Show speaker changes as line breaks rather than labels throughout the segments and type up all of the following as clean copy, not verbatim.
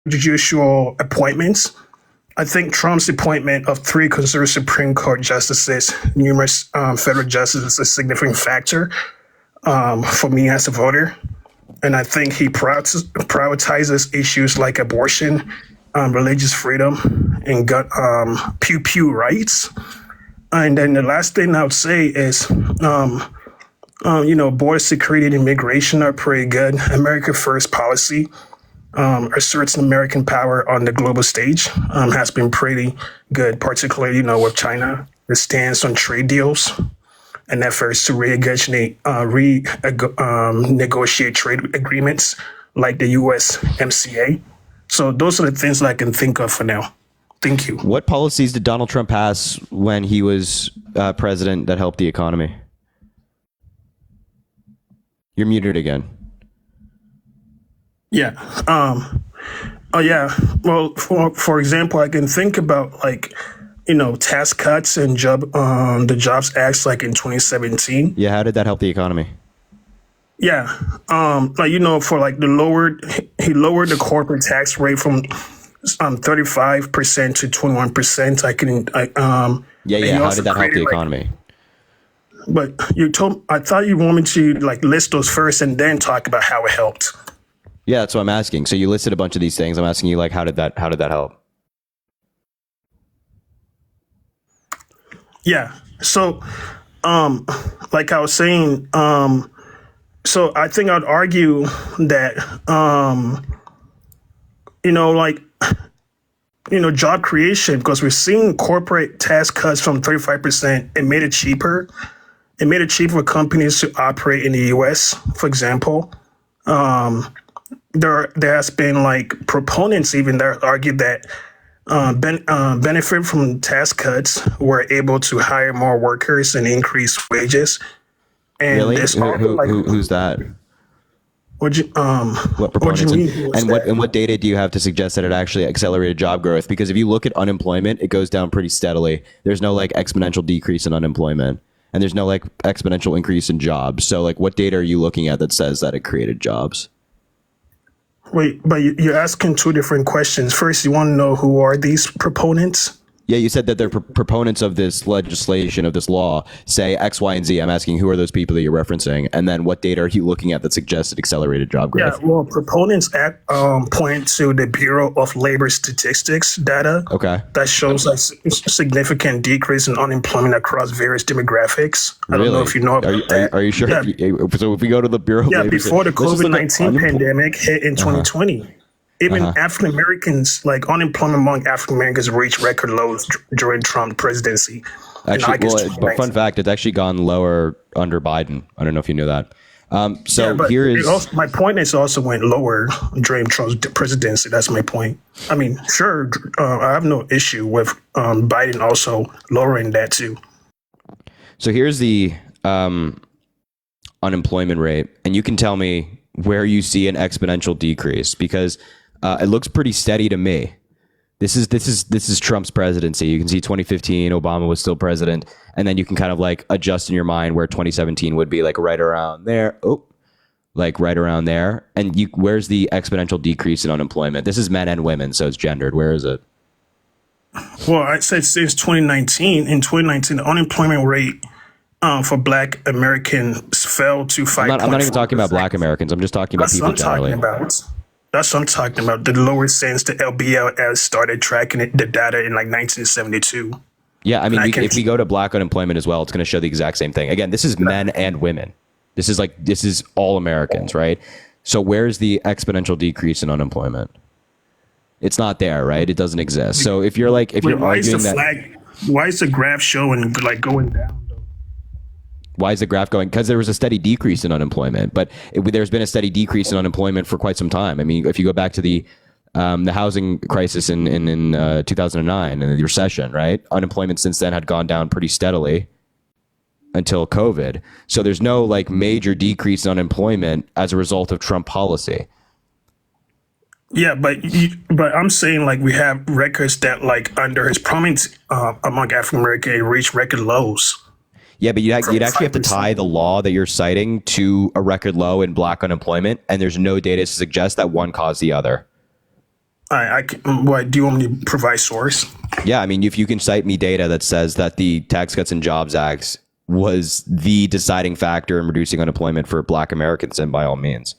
judicial appointments. I think Trump's appointment of three conservative Supreme Court justices, numerous federal justices, is a significant factor for me as a voter. And I think he prioritizes issues like abortion, religious freedom, and gun pew pew rights. And then the last thing I would say is, border security and immigration are pretty good. America First policy asserts American power on the global stage, has been pretty good, particularly, with China. The stance on trade deals and efforts to renegotiate trade agreements like the USMCA. So those are the things that I can think of for now. Thank you.
What policies did Donald Trump pass when he was president that helped the economy? You're muted again.
Yeah. Well, for example, I can think about tax cuts and the Jobs Act like in 2017.
Yeah. How did that help the economy?
Yeah. He lowered the corporate tax rate from 35% to 21%.
How did that help the economy?
But I thought you wanted me to list those first and then talk about how it helped.
Yeah, that's what I'm asking. So you listed a bunch of these things. I'm asking you, how did that help?
Yeah. So, like I was saying, so I think I'd argue that, job creation, because we're seeing corporate tax cuts from 35%. It made it cheaper. It made it cheaper for companies to operate in the U.S., for example. There has been proponents even that argue that benefit from tax cuts were able to hire more workers and increase wages. And
really? Who's that? What proponents? And what data do you have to suggest that it actually accelerated job growth? Because if you look at unemployment, it goes down pretty steadily. There's no exponential decrease in unemployment, and there's no exponential increase in jobs. So what data are you looking at that says that it created jobs?
Wait, but you're asking two different questions. First, you want to know who are these proponents?
Yeah, you said that they're proponents of this legislation, of this law, say X, Y, and Z. I'm asking who are those people that you're referencing? And then what data are you looking at that suggested accelerated job growth?
Yeah, well, proponents point to the Bureau of Labor Statistics data.
Okay.
That shows a significant decrease in unemployment across various demographics. I don't know if you know about that.
Are you sure?
Yeah.
So if we go to the Bureau of Labor...
before the COVID-19 pandemic hit in 2020. Even African Americans, unemployment among African Americans reached record lows during Trump's presidency.
But fun fact, it's actually gone lower under Biden. I don't know if you knew that. My point is also went lower during Trump's presidency. That's my point. I mean, sure, I have no issue with Biden also lowering that too. So here's the unemployment rate, and you can tell me where you see an exponential decrease, because it looks pretty steady to me. This is Trump's presidency. You can see 2015, Obama was still president, and then you can kind of adjust in your mind where 2017 would be, right around there. Right around there. And where's the exponential decrease in unemployment? This is men and women, so it's gendered. Where is it?
Well, I said since 2019. In 2019, the unemployment rate for Black Americans fell to 5.4%.
I'm not even talking about Black Americans. I'm just talking about people generally.
That's what I'm talking about. The lower since the LBLS started tracking the data in 1972.
Yeah, I mean, if we go to Black unemployment as well, it's going to show the exact same thing. Again, this is men and women. This is all Americans, right? So where's the exponential decrease in unemployment? It's not there, right? It doesn't exist. So if you're arguing that,
why is the graph showing going down?
Why is the graph going? Because there was a steady decrease in unemployment, but there's been a steady decrease in unemployment for quite some time. I mean, if you go back to the housing crisis in 2009 and the recession, right? Unemployment since then had gone down pretty steadily until COVID. So there's no major decrease in unemployment as a result of Trump policy.
Yeah, but I'm saying we have records that under his prominence among African Americans reached record lows.
Yeah, but you'd actually have to tie the law that you're citing to a record low in Black unemployment, and there's no data to suggest that one caused the other.
What do you want me to provide source?
Yeah, I mean, if you can cite me data that says that the Tax Cuts and Jobs Act was the deciding factor in reducing unemployment for Black Americans, then by all means.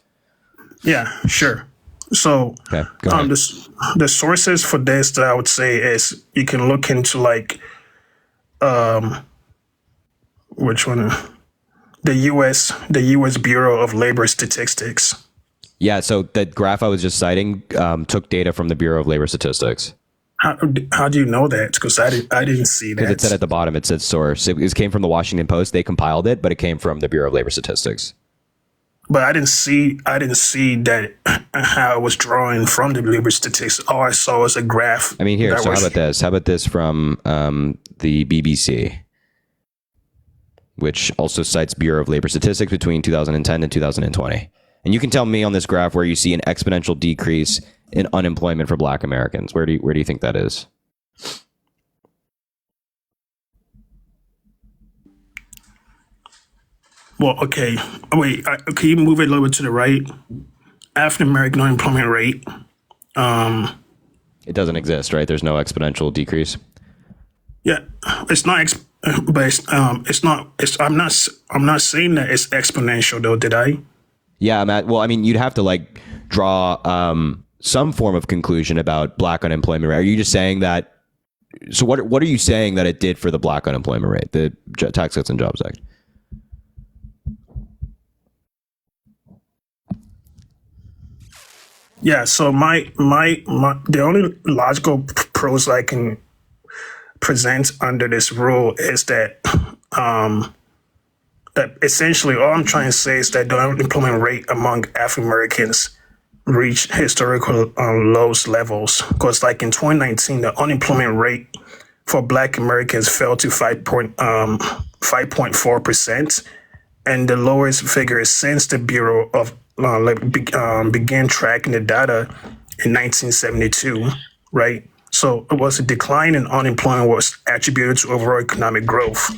Yeah, sure. So,
Okay, go ahead.
the sources for this that I would say is you can look into like which one? The U.S. Bureau of Labor Statistics.
Yeah, so the graph I was just citing took data from the Bureau of Labor Statistics.
How do you know that? Because I didn't see that.
It said at the bottom, it said source. It came from the Washington Post. They compiled it, but it came from the Bureau of Labor Statistics.
But I didn't see that how it was drawing from the labor statistics. All I saw was a graph.
I mean, here.
that
So
was-
how about this? How about this from the BBC, which also cites Bureau of Labor Statistics between 2010 and 2020. And you can tell me on this graph where you see an exponential decrease in unemployment for Black Americans. Where do you think that is?
Well, okay. Wait, can you move it a little bit to the right? African American unemployment rate.
It doesn't exist, right? There's no exponential decrease.
Yeah, it's not. But it's not. I'm not saying that it's exponential though. Did I?
Yeah, Matt. Well, I mean, you'd have to like draw some form of conclusion about Black unemployment rate. Are you just saying that? So what are you saying that it did for the Black unemployment rate, the Tax Cuts and Jobs Act?
Yeah. So the only logical pros I can present under this rule is that that essentially all I'm trying to say is that the unemployment rate among African Americans reached historical lowest levels. Because like in 2019, the unemployment rate for Black Americans fell to 5.4%, and the lowest figure since the Bureau of began tracking the data in 1972, right? So it was a decline in unemployment was attributed to overall economic growth.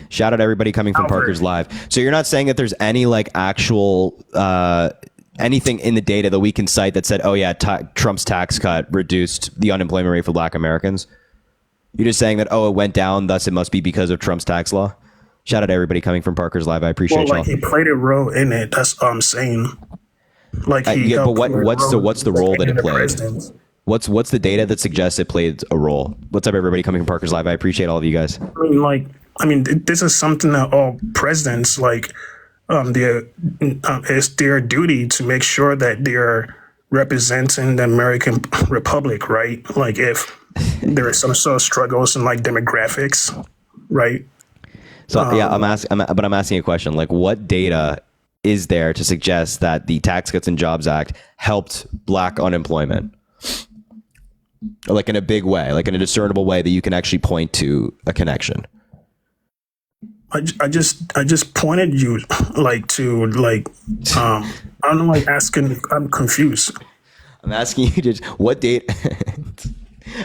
Shout out everybody coming from Parker's Live. So you're not saying that there's any like actual anything in the data that we can cite that said, oh yeah, Trump's tax cut reduced the unemployment rate for Black Americans? You're just saying that, oh, it went down, thus it must be because of Trump's tax law? Shout out everybody coming from Parker's Live. I appreciate
Well, like
y'all.
he played a role in it. That's all I'm saying. Like he
yeah, but
helped play a
what's the role that
in
it
the
played?
president.
What's the data that suggests it played a role? What's up, everybody coming from Parker's Live? I appreciate all of you guys.
This is something that all presidents it's their duty to make sure that they're representing the American Republic, right? Like if there are some sort of struggles in like demographics, right?
So yeah, I'm asking a question. Like, what data is there to suggest that the Tax Cuts and Jobs Act helped Black unemployment? Like in a big way, like in a discernible way that you can actually point to a connection.
I just pointed you I don't know, like asking. I'm confused.
I'm asking you just what date.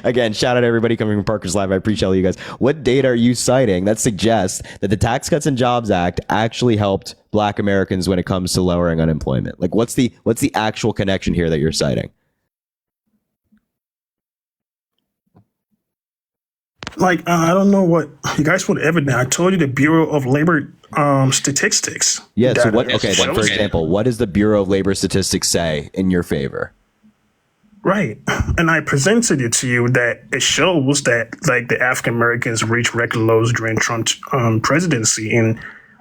Again, shout out everybody coming from Parker's Live. I appreciate all you guys. What data are you citing that suggests that the Tax Cuts and Jobs Act actually helped Black Americans when it comes to lowering unemployment? Like, what's the actual connection here that you're citing?
Like I don't know what you guys want evidence. I told you the Bureau of Labor Statistics.
Yeah. So
data
what? Okay. Then, for example, what does the Bureau of Labor Statistics say in your favor?
Right. And I presented it to you that it shows that like the African Americans reached record lows during Trump's presidency. In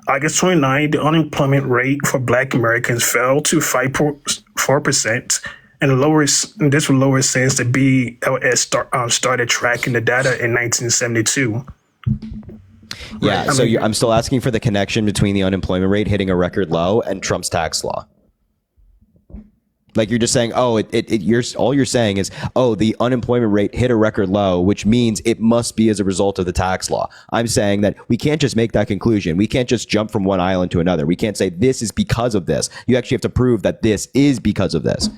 August 29, the unemployment rate for Black Americans fell to 5.4%, and this was lower since the BLS started tracking the data in 1972.
Yeah. So I'm still asking for the connection between the unemployment rate hitting a record low and Trump's tax law. Like you're just saying, oh, all you're saying is, oh, the unemployment rate hit a record low, which means it must be as a result of the tax law. I'm saying that we can't just make that conclusion. We can't just jump from one island to another. We can't say this is because of this. You actually have to prove that this is because of this.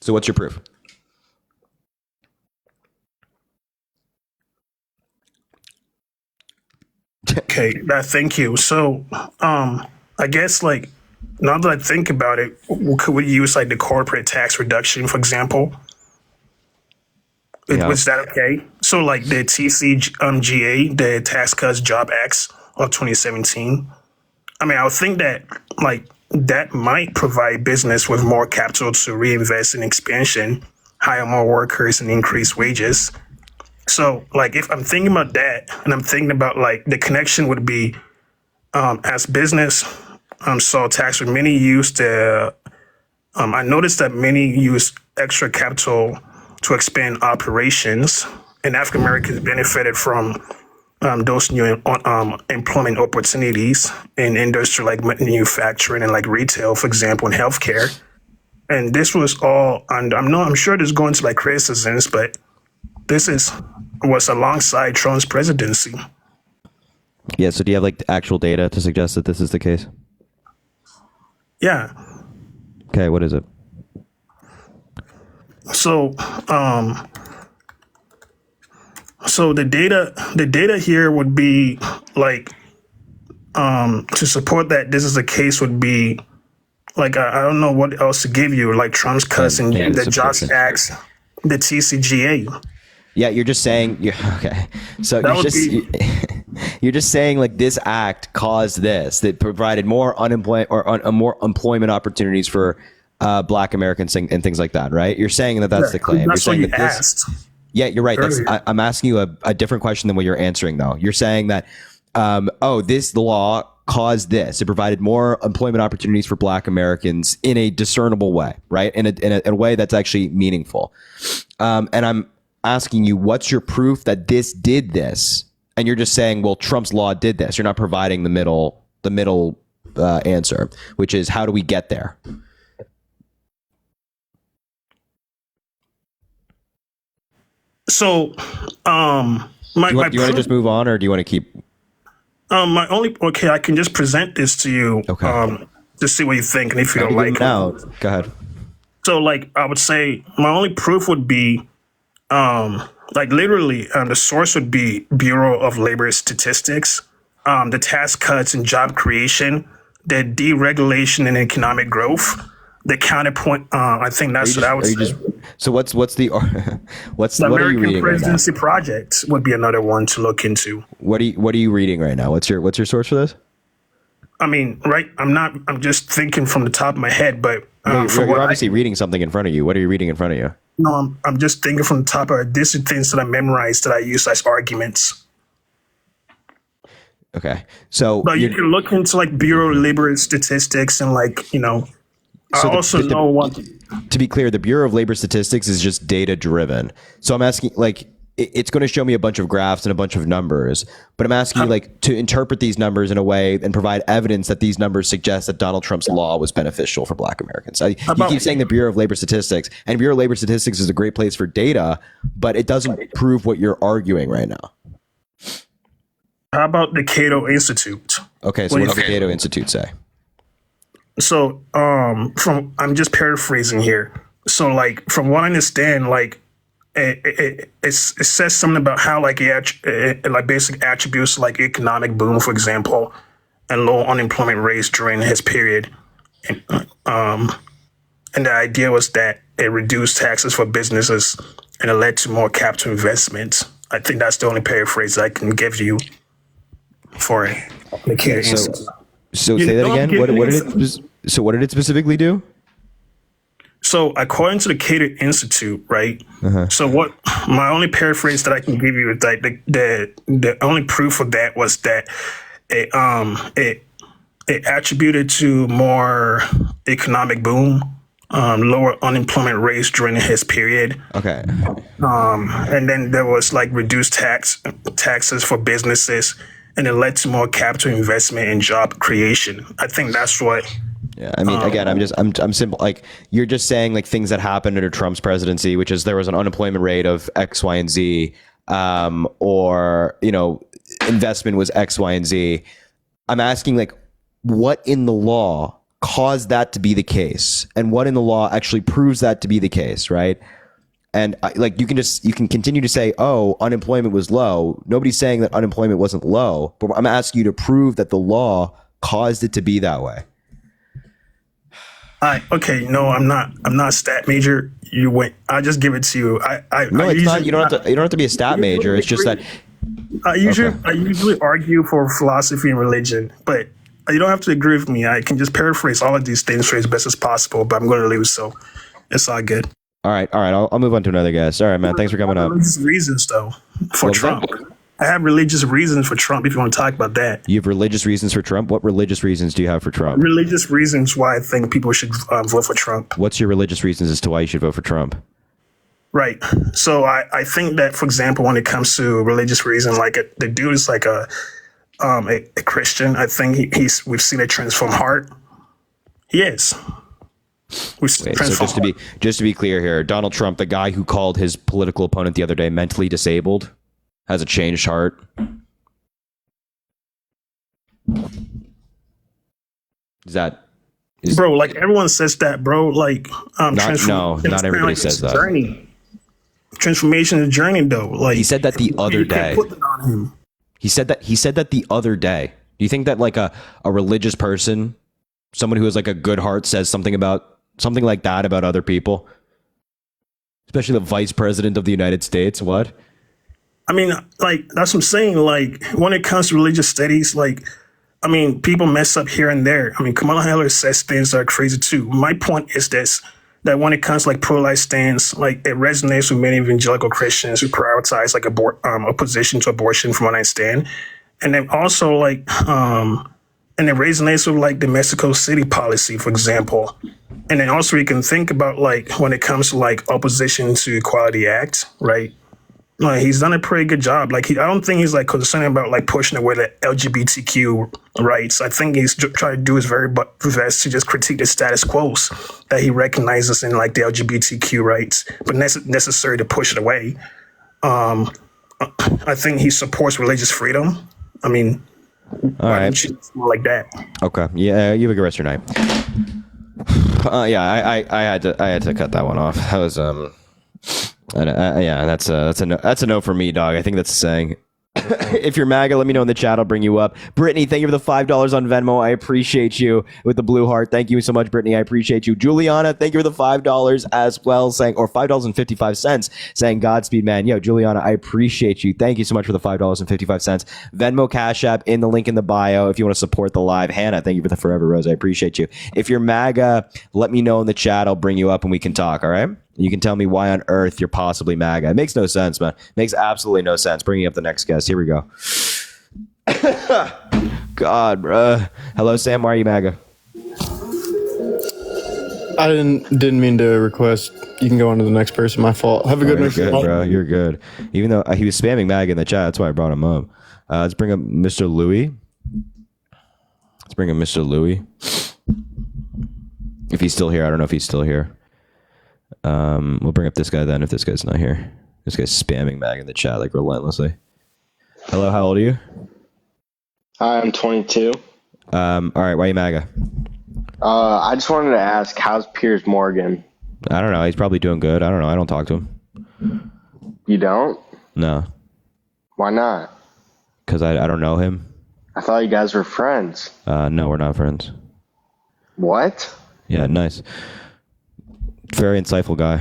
So what's your proof?
Okay, thank you. So, I guess like Now that I think about it, could we use like the corporate tax reduction, for example?
Yeah.
Was that okay? So like the TCGA, the Tax Cuts Job Acts of 2017. I mean, I would think that like that might provide business with more capital to reinvest in expansion, hire more workers, and increase wages. So like if I'm thinking about that, and I'm thinking about like the connection would be as business saw tax, many used the. I noticed that many use extra capital to expand operations, and African Americans benefited from those new employment opportunities in industry like manufacturing and like retail, for example, and healthcare. And this was all, and I'm sure there's going to like criticisms, but was alongside Trump's presidency.
Yeah. So do you have like the actual data to suggest that this is the case?
Yeah.
Okay. What is it?
So, so the data here would be like, to support that this is the case would be like, I don't know what else to give you, like Trump's cuts and the Jobs Acts, the TCGA.
Yeah, you're just saying. Okay, so you're just saying like this act caused this that provided more unemployment or more employment opportunities for Black Americans and things like that, right? You're saying that that's the claim.
That's
you're saying
what you
that
asked.
Yeah, you're right. I'm asking you a different question than what you're answering, though. You're saying that, the law caused this. It provided more employment opportunities for Black Americans in a discernible way, right? In a way that's actually meaningful. And I'm asking you, what's your proof that this did this? And you're just saying, well, Trump's law did this. You're not providing the middle answer, which is, how do we get there?
So, do you
want to just move on, or do you want to keep?
I can just present this to you.
Okay.
To see what you think, and if you don't like it.
Now, go ahead.
So, like, I would say my only proof would be, literally, the source would be Bureau of Labor Statistics, the tax cuts and job creation, the deregulation and economic growth. The counterpoint, I think that's what I would say.
So what's the
The
what are you
American
reading
Presidency
right now?
Project would be another one to look into.
What are you reading right now? What's your source for this?
I mean, right? I'm just thinking from the top of my head, but
You're obviously reading something in front of you. What are you reading in front of you?
No, I'm just thinking from the top of it. These are things that I memorized that I use as arguments.
Okay, so
But you can look into like Bureau of Labor Statistics and like, I also know what.
To be clear, the Bureau of Labor Statistics is just data driven. So I'm asking, like, it's going to show me a bunch of graphs and a bunch of numbers, but I'm asking you, like, to interpret these numbers in a way and provide evidence that these numbers suggest that Donald Trump's law was beneficial for Black Americans. You keep saying the Bureau of Labor Statistics, and Bureau of Labor Statistics is a great place for data, but it doesn't prove what you're arguing right now.
How about the Cato Institute?
Okay, so what does the Cato Institute say?
So, I'm just paraphrasing here. So, like, from what I understand, like, it says something about how, like, like basic attributes like economic boom, for example, and low unemployment rates during his period. And the idea was that it reduced taxes for businesses and it led to more capital investment. I think that's the only paraphrase I can give you for the Cato Institute.
So say that again. What did it specifically do?
So according to the Cato Institute, right? So what my only paraphrase that I can give you is that the only proof of that was that it attributed to more economic boom, lower unemployment rates during his period.
Okay.
And then there was like reduced taxes for businesses, and it led to more capital investment and job creation. I think that's what.
Yeah, I mean, again, I'm simple. Like, you're just saying like things that happened under Trump's presidency, which is there was an unemployment rate of X, Y, and Z, or investment was X, Y, and Z. I'm asking, like, what in the law caused that to be the case, and what in the law actually proves that to be the case, right? And you can continue to say, oh, unemployment was low. Nobody's saying that unemployment wasn't low, but I'm asking you to prove that the law caused it to be that way.
Okay, no, I'm not. I'm not a stat major. You went. I just give it to you.
No,
I
it's not.
usually,
You don't have to. You don't have to be a stat major. It's just that. Okay.
I usually argue for philosophy and religion, but you don't have to agree with me. I can just paraphrase all of these things for as best as possible, but I'm going to lose, so it's all good.
All right. All right. I'll move on to another guest. All right, man. Thanks for coming up.
Religious reasons, though, for
What was
Trump.
that?
I have religious reasons for Trump. If you want to talk about that,
You have religious reasons for Trump. What religious reasons do you have for Trump?
religious reasons why I think people should vote for Trump.
What's your religious reasons as to why you should vote for Trump?
Right. So I think that, for example, when it comes to religious reason, like the dude is like a Christian. I think we've seen a transform heart. He is. We've
Wait, so just to be clear here, Donald Trump, the guy who called his political opponent the other day mentally disabled, has a changed heart. Is
bro, like everyone says that, bro. Like
not everybody says that.
Journey. Transformation is a journey, though. Like
He said that the other
you can't
day.
put it on him.
He said that the other day. Do you think that like a religious person, someone who has like a good heart, says something like that about other people? Especially the vice president of the United States. What?
I mean, like that's what I'm saying. Like when it comes to religious studies, like I mean, people mess up here and there. I mean, Kamala Harris says things that are crazy too. My point is this: that when it comes to like pro-life stance, like it resonates with many evangelical Christians who prioritize like opposition to abortion, from what I understand, and then also like and it resonates with like the Mexico City policy, for example. And then also you can think about like when it comes to like opposition to Equality Act, right? Like he's done a pretty good job. Like I don't think he's like concerned about like pushing away the LGBTQ rights. I think he's trying to do his very best to just critique the status quo that he recognizes in like the LGBTQ rights, but necessary to push it away. I think he supports religious freedom. I mean,
All right.
Like that.
Okay. Yeah. You have a good rest of your night. Yeah. I had to cut that one off. That was yeah. That's a no for me, dog. I think that's saying. If you're MAGA, let me know in the chat. I'll bring you up. Brittany, thank you for the $5 on Venmo. I appreciate you with the blue heart. Thank you so much, Brittany. I appreciate you. Juliana, thank you for the $5 as well, saying, or $5.55, saying Godspeed, man. Yo, Juliana, I appreciate you. Thank you so much for the $5.55. Venmo, Cash App in the link in the bio if you want to support the live. Hannah, thank you for the Forever Rose. I appreciate you. If you're MAGA, let me know in the chat. I'll bring you up and we can talk. All right. You can tell me why on earth you're possibly MAGA. It makes no sense, man. It makes absolutely no sense. Bringing up the next guest. Here we go. God, bro. Hello, Sam. Why are you MAGA?
I didn't mean to request. You can go on to the next person. My fault. Have a good night,
You're good, bro. You're good. Even though he was spamming MAGA in the chat, that's why I brought him up. Let's bring up Mr. Louis. If he's still here, I don't know if he's still here. We'll bring up this guy then if this guy's not here. This guy's spamming MAGA in the chat like relentlessly. Hello, how old are you?
Hi, I'm 22.
All right, why are you MAGA?
I just wanted to ask, how's Piers Morgan?
I don't know. He's probably doing good. I don't know. I don't talk to him.
You don't?
No.
Why not?
Because I don't know him.
I thought you guys were friends.
No, we're not friends.
What?
Yeah, nice. Very insightful guy.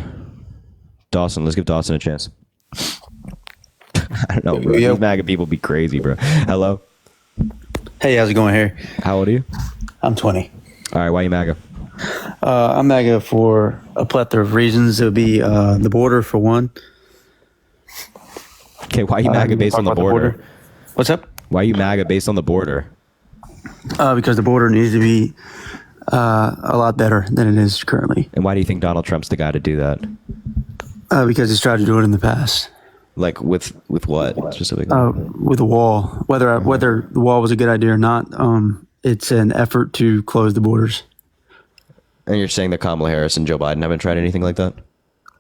Dawson, let's give Dawson a chance. I don't know, bro.
Yep.
These MAGA people be crazy, bro. Hello?
Hey, how's it going here?
How old are you?
I'm 20.
All right, why are you MAGA?
I'm MAGA for a plethora of reasons. It would be the border, for one.
Okay, why are you MAGA based on the border?
What's up?
Why are you MAGA based on the border?
Because the border needs to be a lot better than it is currently.
And why do you think Donald Trump's the guy to do that?
Because he's tried to do it in the past.
Like with what specifically?
With a wall. Whether the wall was a good idea or not, it's an effort to close the borders.
And you're saying that Kamala Harris and Joe Biden haven't tried anything like that?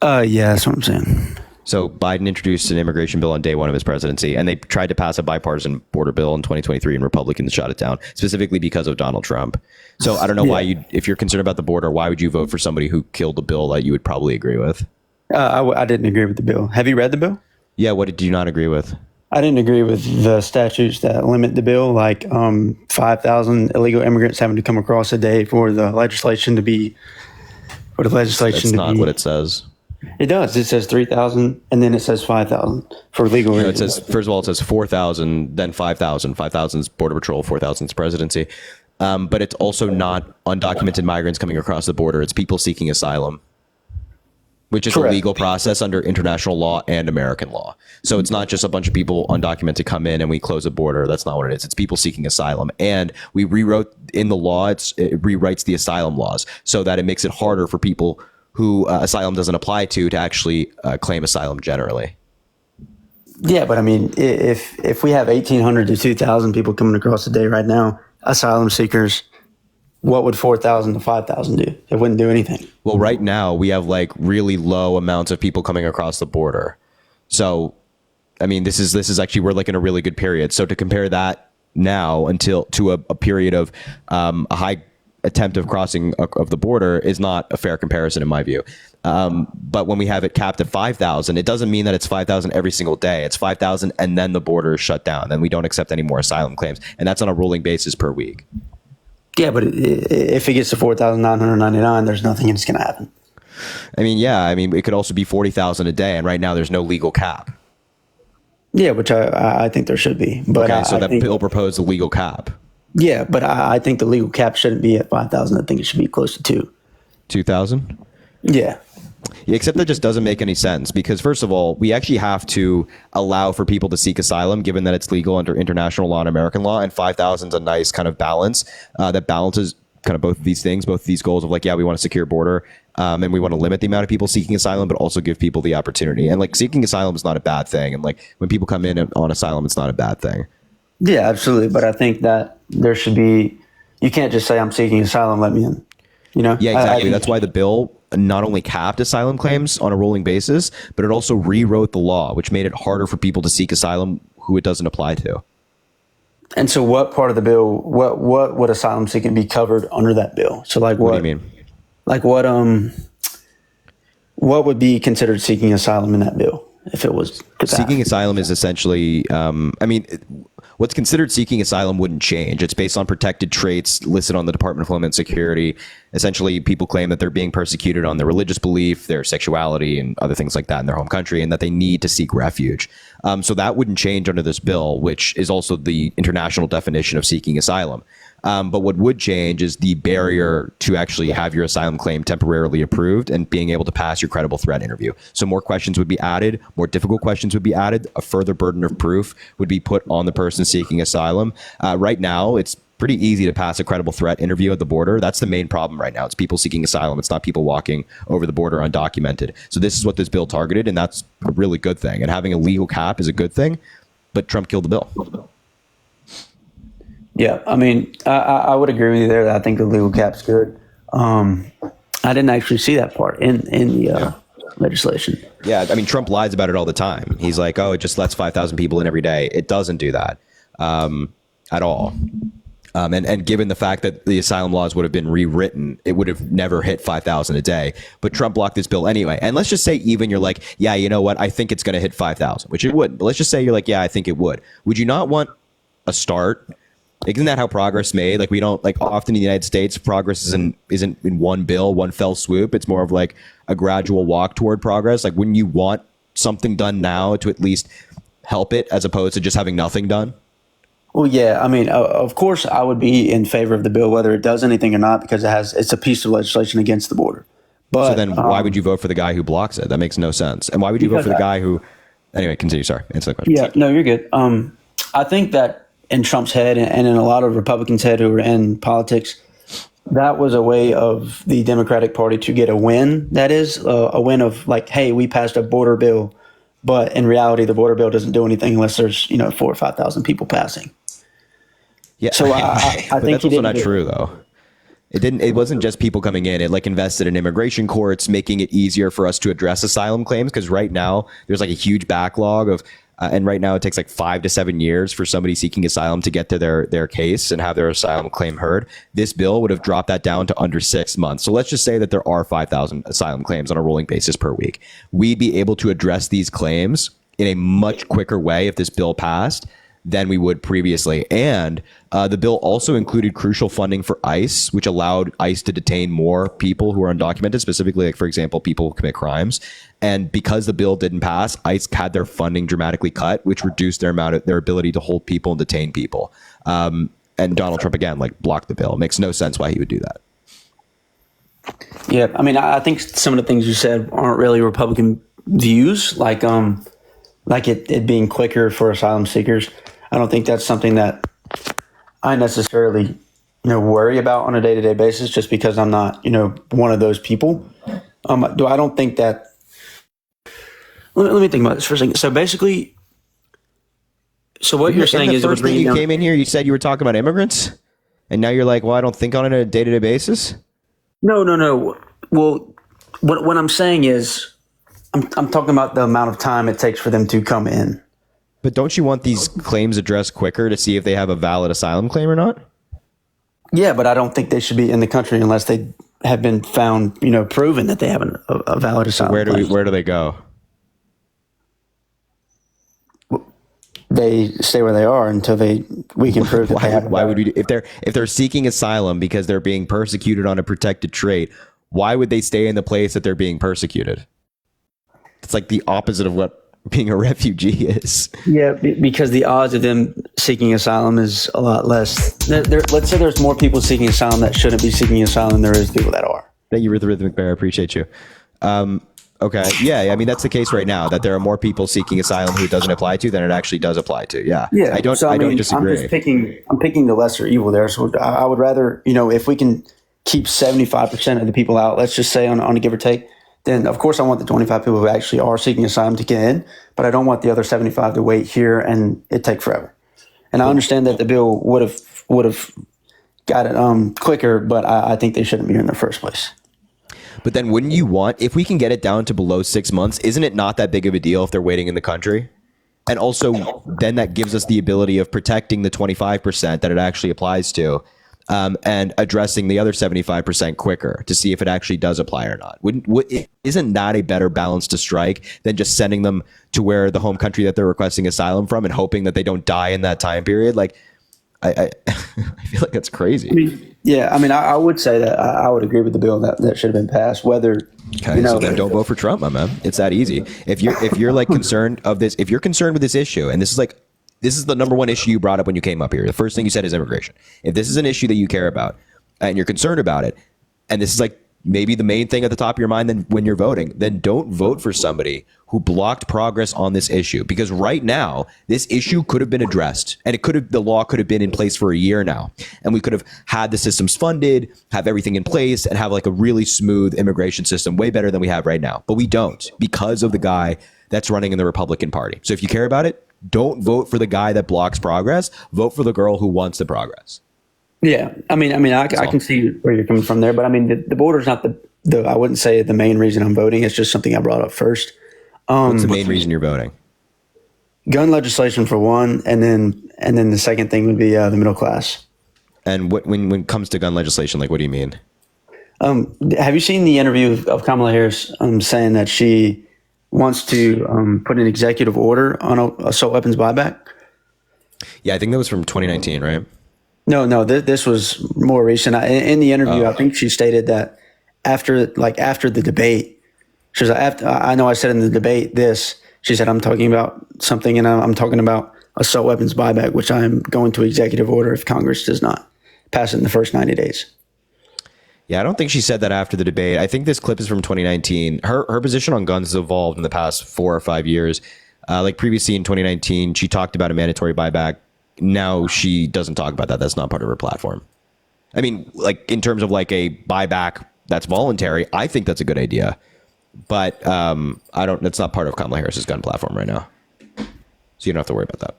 Yeah, that's what I'm saying.
So Biden introduced an immigration bill on day one of his presidency, and they tried to pass a bipartisan border bill in 2023, and Republicans shot it down, specifically because of Donald Trump. So I don't know why if you're concerned about the border, why would you vote for somebody who killed a bill that you would probably agree with?
I didn't agree with the bill. Have you read the bill?
Yeah, what did you not agree with?
I didn't agree with the statutes that limit the bill, like 5,000 illegal immigrants having to come across a day for the legislation to be. For the legislation
That's
to
not
be.
what it says.
It does. It says 3,000, and then it says 5,000 for legal.
No, it says, first of all, it says 4,000, then 5,000. 5,000 is Border Patrol, 4,000 is presidency. But it's also not undocumented migrants coming across the border. It's people seeking asylum, which is
Correct.
a legal process under international law and American law. So it's not just a bunch of people undocumented come in and we close a border. That's not what it is. It's people seeking asylum. And we rewrote in the law, it rewrites the asylum laws so that it makes it harder for people who asylum doesn't apply to actually claim asylum generally.
Yeah, but I mean, if we have 1,800 to 2,000 people coming across a day right now, asylum seekers, what would 4,000 to 5,000 do? It wouldn't do anything.
Well, right now we have like really low amounts of people coming across the border. So, I mean, this is actually, we're like in a really good period. So to compare that now until to a period of a high attempt of crossing of the border is not a fair comparison in my view. But when we have it capped at 5,000, it doesn't mean that it's 5,000 every single day. It's 5,000 and then the border is shut down. Then we don't accept any more asylum claims. And that's on a rolling basis per week.
Yeah, but if it gets to 4,999, there's nothing that's going to happen.
I mean, yeah, I mean, it could also be 40,000 a day. And right now there's no legal cap.
Yeah, which I think there should be. But
Okay, so
I
that
think,
bill proposed a legal cap.
Yeah, but I think the legal cap shouldn't be at 5,000. I think it should be close to
2,000?
Yeah.
Yeah, except that just doesn't make any sense because, first of all, we actually have to allow for people to seek asylum given that it's legal under international law and American law. And 5,000 is a nice kind of balance that balances kind of both of these things, both of these goals of like, yeah, we want a secure border and we want to limit the amount of people seeking asylum, but also give people the opportunity. And like seeking asylum is not a bad thing. And like when people come in on asylum, it's not a bad thing.
Yeah, absolutely. But I think that there should be, you can't just say I'm seeking asylum, let me in. You know?
Yeah, exactly. That's why the bill not only capped asylum claims on a rolling basis, but it also rewrote the law, which made it harder for people to seek asylum who it doesn't apply to.
And so what part of the bill, what would asylum seeking be covered under that bill? So like
What do you mean?
Like what would be considered seeking asylum in that bill if it was
Seeking asylum is essentially, what's considered seeking asylum wouldn't change. It's based on protected traits listed on the Department of Homeland Security. Essentially, people claim that they're being persecuted on their religious belief, their sexuality, and other things like that in their home country, and that they need to seek refuge. So that wouldn't change under this bill, which is also the international definition of seeking asylum. But what would change is the barrier to actually have your asylum claim temporarily approved and being able to pass your credible threat interview. So more questions would be added, more difficult questions would be added, a further burden of proof would be put on the person seeking asylum. Right now, it's pretty easy to pass a credible threat interview at the border. That's the main problem right now. It's people seeking asylum. It's not people walking over the border undocumented. So this is what this bill targeted, and that's a really good thing. And having a legal cap is a good thing, but Trump killed the bill.
Yeah, I mean, I would agree with you there. That I think the legal cap's good. I didn't actually see that part in the legislation.
Yeah, I mean, Trump lies about it all the time. He's like, oh, it just lets 5,000 people in every day. It doesn't do that at all. And given the fact that the asylum laws would have been rewritten, it would have never hit 5,000 a day. But Trump blocked this bill anyway. And let's just say even you're like, yeah, you know what? I think it's going to hit 5,000, which it wouldn't. But let's just say you're like, yeah, I think it would. Would you not want a start? Isn't that how progress made? Like we don't like often in the United States, progress isn't in one bill, one fell swoop. It's more of like a gradual walk toward progress. Like wouldn't you want something done now to at least help it as opposed to just having nothing done?
Well, yeah, I mean, of course, I would be in favor of the bill, whether it does anything or not, because it's a piece of legislation against the border. But
so then why would you vote for the guy who blocks it? That makes no sense. And why would you vote for the guy who, anyway, continue. Sorry. Answer the question.
Yeah, no, you're good. I think that in Trump's head and in a lot of Republicans' head who are in politics, that was a way of the Democratic Party to get a win. That is a win of like, hey, we passed a border bill, but in reality, the border bill doesn't do anything unless there's 4,000 or 5,000 people passing.
Yeah.
So I
but
think
that's also not true though. It wasn't just people coming in. It like invested in immigration courts, making it easier for us to address asylum claims. Because right now there's like a huge backlog of, and right now it takes like 5 to 7 years for somebody seeking asylum to get to their case and have their asylum claim heard. This bill would have dropped that down to under 6 months. So let's just say that there are 5,000 asylum claims on a rolling basis per week. We'd be able to address these claims in a much quicker way if this bill passed than we would previously. And the bill also included crucial funding for ICE, which allowed ICE to detain more people who are undocumented, specifically, like, for example, people who commit crimes. And because the bill didn't pass, ICE had their funding dramatically cut, which reduced their ability to hold people and detain people. And Donald Trump, again, like, blocked the bill. It makes no sense why he would do that.
Yeah, I mean, I think some of the things you said aren't really Republican views, like it being quicker for asylum seekers. I don't think that's something that I necessarily, worry about on a day-to-day basis, just because I'm not, one of those people. I don't think that. Let me think about this for a second. So basically, what you're saying is,
the first thing you came in here, you said you were talking about immigrants, and now you're like, well, I don't think on it on a day-to-day basis.
No. Well, what I'm saying is, I'm talking about the amount of time it takes for them to come in.
But don't you want these claims addressed quicker to see if they have a valid asylum claim or not?
Yeah, but I don't think they should be in the country unless they have been found, proven that they have a valid asylum claim.
Where do they go?
They stay where they are until we can prove that they have.
Why would we if they're seeking asylum because they're being persecuted on a protected trait? Why would they stay in the place that they're being persecuted? It's like the opposite of what being a refugee is.
Yeah, because the odds of them seeking asylum is a lot less. Let's say there's more people seeking asylum that shouldn't be seeking asylum than there is people that are.
Thank you, Rhythmic Bear. I appreciate you. Okay. Yeah. I mean, that's the case right now, that there are more people seeking asylum who it doesn't apply to than it actually does apply to. Yeah. I don't disagree.
I'm picking the lesser evil there. So I would rather, if we can keep 75% of the people out, let's just say on a give or take, then of course I want the 25 people who actually are seeking asylum to get in, but I don't want the other 75 to wait here and it take forever. And I understand that the bill would have got it quicker, but I think they shouldn't be here in the first place.
But then wouldn't you want, if we can get it down to below 6 months, isn't it not that big of a deal if they're waiting in the country? And also then that gives us the ability of protecting the 25% that it actually applies to, and addressing the other 75% quicker to see if it actually does apply or not. Isn't that a better balance to strike than just sending them to where the home country that they're requesting asylum from and hoping that they don't die in that time period? Like, I feel like that's crazy.
I would say that I would agree with the bill that should have been passed. Whether
so then don't vote for Trump, my man. It's that easy. If you're like concerned of this, if you're concerned with this issue, and this is the number one issue you brought up when you came up here. The first thing you said is immigration. If this is an issue that you care about and you're concerned about it, and this is like maybe the main thing at the top of your mind then when you're voting, then don't vote for somebody who blocked progress on this issue. Because right now, this issue could have been addressed, and the law could have been in place for a year now. And we could have had the systems funded, have everything in place, and have like a really smooth immigration system, way better than we have right now. But we don't, because of the guy that's running in the Republican Party. So if you care about it, don't vote for the guy that blocks progress. Vote for the girl who wants the progress.
Yeah, I can see where you're coming from there, but I mean, the border's not the I wouldn't say the main reason I'm voting. It's just something I brought up first.
What's the main reason you're voting?
Gun legislation for one, and then the second thing would be the middle class.
And when it comes to gun legislation, like, what do you mean?
Have you seen the interview of Kamala Harris saying that she wants to put an executive order on assault weapons buyback? Yeah,
I think that was from 2019, right?
No, this was more recent. In the interview, I think she stated that after the debate, she was like, I know I said in the debate this, she said, I'm talking about something, and I'm talking about assault weapons buyback, which I'm going to executive order if Congress does not pass it in the first 90 days.
Yeah, I don't think she said that after the debate. I think this clip is from 2019. Her position on guns has evolved in the past 4 or 5 years. Like previously in 2019, she talked about a mandatory buyback. Now she doesn't talk about that. That's not part of her platform. I mean, like in terms of like a buyback that's voluntary, I think that's a good idea. But that's not part of Kamala Harris's gun platform right now. So you don't have to worry about that.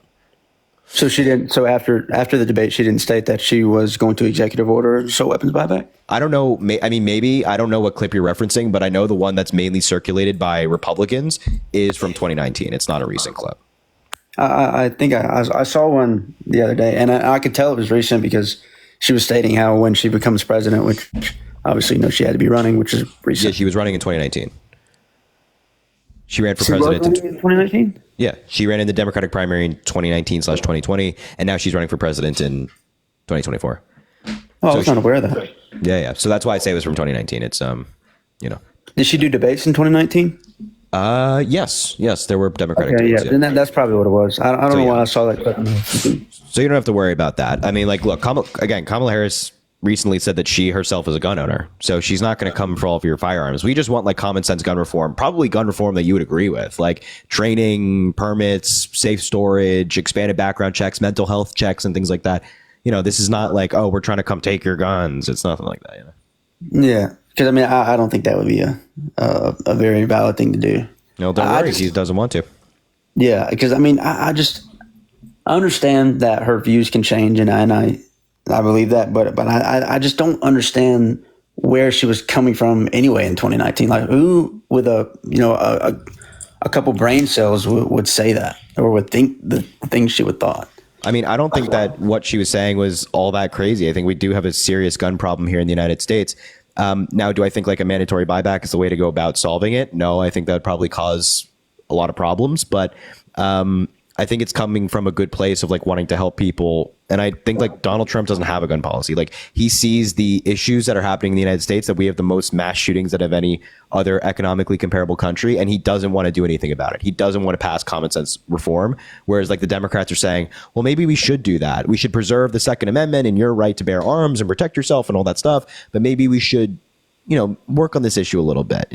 So she didn't. So after the debate, she didn't state that she was going to executive order assault weapons buyback.
I don't know. Maybe I don't know what clip you're referencing, but I know the one that's mainly circulated by Republicans is from 2019. It's not a recent clip.
I think I saw one the other day, and I could tell it was recent because she was stating how when she becomes president, which obviously she had to be running, which is recent.
Yeah, she was running in 2019. She ran for
She was
president
running in 2019?
yeah, she ran in the Democratic primary in 2019/2020, and now she's running for president in 2024.
Oh, I was not aware of that.
Yeah. So that's why I say it was from 2019. It's
Did she do debates in 2019?
yes, there were Democratic
Yeah,
debates,
then that's probably what it was. I don't know why I saw that clip.
So you don't have to worry about that. I mean, like, look, Kamala Harris recently said that she herself is a gun owner, so she's not going to come for all of your firearms. We just want like common sense gun reform, probably gun reform that you would agree with, like training, permits, safe storage, expanded background checks, mental health checks, and things like that. This is not like, oh, we're trying to come take your guns. It's nothing like that.
Yeah, because I mean, I don't think that would be a very valid thing to do.
No, don't worry, he doesn't want to.
Yeah, because I mean, I understand that her views can change, and I believe that, but I just don't understand where she was coming from anyway in 2019. Like, who with a couple brain cells would say that or would think the things she would thought?
I mean, I don't think that what she was saying was all that crazy. I think we do have a serious gun problem here in the United States. Now, do I think like a mandatory buyback is the way to go about solving it? No, I think that would probably cause a lot of problems, but I think it's coming from a good place of like wanting to help people. And I think like Donald Trump doesn't have a gun policy. Like he sees the issues that are happening in the United States, that we have the most mass shootings that of any other economically comparable country. And he doesn't want to do anything about it. He doesn't want to pass common sense reform. Whereas like the Democrats are saying, well, maybe we should do that. We should preserve the Second Amendment and your right to bear arms and protect yourself and all that stuff. But maybe we should, work on this issue a little bit,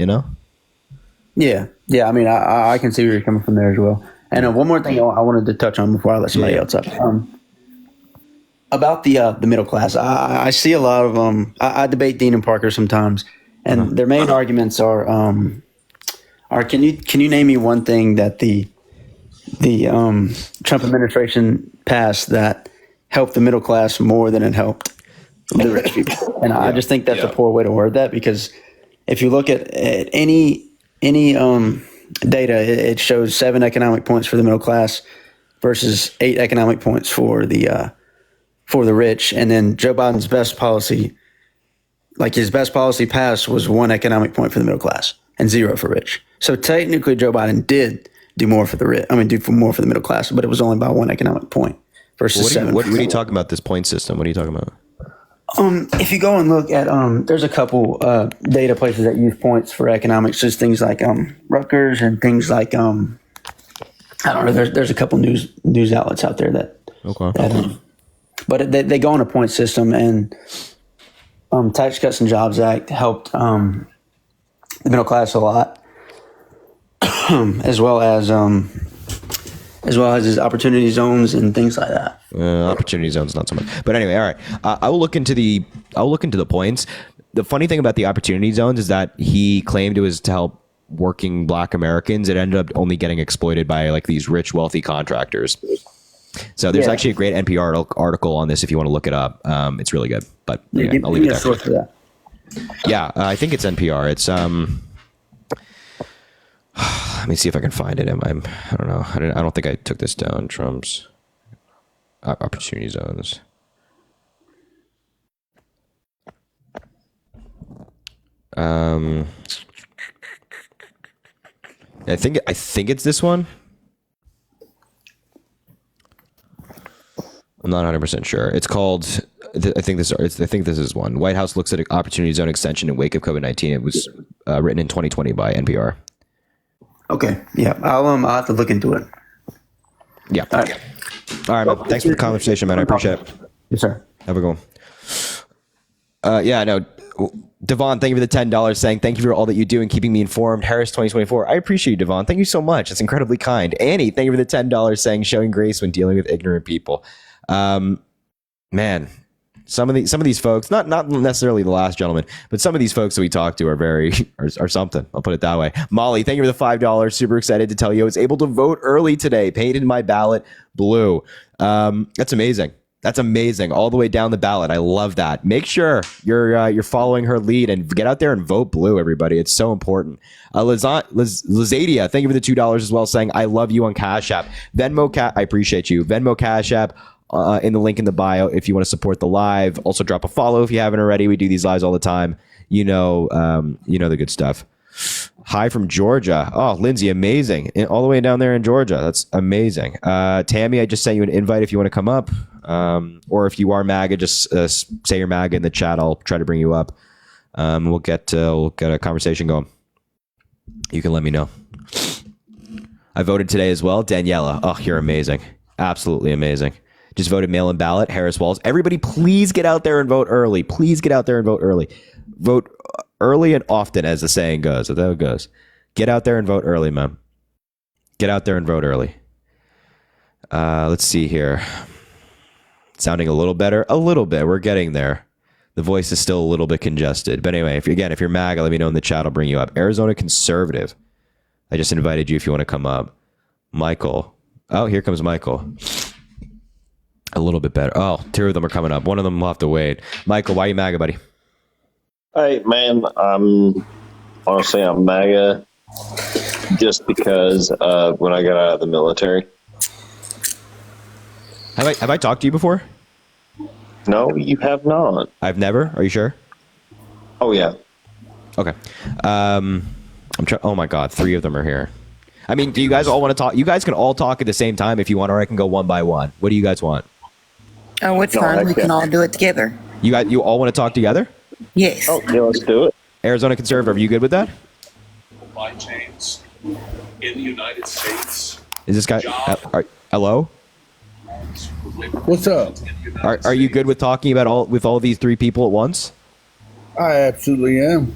Yeah. I mean, I can see where you're coming from there as well. And one more thing I wanted to touch on before I let somebody else up. About the middle class, I see a lot of I debate Dean and Parker sometimes, and their main arguments are can you name me one thing that the Trump administration passed that helped the middle class more than it helped the rich people? And I just think that's a poor way to word that, because if you look at any data, it shows 7 economic points for the middle class versus 8 economic points for the rich. And then Joe Biden's best policy, like his best policy passed, was 1 economic point for the middle class and 0 for rich. So technically, Joe Biden did do more for the rich. I mean, do more for the middle class, but it was only by 1 economic point versus 7.
What are you talking about? This point system? What are you talking about?
If you go and look at, there's a couple data places that use points for economics, just things like Rutgers and things like I don't know. There's a couple news outlets out there that.
Okay.
But they go on a point system, and Tax Cuts and Jobs Act helped the middle class a lot, as well as his opportunity zones and things like that.
Opportunity zones, not so much. But anyway, all right. I will look into the points. The funny thing about the opportunity zones is that he claimed it was to help working Black Americans. It ended up only getting exploited by like these rich, wealthy contractors. So there's actually a great NPR article on this if you want to look it up. It's really good. But anyway, I'll leave it there.
Source for that.
Yeah, I think it's NPR. It's let me see if I can find it. I don't know. I don't think I took this down. Trump's opportunity zones. I think it's this one. I'm not 100% sure. It's called. I think this is one. White House looks at an opportunity zone extension in wake of COVID-19. It was written in 2020 by NPR.
Okay. Yeah. I'll have to look into it.
Yeah. All right. Man. Thanks for the conversation, man. I appreciate it.
Yes, sir.
Have a good one. Yeah. No. Devon, thank you for the $10 saying thank you for all that you do and keeping me informed. Harris 2024. I appreciate you, Devon. Thank you so much. It's incredibly kind. Annie, thank you for the $10 saying showing grace when dealing with ignorant people. Man, some of these folks, not necessarily the last gentleman, but some of these folks that we talk to are something. I'll put it that way. Molly, thank you for the $5. Super excited to tell you I was able to vote early today. Painted my ballot blue. That's amazing. That's amazing. All the way down the ballot. I love that. Make sure you're following her lead and get out there and vote blue, everybody. It's so important. Lizadia, thank you for the $2 as well, saying I love you on Cash App. I appreciate you. Venmo, Cash App. In the link in the bio if you want to support the live. Also drop a follow if you haven't already. We do these lives all the time. You know the good stuff. Hi from Georgia. Oh, Lindsay, amazing. All the way down there in Georgia. That's amazing. Tammy, I just sent you an invite if you want to come up. Or if you are MAGA, just say you're MAGA in the chat. I'll try to bring you up. We'll get a conversation going. You can let me know. I voted today as well. Daniela. Oh, you're amazing. Absolutely amazing. Just voted mail-in ballot. Harris Walls. Everybody, please get out there and vote early. Please get out there and vote early. Vote early and often, as the saying goes. That's how it goes. Get out there and vote early, man. Get out there and vote early. Let's see here. Sounding a little better. A little bit. We're getting there. The voice is still a little bit congested. But anyway, if you're MAGA, let me know in the chat. I'll bring you up. Arizona Conservative. I just invited you if you want to come up. Michael. Oh, here comes Michael. A little bit better. Oh, two of them are coming up. One of them will have to wait. Michael, why are you MAGA, buddy?
Hey, man, I'm MAGA just because when I got out of the military.
Have I talked to you before?
No, you have not.
I've never. Are you sure?
Oh, yeah.
Okay. I'm trying. Oh my God, three of them are here. I mean, do you guys all want to talk? You guys can all talk at the same time if you want, or I can go one by one. What do you guys want?
Oh, it's fine. We can all do it together.
You all want to talk together?
Yes.
Oh, yeah, let's do it.
Arizona Conservative, are you good with that?
Supply chains in the United States.
Is this guy? Hello?
What's up?
Are you good with talking about all these three people at once?
I absolutely am.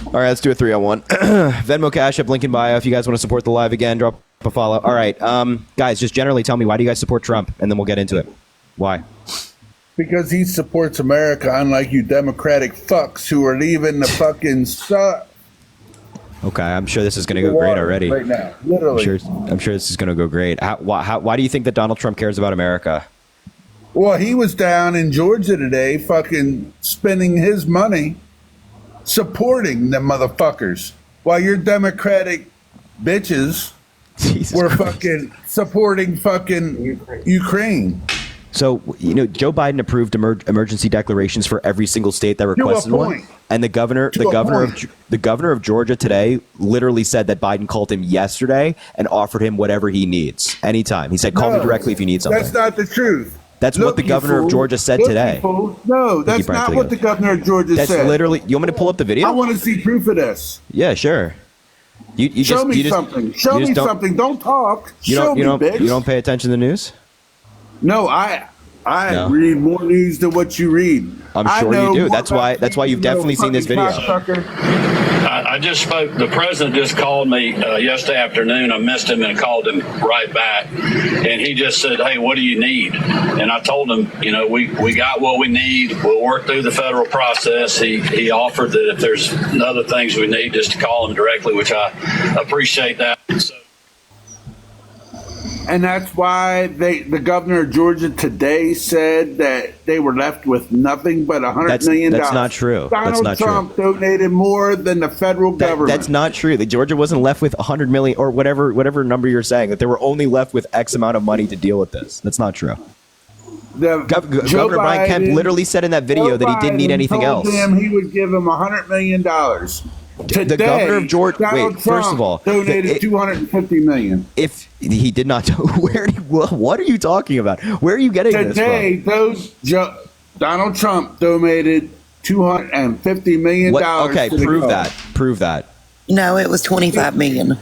All right, let's do a 3-on-1. Venmo, Cash App, link in bio. If you guys want to support the live again, drop a follow. All right, guys, just generally tell me, why do you guys support Trump? And then we'll get into it. Why?
Because he supports America, unlike you Democratic fucks who are leaving the fucking stuff.
Okay, I'm sure this is going to go great already.
Right now, literally.
I'm sure this is going to go great. Why do you think that Donald Trump cares about America?
Well, he was down in Georgia today, fucking spending his money supporting the motherfuckers, while your Democratic bitches were fucking supporting fucking Ukraine.
So, Joe Biden approved emergency declarations for every single state that requested one. And the governor of Georgia today literally said that Biden called him yesterday and offered him whatever he needs anytime. He said, call me directly if you need something.
That's not the truth.
That's what the governor of Georgia said today.
No, that's not what the governor of Georgia said.
That's literally. You want me to pull up the video?
I want to see proof of this.
Yeah, show
me something. Show me something. Don't talk. Show me, bitch.
You don't pay attention to the news?
No, I read more news than what you read.
I'm sure you do. That's why you've definitely seen this video.
I just spoke. The president just called me yesterday afternoon. I missed him and called him right back. And he just said, hey, what do you need? And I told him, we got what we need. We'll work through the federal process. He offered that if there's other things we need, just to call him directly, which I appreciate that. So.
And that's why the governor of Georgia today said that they were left with nothing but $100 million.
That's not true.
Donald Trump donated more than the federal government.
That's not true. Georgia wasn't left with $100 million or whatever number you're saying. That they were only left with X amount of money to deal with this. That's not true. Governor Brian Kemp literally said in that video that he didn't need anything else.
He would give him $100 million. Today,
the governor of Georgia. Wait, first of all,
donated $250 million.
If he did not, what are you talking about? where are you getting
this from? Donald Trump donated $250 million.
Okay, prove that.
No, it was $25 million.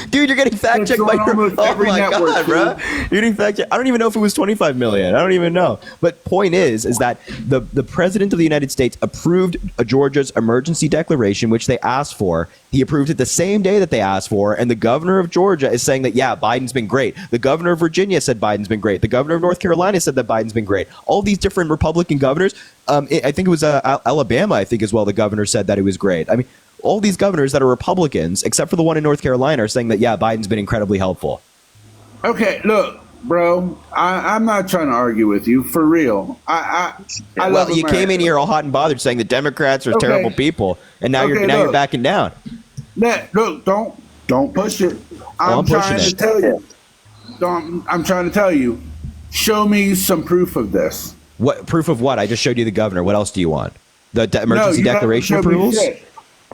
Dude, you're getting fact checked by your. Oh my God, bro! You're getting fact checked. I don't even know if it was 25 million. I don't even know. But point is that the president of the United States approved Georgia's emergency declaration, which they asked for. He approved it the same day that they asked for, and the governor of Georgia is saying that Biden's been great. The governor of Virginia said Biden's been great. The governor of North Carolina said that Biden's been great. All these different Republican governors. I think it was Alabama. I think as well. The governor said that it was great. I mean. All these governors that are Republicans, except for the one in North Carolina, are saying that, Biden's been incredibly helpful.
Okay, look, bro, I'm not trying to argue with you. For real. I love
you
America.
Came in here all hot and bothered saying the Democrats are terrible people, and now you're backing down.
Look, don't push it. I'm trying to tell you, show me some proof of this.
What proof of what? I just showed you the governor. What else do you want? The emergency declaration approvals?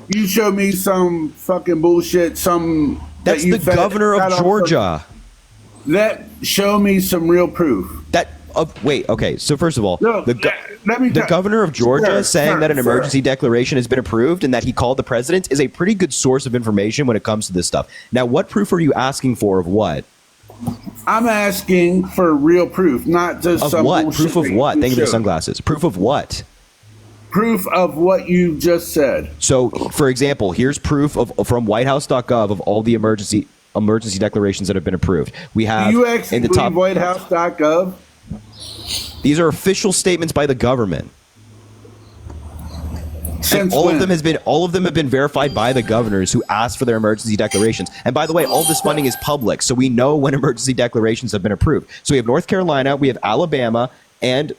You show me some fucking bullshit.
That's the governor of Georgia.
Show me some real proof.
Wait, okay. So first of all,
No,
the governor of Georgia saying that an emergency declaration has been approved and that he called the president is a pretty good source of information when it comes to this stuff. Now, what proof are you asking for of what?
I'm asking for real proof, not just
Of
some
what?
bullshit
Proof of what?
you
Thank you for the
showed.
sunglasses. Proof of what?
Proof of what you just said.
So, for example, here's proof from whitehouse.gov of all the emergency declarations that have been approved. We have
Do you actually
in the
believe
top.
WhiteHouse.gov?
These are official statements by the government. And all of them have been verified by the governors who asked for their emergency declarations. And by the way, all this funding is public, so we know when emergency declarations have been approved. So we have North Carolina, we have Alabama, and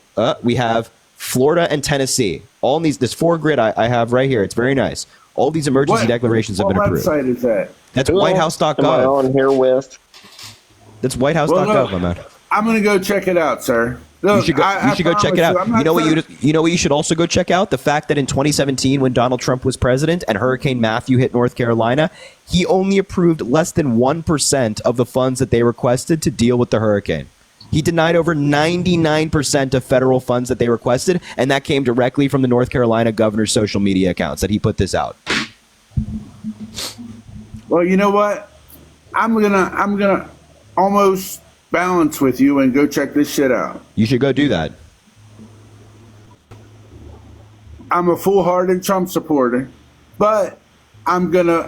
we have Florida and Tennessee. All in this 4 grid I have right here. It's very nice. All these emergency declarations have been approved.
What website is that?
That's
Who else
whitehouse.gov.
am I on here with?
That's whitehouse.gov, my man.
I'm going to go check it out, sir. Look,
You should go check it out. You know what you should also go check out? The fact that in 2017, when Donald Trump was president and Hurricane Matthew hit North Carolina, he only approved less than 1% of the funds that they requested to deal with the hurricane. He denied over 99% of federal funds that they requested, and that came directly from the North Carolina governor's social media accounts that he put this out.
Well, you know what? I'm gonna almost balance with you and go check this shit out.
You should go do that.
I'm a full-hearted Trump supporter, but I'm gonna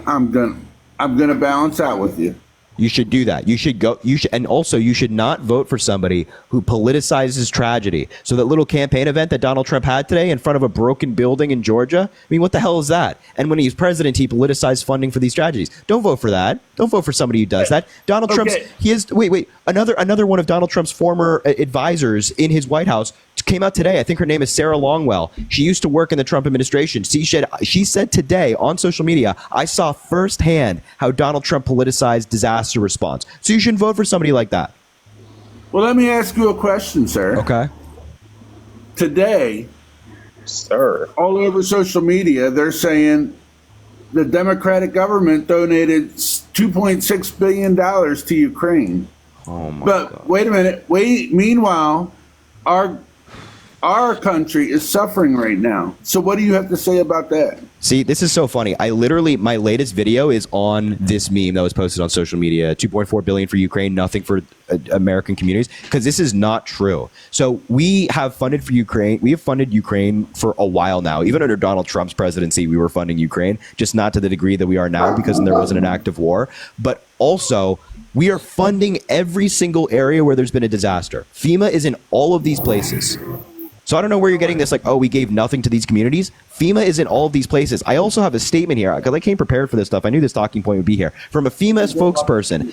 balance out with you.
You should do that. You should go. And also, you should not vote for somebody who politicizes tragedy. So that little campaign event that Donald Trump had today in front of a broken building in Georgia. I mean, what the hell is that? And when he was president, he politicized funding for these tragedies. Don't vote for that. Don't vote for somebody who does that. Donald Trump's. He is. Wait. Another one of Donald Trump's former advisors in his White House came out today. I think her name is Sarah Longwell. She used to work in the Trump administration. She said today on social media, I saw firsthand how Donald Trump politicized disaster response. So you shouldn't vote for somebody like that.
Well, let me ask you a question, sir.
Okay.
Today,
sir,
all over social media, they're saying the Democratic government donated $2.6 billion to Ukraine.
Oh my
God. Wait a minute. Meanwhile, our country is suffering right now. So what do you have to say about that?
See, this is so funny. My latest video is on this meme that was posted on social media. 2.4 billion for Ukraine, nothing for American communities, because this is not true. So we have funded for Ukraine. We have funded Ukraine for a while now. Even under Donald Trump's presidency, we were funding Ukraine, just not to the degree that we are now because there wasn't an active war. But also, we are funding every single area where there's been a disaster. FEMA is in all of these places. So I don't know where you're getting this, like, oh, we gave nothing to these communities. FEMA is in all of these places. I also have a statement here, because I came prepared for this stuff. I knew this talking point would be here. From a FEMA spokesperson,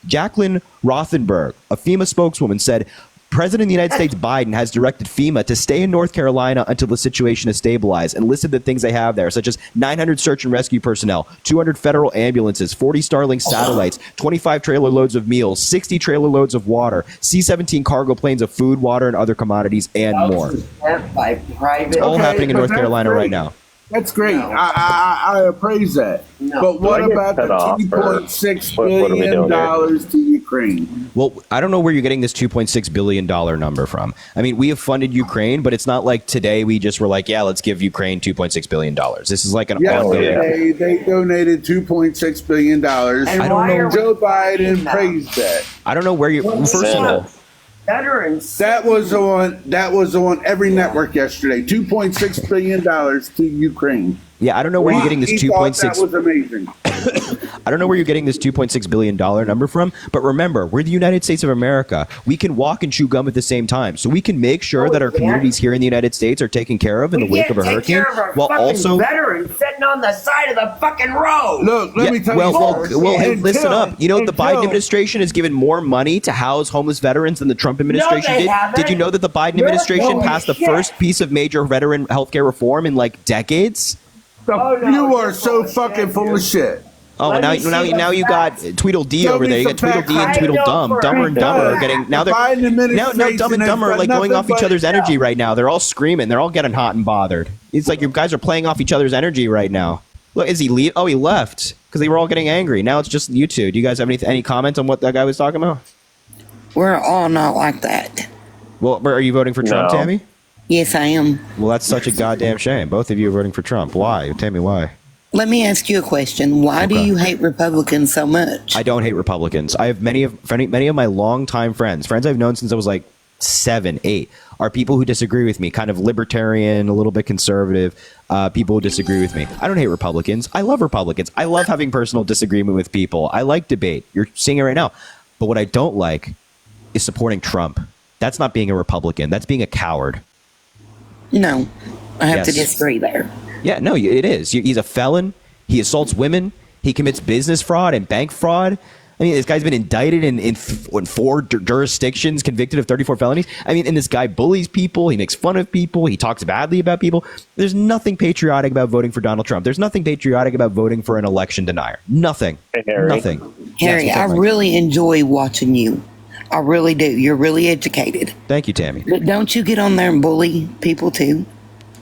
Jacqueline Rothenberg, a FEMA spokeswoman, said, President of the United States Biden has directed FEMA to stay in North Carolina until the situation is stabilized, and listed the things they have there, such as 900 search and rescue personnel, 200 federal ambulances, 40 Starlink satellites, 25 trailer loads of meals, 60 trailer loads of water, C-17 cargo planes of food, water, and other commodities, and more. It's all happening in North Carolina right now.
That's great. I appraise that. But what about the $2.6 billion to Ukraine?
Well, I don't know where you're getting this $2.6 billion number from. I mean, we have funded Ukraine, but it's not like today we just were like, yeah, let's give Ukraine $2.6 billion. This is like an ongoing.
They donated $2.6 billion.
I don't know.
Joe Biden praised that.
I don't know where you. First of all,
veterans. That was on every network yesterday. $2.6 billion to Ukraine.
Yeah, I don't know where you're getting this 2.6.
That was amazing.
I don't know where you're getting this $2.6 billion number from, but remember, we're the United States of America. We can walk and chew gum at the same time, so we can make sure that our communities here in the United States are taken care of in the wake of a hurricane,
while also veterans sitting on the side of the fucking road.
Look, let me tell you.
Well, hey, listen up. You know, the Biden administration has given more money to house homeless veterans than the Trump administration did. Did you know that the Biden administration passed the first piece of major veteran healthcare reform in like decades?
You are so fucking full of shit.
Oh,
Let
now
me see
now
the
you got
facts.
Tweedledee
Show
over
me
there. You
some
got Tweedledee and
facts.
Tweedledum.
I know
Dumber and
for a
Dumber are
fact.
getting now they're
Biden
now Dumb and
administration
Dumber are
has
like
done
going off
nothing
each
but-
other's energy right now. They're all screaming. They're all getting hot and bothered. It's like you guys are playing off each other's energy right now. Look, is he leave? Oh, he left because they were all getting angry. Now it's just you two. Do you guys have any comment on what that guy was talking about?
We're all not like that.
Well, are you voting for Trump,
No.
Tammy?
Yes, I am.
Well, that's such a goddamn shame. Both of you are voting for Trump. Why? Tell me why.
Let me ask you a question. Why do
Okay.
you hate Republicans so much?
I don't hate Republicans. I have many of my longtime friends I've known since I was like 7, 8, are people who disagree with me, kind of libertarian, a little bit conservative, people who disagree with me. I don't hate Republicans. I love Republicans. I love having personal disagreement with people. I like debate. You're seeing it right now. But what I don't like is supporting Trump. That's not being a Republican. That's being a coward.
No, I have to
Yes.
disagree there.
Yeah, no, it is. He's a felon. He assaults women. He commits business fraud and bank fraud. I mean, this guy's been indicted in 4 jurisdictions, convicted of 34 felonies. I mean, and this guy bullies people. He makes fun of people. He talks badly about people. There's nothing patriotic about voting for Donald Trump. There's nothing patriotic about voting for an election denier. Nothing.
Hey, Harry.
Nothing.
Harry,
Yes, what's
I
up, Mike?
really enjoy watching you. I really do. You're really educated.
Thank you, Tammy.
But don't you get on there and bully people too?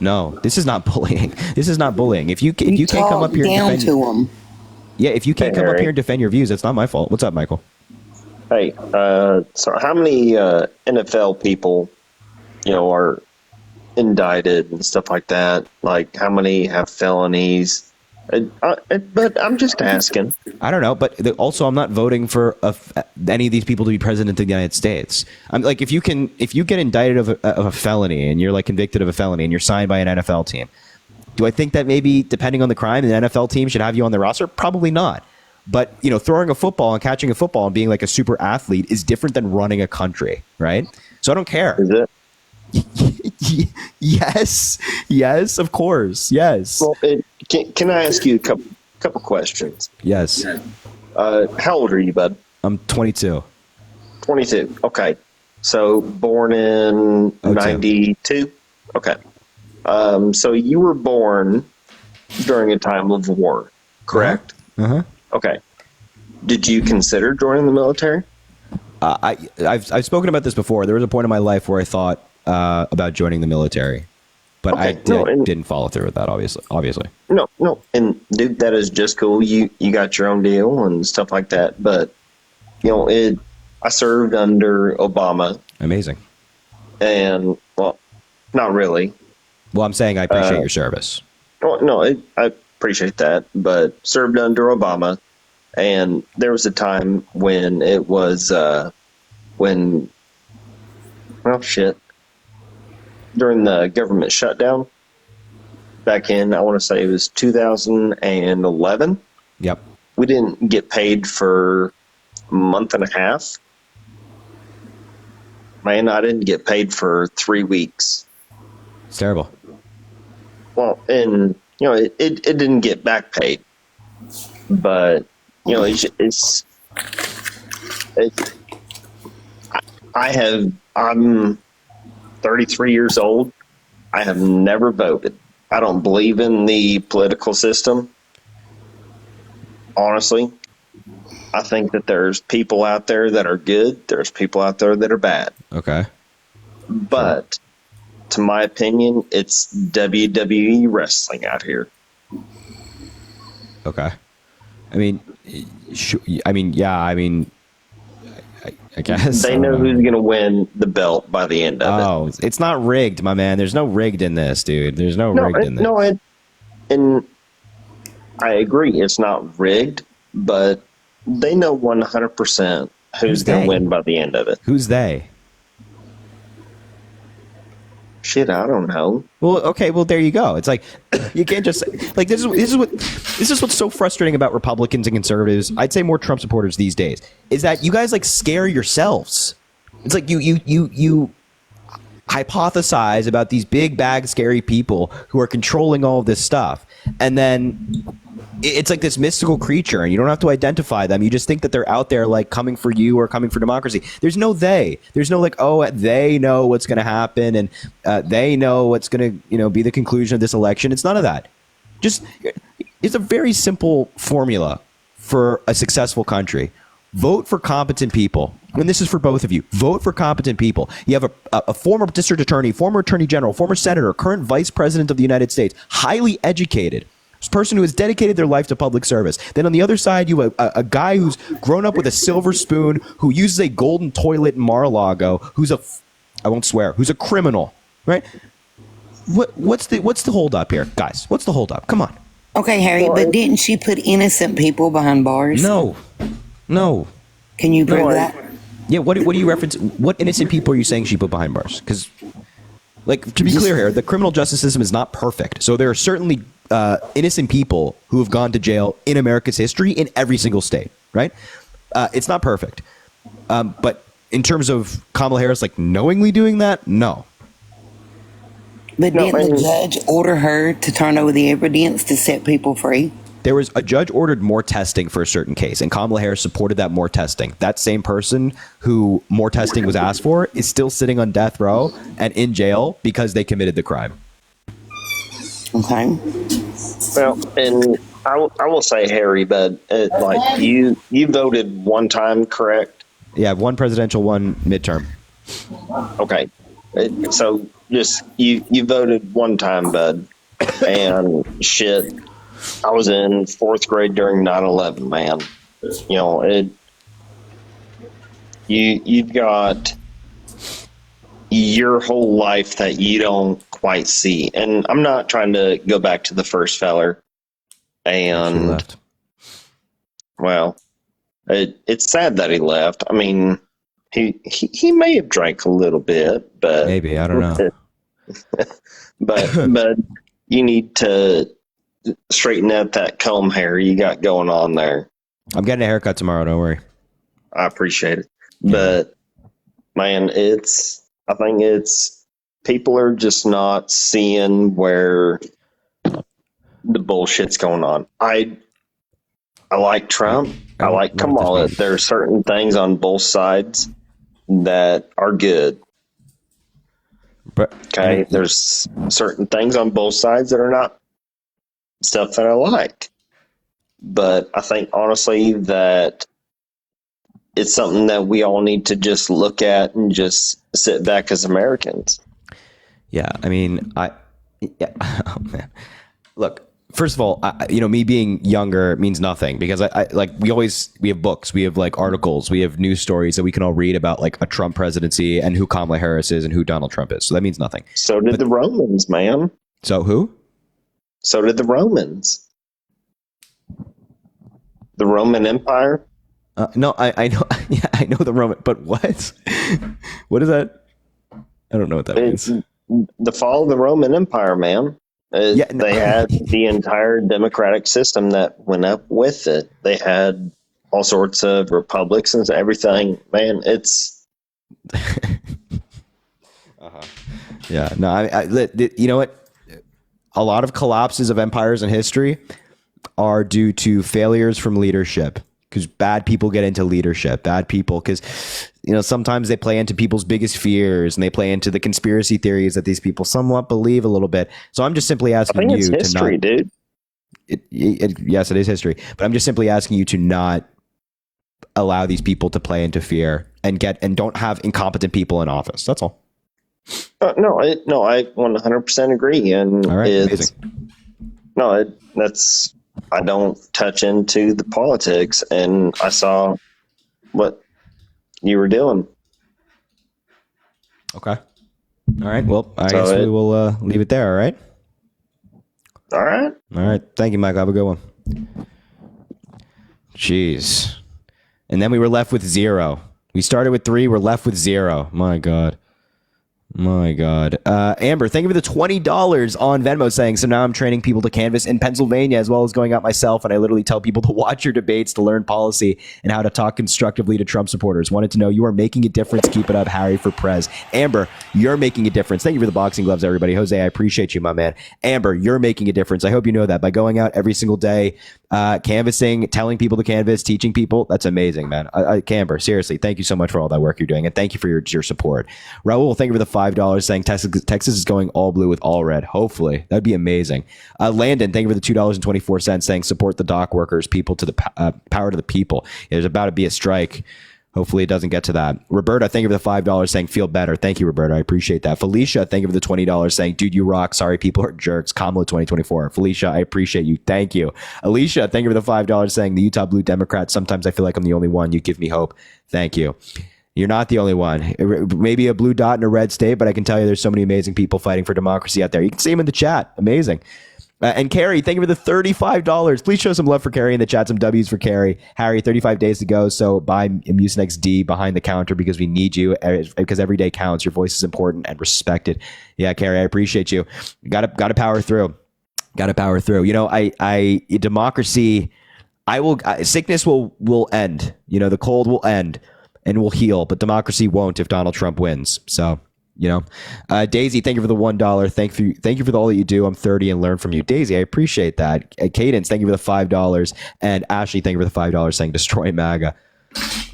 No, this is not bullying. This is not bullying. If you can't come
talk
up here and
down
defend,
to them.
yeah, if you can't
Hey,
come up
Harry.
here and defend your views, that's not my fault. What's up, Michael?
Hey, so how many NFL people, are indicted and stuff like that? Like, how many have felonies? But I'm just asking.
I don't know, but also I'm not voting for any of these people to be president of the United States. I'm like, if you get indicted of a felony and you're like convicted of a felony and you're signed by an NFL team, do I think that maybe depending on the crime, the NFL team should have you on the roster? Probably not. But throwing a football and catching a football and being like a super athlete is different than running a country, right? So I don't care.
Is it?
Yes, of course, yes,
Well, can I ask you a couple questions?
yes.
How old are you, bud?
I'm 22.
22. Okay. So born in
02.
92. Okay. So you were born during a time of war, correct?
Uh-huh.
Okay. Did you consider joining the military?
I've spoken about this before. There was a point in my life where I thought about joining the military, but I didn't follow through with that. Obviously.
No. And dude, that is just cool. You got your own deal and stuff like that. But I served under Obama,
Amazing.
and well, not really.
Well, I'm saying I appreciate your service.
No, I appreciate that, but served under Obama, and there was a time when it was during the government shutdown back in, I want to say it was 2011.
Yep.
We didn't get paid for a month and a half. Man, I didn't get paid for 3 weeks.
It's terrible.
Well, and it didn't get back paid, but I'm 33 years old. I have never voted. I don't believe in the political system. Honestly, I think that there's people out there that are good. There's people out there that are bad.
Okay.
But to my opinion, it's WWE wrestling out here.
Okay. I mean, I guess
They know who's going to win the belt by the end of it.
Oh, it's not rigged, my man. There's no rigged in this, dude. There's no rigged in this.
And I agree, it's not rigged, but they know 100% who's going to win by the end of it.
Who's they?
Shit, I don't know.
Well, okay, well there you go. It's like you can't just like this is what's so frustrating about Republicans and conservatives. I'd say more Trump supporters these days is that you guys like scare yourselves. It's like you hypothesize about these big bag scary people who are controlling all of this stuff, and then it's like this mystical creature, and you don't have to identify them. You just think that they're out there like coming for you or coming for democracy. There's no they. There's no like, oh, they know what's going to happen, and they know what's going to be the conclusion of this election. It's none of that. Just it's a very simple formula. for a successful country. Vote for competent people. And this is for both of you. Vote for competent people. You have a former district attorney, former attorney general, former senator, current vice president of the United States, highly educated, person who has dedicated their life to public service. Then on the other side, you have a guy who's grown up with a silver spoon, who uses a golden toilet in Mar-a-Lago, who's I won't swear, who's a criminal, right? What's the hold up here, guys? What's the hold up? Come on.
Okay, Harry, but didn't she put innocent people behind bars?
No.
Can you prove that?
Yeah, what do you reference? What innocent people are you saying she put behind bars? Because, like, to be clear here, the criminal justice system is not perfect. So there are certainly innocent people who have gone to jail in America's history in every single state, right? It's not perfect. But in terms of Kamala Harris, like, knowingly doing that, no.
But didn't the judge order her to turn over the evidence to set people free?
There was a judge ordered more testing for a certain case, and Kamala Harris supported that more testing. That same person who more testing was asked for is still sitting on death row and in jail because they committed the crime.
Okay.
Well, and I will say, Harry, but like you voted one time, correct?
Yeah, one presidential, one midterm.
Okay. So just you voted one time, bud, and shit. I was in fourth grade during 9/11, man. You know, you've got your whole life that you don't quite see. And I'm not trying to go back to the first feller. And well, it's sad that he left. I mean, he may have drank a little bit, but
maybe, I don't know.
but you need to straighten out that comb hair you got going on there.
I'm getting a haircut tomorrow, don't worry.
I appreciate it. But man, I think it's people are just not seeing where the bullshit's going on. I like Trump. I like Kamala. There are certain things on both sides that are good.
But
okay, there's certain things on both sides that are not stuff that I like. But I think honestly that it's something that we all need to just look at and just sit back as Americans.
Yeah, I mean, oh man, look. First of all, me being younger means nothing because we have books, we have like articles, we have news stories that we can all read about like a Trump presidency and who Kamala Harris is and who Donald Trump is. So that means nothing.
So did the Romans, man.
So who?
So did the Romans. The Roman Empire.
No, I know. Yeah, I know the Roman, but what? What is that? I don't know what that means.
The fall of the Roman Empire, man. They had the entire democratic system that went up with it. They had all sorts of republics and everything. Man, it's.
Yeah, no, you know what? A lot of collapses of empires in history are due to failures from leadership. Because bad people get into leadership. Bad people, because sometimes they play into people's biggest fears and they play into the conspiracy theories that these people somewhat believe a little bit. So I'm just simply asking you to
history,
not.
Dude.
Yes, it is history, but I'm just simply asking you to not allow these people to play into fear and don't have incompetent people in office. That's all.
No, I 100% agree, and
all right,
amazing. That's. I don't touch into the politics, and I saw what you were doing.
Okay. All right. Well, I guess we will leave it there. All right.
All right.
All right. Thank you, Michael. Have a good one. Jeez. And then we were left with 0. We started with 3. We're left with 0. My God. Amber, thank you for the $20 on Venmo saying, so now I'm training people to canvass in Pennsylvania as well as going out myself. And I literally tell people to watch your debates to learn policy and how to talk constructively to Trump supporters. Wanted to know you are making a difference. Keep it up, Harry for Prez. Amber, you're making a difference. Thank you for the boxing gloves, everybody. Jose, I appreciate you, my man. Amber, you're making a difference. I hope you know that by going out every single day, canvassing, telling people to canvass, teaching people. That's amazing, man. Amber, seriously, thank you so much for all that work you're doing. And thank you for your support. Raul, thank you for the $5 saying Texas is going all blue with all red. Hopefully. That'd be amazing. Landon, thank you for the $2.24 saying support the dock workers, people to the power to the people. There's about to be a strike. Hopefully it doesn't get to that. Roberta, thank you for the $5 saying feel better. Thank you, Roberta. I appreciate that. Felicia, thank you for the $20 saying, dude, you rock. Sorry, people are jerks. Kamala 2024. Felicia, I appreciate you. Thank you. Alicia, thank you for the $5 saying the Utah Blue Democrats. Sometimes I feel like I'm the only one. You give me hope. Thank you. You're not the only one. Maybe a blue dot in a red state, but I can tell you there's so many amazing people fighting for democracy out there. You can see them in the chat. Amazing. And Carrie, thank you for the $35. Please show some love for Carrie in the chat. Some W's for Carrie. Harry, 35 days to go. So buy Mucinex D behind the counter because we need you. Because every day counts. Your voice is important and respected. Yeah, Carrie, I appreciate you. Got to power through. Got to power through. You know, democracy. Sickness will end. You know, the cold will end and will heal, but democracy won't if Donald Trump wins. So. You know, Daisy, thank you for the $1. Thank you for all that you do. I'm 30 and learn from you. Daisy, I appreciate that. Cadence, thank you for the $5. And Ashley, thank you for the $5 saying destroy MAGA.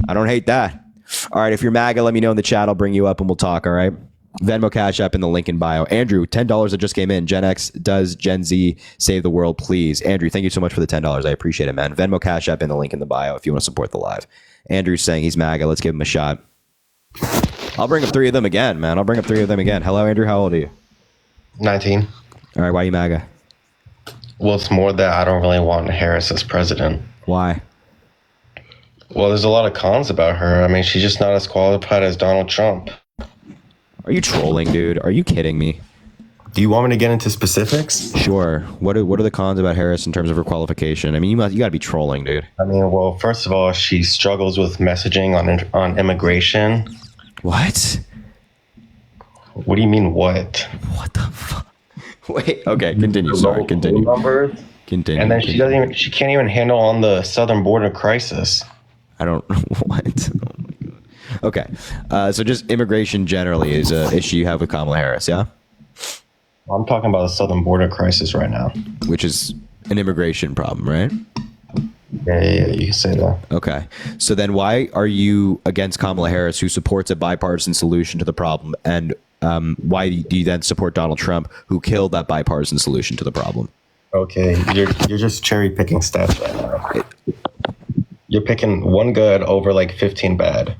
I don't hate that. All right, if you're MAGA, let me know in the chat. I'll bring you up and we'll talk, all right? Venmo Cash App in the link in bio. Andrew, $10 that just came in. Gen X does Gen Z save the world, please. Andrew, thank you so much for the $10. I appreciate it, man. Venmo Cash App in the link in the bio if you want to support the live. Andrew's saying he's MAGA. Let's give him a shot. I'll bring up 3 of them again, man. Hello, Andrew. How old are you?
19.
All right. Why are you MAGA?
Well, it's more that I don't really want Harris as president.
Why?
Well, there's a lot of cons about her. I mean, she's just not as qualified as Donald Trump.
Are you trolling, dude? Are you kidding me?
Do you want me to get into specifics?
Sure. What are the cons about Harris in terms of her qualification? I mean, you got to be trolling, dude.
I mean, well, first of all, she struggles with messaging on immigration.
What?
What do you mean, what?
What the fuck? Wait, okay, continue. Sorry, continue.
Numbers.
Continue.
And then she can't even handle on the southern border crisis.
I don't know what. Oh my God. Okay, so just immigration generally is an issue you have with Kamala Harris, yeah?
I'm talking about the southern border crisis right now.
Which is an immigration problem, right?
Yeah, you can say that.
Okay. So then why are you against Kamala Harris, who supports a bipartisan solution to the problem? And why do you then support Donald Trump, who killed that bipartisan solution to the problem?
Okay, you're just cherry picking stats right now. You're picking one good over like 15 bad.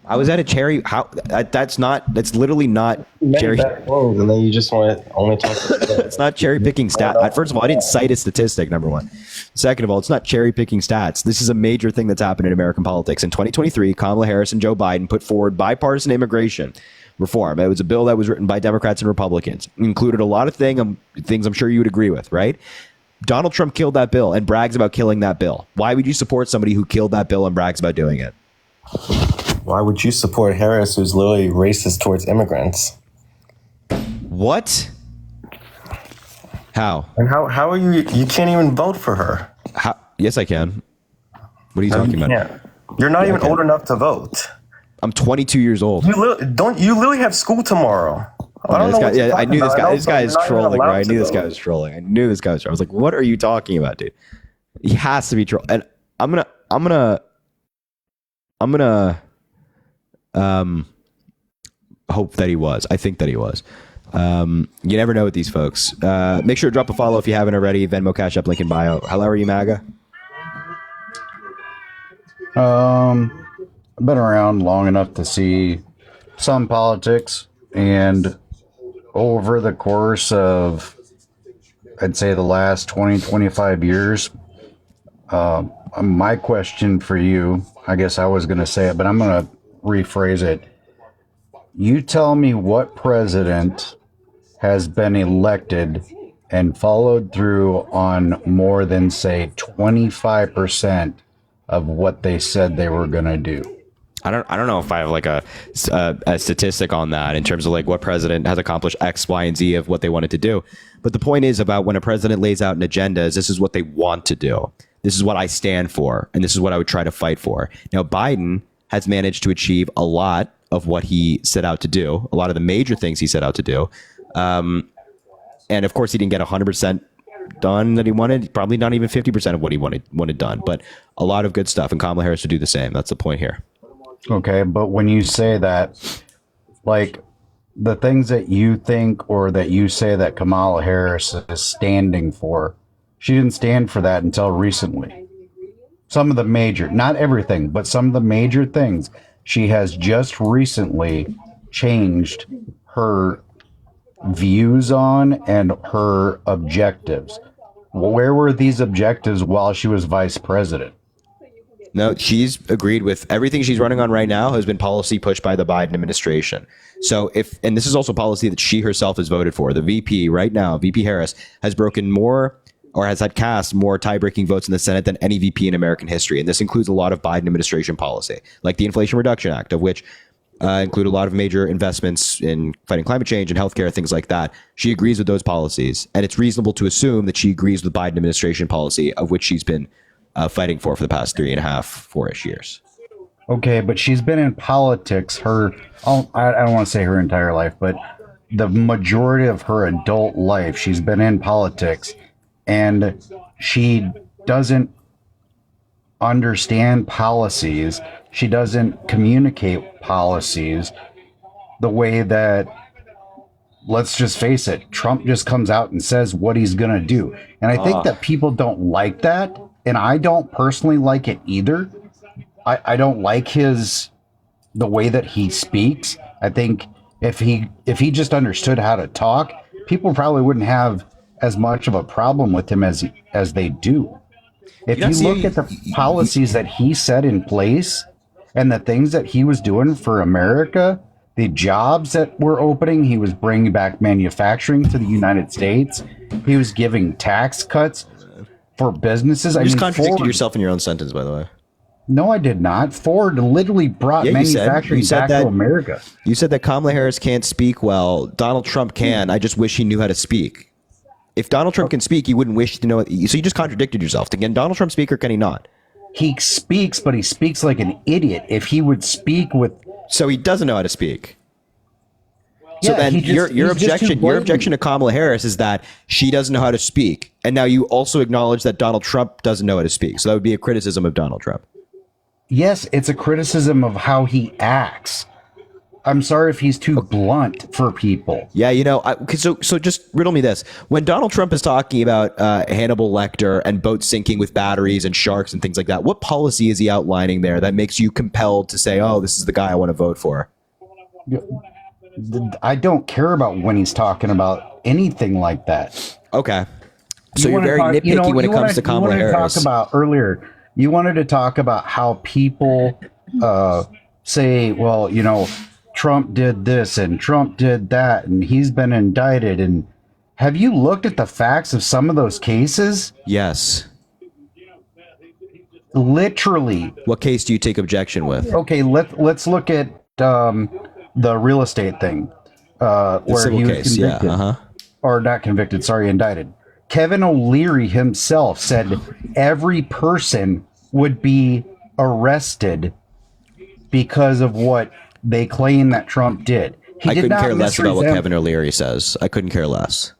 I was at a cherry. How? That's literally not cherry.
And then you just want to only talk.
It's not cherry picking stats. First of all, I didn't cite a statistic. Number one. Second of all, it's not cherry picking stats. This is a major thing that's happened in American politics. In 2023, Kamala Harris and Joe Biden put forward bipartisan immigration reform. It was a bill that was written by Democrats and Republicans. It included a lot of things I'm sure you would agree with, right? Donald Trump killed that bill and brags about killing that bill. Why would you support somebody who killed that bill and brags about doing it?
Why would you support Harris, who's literally racist towards immigrants?
What? How?
And how are you? You can't even vote for her.
How? Yes, I can. What are you talking about?
You're not even old enough to vote.
I'm 22 years old.
You literally have school tomorrow. I don't know.
I knew this guy. This guy is trolling, bro. I knew this guy was trolling. I was like, what are you talking about, dude? He has to be trolling. And I'm gonna hope that he was. I think that he was. You never know with these folks. Make sure to drop a follow if you haven't already. Venmo, Cash App, link in bio. How are you, MAGA?
I've been around long enough to see some politics, and over the course of, I'd say, the last 20, 25 years, my question for you, I guess I was going to say it, but I'm going to rephrase it. You tell me what president has been elected and followed through on more than, say, 25% of what they said they were going to do.
I don't know if I have like a statistic on that in terms of like what president has accomplished X, Y, and Z of what they wanted to do. But the point is about when a president lays out an agenda is this is what they want to do. This is what I stand for. And this is what I would try to fight for. Now, Biden has managed to achieve a lot of what he set out to do, a lot of the major things he set out to do. And of course, he didn't get 100% done that he wanted, probably not even 50% of what he wanted done, but a lot of good stuff. And Kamala Harris would do the same. That's the point here.
Okay, but when you say that, like, the things that you think or that you say that Kamala Harris is standing for, she didn't stand for that until recently. Some of the major, not everything, but some of the major things, she has just recently changed her views on and her objectives. Where were these objectives while she was vice president?
No, she's agreed with everything she's running on right now has been policy pushed by the Biden administration. So and this is also policy that she herself has voted for. The VP right now, VP Harris, has broken more or has had cast more tie-breaking votes in the Senate than any VP in American history. And this includes a lot of Biden administration policy, like the Inflation Reduction Act, of which include a lot of major investments in fighting climate change and healthcare, things like that. She agrees with those policies. And it's reasonable to assume that she agrees with Biden administration policy, of which she's been fighting for the past 3.5, 4-ish years.
Okay, but she's been in politics I don't want to say her entire life, but the majority of her adult life, she's been in politics, and she doesn't understand policies. She doesn't communicate policies the way that, let's just face it, Trump just comes out and says what he's going to do. And I think that people don't like that. And I don't personally like it either. I don't like the way that he speaks. I think if he just understood how to talk, people probably wouldn't have as much of a problem with him as they do. If you look at the policies that he set in place and the things that he was doing for America, the jobs that were opening, he was bringing back manufacturing to the United States. He was giving tax cuts for businesses.
You just contradicted yourself in your own sentence, by the way.
No, I did not. Ford literally brought manufacturing back to America.
You said that Kamala Harris can't speak well. Donald Trump can. I just wish he knew how to speak. If Donald Trump can speak, you wouldn't wish to know it. So you just contradicted yourself. Can Donald Trump speak or can he not?
He speaks, but he speaks like an idiot. If he would speak with...
So he doesn't know how to speak. So
Yeah,
then your objection to Kamala Harris is that she doesn't know how to speak. And now you also acknowledge that Donald Trump doesn't know how to speak. So that would be a criticism of Donald Trump.
Yes, it's a criticism of how he acts. I'm sorry if he's too blunt for people.
Yeah, so just riddle me this. When Donald Trump is talking about Hannibal Lecter and boats sinking with batteries and sharks and things like that, what policy is he outlining there that makes you compelled to say, oh, this is the guy I want to vote for?
I don't care about when he's talking about anything like that.
Okay. So you're very nitpicky when it comes to Kamala Harris.
You wanted to talk about how people say, well, Trump did this and Trump did that and he's been indicted. And have you looked at the facts of some of those cases?
Yes.
Literally.
What case do you take objection with?
Okay, let's look at the real estate thing, where he was convicted, or not convicted, sorry, indicted. Kevin O'Leary himself said every person would be arrested because of what they claim that Trump did.
I couldn't care less about what Kevin O'Leary says. I couldn't care less.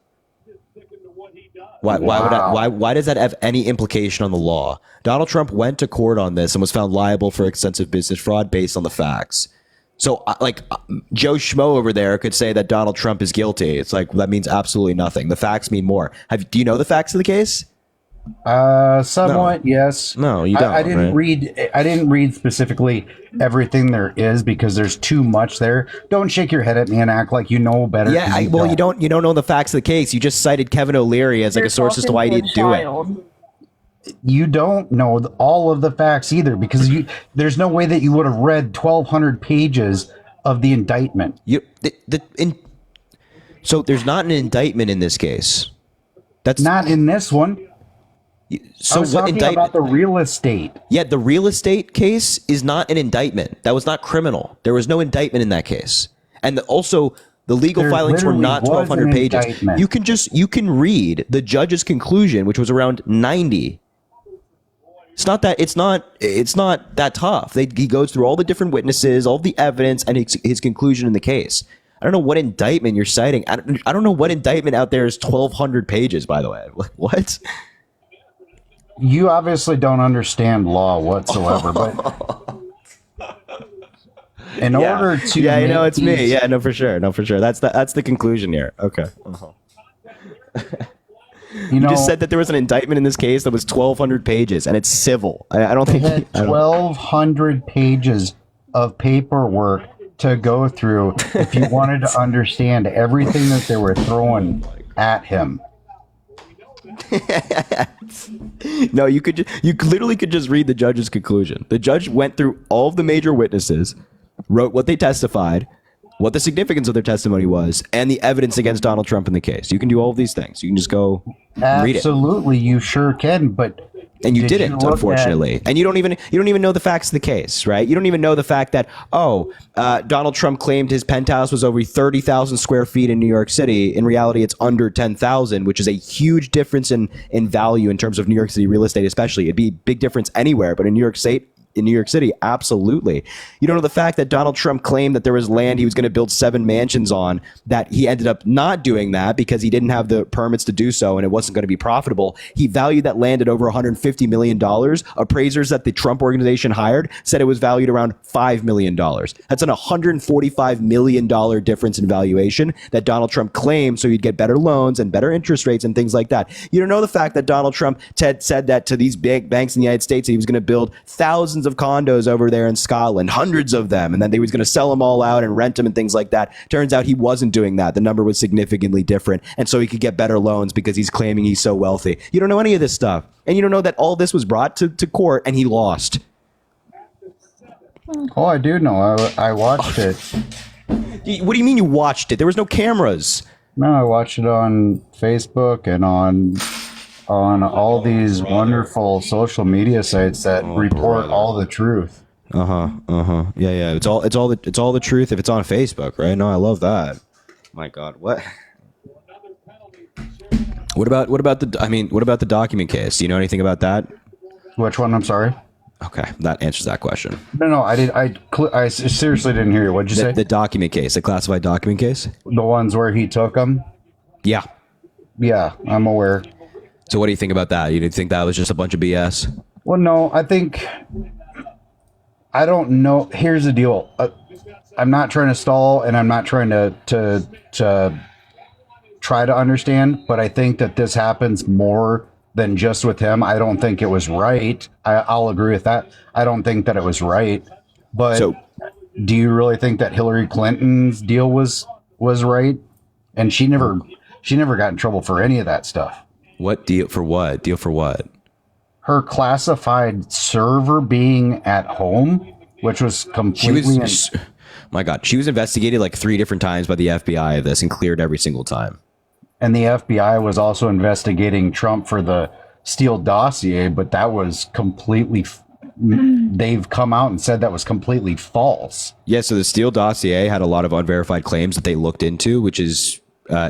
Why does that have any implication on the law? Donald Trump went to court on this and was found liable for extensive business fraud based on the facts. So, Joe Schmo over there could say that Donald Trump is guilty. It's like, that means absolutely nothing. The facts mean more. Do you know the facts of the case?
Somewhat,
No.
yes.
No, you don't.
I didn't read. I didn't read specifically everything there is because there's too much there. Don't shake your head at me and act like you know better.
Yeah, you don't know the facts of the case. You just cited Kevin O'Leary as a source as to why he didn't do it.
You don't know all of the facts either because there's no way that you would have read 1,200 pages of the indictment.
So there's not an indictment in this case. That's
not in this one.
So
I was
what
talking
indictment?
about the real estate.
Yeah, the real estate case is not an indictment. That was not criminal. There was no indictment in that case. And also, the legal filings were not 1,200 pages.
Indictment.
You can read the judge's conclusion, which was around 90. It's not that tough. He goes through all the different witnesses, all the evidence, and his conclusion in the case. I don't know what indictment you're citing. I don't know what indictment out there is 1,200 pages, by the way. What?
You obviously don't understand law whatsoever, but In order to
yeah, you know,
make
it's me.
these-
Yeah, no, for sure. No, for sure. That's the conclusion here. Okay. You just said that there was an indictment in this case that was 1,200 pages, and it's civil. I don't think.
Had 1,200 pages of paperwork to go through if you wanted to understand everything that they were throwing at him.
No, you literally could just read the judge's conclusion. The judge went through all of the major witnesses, wrote what they testified, what the significance of their testimony was, and the evidence against Donald Trump in the case. You can do all of these things. You can just go read it.
Absolutely, you sure can, but
And you
did
didn't,
look
unfortunately. And you don't even know the facts of the case, right? You don't even know the fact that Donald Trump claimed his penthouse was over 30,000 square feet in New York City. In reality, it's under 10,000, which is a huge difference in value in terms of New York City real estate, especially. It'd be a big difference anywhere, but in New York City, absolutely. You don't know the fact that Donald Trump claimed that there was land he was going to build 7 mansions on, that he ended up not doing that because he didn't have the permits to do so and it wasn't going to be profitable. He valued that land at over $150 million. Appraisers that the Trump organization hired said it was valued around $5 million. That's an $145 million difference in valuation that Donald Trump claimed so he'd get better loans and better interest rates and things like that. You don't know the fact that Donald Trump said that to these big banks in the United States that he was going to build thousands of condos over there in Scotland, hundreds of them, and then they was going to sell them all out and rent them and things like that. Turns out he wasn't doing that. The number was significantly different, and so he could get better loans because he's claiming he's so wealthy. You don't know any of this stuff, and you don't know that all this was brought to court and he lost.
Oh, I do know. I watched it.
What do you mean you watched it? There was no cameras.
No, I watched it on Facebook and on all these wonderful social media sites that report all the truth.
Yeah. It's all the truth if it's on Facebook, right? No, I love that. My God, what? What about the document case? Do you know anything about that?
Which one? I'm sorry.
Okay, that answers that question.
No, I seriously didn't hear you. What'd you say?
The document case, the classified document case.
The ones where he took them.
Yeah,
I'm aware.
So what do you think about that? You didn't think that was just a bunch of BS?
Well, no, I don't know. Here's the deal. I'm not trying to stall, and I'm not trying to try to understand, but I think that this happens more than just with him. I don't think it was right. I'll agree with that. I don't think that it was right. But do you really think that Hillary Clinton's deal was right? And she never got in trouble for any of that stuff.
What deal for what? Deal for what?
Her classified server being at home, which was completely...
My God, she was investigated like 3 different times by the FBI of this and cleared every single time.
And the FBI was also investigating Trump for the Steele dossier, but that was completely... They've come out and said that was completely false.
Yeah, so the Steele dossier had a lot of unverified claims that they looked into, which is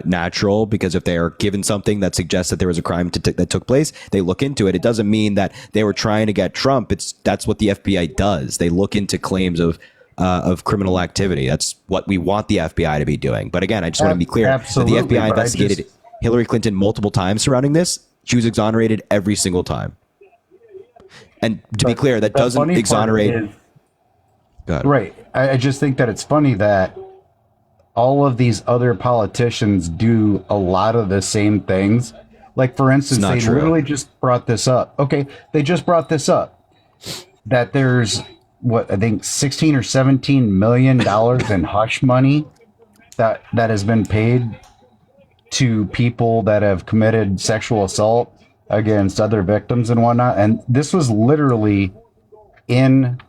natural, because if they are given something that suggests that there was a crime that took place, they look into it. It doesn't mean that they were trying to get Trump. That's what the FBI does. They look into claims of criminal activity. That's what we want the FBI to be doing. But again, I just want to be clear that the FBI investigated Hillary Clinton multiple times surrounding this. She was exonerated every single time. And to be clear, that doesn't exonerate.
Right. I just think that it's funny that all of these other politicians do a lot of the same things. Like, for instance, they literally just brought this up. Okay, they just brought this up. That there's, I think 16 or 17 million dollars in hush money that has been paid to people that have committed sexual assault against other victims and whatnot. And this was literally in,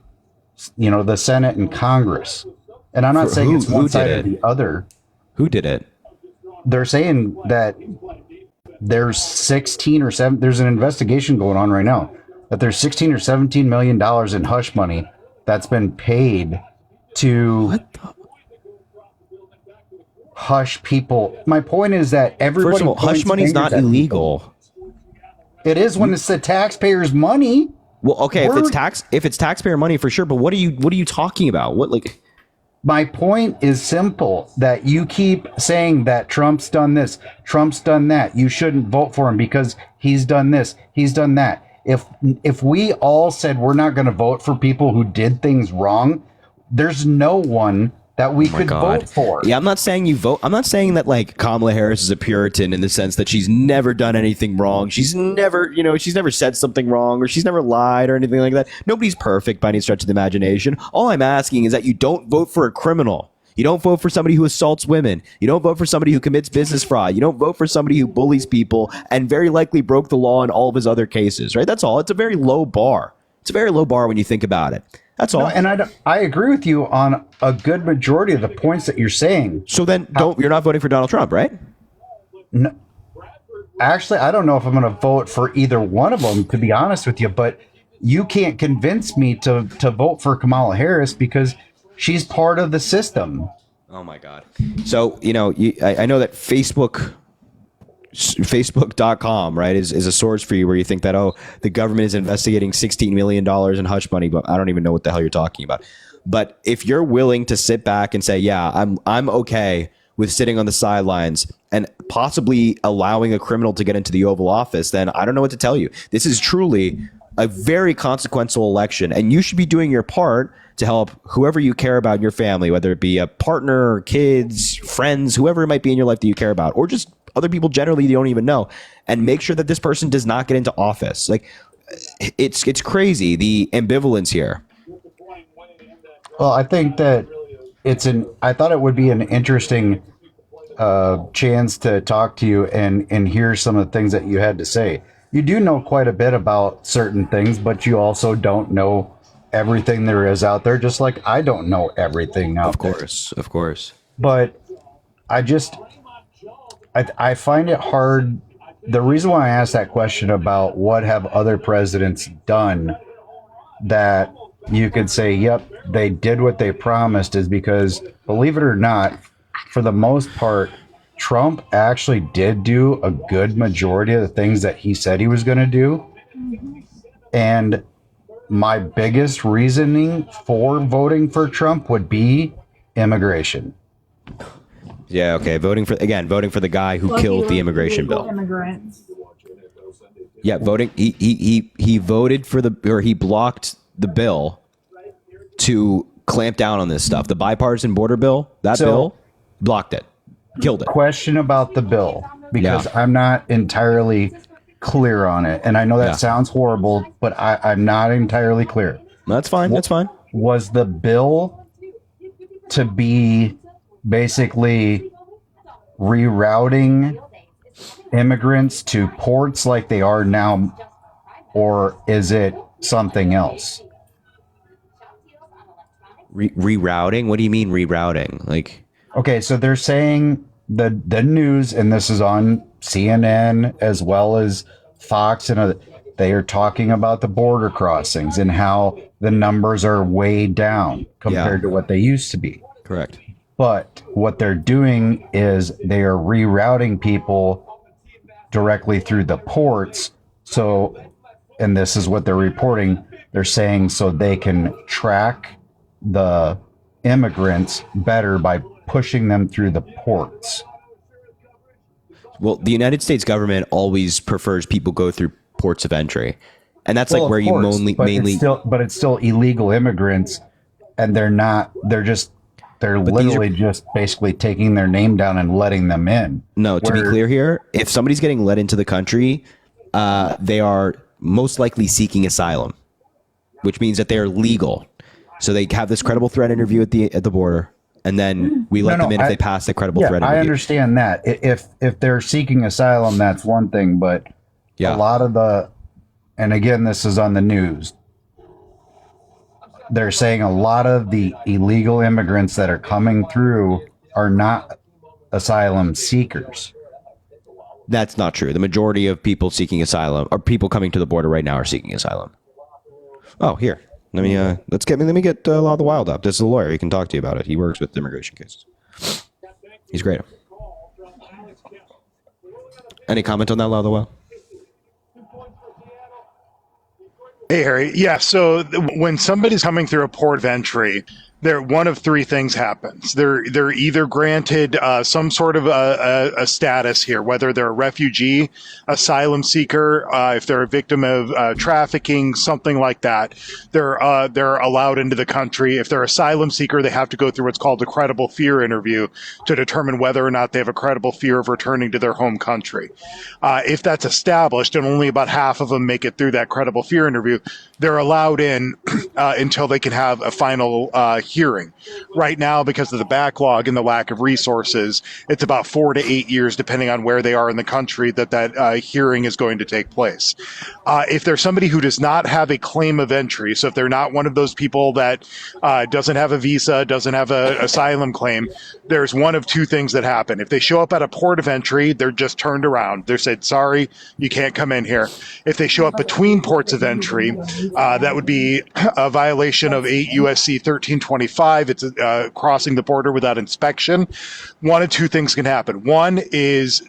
the Senate and Congress. And I'm not saying it's one side or the other.
Who did it?
They're saying that there's 16 or 7. There's an investigation going on right now that there's 16 or 17 million dollars in hush money that's been paid to hush people. My point is that everybody.
First of all, hush money is not illegal.
It is when it's the taxpayers' money.
Well, okay, if it's taxpayer money for sure, but what are you talking about? What, like?
My point is simple, that you keep saying that Trump's done this, Trump's done that. You shouldn't vote for him because he's done this, he's done that. If we all said we're not going to vote for people who did things wrong, there's no one that we could vote for.
Yeah, I'm not saying you vote. I'm not saying that like Kamala Harris is a Puritan in the sense that she's never done anything wrong. She's never, she's never said something wrong or she's never lied or anything like that. Nobody's perfect by any stretch of the imagination. All I'm asking is that you don't vote for a criminal. You don't vote for somebody who assaults women. You don't vote for somebody who commits business fraud. You don't vote for somebody who bullies people and very likely broke the law in all of his other cases, right? That's all. It's a very low bar. It's a very low bar when you think about it. That's all.
No, and I agree with you on a good majority of the points that you're saying.
So then you're not voting for Donald Trump, right?
No, actually, I don't know if I'm going to vote for either one of them, to be honest with you, but you can't convince me to vote for Kamala Harris because she's part of the system.
Oh my God. So, I know that Facebook.com, right, is a source for you where you think that, the government is investigating $16 million in hush money, but I don't even know what the hell you're talking about. But if you're willing to sit back and say, yeah, I'm okay with sitting on the sidelines and possibly allowing a criminal to get into the Oval Office, then I don't know what to tell you. This is truly a very consequential election, and you should be doing your part to help whoever you care about in your family, whether it be a partner, kids, friends, whoever it might be in your life that you care about, or just other people generally you don't even know, and make sure that this person does not get into office. Like, it's crazy, the ambivalence here.
Well, I think that I thought it would be an interesting chance to talk to you and hear some of the things that you had to say. You do know quite a bit about certain things, but you also don't know everything there is out there, just like I don't know everything out there.
Of course.
But I find it hard. The reason why I asked that question about what have other presidents done that you could say, yep, they did what they promised, is because, believe it or not, for the most part, Trump actually did do a good majority of the things that he said he was going to do. And my biggest reasoning for voting for Trump would be immigration.
Yeah, okay. Voting for the guy who killed the immigration bill. Yeah, voting. He voted for he blocked the bill to clamp down on this stuff. The bipartisan border bill, bill blocked it, killed it.
Question about the bill, because I'm not entirely clear on it, and I know that sounds horrible, but I'm not entirely clear.
That's fine. That's fine.
Was the bill to be basically rerouting immigrants to ports like they are now, or is it something else?
Rerouting? What do you mean rerouting? Like,
okay, so they're saying the news, and this is on CNN as well as Fox, and they are talking about the border crossings and how the numbers are way down compared to what they used to be.
Correct.
But what they're doing is they are rerouting people directly through the ports. So, and this is what they're reporting, they're saying so they can track the immigrants better by pushing them through the ports.
Well, the United States government always prefers people go through ports of entry. And that's like where you mainly...
But it's still illegal immigrants, and they're literally just basically taking their name down and letting them in.
No, to be clear here, if somebody's getting let into the country, they are most likely seeking asylum, which means that they are legal. So they have this credible threat interview at the border, and then we let them in if they pass the credible threat interview.
I understand that. If they're seeking asylum, that's one thing, but a lot of and again, this is on the news, they're saying a lot of the illegal immigrants that are coming through are not asylum seekers.
That's not true. The majority of people seeking asylum, or people coming to the border right now, are seeking asylum. Oh, here. Let me get Law of the Wild up. This is a lawyer. He can talk to you about it. He works with immigration cases. He's great. Any comment on that, Law of the Wild?
Hey, Harry. Yeah, so when somebody's coming through a port of entry, one of three things happens. They're either granted some sort of a status here, whether they're a refugee, asylum seeker, if they're a victim of trafficking, something like that. They're allowed into the country. If they're asylum seeker, they have to go through what's called a credible fear interview to determine whether or not they have a credible fear of returning to their home country. If that's established, and only about half of them make it through that credible fear interview, they're allowed in until they can have a final hearing. Right now, because of the backlog and the lack of resources, it's about 4 to 8 years, depending on where they are in the country, that hearing is going to take place. If there's somebody who does not have a claim of entry, so if they're not one of those people that doesn't have a visa, doesn't have an asylum claim, there's one of two things that happen. If they show up at a port of entry, they're just turned around. They're said, sorry, you can't come in here. If they show up between ports of entry, that would be a violation of 8 U.S.C. 1325. It's crossing the border without inspection. One of two things can happen. One is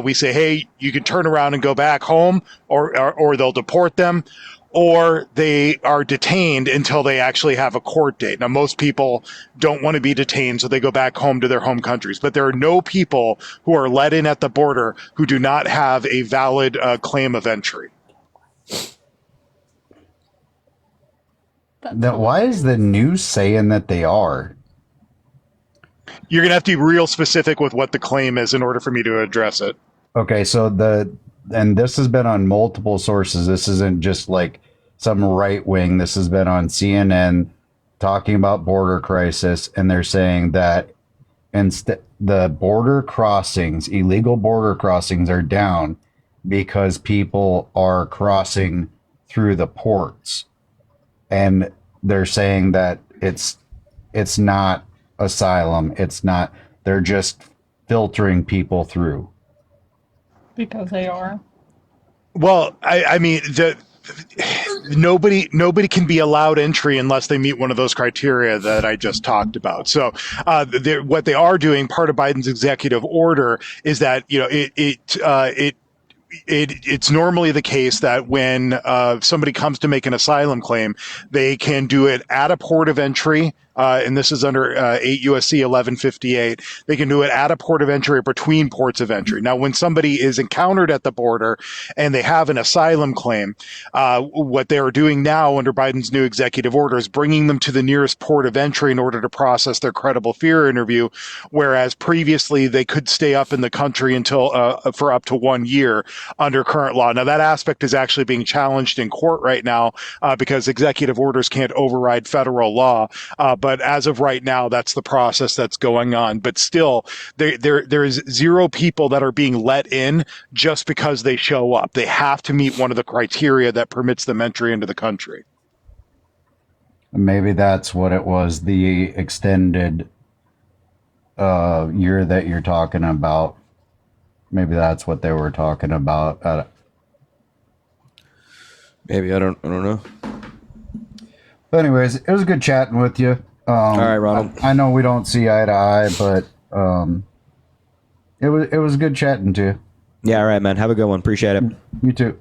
we say, hey, you can turn around and go back home, or they'll deport them, or they are detained until they actually have a court date. Now, most people don't want to be detained, so they go back home to their home countries. But there are no people who are let in at the border who do not have a valid claim of entry.
Why is the news saying that they are?
You're going to have to be real specific with what the claim is in order for me to address it.
Okay, so and this has been on multiple sources. This isn't just like some right wing. This has been on CNN talking about border crisis, and they're saying that the border crossings, illegal border crossings, are down because people are crossing through the ports. And they're saying that it's not asylum. It's not. They're just filtering people through.
Because they are.
Well, I mean, nobody can be allowed entry unless they meet one of those criteria that I just talked about. So, what they are doing, part of Biden's executive order, is that it's normally the case that when somebody comes to make an asylum claim, they can do it at a port of entry. And this is under 8 U.S.C. 1158. They can do it at a port of entry or between ports of entry. Now, when somebody is encountered at the border and they have an asylum claim, what they are doing now under Biden's new executive order is bringing them to the nearest port of entry in order to process their credible fear interview, whereas previously they could stay up in the country until for up to 1 year under current law. Now, that aspect is actually being challenged in court right now because executive orders can't override federal law. But as of right now, that's the process that's going on. But still, there is zero people that are being let in just because they show up. They have to meet one of the criteria that permits them entry into the country.
Maybe that's what it was, the extended year that you're talking about. Maybe that's what they were talking about.
Maybe I don't know.
But anyways, it was good chatting with you.
All right, Ronald.
I know we don't see eye to eye, but it was good chatting to you.
Yeah, all right, man. Have a good one. Appreciate it.
You too.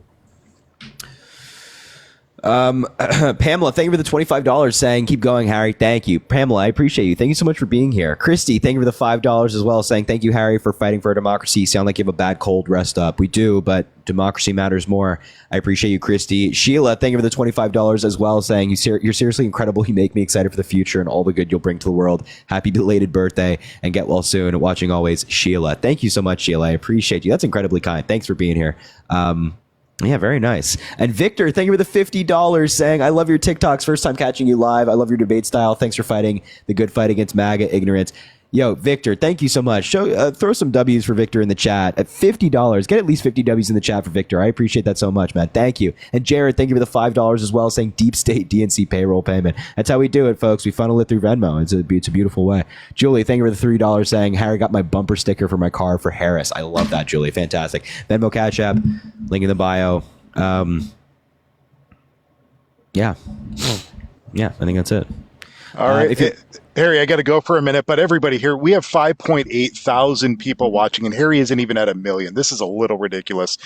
Pamela, thank you for the $25 saying, keep going, Harry. Thank you. Pamela, I appreciate you. Thank you so much for being here. Christy, thank you for the $5 as well, saying, thank you, Harry, for fighting for our democracy. You sound like you have a bad cold. Rest up. We do, but democracy matters more. I appreciate you, Christy. Sheila, thank you for the $25 as well, saying, you're seriously incredible. You make me excited for the future and all the good you'll bring to the world. Happy belated birthday and get well soon. Watching always, Sheila. Thank you so much, Sheila. I appreciate you. That's incredibly kind. Thanks for being here. Yeah, very nice. And Victor, thank you for the $50 saying, I love your TikToks. First time catching you live. I love your debate style. Thanks for fighting the good fight against MAGA ignorance. Yo, Victor, thank you so much. Throw some W's for Victor in the chat at $50. Get at least 50 W's in the chat for Victor. I appreciate that so much, man. Thank you. And Jared, thank you for the $5 as well, saying deep state DNC payroll payment. That's how we do it, folks. We funnel it through Venmo. It's a beautiful way. Julie, thank you for the $3 saying, Harry got my bumper sticker for my car for Harris. I love that, Julie. Fantastic. Venmo Cash App, link in the bio. Yeah, I think that's it.
All right. Harry, I got to go for a minute, but everybody here, we have 5.8 thousand people watching, and Harry isn't even at 1 million. This is a little ridiculous.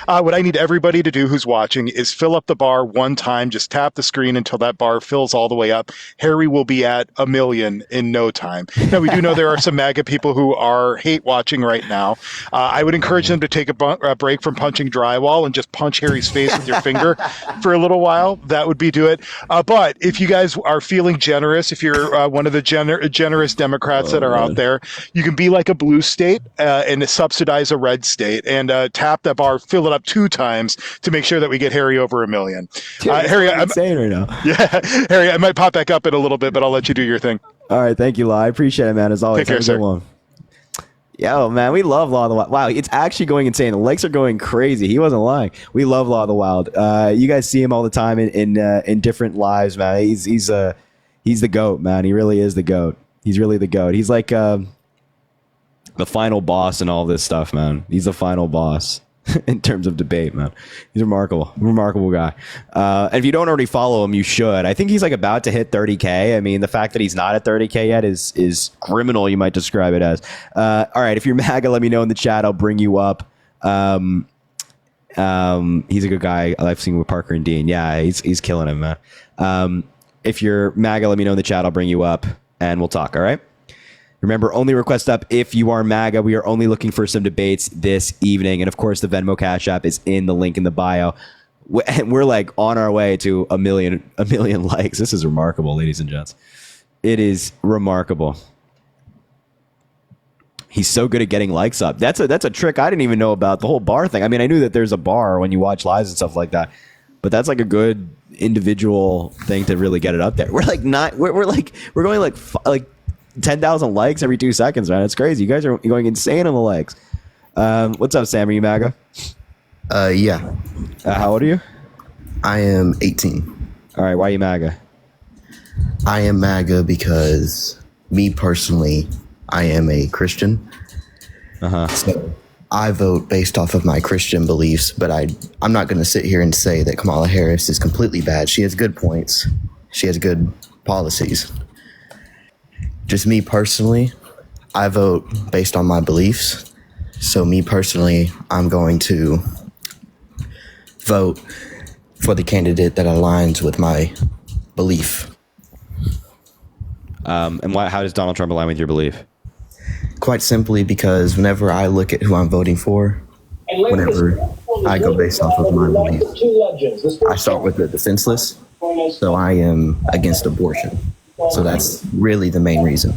What I need everybody to do who's watching is fill up the bar one time. Just tap the screen until that bar fills all the way up. Harry will be at 1 million in no time. Now, we do know there are some MAGA people who are hate watching right now. I would encourage them to take a break from punching drywall and just punch Harry's face with your finger for a little while. That would be do it. But if you guys are feeling generous, if you're one of the generous Democrats that are out there, you can be like a blue state and subsidize a red state and tap that bar, fill it up 2 times to make sure that we get Harry over 1 million.
Dude, Harry, I'm insane right now.
Yeah, Harry, I might pop back up in a little bit, but I'll let you do your thing.
All right, thank you, Law. I appreciate it, man. As always,
Take care,
have a good
sir.
one. Yo, man, we love Law of the Wild. Wow, it's actually going insane. The likes are going crazy. He wasn't lying. We love Law of the Wild. You guys see him all the time in different lives, man. He's the GOAT, man. He really is the GOAT. He's really the GOAT. He's like the final boss in all this stuff, man. He's the final boss in terms of debate, man. He's a remarkable guy. And if you don't already follow him, you should. I think he's like about to hit 30K. I mean, the fact that he's not at 30K yet is criminal, you might describe it as. All right, if you're MAGA, let me know in the chat. I'll bring you up. He's a good guy. I've seen with Parker and Dean. Yeah, he's killing him, man. If you're MAGA, let me know in the chat. I'll bring you up and we'll talk. All right. Remember, only request up if you are MAGA. We are only looking for some debates this evening. And of course, the Venmo Cash App is in the link in the bio. And we're like on our way to a million likes. This is remarkable, ladies and gents. It is remarkable. He's so good at getting likes up. That's a trick I didn't even know about, the whole bar thing. I mean, I knew that there's a bar when you watch lives and stuff like that, but that's like a good individual thing to really get it up there. We're like we're going like 10,000 likes every 2 seconds, man. It's crazy. You guys are going insane on the likes. What's up, Sam? Are you MAGA?
Yeah.
How old are you?
I am 18.
All right. Why are you MAGA?
I am MAGA because me personally, I am a Christian. So I vote based off of my Christian beliefs, but I'm not going to sit here and say that Kamala Harris is completely bad. She has good points. She has good policies. Just me personally, I vote based on my beliefs. So me personally, I'm going to vote for the candidate that aligns with my belief.
And how does Donald Trump align with your belief?
Quite simply because whenever I look at who I'm voting for, whenever I go based off of my belief, I start with the defenseless. So I am against abortion. So that's really the main reason.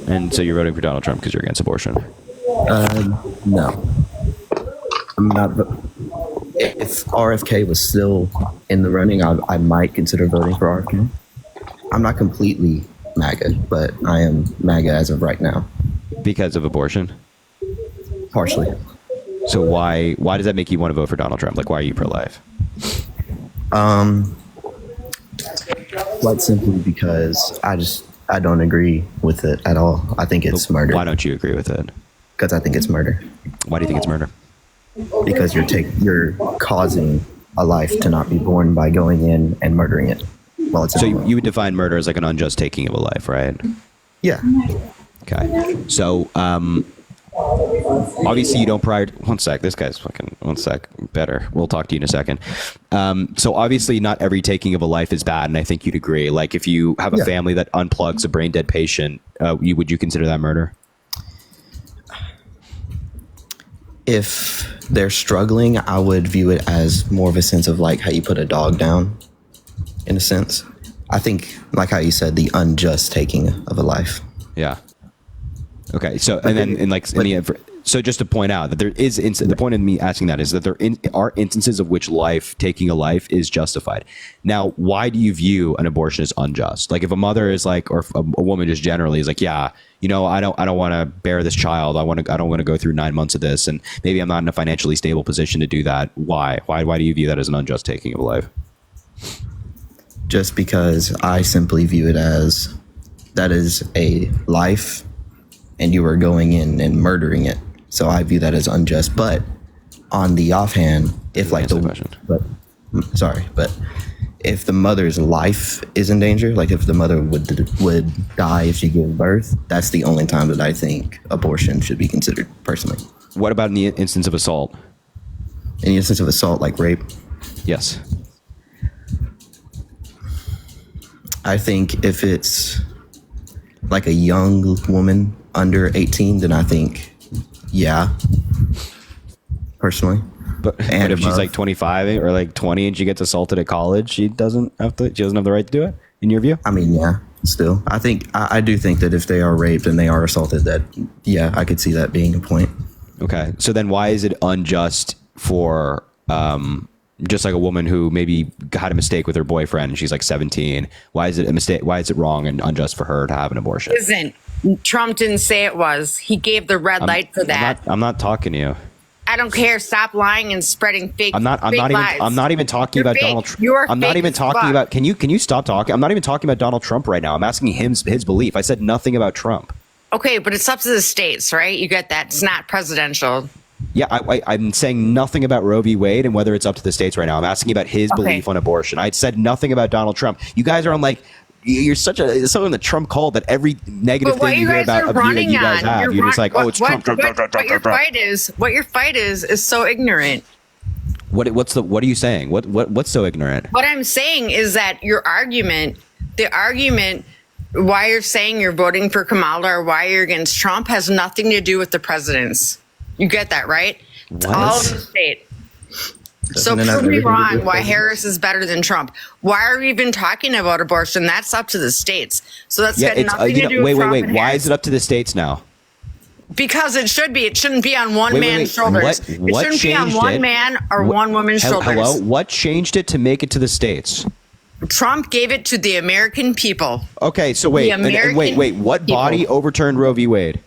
And so you're voting for Donald Trump because you're against abortion?
No. I'm not. If RFK was still in the running, I might consider voting for RFK. I'm not completely MAGA, but I am MAGA as of right now.
Because of abortion?
Partially.
So why does that make you want to vote for Donald Trump? Like, why are you pro-life?
Quite simply because I don't agree with it at all. I think it's murder.
Why don't you agree with it?
Because I think it's murder.
Why do you think it's murder?
Because you're causing a life to not be born by going in and murdering it. Well, it's
so you would define murder as like an unjust taking of a life, right?
Yeah.
Okay. So obviously you don't one sec. This guy's fucking one sec. Better. We'll talk to you in a second. So obviously not every taking of a life is bad, and I think you'd agree. Like if you have a family that unplugs a brain dead patient, would you consider that murder?
If they're struggling, I would view it as more of a sense of like how you put a dog down, in a sense. I think, like how you said, the unjust taking of a life.
Yeah. Okay. So so just to point out that there is the point of me asking that is that there are instances of which taking a life is justified. Now, why do you view an abortion as unjust? Like if a mother is like, or a woman just generally is like, yeah, I don't want to bear this child. I don't want to go through 9 months of this, and maybe I'm not in a financially stable position to do that. Why do you view that as an unjust taking of a life?
Just because I simply view it as that is a life and you are going in and murdering it. So I view that as unjust. But on the offhand, if like but if the mother's life is in danger, like if the mother would die if she gave birth, that's the only time that I think abortion should be considered personally.
What about in the instance of assault?
In the instance of assault, like rape?
Yes.
I think if it's like a young woman under 18, then I think, yeah, personally.
But if she's like 25 or like 20 and she gets assaulted at college, she doesn't have the right to do it, in your view?
I mean, yeah, still. I do think that if they are raped and they are assaulted, that, yeah, I could see that being a point.
Okay. So then why is it unjust for just like a woman who maybe had a mistake with her boyfriend and she's like 17? Why is it a mistake? Why is it wrong and unjust for her to have an abortion?
Isn't. Trump didn't say it was. He gave the red light for that.
I'm not talking to you.
I don't care. Stop lying and spreading fake.
I'm not even talking about Donald Trump. I'm not even talking about. Can you stop talking? I'm not even talking about Donald Trump right now. I'm asking him his belief. I said nothing about Trump.
Okay, but it's up to the states, right? You get that. It's not presidential.
Yeah, I'm saying nothing about Roe v. Wade and whether it's up to the states right now. I'm asking about his belief on abortion. I said nothing about Donald Trump. You guys are on like. You're something that Trump called that every negative thing you hear about a view that you guys have. You're just like, oh, it's Trump.
What your fight is so ignorant.
What are you saying? What's so ignorant?
What I'm saying is that the argument why you're saying you're voting for Kamala or why you're against Trump has nothing to do with the presidents. You get that, right? It's all of the state. So prove me wrong why Harris is better than Trump. Why are we even talking about abortion? That's up to the states. So that's got nothing to do with Trump.
Wait. Why is it up to the states now?
Because it should be. It shouldn't be on one man's shoulders. It shouldn't be on one man or one woman's shoulders.
Hello? What changed it to make it to the states?
Trump gave it to the American people.
Okay, so wait. What body overturned Roe v. Wade?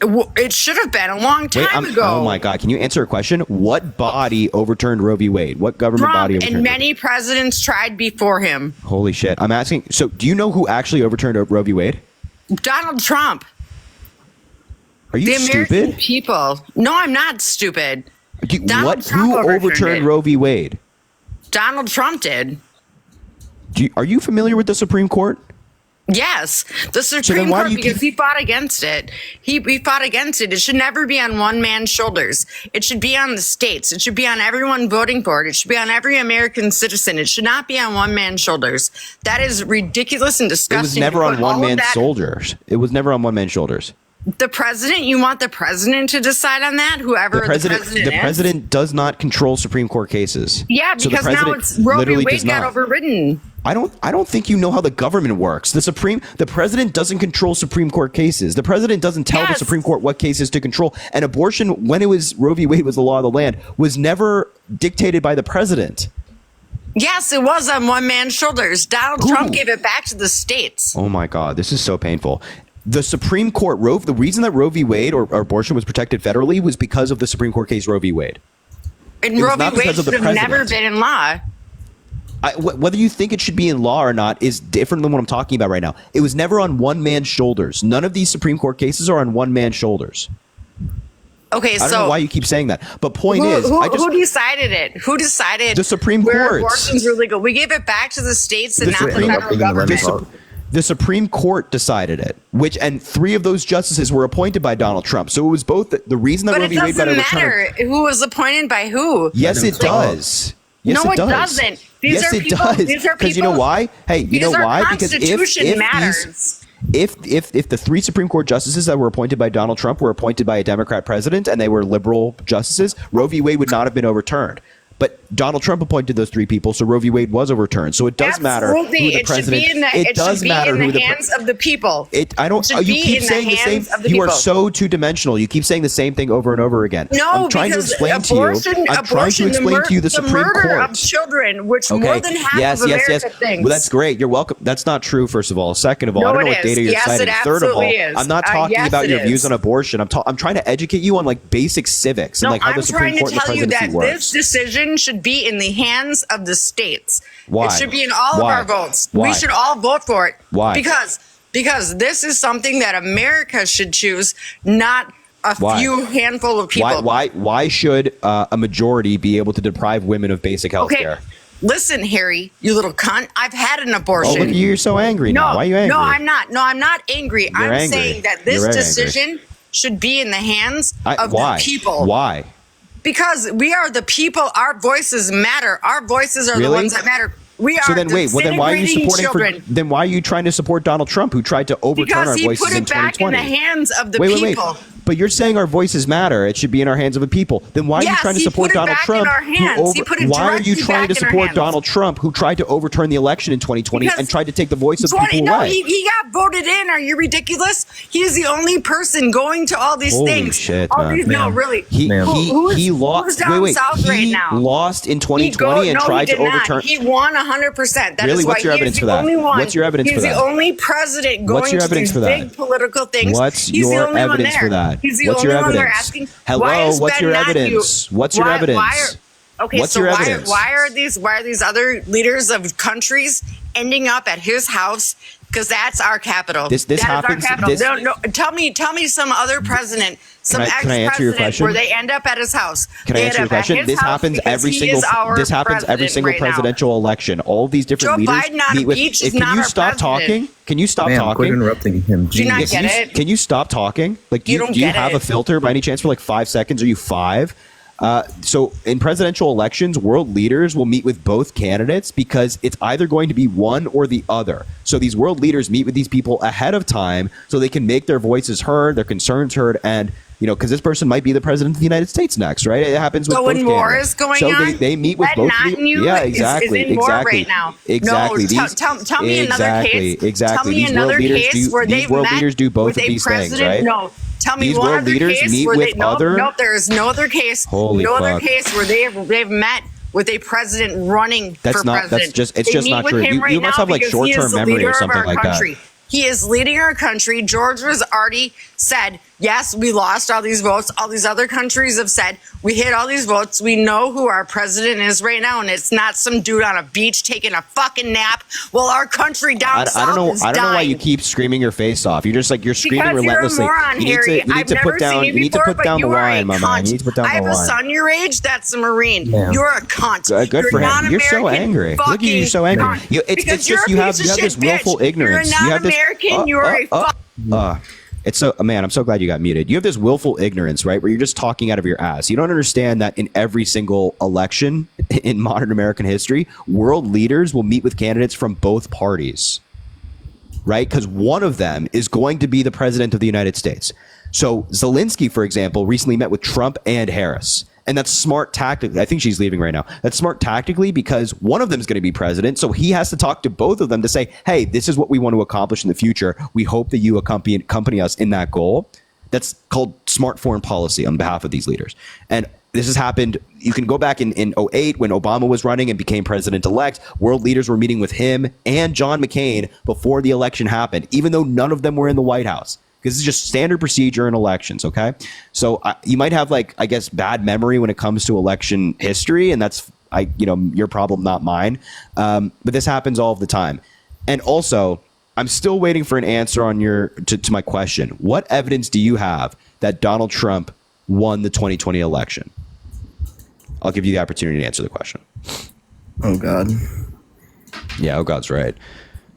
It should have been a long time ago.
Oh my God! Can you answer a question? What body overturned Roe v. Wade? What government body overturned?
And many presidents tried before him.
Holy shit! I'm asking. So, do you know who actually overturned Roe v. Wade?
Donald Trump.
Are you stupid?
The American people. No, I'm not stupid.
Who overturned Roe v. Wade?
Donald Trump did.
Are you familiar with the Supreme Court?
Yes, the Supreme Court, because he fought against it. He fought against it. It should never be on one man's shoulders. It should be on the states. It should be on everyone voting for it. It should be on every American citizen. It should not be on one man's shoulders. That is ridiculous and disgusting.
It was never on one man's shoulders. It was never on one man's shoulders.
The president, you want the president to decide on that? Whoever the
president does not control Supreme Court cases.
Yeah, because now it's Roe v. Wade got overridden.
I don't think you know how the government works. The president doesn't control Supreme Court cases. The president doesn't tell the Supreme Court what cases to control. And abortion, when it was Roe v. Wade was the law of the land, was never dictated by the president.
Yes, it was on one man's shoulders. Donald Trump gave it back to the states.
Oh my God, this is so painful. The Supreme Court, the reason that Roe v. Wade or abortion was protected federally was because of the Supreme Court case Roe v. Wade.
And Roe v. Wade should have never been in law.
Whether you think it should be in law or not is different than what I'm talking about right now. It was never on one man's shoulders. None of these Supreme Court cases are on one man's shoulders.
Okay,
I don't know why you keep saying that. But point is,
who decided it? Who decided
the Supreme
where
Court?
Abortions were legal? We gave it back to the states and not the federal government.
The Supreme Court decided it, and 3 of those justices were appointed by Donald Trump. So it was both the reason that Roe v. Wade got overturned.
But it doesn't matter who was appointed by who.
Yes, it does. Yes,
no,
it does.
Doesn't. These are people.
Because you know why? Hey, you know why? Because
Constitution matters.
If the 3 Supreme Court justices that were appointed by Donald Trump were appointed by a Democrat president and they were liberal justices, Roe v. Wade would not have been overturned. But Donald Trump appointed those 3 people, so Roe v. Wade was overturned. So it does matter who the president.
It should be in the hands of the people.
You keep saying the same. You are so two-dimensional. You keep saying the same thing over and over again.
No,
I'm trying to explain to you. I'm trying to explain to you the Supreme Court.
The murder of children, which more than half of America thinks.
Well, that's great. You're welcome. That's not true. First of all. Second of all, I don't know what data you're citing. Third of all, I'm not talking about your views on abortion. I'm trying to educate you on like basic civics and like how the Supreme Court and the presidency works.
This decision should be in the hands of the states.
Why?
It should be in all of our votes.
Why?
We should all vote for it.
Why?
Because this is something that America should choose, not a few handful of people.
Why should a majority be able to deprive women of basic health care?
Listen, Harry, you little cunt. I've had an abortion.
Oh, look at you. You're so angry now. Why are you angry?
No, I'm not. No, I'm not angry. I'm
angry.
saying that this
You're very
decision should be in the hands of
why?
the people.
Why?
Because we are the people. Our voices matter. Our voices are the
Really?
ones that matter. We are
So then wait, well then why are you
disintegrating
supporting
children.
then why are you trying to support Donald Trump, who tried to overturn our
Because he
voices
put
in
it back in
2020?
the hands of the
wait,
people.
But you're saying our voices matter. It should be in our hands of the people. Then why are you
Yes,
trying to
he
support
put it
Donald
back
Trump?
in our hands. He put it
why are you
directly
trying to
back in our
support
hands.
Donald Trump, who tried to overturn the election in 2020
Because
and tried to take the voice of the
20
people
no,
away?
he got voted in. Are you ridiculous? He is the only person going to all these
Holy
things.
shit,
all
man.
these, no, really.
He
Who's
lost.
down south right
he
now?
lost in 2020 and
no,
tried
he
to
did not.
overturn.
He won 100%. That
Really?
is why
What's your
he
evidence
is
for
the
that?
only one.
What's your evidence
He's
for that?
the only president going
What's your
to
evidence
these
for that?
big political things.
What's
He's the
your
only one
evidence
there.
for that?
He's the
What's
only
your
one they're
evidence?
asking.
Hello,
why is
what's
Ben
your
Matthew-
evidence? What's your evidence?
Okay,
What's
so
your
why
evidence?
why are these other leaders of countries ending up at his house? Because that's our capital.
This
That is
happens-
Our capital.
this-
no, tell me some other president, some
Can I answer your
ex-president
question?
where they end up at his house.
Can I
They
answer
end
your
up at
question?
his
This
house
happens
because
every
he
single.
is our
This happens every
president
single
right now.
presidential election. All these different
Joe
leaders
Biden on a
meet with.
beach is
Can
not
you
our
stop
president.
talking? Can you stop
Ma'am,
talking?
quit interrupting him.
Do you not
Jeez.
get it?
Can you stop talking? Like, do
You
you,
don't
do you
get
have
it.
a filter by any chance for like 5 seconds? Are you 5? So in presidential elections, world leaders will meet with both candidates because it's either going to be one or the other. So these world leaders meet with these people ahead of time so they can make their voices heard, their concerns heard, and because this person might be the president of the United States next, right? It happens with
So
both
when war
candidates.
is going
so
on,
they meet with
Ed
both.
Netanyahu
Yeah,
is
exactly,
in war
exactly,
right now.
exactly.
No, tell me another case.
Exactly.
Tell me
These
another
world leaders
case where
these
they've
world
met
leaders do both
with
of
a
these things,
president.
right?
No, tell me
These
one
world
other
leaders
case
meet
where
with
they no,
other.
no, there is no other case.
Holy
no other
fuck.
case where they've met with a president running
That's
for
not-
president.
that's just- it's
They
just
meet
not
with
true.
him
You
right
must
now
have, like,
because he is
short-term
the
memory or
leader of
something
our
like that.
country. He is leading our country. George Rosati said, yes, we lost all these votes. All these other countries have said, we hit all these votes. We know who our president is right now. And it's not some dude on a beach taking a fucking nap while our country down south
I don't know.
is
I don't know why
dying.
you keep screaming your face off. You're just like you're screaming
Because you're a
relentlessly.
moron,
you need
Harry.
to, you need
I've
to
never
put down.
seen
You need to
before,
put
but
down the
you are a
line, my man.
cunt.
You need to put down
I
the
have a
line.
son your age that's a Marine.
Ma'am.
You're a cunt.
Good
You're
for him. You're so
non-American
angry. Look at you. You're so angry.
fucking
You,
cunt. Because
it's
you're
just
a
you have
piece of
this
shit
willful
bitch.
ignorance.
You're a
You have this.
non-American. You're a
It's so, man, I'm so glad you got muted. You have this willful ignorance, right? Where you're just talking out of your ass. You don't understand that in every single election in modern American history, world leaders will meet with candidates from both parties, right? Because one of them is going to be the president of the United States. So Zelensky, for example, recently met with Trump and Harris. And that's smart tactically. I think she's leaving right now. That's smart tactically because one of them is going to be president. So he has to talk to both of them to say, hey, this is what we want to accomplish in the future. We hope that you accompany us in that goal. That's called smart foreign policy on behalf of these leaders. And this has happened. You can go back in 2008 when Obama was running and became president-elect. World leaders were meeting with him and John McCain before the election happened, even though none of them were in the White House. Because it's just standard procedure in elections, okay? So you might have, like, I guess, bad memory when it comes to election history, and that's, your problem, not mine. But this happens all of the time. And also, I'm still waiting for an answer on to my question. What evidence do you have that Donald Trump won the 2020 election? I'll give you the opportunity to answer the question.
Oh, God.
Yeah, oh, God's right.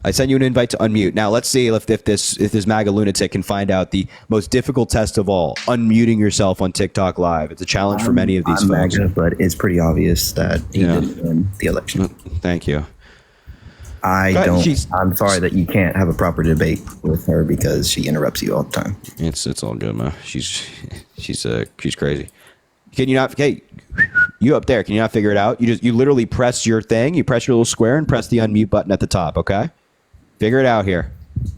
I sent you an invite to unmute. Now, let's see if this MAGA lunatic can find out the most difficult test of all, unmuting yourself on TikTok Live. It's a challenge for many of these
I'm
folks.
MAGA, but it's pretty obvious that he didn't win the election.
Thank you.
I'm sorry that you can't have a proper debate with her because she interrupts you all the time.
It's all good, man. She's crazy. Can you not? Hey, you up there? Can you not figure it out? You literally press your thing. You press your little square and press the unmute button at the top. Okay, figure it out here.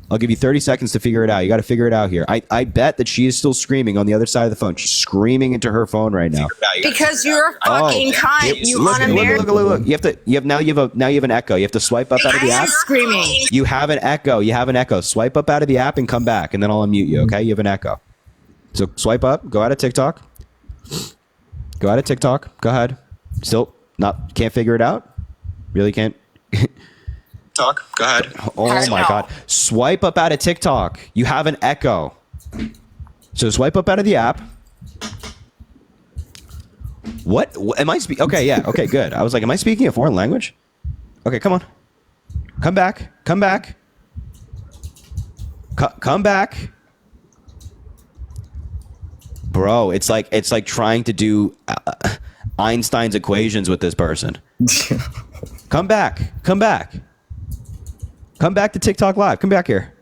I'll give you 30 seconds to figure it out. You got to figure it out here. I bet that she is still screaming on the other side of the phone. She's screaming into her phone right now.
Because you're a fucking cunt, you un-American.
Look. You have an echo. You have to swipe up out of the app.
Screaming.
You have an echo. Swipe up out of the app and come back, and then I'll unmute you. Okay? You have an echo. So swipe up. Go out of TikTok. Go ahead. Still can't figure it out? Really can't?
Go ahead.
Oh my God. Swipe up out of TikTok. You have an echo. So swipe up out of the app. What? Am I speaking? Okay, yeah. Okay, good. I was like, am I speaking a foreign language? Okay, come on. Come back. Come back. Come back. Bro, it's like trying to do Einstein's equations with this person. Come back. Come back. Come back to TikTok Live. Come back here.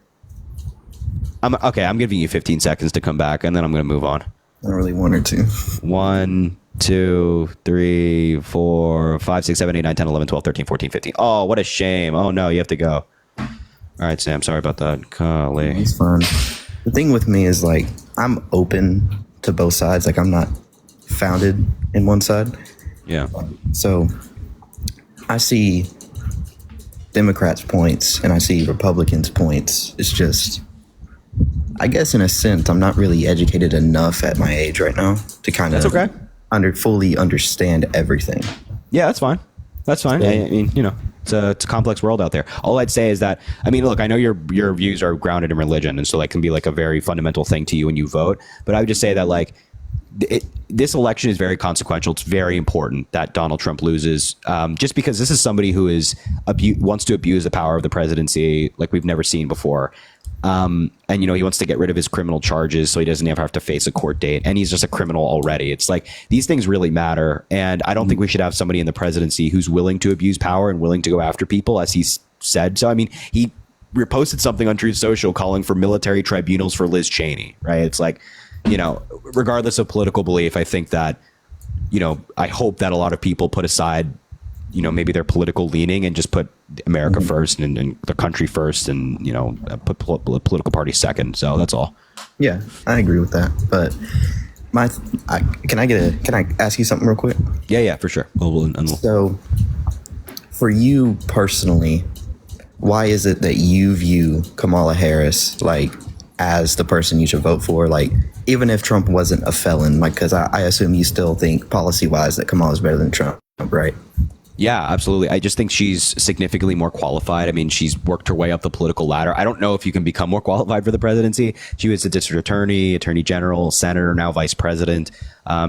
I'm giving you 15 seconds to come back, and then I'm going to move on.
I really wanted to.
1, 2, 3, 4, 5, 6, 7, 8, 9, 10, 11, 12, 13, 14, 15. Oh, what a shame. Oh, no, you have to go. All right, Sam, sorry about that. Golly.
It's fun. The thing with me is, like, I'm open to both sides. Like, I'm not founded in one side.
Yeah.
So I see Democrats' points and I see Republicans' points. It's just, I guess in a sense, I'm not really educated enough at my age right now to kind of
okay.
fully understand everything.
Yeah, that's fine. That's fine.
Yeah.
I mean, it's a complex world out there. All I'd say is that, I mean, look, I know your views are grounded in religion, and so that can be like a very fundamental thing to you when you vote. But I would just say that, like, this election is very consequential. It's very important that Donald Trump loses, just because this is somebody who wants to abuse the power of the presidency like we've never seen before. And, he wants to get rid of his criminal charges so he doesn't ever have to face a court date. And he's just a criminal already. It's like, these things really matter. And I don't think we should have somebody in the presidency who's willing to abuse power and willing to go after people, as he's said. So, I mean, he reposted something on Truth Social calling for military tribunals for Liz Cheney, right? It's like, regardless of political belief, I think that, I hope that a lot of people put aside, maybe their political leaning and just put America first and the country first, and, put political party second. So that's all.
Yeah, I agree with that. But can I ask you something real quick?
Yeah, for sure.
So for you personally, why is it that you view Kamala Harris like as the person you should vote for? Like, even if Trump wasn't a felon, like, because I assume you still think policy wise that Kamala is better than Trump, right?
Yeah, absolutely. I just think she's significantly more qualified. I mean, she's worked her way up the political ladder. I don't know if you can become more qualified for the presidency. She was a district attorney, attorney general, senator, now vice president.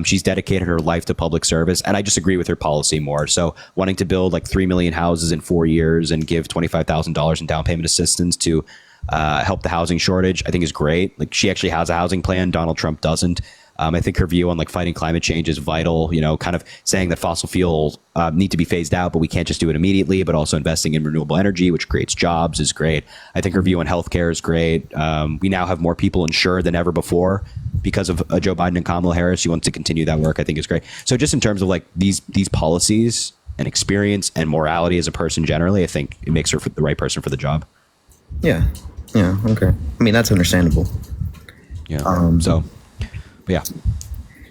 She's dedicated her life to public service, and I just agree with her policy more. So wanting to build like 3 million houses in 4 years and give $25,000 in down payment assistance to help the housing shortage, I think is great. Like, she actually has a housing plan. Donald Trump doesn't. I think her view on like fighting climate change is vital, kind of saying that fossil fuels need to be phased out, but we can't just do it immediately, but also investing in renewable energy, which creates jobs, is great. I think her view on healthcare is great. We now have more people insured than ever before because of Joe Biden and Kamala Harris. She wants to continue that work. I think is great. So just in terms of like these policies and experience and morality as a person generally, I think it makes her the right person for the job.
Yeah. Okay. I mean, that's understandable.
Yeah. Yeah.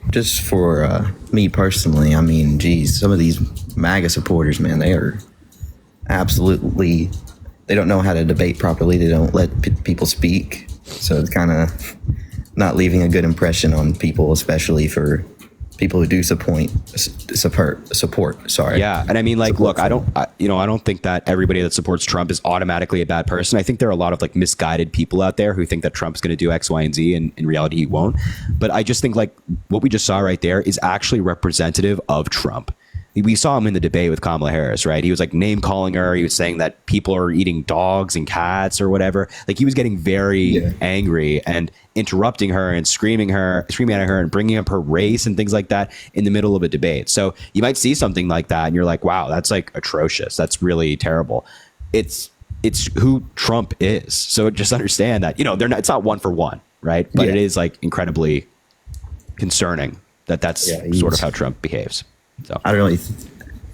Just for me personally, I mean, geez, some of these MAGA supporters, man, they are absolutely, they don't know how to debate properly. They don't let people speak. So it's kind of not leaving a good impression on people, especially for people who do support. Sorry.
Yeah, and I mean, like, look, I don't think that everybody that supports Trump is automatically a bad person. I think there are a lot of like misguided people out there who think that Trump's going to do X, Y, and Z, and in reality, he won't. But I just think like what we just saw right there is actually representative of Trump. We saw him in the debate with Kamala Harris, right? He was like name calling her. He was saying that people are eating dogs and cats or whatever. Like, he was getting very angry and interrupting her and screaming at her and bringing up her race and things like that in the middle of a debate. So you might see something like that and you're like, wow, that's like atrocious. That's really terrible. It's who Trump is. So just understand that, it's not one for one, right? But it is like incredibly concerning that's sort of how Trump behaves. So
I don't really,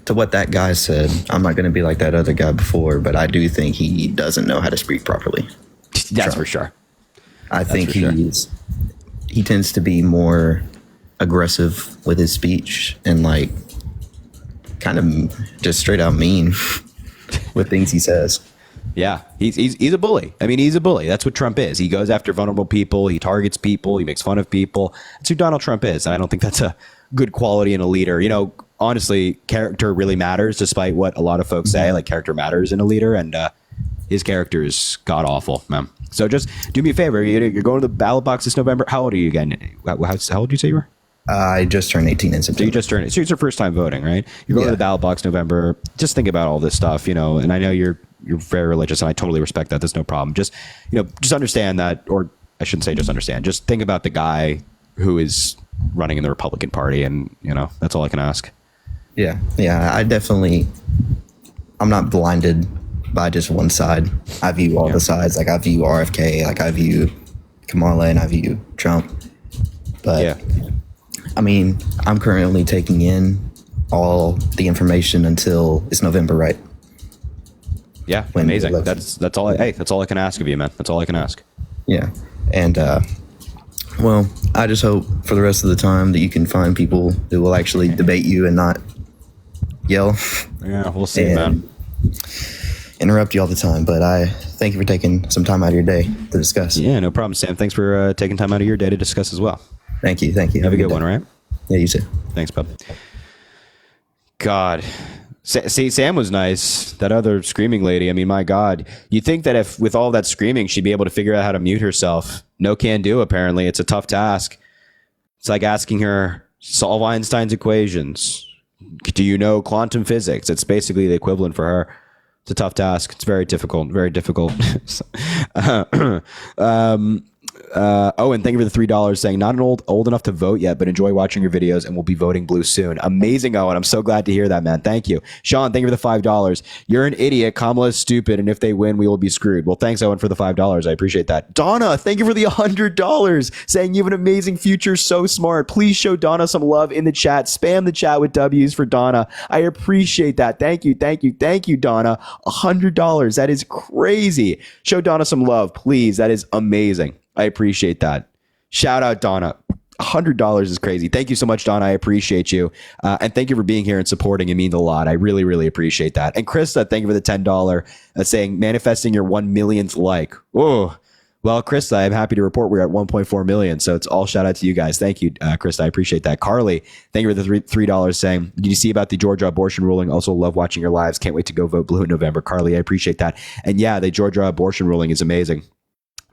to what that guy said, I'm not going to be like that other guy before, but I do think he doesn't know how to speak properly.
That's for sure.
I think he tends to be more aggressive with his speech and like kind of just straight out mean with things he says.
Yeah, he's a bully. I mean, he's a bully. That's what Trump is. He goes after vulnerable people. He targets people. He makes fun of people. That's who Donald Trump is. And I don't think that's a good quality in a leader. Honestly, character really matters, despite what a lot of folks say. Like, character matters in a leader, and his character is god awful, man. So just do me a favor. You're going to the ballot box this November. How old are you again? How old did you say you were?
I just turned 18 in
So
September.
you just turned. So it's your first time voting, right? You're going to the ballot box November. Just think about all this stuff, you know. And I know you're very religious, and I totally respect that. There's no problem. Just just understand that, or I shouldn't say just understand. Just think about the guy who is running in the Republican Party, and that's all I can ask.
Yeah, I'm not blinded by just one side. I view all the sides. Like I view RFK, like I view Kamala, and I view Trump. But I mean, I'm currently taking in all the information until it's November, right?
Yeah, amazing. That's all. That's all I can ask of you, man. That's all I can ask.
Yeah, and well, I just hope for the rest of the time that you can find people who will actually debate you and not yell.
Yeah, we'll see, man.
Interrupt you all the time, but I thank you for taking some time out of your day to discuss.
Yeah, no problem, Sam. Thanks for taking time out of your day to discuss as well.
Thank you.
Have a good one, all right?
Yeah, you too.
Thanks, bub. God. See, Sam was nice. That other screaming lady, I mean, my God. You'd think that if with all that screaming, she'd be able to figure out how to mute herself. No can do, apparently. It's a tough task. It's like asking her, solve Einstein's equations. Do you know quantum physics? It's basically the equivalent for her. It's a tough task. It's very difficult. Very difficult. Owen, thank you for the $3 saying, not old enough to vote yet, but enjoy watching your videos and will be voting blue soon. Amazing, Owen. I'm so glad to hear that, man. Thank you. Sean, thank you for the $5. You're an idiot. Kamala is stupid, and if they win, we will be screwed. Well, thanks, Owen, for the $5. I appreciate that. Donna, thank you for the $100 saying you have an amazing future. So smart. Please show Donna some love in the chat. Spam the chat with W's for Donna. I appreciate that. Thank you, Donna. $100. That is crazy. Show Donna some love, please. That is amazing. I appreciate that. Shout out, Donna. $100 is crazy. Thank you so much, Donna. I appreciate you. And thank you for being here and supporting. It means a lot. I really, really appreciate that. And Krista, thank you for the $10 saying manifesting your 1 millionth like. Oh, well, Krista, I'm happy to report we're at 1.4 million. So it's all shout out to you guys. Thank you, Krista. I appreciate that. Carly, thank you for the $3 saying, did you see about the Georgia abortion ruling? Also love watching your lives. Can't wait to go vote blue in November. Carly, I appreciate that. And yeah, the Georgia abortion ruling is amazing.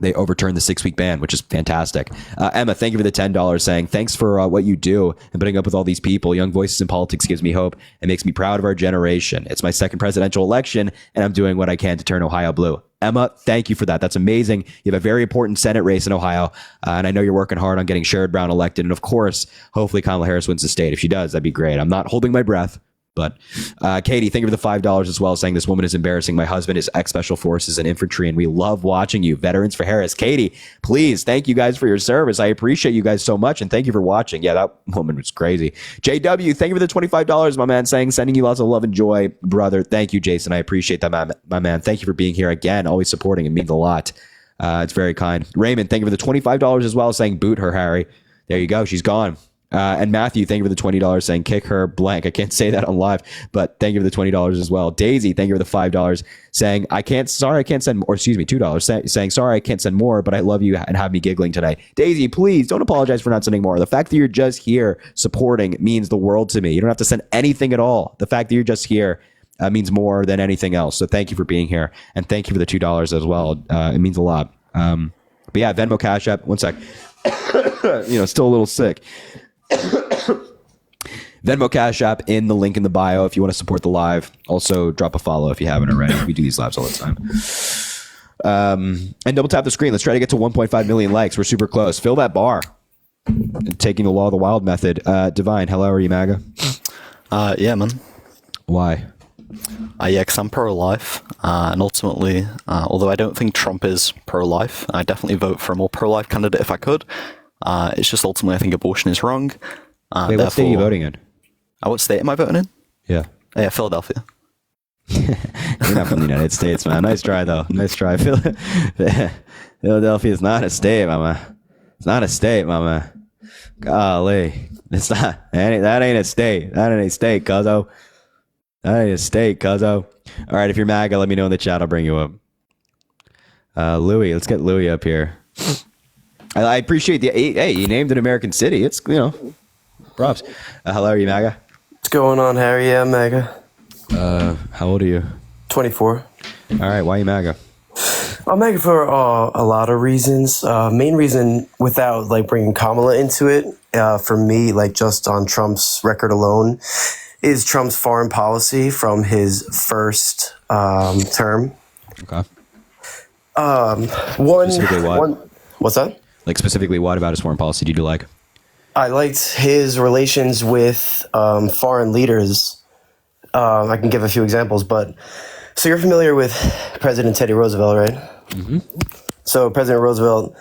They overturned the 6-week ban, which is fantastic. Emma, thank you for the $10 saying, thanks for what you do and putting up with all these people. Young voices in politics gives me hope and makes me proud of our generation. It's my second presidential election, and I'm doing what I can to turn Ohio blue. Emma, thank you for that. That's amazing. You have a very important Senate race in Ohio, and I know you're working hard on getting Sherrod Brown elected. And of course, hopefully Kamala Harris wins the state. If she does, that'd be great. I'm not holding my breath. But Katie, thank you for the $5 as well, saying this woman is embarrassing. My husband is ex-special forces and infantry, and we love watching you. Veterans for Harris. Katie, please, thank you guys for your service. I appreciate you guys so much, and thank you for watching. Yeah, that woman was crazy. JW, thank you for the $25, my man, saying, sending you lots of love and joy, brother. Thank you, Jason. I appreciate that, my man. Thank you for being here again, always supporting. It means a lot. It's very kind. Raymond, thank you for the $25 as well, saying, boot her, Harry. There you go. She's gone. And Matthew, thank you for the $20 saying kick her blank. I can't say that on live, but thank you for the $20 as well. Daisy, thank you for the $5 saying I can't send, or excuse me, $2 saying sorry, I can't send more, but I love you and have me giggling today. Daisy, please don't apologize for not sending more. The fact that you're just here supporting means the world to me. You don't have to send anything at all. The fact that you're just here means more than anything else. So thank you for being here, and thank you for the $2 as well. It means a lot. But yeah, Venmo, Cash App. One sec. Still a little sick. Venmo, Cash App in the link in the bio if you want to support the live. Also, drop a follow if you haven't already. We do these lives all the time. And double tap the screen. Let's try to get to 1.5 million likes. We're super close. Fill that bar. Taking the law of the wild method. Divine, hello, are you MAGA?
Yeah, man.
Why?
Yeah, because I'm pro-life, and ultimately, although I don't think Trump is pro-life, I definitely vote for a more pro-life candidate if I could. It's just ultimately I think abortion is wrong.
Wait, what state are you voting in?
What state am I voting in?
Yeah.
Yeah, Philadelphia.
You're not from the United States, man. Nice try, though. Nice try. Philadelphia is not a state, mama. It's not a state, mama. Golly. It's not. That ain't a state. That ain't a state, cuzzo. That ain't a state, cuzzo. All right, if you're MAGA, let me know in the chat. I'll bring you up. Louis, let's get Louis up here. I appreciate the hey, you named an American city. It's props. Hello, are you MAGA?
What's going on, Harry? Yeah, I'm MAGA.
How old are you?
24.
All right, why are you MAGA?
I'm making for a lot of reasons. Main reason, without like bringing Kamala into it, for me, like just on Trump's record alone, is Trump's foreign policy from his first term.
Okay.
Specifically what? What's that?
Like specifically what about his foreign policy did you like?
I liked his relations with foreign leaders. I can give a few examples, but so you're familiar with President Teddy Roosevelt, right?
Mm-hmm.
So President Roosevelt,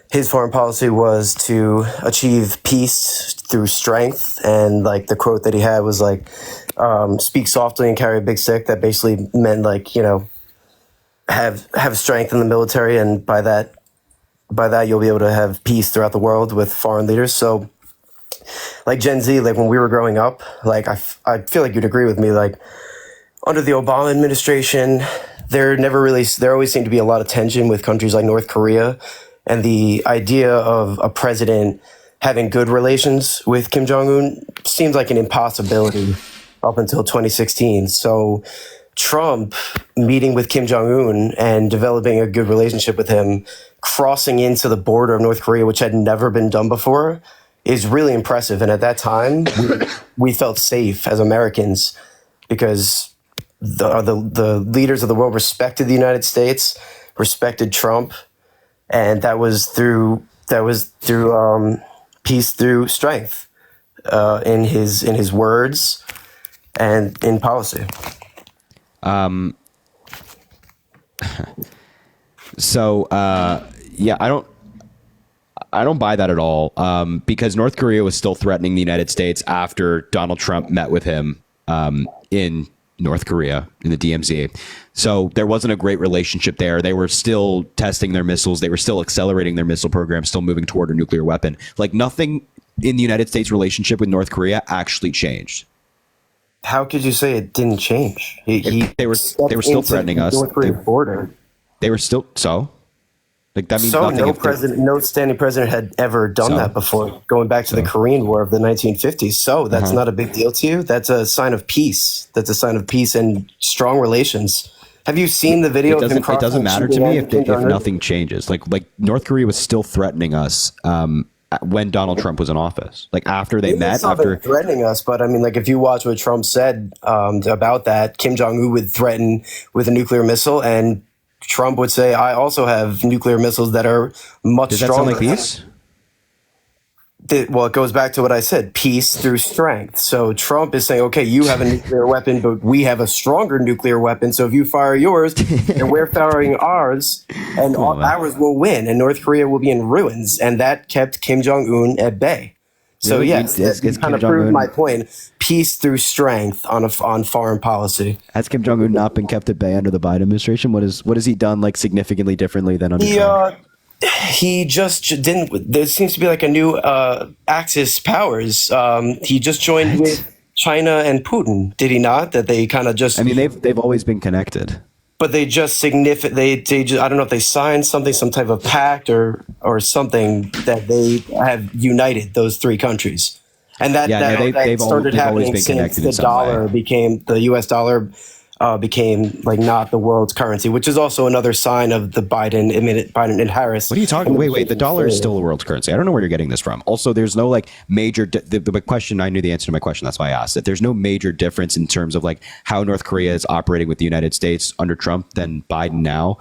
his foreign policy was to achieve peace through strength, and like the quote that he had was like, "Speak softly and carry a big stick." That basically meant like, you know, have strength in the military, and by that you'll be able to have peace throughout the world with foreign leaders. So like Gen Z, like when we were growing up, like I feel like you'd agree with me, like under the Obama administration, there always seemed to be a lot of tension with countries like North Korea, and the idea of a president having good relations with Kim Jong-un seemed like an impossibility up until 2016. So Trump meeting with Kim Jong-un and developing a good relationship with him, crossing into the border of North Korea, which had never been done before, is really impressive. And at that time, we felt safe as Americans because the leaders of the world respected the United States, respected Trump, and that was through peace through strength in his words and in policy.
So yeah, I don't buy that at all, because North Korea was still threatening the United States after Donald Trump met with him in North Korea in the DMZ. So there wasn't a great relationship there. They were still testing their missiles. They were still accelerating their missile program, still moving toward a nuclear weapon. Like nothing in the United States relationship with North Korea actually changed.
How could you say it didn't change?
They were still threatening us.
North Korea border.
They were still like that means
So
nothing.
no standing president had ever done that before, going back to the Korean War of the 1950s. So that's not a big deal to you? That's a sign of peace. That's a sign of peace and strong relations. Have you seen the video?
It doesn't matter to me if nothing changes. Like North Korea was still threatening us when Donald Trump was in office. Like after they met, after
threatening us. But I mean, like if you watch what Trump said about that, Kim Jong-un would threaten with a nuclear missile, and Trump would say, "I also have nuclear missiles that are much
Does that
stronger."
sound like peace?
Well, it goes back to what I said, peace through strength. So Trump is saying, okay, you have a nuclear weapon, but we have a stronger nuclear weapon. So if you fire yours and we're firing ours, and ours will win, and North Korea will be in ruins. And that kept Kim Jong-un at bay. So
Really?
yes,
Is
it kind
Kim
of proved
Jong-un-
my point. Peace through strength on foreign policy.
Has Kim Jong-un not been kept at bay under the Biden administration? What has he done like significantly differently than under Trump?
He just didn't. There seems to be like a new Axis powers. He just joined with China and Putin, did he not? That they kind of just.
I mean, they've always been connected.
But they just they just, I don't know if they signed something, some type of pact or something that they have united those three countries, and that started happening since the dollar became the U.S. dollar. Became like not the world's currency, which is also another sign of the Biden and Harris.
What are you talking? Wait. The dollar is still the world's currency. I don't know where you're getting this from. Also, there's no like major. The question, I knew the answer to my question. That's why I asked it. There's no major difference in terms of like how North Korea is operating with the United States under Trump than Biden now.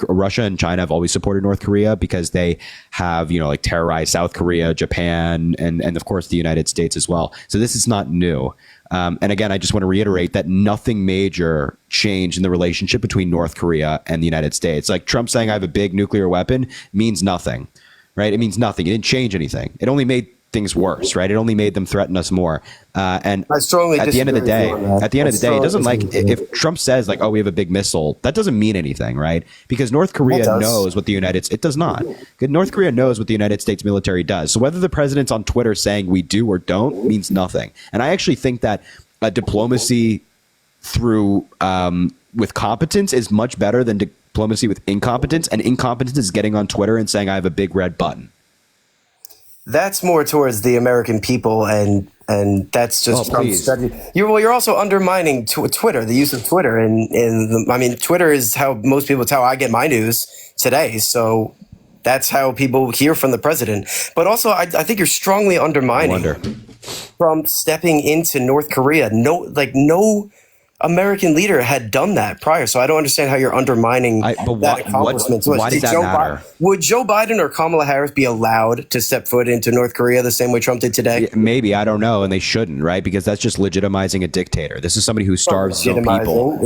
Russia and China have always supported North Korea because they have, like terrorized South Korea, Japan, and of course the United States as well. So this is not new. And again, I just want to reiterate that nothing major changed in the relationship between North Korea and the United States. Like Trump saying I have a big nuclear weapon means nothing, right? It means nothing. It didn't change anything. It only made things worse, right? It only made them threaten us more. And
I strongly
at the end of the day,
disagree
it doesn't like if Trump says like, oh, we have a big missile, that doesn't mean anything, right? Because North Korea knows what the United States, it does not. North Korea knows what the United States military does. So whether the president's on Twitter saying we do or don't means nothing. And I actually think that diplomacy through with competence is much better than diplomacy with incompetence. And incompetence is getting on Twitter and saying I have a big red button.
That's more towards the American people and And that's just Trump's
please.
strategy. You're also undermining Twitter, the use of Twitter, and Twitter is how most people. It's how I get my news today. So that's how people hear from the president. But also, I think you're strongly undermining Trump stepping into North Korea. No American leader had done that prior, so I don't understand how you're undermining that accomplishment.
Why does that matter?
Would Joe Biden or Kamala Harris be allowed to step foot into North Korea the same way Trump did today?
Yeah, maybe, I don't know, and they shouldn't, right? Because that's just legitimizing a dictator. This is somebody who starves his own people.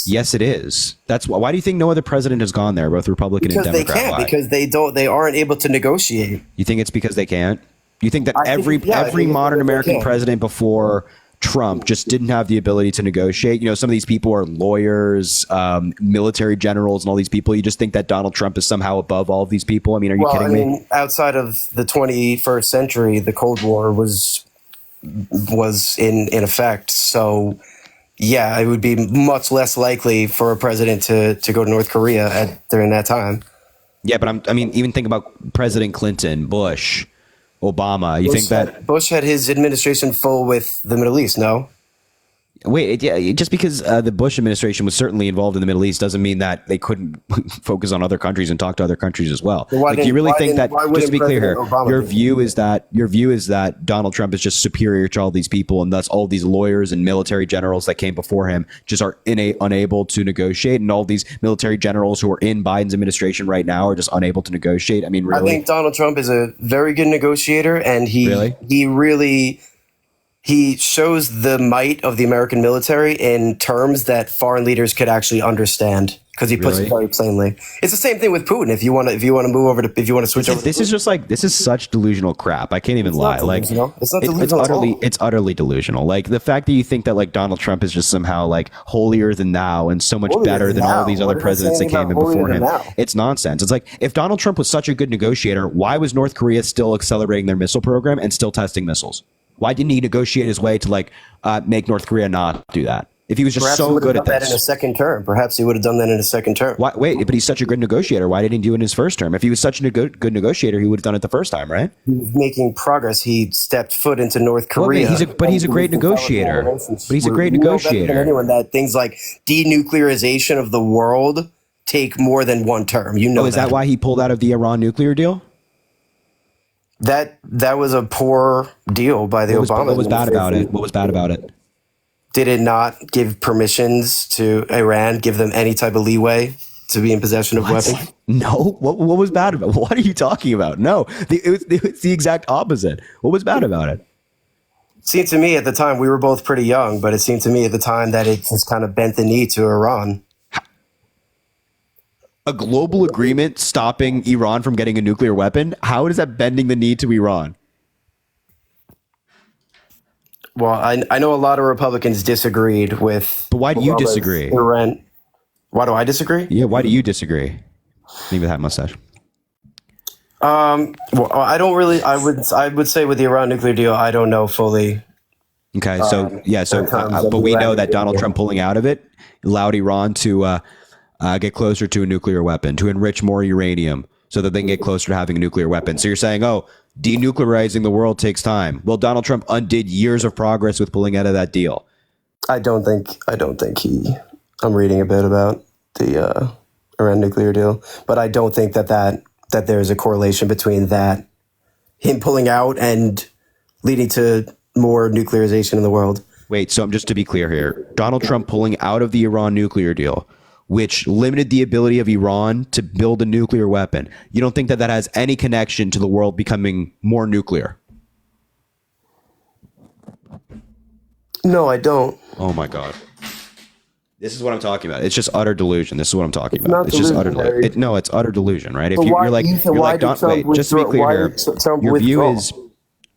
Yes, it is. That's why do you think no other president has gone there, both Republican and Democrat?
Because they can't.
Why?
Because they aren't able to negotiate.
You think it's because they can't? You think that every modern American president before Trump just didn't have the ability to negotiate? Some of these people are lawyers, military generals, and all these people. You just think that Donald Trump is somehow above all of these people? I mean, are you kidding me?
Outside of the 21st century, the Cold War was in effect. So, yeah, it would be much less likely for a president to go to North Korea during that time.
Yeah, but even think about President Clinton, Bush, Obama. You think that
Bush had his administration full with the Middle East? No.
Wait, yeah, just because the Bush administration was certainly involved in the Middle East doesn't mean that they couldn't focus on other countries and talk to other countries as well. Like, you really think that? Just to be clear here, your view is that Donald Trump is just superior to all these people, and thus all these lawyers and military generals that came before him just are unable to negotiate, and all these military generals who are in Biden's administration right now are just unable to negotiate. I mean, really?
I think Donald Trump is a very good negotiator, and he shows the might of the American military in terms that foreign leaders could actually understand, because he puts it very plainly. It's the same thing with Putin. If you want to move over to, if you want to switch over.
This is such delusional crap. I can't even lie. Like,
it's not delusional.
It's utterly delusional. Like, the fact that you think that like Donald Trump is just somehow like holier than thou and so much better than all these other presidents that came in before him. It's nonsense. It's like, if Donald Trump was such a good negotiator, why was North Korea still accelerating their missile program and still testing missiles? Why didn't he negotiate his way to make North Korea not do that? If he was just so good at
that in a second term, perhaps he would have done that in a second term.
Wait, but he's such a good negotiator. Why didn't he do it in his first term? If he was such a good negotiator, he would have done it the first time, right?
He was making progress. He stepped foot into North Korea.
He's a great negotiator. But he's a great negotiator.
Anyone that things like denuclearization of the world take more than one term.
Is that why he pulled out of the Iran nuclear deal?
That was a poor deal by the Obama.
What was bad about it? What was bad about it?
Did it not give permissions to Iran, give them any type of leeway to be in possession of weapons?
No. What was bad about it? What are you talking about? No, it's the exact opposite. What was bad about it?
It seemed to me at the time, we were both pretty young, but it seemed to me at the time that it just kind of bent the knee to Iran.
A global agreement stopping Iran from getting a nuclear weapon? How is that bending the knee to Iran?
Well, I know a lot of Republicans disagreed with.
But why do you disagree?
Iran. Why do I disagree?
Yeah, why do you disagree? Maybe that mustache.
Well, I don't really. I would say with the Iran nuclear deal, I don't know fully.
Okay, but we know that Donald Trump pulling out of it allowed Iran to get closer to a nuclear weapon, to enrich more uranium so that they can get closer to having a nuclear weapon. So you're saying, denuclearizing the world takes time. Well, Donald Trump undid years of progress with pulling out of that deal.
I don't think he. I'm reading a bit about the Iran nuclear deal, but I don't think that there's a correlation between that, him pulling out, and leading to more nuclearization in the world.
Wait, so just to be clear here, Donald Trump pulling out of the Iran nuclear deal, which limited the ability of Iran to build a nuclear weapon. You don't think that has any connection to the world becoming more nuclear?
No, I don't.
Oh my God. This is what I'm talking about. It's just utter delusion. This is what I'm talking about. It's just utter delusion. No, it's utter delusion, right? If you're like, just to be clear here,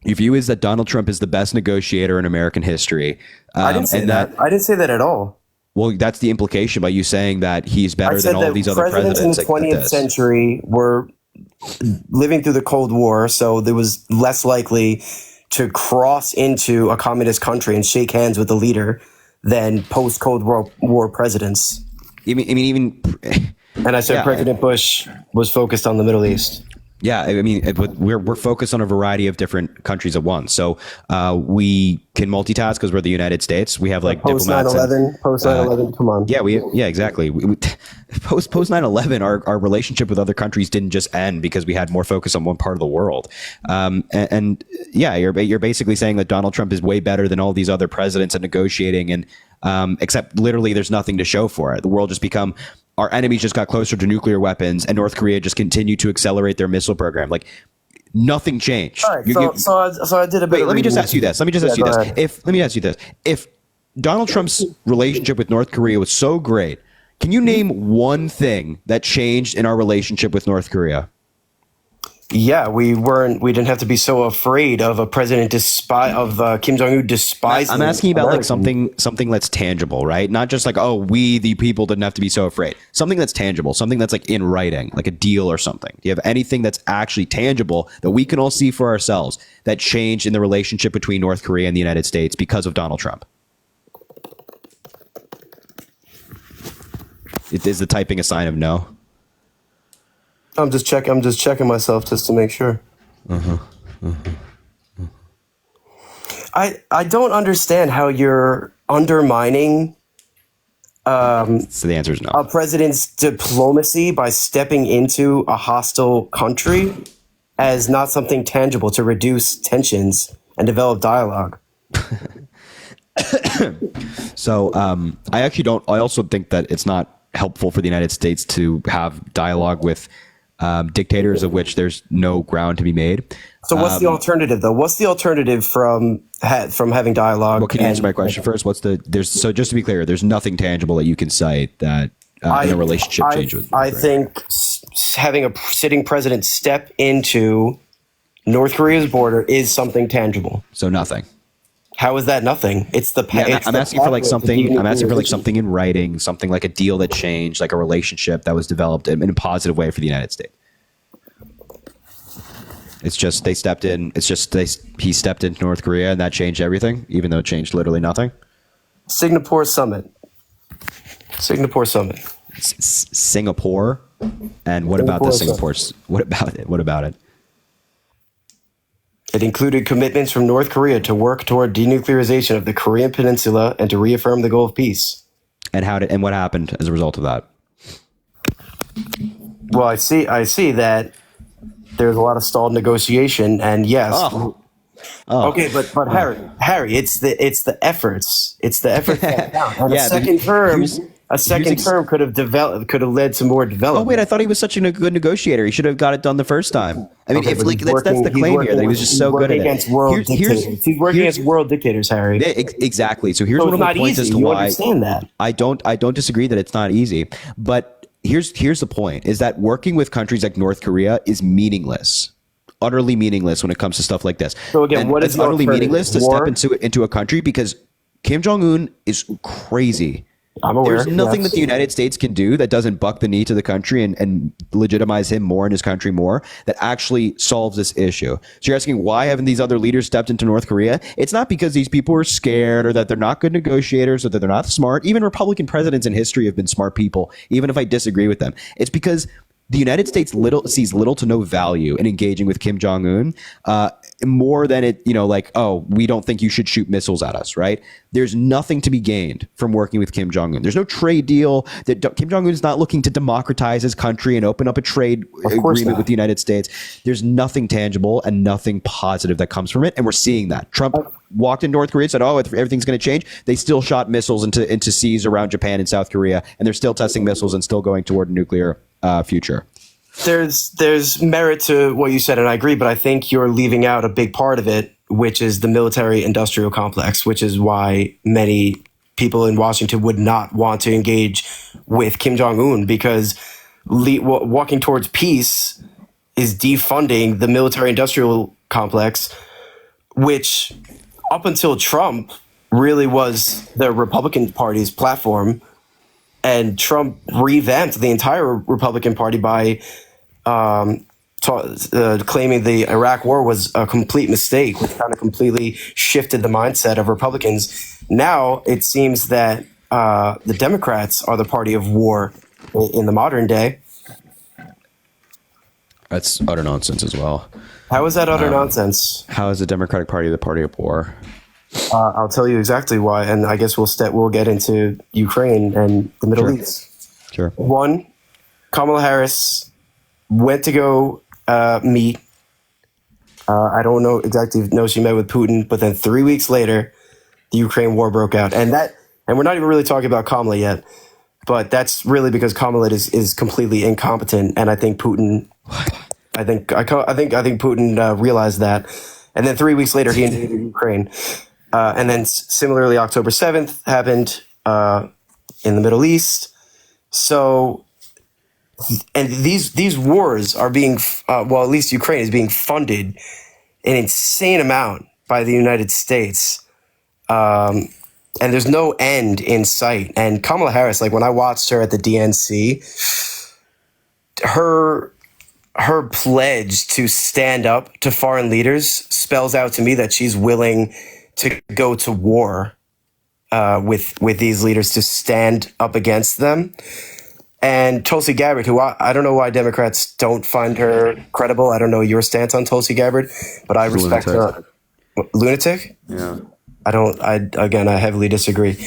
your view is that Donald Trump is the best negotiator in American history.
I didn't say that. I didn't say that at all.
Well, that's the implication by you saying that he's better than all these other presidents
in the 20th century were living through the Cold War, so there was less likely to cross into a communist country and shake hands with the leader than post-Cold War presidents.
And
I said President Bush was focused on the Middle East.
Yeah, I mean, we're focused on a variety of different countries at once. So we can multitask because we're the United States. We have like
Post
diplomats.
9/11, post 9/11. Come on.
Yeah, exactly. Post 9/11, our relationship with other countries didn't just end because we had more focus on one part of the world. And yeah, you're basically saying that Donald Trump is way better than all these other presidents at negotiating, and except literally there's nothing to show for it. The world just become. Our enemies just got closer to nuclear weapons, and North Korea just continued to accelerate their missile program. Like nothing changed.
All right, so I did a bit.
Wait, let me just ask you this. Let me ask you this. If Donald Trump's relationship with North Korea was so great, can you name one thing that changed in our relationship with North Korea?
Yeah, we didn't have to be so afraid of a president Kim Jong-un despising.
I'm asking about like something that's tangible, right? Not just like, oh, we the people didn't have to be so afraid. Something that's tangible, something that's like in writing, like a deal or something. Do you have anything that's actually tangible that we can all see for ourselves that changed in the relationship between North Korea and the United States because of Donald Trump? Is the typing a sign of no?
I'm just checking myself just to make sure. I don't understand how you're undermining
so the answer is no.
A president's diplomacy by stepping into a hostile country as not something tangible to reduce tensions and develop dialogue.
So I also think that it's not helpful for the United States to have dialogue with dictators of which there's no ground to be made.
So what's the alternative, though? What's the alternative from having dialogue?
Well, can you answer my question first? So just to be clear, there's nothing tangible that you can cite that in a relationship change with.
I think having a sitting president step into North Korea's border is something tangible.
So nothing.
How is that nothing? It's the.
I'm asking for like something. I'm asking for like something in writing, something like a deal that changed, like a relationship that was developed in a positive way for the United States. It's just they stepped in. He stepped into North Korea, and that changed everything, even though it changed literally nothing.
Singapore summit.
Singapore, and what about the Singapore? What about it? What about it?
It included commitments from North Korea to work toward denuclearization of the Korean Peninsula and to reaffirm the goal of peace.
And what happened as a result of that?
Well, I see that there's a lot of stalled negotiation, and yes. Okay, but Harry, it's the efforts. It's the effort that count. And a second term could have led to more development.
Oh wait, I thought he was such a good negotiator. He should have got it done the first time. I mean, that's the claim here that he was just so good at it.
He's working against world dictators, Harry.
Exactly. So here's one of the points as to why
understand that.
I don't disagree that it's not easy, but here's the point: is that working with countries like North Korea is meaningless. Utterly meaningless when it comes to stuff like this.
So again, what is
utterly meaningless to step into a country because Kim Jong-un is crazy.
I'm aware.
There's nothing that the United States can do that doesn't buck the knee to the country and legitimize him more and his country more that actually solves this issue. So you're asking why haven't these other leaders stepped into North Korea? It's not because these people are scared or that they're not good negotiators or that they're not smart. Even Republican presidents in history have been smart people, even if I disagree with them. It's because the United States sees little to no value in engaging with Kim Jong-un, more than it, like, oh, we don't think you should shoot missiles at us, right? There's nothing to be gained from working with Kim Jong-un. There's no trade deal. Kim Jong-un is not looking to democratize his country and open up a trade agreement with the United States. There's nothing tangible and nothing positive that comes from it, and we're seeing that. Trump walked in North Korea and said, oh, everything's going to change. They still shot missiles into seas around Japan and South Korea, and they're still testing missiles and still going toward a nuclear future.
There's merit to what you said, and I agree, but I think you're leaving out a big part of it, which is the military-industrial complex, which is why many people in Washington would not want to engage with Kim Jong-un, because walking towards peace is defunding the military-industrial complex, which up until Trump really was the Republican Party's platform. And Trump revamped the entire Republican Party by claiming the Iraq War was a complete mistake, which kind of completely shifted the mindset of Republicans. Now it seems that the Democrats are the party of war in the modern day.
That's utter nonsense as well.
How is that utter nonsense?
How is the Democratic Party the party of war?
I'll tell you exactly why, and I guess we'll get into Ukraine and the Middle East.
Sure.
One, Kamala Harris went to go meet. I don't know exactly. No, she met with Putin, but then 3 weeks later, the Ukraine war broke out, and we're not even really talking about Kamala yet. But that's really because Kamala is completely incompetent, and I think Putin. I think Putin realized that, and then 3 weeks later he invaded Ukraine, and then similarly October 7th happened in the Middle East. So, and these wars are being at least Ukraine is being funded an insane amount by the United States. And there's no end in sight. And Kamala Harris, like when I watched her at the DNC, her pledge to stand up to foreign leaders spells out to me that she's willing to go to war with these leaders, to stand up against them. And Tulsi Gabbard, who I don't know why Democrats don't find her credible. I don't know your stance on Tulsi Gabbard, but I respect her. Lunatic?
Yeah.
I heavily disagree.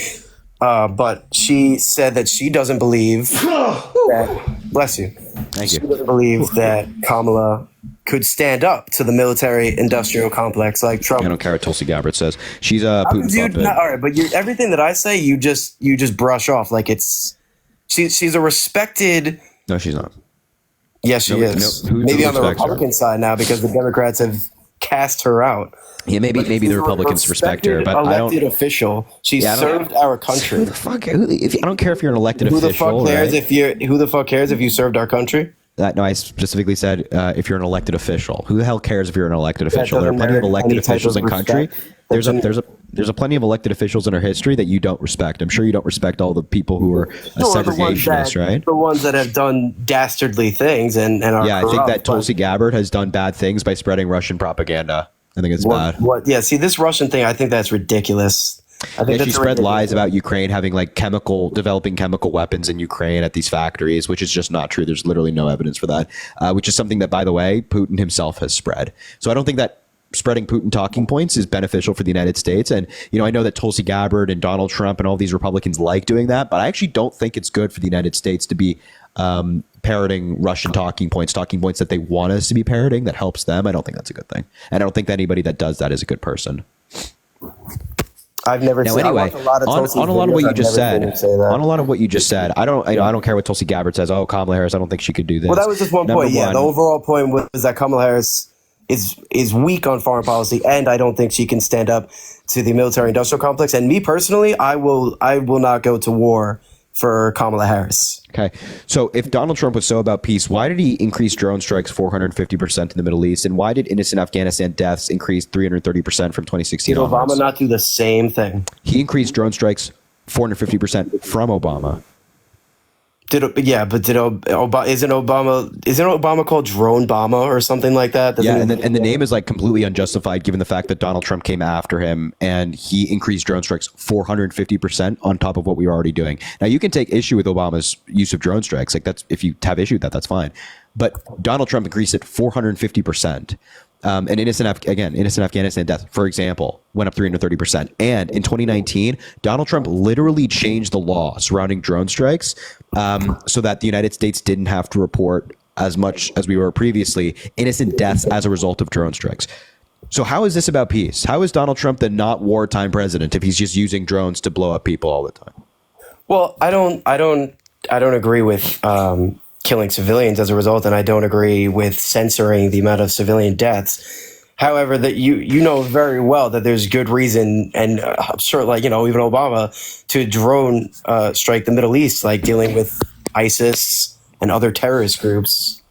But she said that she doesn't believe that, bless you.
Thank
she
you.
doesn't believe that Kamala could stand up to the military-industrial complex like Trump.
I don't care what Tulsi Gabbard says. She's a Putin puppet.
All right, but everything that I say, you just brush off like it's. She's a respected.
No, she's not.
Yes, she is.
Who
maybe on the
respects her?
Republican side now because the Democrats have cast her out.
Yeah, maybe the Republicans respect her, but I don't.
Elected official. She served our country.
Who the fuck? I don't care if you're an elected official.
Who the fuck cares if you served our country?
No, I specifically said if you're an elected official. Who the hell cares if you're an elected official? There are plenty of elected officials in country. There's a plenty of elected officials in our history that you don't respect. I'm sure you don't respect all the people who are segregationists, right?
The ones that have done dastardly things and are
I think that Tulsi Gabbard has done bad things by spreading Russian propaganda. I think it's bad.
Yeah, see, this Russian thing, I think that's ridiculous. I think
she spread lies about Ukraine having developing chemical weapons in Ukraine at these factories, which is just not true. There's literally no evidence for that, which is something that, by the way, Putin himself has spread. So I don't think that spreading Putin talking points is beneficial for the United States. And, I know that Tulsi Gabbard and Donald Trump and all these Republicans like doing that, but I actually don't think it's good for the United States to be parroting Russian talking points that they want us to be parroting that helps them. I don't think that's a good thing. And I don't think that anybody that does that is a good person.
I've never seen
anyway, on a lot of what you just said, I don't care what Tulsi Gabbard says. Oh, Kamala Harris, I don't think she could do this.
Well, that was just one point. Yeah, the overall point was that Kamala Harris is weak on foreign policy, and I don't think she can stand up to the military-industrial complex. And me personally, I will not go to war for Kamala Harris.
Okay, so if Donald Trump was so about peace, why did he increase drone strikes 450% in the Middle East, and why did innocent Afghanistan deaths increase 330% from 2016
Did Obama not do the same thing?
He increased drone strikes 450% from Obama.
Isn't Obama called Drone Obama or something like that?
And the name is like completely unjustified given the fact that Donald Trump came after him and he increased drone strikes 450% on top of what we were already doing. Now you can take issue with Obama's use of drone strikes, like that's if you have issue with that, that's fine. But Donald Trump increased it 450%. And innocent Afghanistan deaths, for example, went up 330%. And in 2019, Donald Trump literally changed the law surrounding drone strikes so that the United States didn't have to report as much as we were previously innocent deaths as a result of drone strikes. So how is this about peace? How is Donald Trump the not wartime president if he's just using drones to blow up people all the time?
Well, I don't agree with killing civilians as a result, and I don't agree with censoring the amount of civilian deaths. However, that you know very well that there's good reason, and I'm sure, even Obama, to drone strike the Middle East, like dealing with ISIS and other terrorist groups.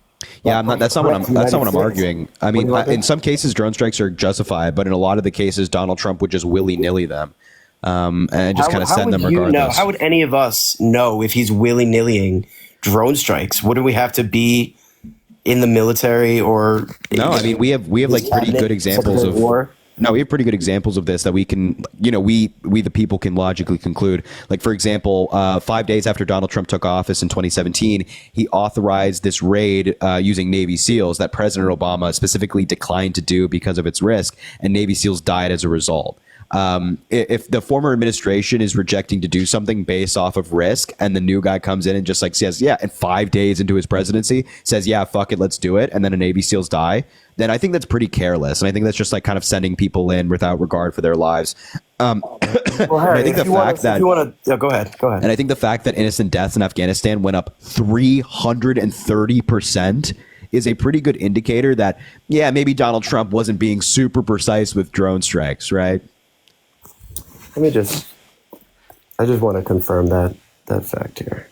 Yeah, that's not what I'm arguing. I mean, in some cases, drone strikes are justified, but in a lot of the cases, Donald Trump would just willy-nilly them and just kind of send them regardless.
How would any of us know if he's willy-nillying drone strikes? Wouldn't we have to be in the military or?
No, I mean we have like pretty good examples of war. No, we have pretty good examples of this that we can, we the people can logically conclude. Like, for example, 5 days after Donald Trump took office in 2017, he authorized this raid using Navy SEALs that President Obama specifically declined to do because of its risk, and Navy SEALs died as a result. If the former administration is rejecting to do something based off of risk, and the new guy comes in and just like says, yeah, and 5 days into his presidency says, yeah, fuck it, let's do it, and then a Navy SEALs die, then I think that's pretty careless. And I think that's just like kind of sending people in without regard for their lives.
Well, Harry,
I think the fact that
go ahead.
And I think the fact that innocent deaths in Afghanistan went up 330% is a pretty good indicator that, yeah, maybe Donald Trump wasn't being super precise with drone strikes, right?
I just want to confirm that fact here.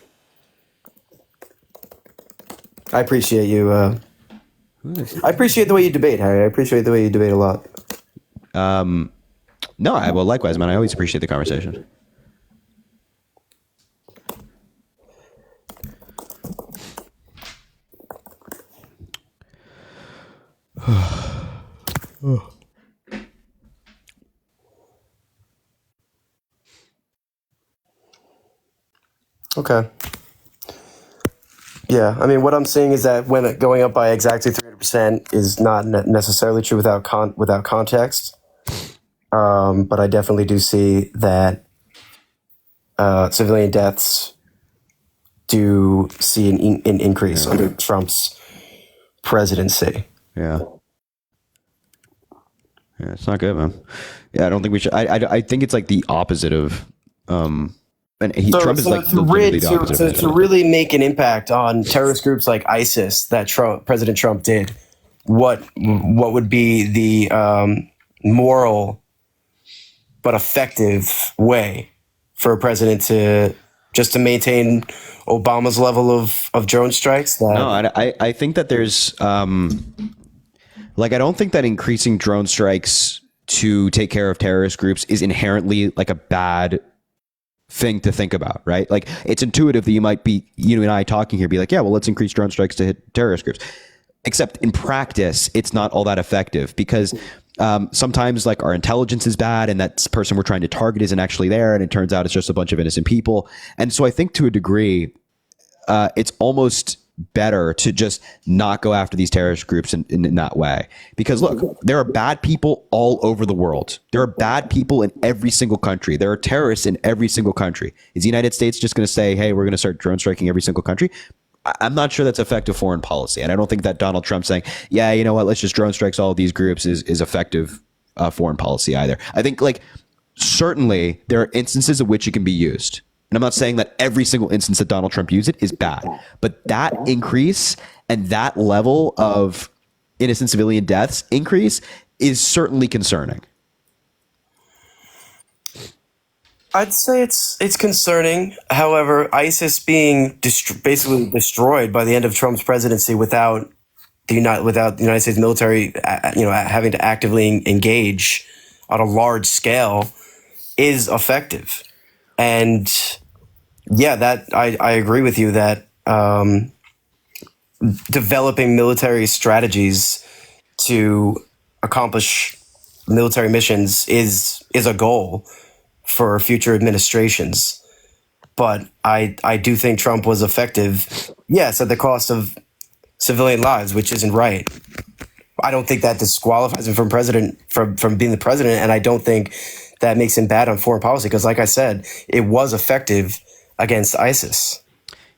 I appreciate you. I appreciate the way you debate, Harry. I appreciate the way you debate a lot.
No, well, likewise, man. I always appreciate the conversation.
Okay. Yeah, I mean, what I'm saying is that when it going up by exactly 300% is not necessarily true without context. But I definitely do see that civilian deaths do see an increase under Trump's presidency.
Yeah. Yeah, it's not good, man. Yeah, I don't think we should. I think it's like the opposite of. Trump is like literally the opposite.
To really make an impact on terrorist groups like ISIS that President Trump did, what would be the moral but effective way for a president to maintain Obama's level of drone strikes?
No, I think that there's I don't think that increasing drone strikes to take care of terrorist groups is inherently like a bad thing to think about, right? Like, it's intuitive that you might be, you and I talking here, be like, yeah, well, let's increase drone strikes to hit terrorist groups. Except in practice, it's not all that effective because sometimes like our intelligence is bad and that person we're trying to target isn't actually there. And it turns out it's just a bunch of innocent people. And so I think to a degree, it's almost better to just not go after these terrorist groups in that way. Because look, there are bad people all over the world. There are bad people in every single country. There are terrorists in every single country. Is the United States just going to say, hey, we're going to start drone striking every single country? I'm not sure that's effective foreign policy. And I don't think that Donald Trump saying, yeah, you know what, let's just drone strikes all of these groups is effective foreign policy either. I think like certainly there are instances of which it can be used. And I'm not saying that every single instance that Donald Trump used it is bad, but that increase and that level of innocent civilian deaths increase is certainly concerning.
I'd say it's concerning. However, ISIS being basically destroyed by the end of Trump's presidency without the United States military, having to actively engage on a large scale is effective. And yeah, that I agree with you that developing military strategies to accomplish military missions is a goal for future administrations. But I do think Trump was effective, yes, at the cost of civilian lives, which isn't right. I don't think that disqualifies him from being the president, and I don't think that makes him bad on foreign policy because, like I said, it was effective against ISIS.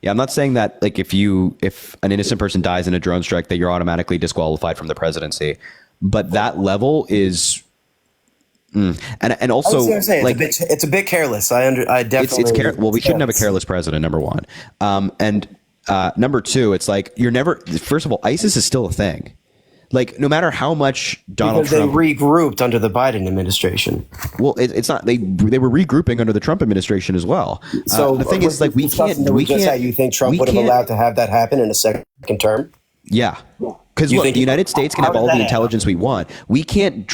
Yeah, I'm not saying that like if an innocent person dies in a drone strike that you're automatically disqualified from the presidency, but that level is, and also
like it's a bit careless. I definitely
well, we shouldn't have a careless president, number one, and number two, it's like you're never. First of all, ISIS is still a thing. Like, no matter how much Donald Trump...
they regrouped under the Biden administration.
Well, it's not... They were regrouping under the Trump administration as well.
So
the thing is, like,
you think Trump would have allowed to have that happen in a second term?
Yeah. Because look, the United States can have all the intelligence we want. We can't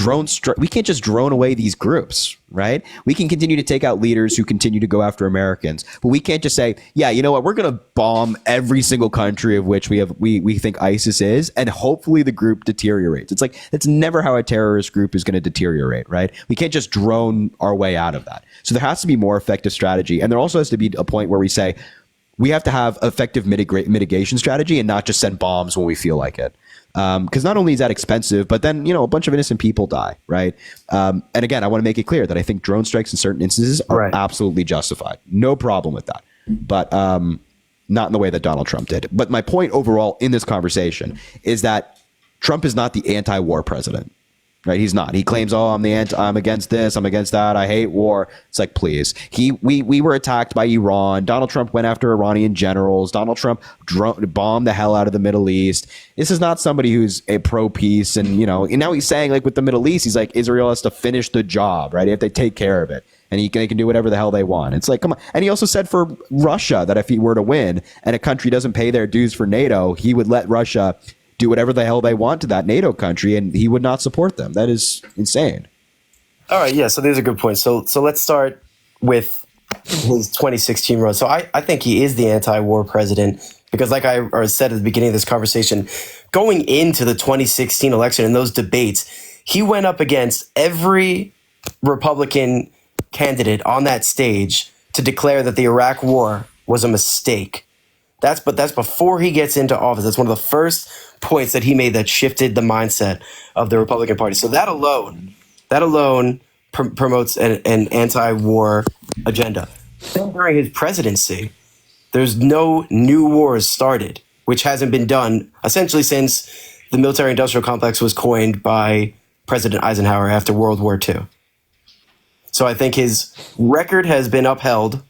we can't just drone away these groups, right? We can continue to take out leaders who continue to go after Americans, but we can't just say, yeah, you know what, we're going to bomb every single country of which we think ISIS is, and hopefully the group deteriorates. It's like, that's never how a terrorist group is going to deteriorate, right? We can't just drone our way out of that. So there has to be more effective strategy, and there also has to be a point where we say we have to have effective mitigation strategy and not just send bombs when we feel like it. Because not only is that expensive, but then, a bunch of innocent people die, right? And again, I want to make it clear that I think drone strikes in certain instances are absolutely justified. No problem with that. But not in the way that Donald Trump did. But my point overall in this conversation is that Trump is not the anti-war president. Right, he's not. He claims, "Oh, I'm against this. I'm against that. I hate war." It's like, please. We were attacked by Iran. Donald Trump went after Iranian generals. Donald Trump bombed the hell out of the Middle East. This is not somebody who's a pro-peace. And and now he's saying, like, with the Middle East, he's like, Israel has to finish the job, right? They have to take care of it, and they can do whatever the hell they want. It's like, come on. And he also said for Russia that if he were to win and a country doesn't pay their dues for NATO, he would let Russia do whatever the hell they want to that NATO country, and he would not support them. That is insane.
All right, yeah, so there's a good point. So let's start with his 2016 run. So I think he is the anti-war president because, like I said at the beginning of this conversation, going into the 2016 election and those debates, he went up against every Republican candidate on that stage to declare that the Iraq war was a mistake. That's before he gets into office. That's one of the first points that he made that shifted the mindset of the Republican Party. So that alone promotes an anti-war agenda. Then during his presidency, there's no new wars started, which hasn't been done essentially since the military-industrial complex was coined by President Eisenhower after World War II. So I think his record has been upheld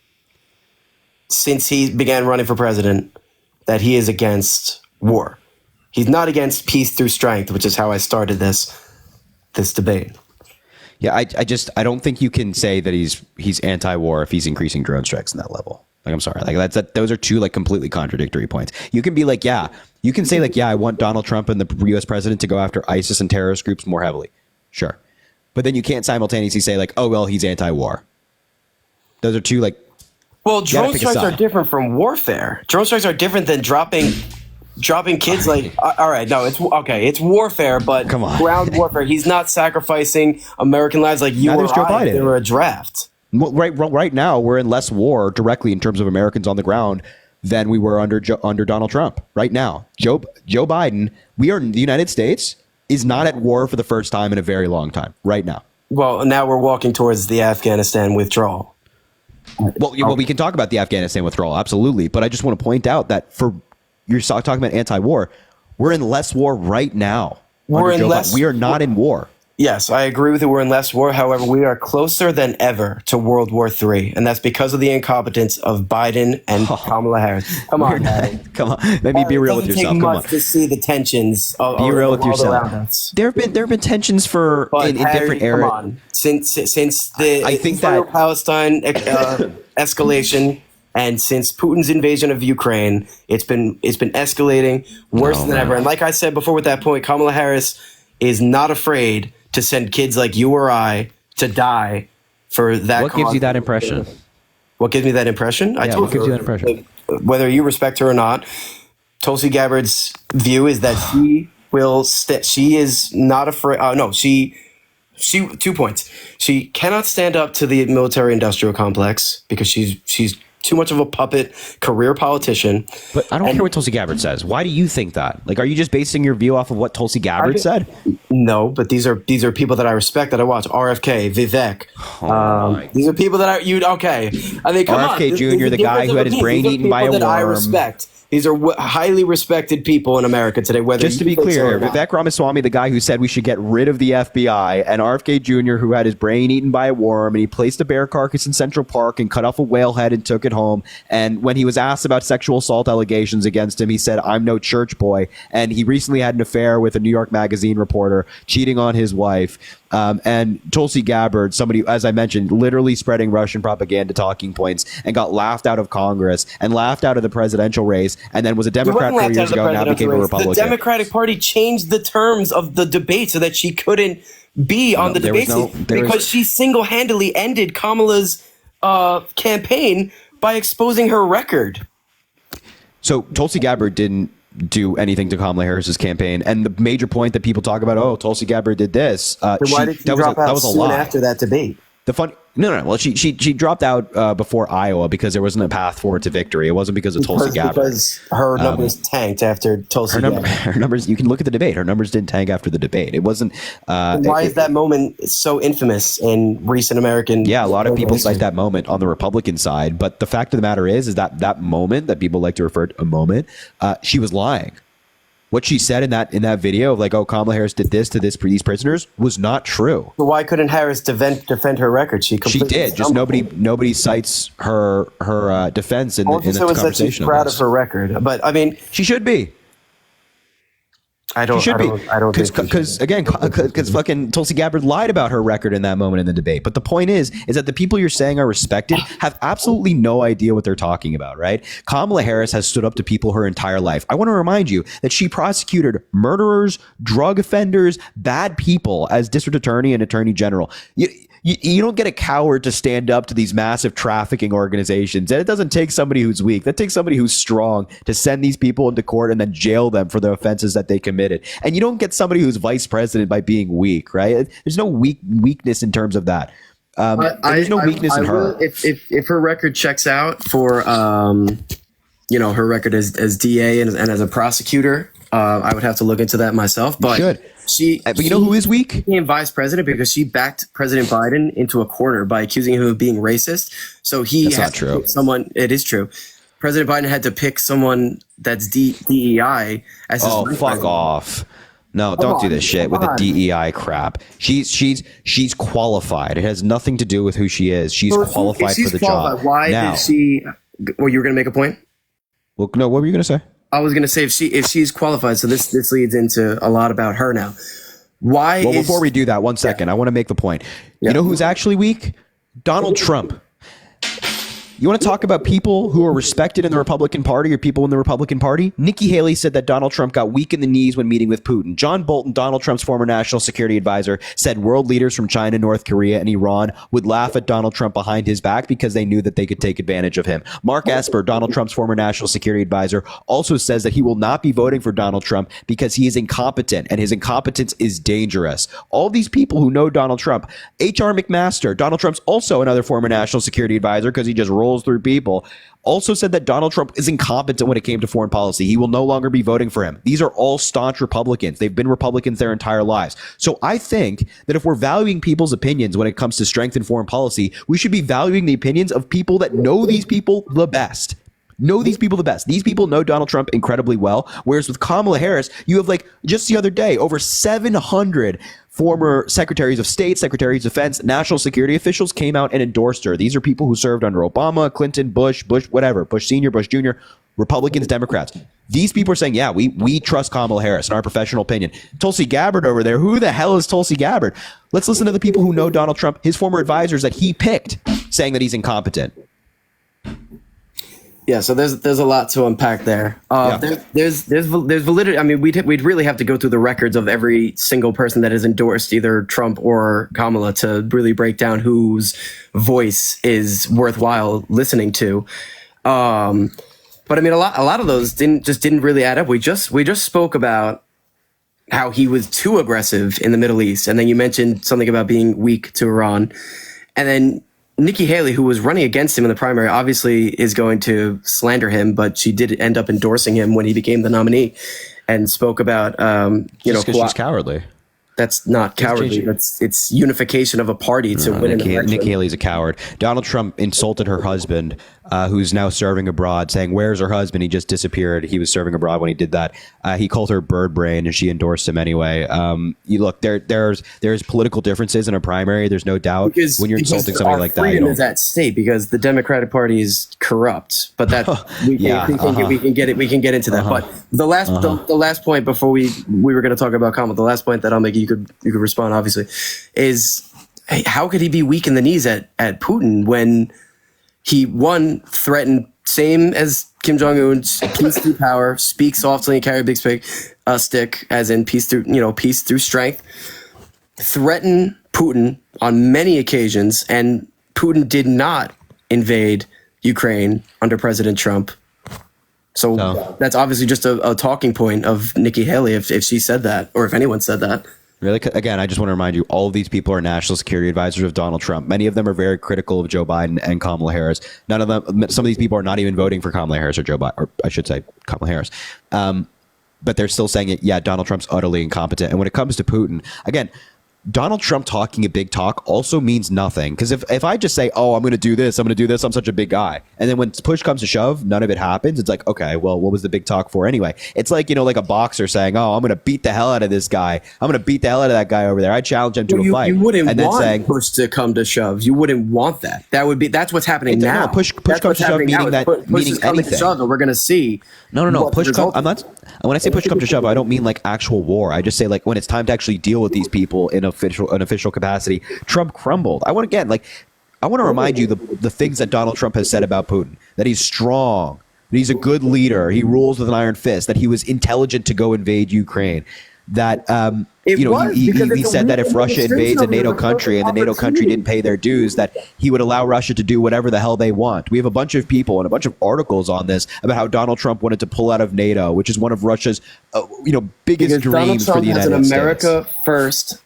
since he began running for president, that he is against war. He's not against peace through strength, which is how I started this debate.
Yeah, I don't think you can say that he's anti-war if he's increasing drone strikes in that level. Like, I'm sorry, like those are two like completely contradictory points. You can be like, you can say like, I want Donald Trump and the U.S. president to go after ISIS and terrorist groups more heavily. Sure. But then you can't simultaneously say like, oh, well, he's anti-war. Those are two like,
well, drone strikes are different from warfare. Drone strikes are different than dropping kids. Like, all right, no, it's okay. It's warfare, but come on, ground warfare. He's not sacrificing American lives like you or Joe Biden. They were a draft.
Right now, we're in less war directly in terms of Americans on the ground than we were under Donald Trump. Right now, Joe Biden, the United States is not at war for the first time in a very long time. Right now. Well,
now we're walking towards the Afghanistan withdrawal.
Well, we can talk about the Afghanistan withdrawal, absolutely. But I just want to point out that you're talking about anti-war, we're in less war right now. We are not in war.
Yes, I agree with you. We're in less war. However, we are closer than ever to World War III, and that's because of the incompetence of Biden and Kamala Harris. Come on,
come on. Let me be real with yourself.
Come on. To see the tensions.
Be real with yourself. There have been tensions in different areas. Come on.
Since the Israel-Palestine escalation. And since Putin's invasion of Ukraine, it's been escalating worse than ever. And like I said before with that point, Kamala Harris is not afraid to send kids like you or I to die for that.
What gives you that impression?
What gives me that impression?
Yeah, what gives you that impression?
Whether you respect her or not, Tulsi Gabbard's view is that she is not afraid. She 2 points. She cannot stand up to the military-industrial complex because she's too much of a puppet career politician.
But I don't care what Tulsi Gabbard says. Why do you think that? Like, are you just basing your view off of what Tulsi Gabbard said?
No, but these are people that I respect, that I watch. RFK, Vivek. These are people that okay. I mean, come
RFK
on.
Jr., the guy who had his brain eaten by a worm.
I respect. These are highly respected people in America today.
Just to be clear, Vivek Ramaswamy, the guy who said we should get rid of the FBI, and RFK Jr., who had his brain eaten by a worm, and he placed a bear carcass in Central Park and cut off a whale head and took it home. And when he was asked about sexual assault allegations against him, he said, "I'm no church boy." And he recently had an affair with a New York Magazine reporter, cheating on his wife. And Tulsi Gabbard, somebody, as I mentioned, literally spreading Russian propaganda talking points, and got laughed out of Congress and laughed out of the presidential race and then was a
He
Democrat
wasn't
4 years
locked out
ago,
of the
now became a
presidential race.
Republican.
The Democratic Party changed the terms of the debate so that she couldn't be on the
there was
debate
there was-
because she single-handedly ended Kamala's campaign by exposing her record.
So Tulsi Gabbard didn't do anything to Kamala Harris's campaign, and the major point that people talk about, oh, Tulsi Gabbard did this.
Then why did she drop out soon after that debate?
The fun, no. Well, she dropped out before Iowa because there wasn't a path forward to victory. It wasn't because of Tulsi Gabbard.
Because her numbers tanked after Tulsi Gabbard.
Her numbers. You can look at the debate. Her numbers didn't tank after the debate. It wasn't.
Why is that moment so infamous in recent American?
Yeah, a lot of people cite that moment on the Republican side, but the fact of the matter is that that moment that people like to refer to a moment, she was lying. What she said in that video of like, oh, Kamala Harris did this to these prisoners was not true.
So why couldn't Harris defend her record? She
did. Just nobody cites her defense in the conversation.
That she's proud of her record, but I mean,
she should be.
I don't think
because fucking Tulsi Gabbard lied about her record in that moment in the debate. But the point is that the people you're saying are respected have absolutely no idea what they're talking about, right? Kamala Harris has stood up to people her entire life. I want to remind you that she prosecuted murderers, drug offenders, bad people as district attorney and attorney general. You don't get a coward to stand up to these massive trafficking organizations. And it doesn't take somebody who's weak. That takes somebody who's strong to send these people into court and then jail them for the offenses that they committed. And you don't get somebody who's vice president by being weak, right? There's no weakness in terms of that. There's no weakness in her.
If her record checks out for, her record as DA and as a prosecutor, I would have to look into that myself. But
but you know who is weak?
She became vice president because she backed President Biden into a corner by accusing him of being racist. So
That's not true.
It is true. President Biden had to pick someone that's DEI as his vice
fuck
president.
off. No, don't do this shit with the DEI crap. She's qualified. It has nothing to do with who she is. She's qualified for the job.
Why did she? Well, you were going to make a point.
Well, no. What were you going to say?
I was going to say if she's qualified, so this leads into a lot about her now. Why?
Well, before we do that, 1 second, I want to make the point. You know who's actually weak? Donald Trump. You want to talk about people who are respected in the Republican Party or people in the Republican Party? Nikki Haley said that Donald Trump got weak in the knees when meeting with Putin. John Bolton, Donald Trump's former national security advisor, said world leaders from China, North Korea, and Iran would laugh at Donald Trump behind his back because they knew that they could take advantage of him. Mark Esper, Donald Trump's former national security advisor, also says that he will not be voting for Donald Trump because he is incompetent and his incompetence is dangerous. All these people who know Donald Trump. H.R. McMaster, Donald Trump's also another former national security advisor because he just rolls through people, also said that Donald Trump is incompetent when it came to foreign policy. He will no longer be voting for him. These are all staunch Republicans. They've been Republicans their entire lives. So I think that if we're valuing people's opinions when it comes to strength in foreign policy, we should be valuing the opinions of people that know these people the best. These people know Donald Trump incredibly well. Whereas with Kamala Harris, you have just the other day, over 700 former secretaries of state, secretaries of defense, national security officials came out and endorsed her. These are people who served under Obama, Clinton, Bush, whatever, Bush Sr., Bush Jr., Republicans, Democrats. These people are saying, yeah, we trust Kamala Harris in our professional opinion. Tulsi Gabbard over there, who the hell is Tulsi Gabbard? Let's listen to the people who know Donald Trump, his former advisors that he picked, saying that he's incompetent.
Yeah, so there's a lot to unpack there. There's validity. I mean, we'd really have to go through the records of every single person that has endorsed either Trump or Kamala to really break down whose voice is worthwhile listening to. But I mean, a lot of those didn't really add up. We just spoke about how he was too aggressive in the Middle East, and then you mentioned something about being weak to Iran, and then Nikki Haley, who was running against him in the primary, obviously is going to slander him, but she did end up endorsing him when he became the nominee and spoke about,
because she's cowardly.
That's not cowardly. It's unification of a party to win an election.
Nikki Haley's a coward. Donald Trump insulted her husband, who's now serving abroad, saying, "Where's her husband? He just disappeared. He was serving abroad when he did that." He called her bird brain, and she endorsed him anyway. You look, there's political differences in a primary. There's no doubt when you're insulting somebody like that.
Freedom is at stake because the Democratic Party is corrupt. But that we can get it. We can get into that. But the last point before we were going to talk about Kamala. The last point that I'll make, you could respond obviously, is hey, how could he be weak in the knees at Putin when He threatened, same as Kim Jong Un, peace through power, speak softly and carry a big stick, as in peace through strength. Threatened Putin on many occasions, and Putin did not invade Ukraine under President Trump. So that's obviously just a talking point of Nikki Haley if she said that, or if anyone said that.
Really? Again, I just want to remind you, all of these people are national security advisors of Donald Trump. Many of them are very critical of Joe Biden and Kamala Harris. None of them, some of these people are not even voting for Kamala Harris or Joe Biden, or I should say Kamala Harris. But they're still saying it. Yeah, Donald Trump's utterly incompetent. And when it comes to Putin, again, Donald Trump talking a big talk also means nothing. Because if I just say, oh, I'm going to do this, I'm such a big guy. And then when push comes to shove, none of it happens. It's like, okay, well, what was the big talk for anyway? It's like, like a boxer saying, oh, I'm going to beat the hell out of this guy. I'm going to beat the hell out of that guy over there. I challenge him to a fight.
You wouldn't
and then
want
saying,
push to come to shove. You wouldn't want that. That's what's happening now.
Push comes to shove meaning that meaning anything.
To shove, and we're going to see.
No. Push come. I'm not. When I say push come to shove, I don't mean like actual war. I just say like when it's time to actually deal with these people in an official capacity. Trump crumbled. I want to remind you the things that Donald Trump has said about Putin, that he's strong, that he's a good leader, he rules with an iron fist, that he was intelligent to go invade Ukraine, that he said that if Russia invades a NATO country and the NATO country didn't pay their dues, that he would allow Russia to do whatever the hell they want. We have a bunch of people and a bunch of articles on this about how Donald Trump wanted to pull out of NATO, which is one of Russia's biggest dreams for the United States.
Donald Trump has an America first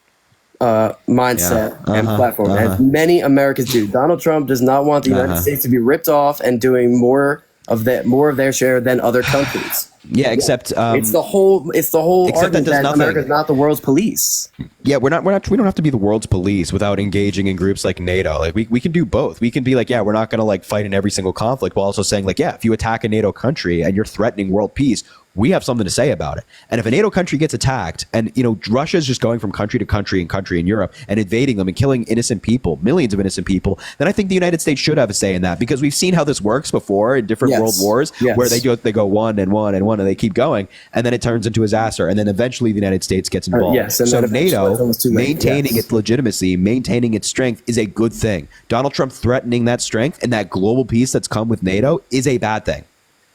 mindset and platform, as many Americans do. Donald Trump does not want the United States to be ripped off and doing more of their share than other countries.
Yeah, except
it's the whole argument that America is not the world's police.
Yeah, we don't have to be the world's police without engaging in groups like NATO. Like we can do both. We can be like, yeah, we're not going to like fight in every single conflict, while also saying like, yeah, if you attack a NATO country and you're threatening world peace, we have something to say about it. And if a NATO country gets attacked, and Russia is just going from country to country in Europe and invading them and killing innocent people, millions of innocent people, then I think the United States should have a say in that, because we've seen how this works before in different world wars, where they go one and one and one and they keep going, and then it turns into a disaster, and then eventually the United States gets involved. So NATO maintaining its legitimacy, maintaining its strength is a good thing. Donald Trump threatening that strength and that global peace that's come with NATO is a bad thing.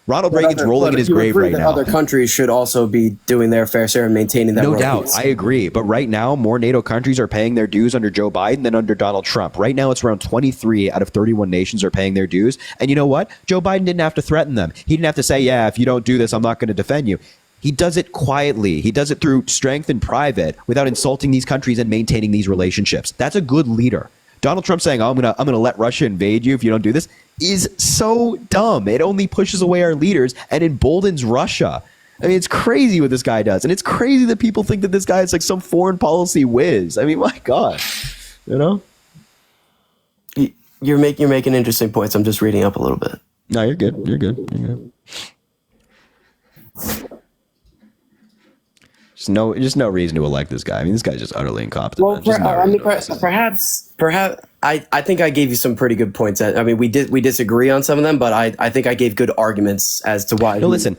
Ronald Reagan's rolling in his grave right now.
Other countries should also be doing their fair share and maintaining that.
No doubt, I agree. But right now, more NATO countries are paying their dues under Joe Biden than under Donald Trump. Right now, it's around 23 out of 31 nations are paying their dues. And you know what? Joe Biden didn't have to threaten them. He didn't have to say, yeah, if you don't do this, I'm not going to defend you. He does it quietly. He does it through strength in private without insulting these countries and maintaining these relationships. That's a good leader. Donald Trump saying, oh, I'm gonna let Russia invade you if you don't do this, is so dumb. It only pushes away our leaders and emboldens Russia. I mean, it's crazy what this guy does. And it's crazy that people think that this guy is like some foreign policy whiz. I mean, my God,
You're making interesting points. I'm just reading up a little bit.
No, you're good. You're good. Just no reason to elect this guy. I mean, this guy's just utterly incompetent.
Well, perhaps I think I gave you some pretty good points. I mean, we disagree on some of them, but I think I gave good arguments as to why.
No, listen,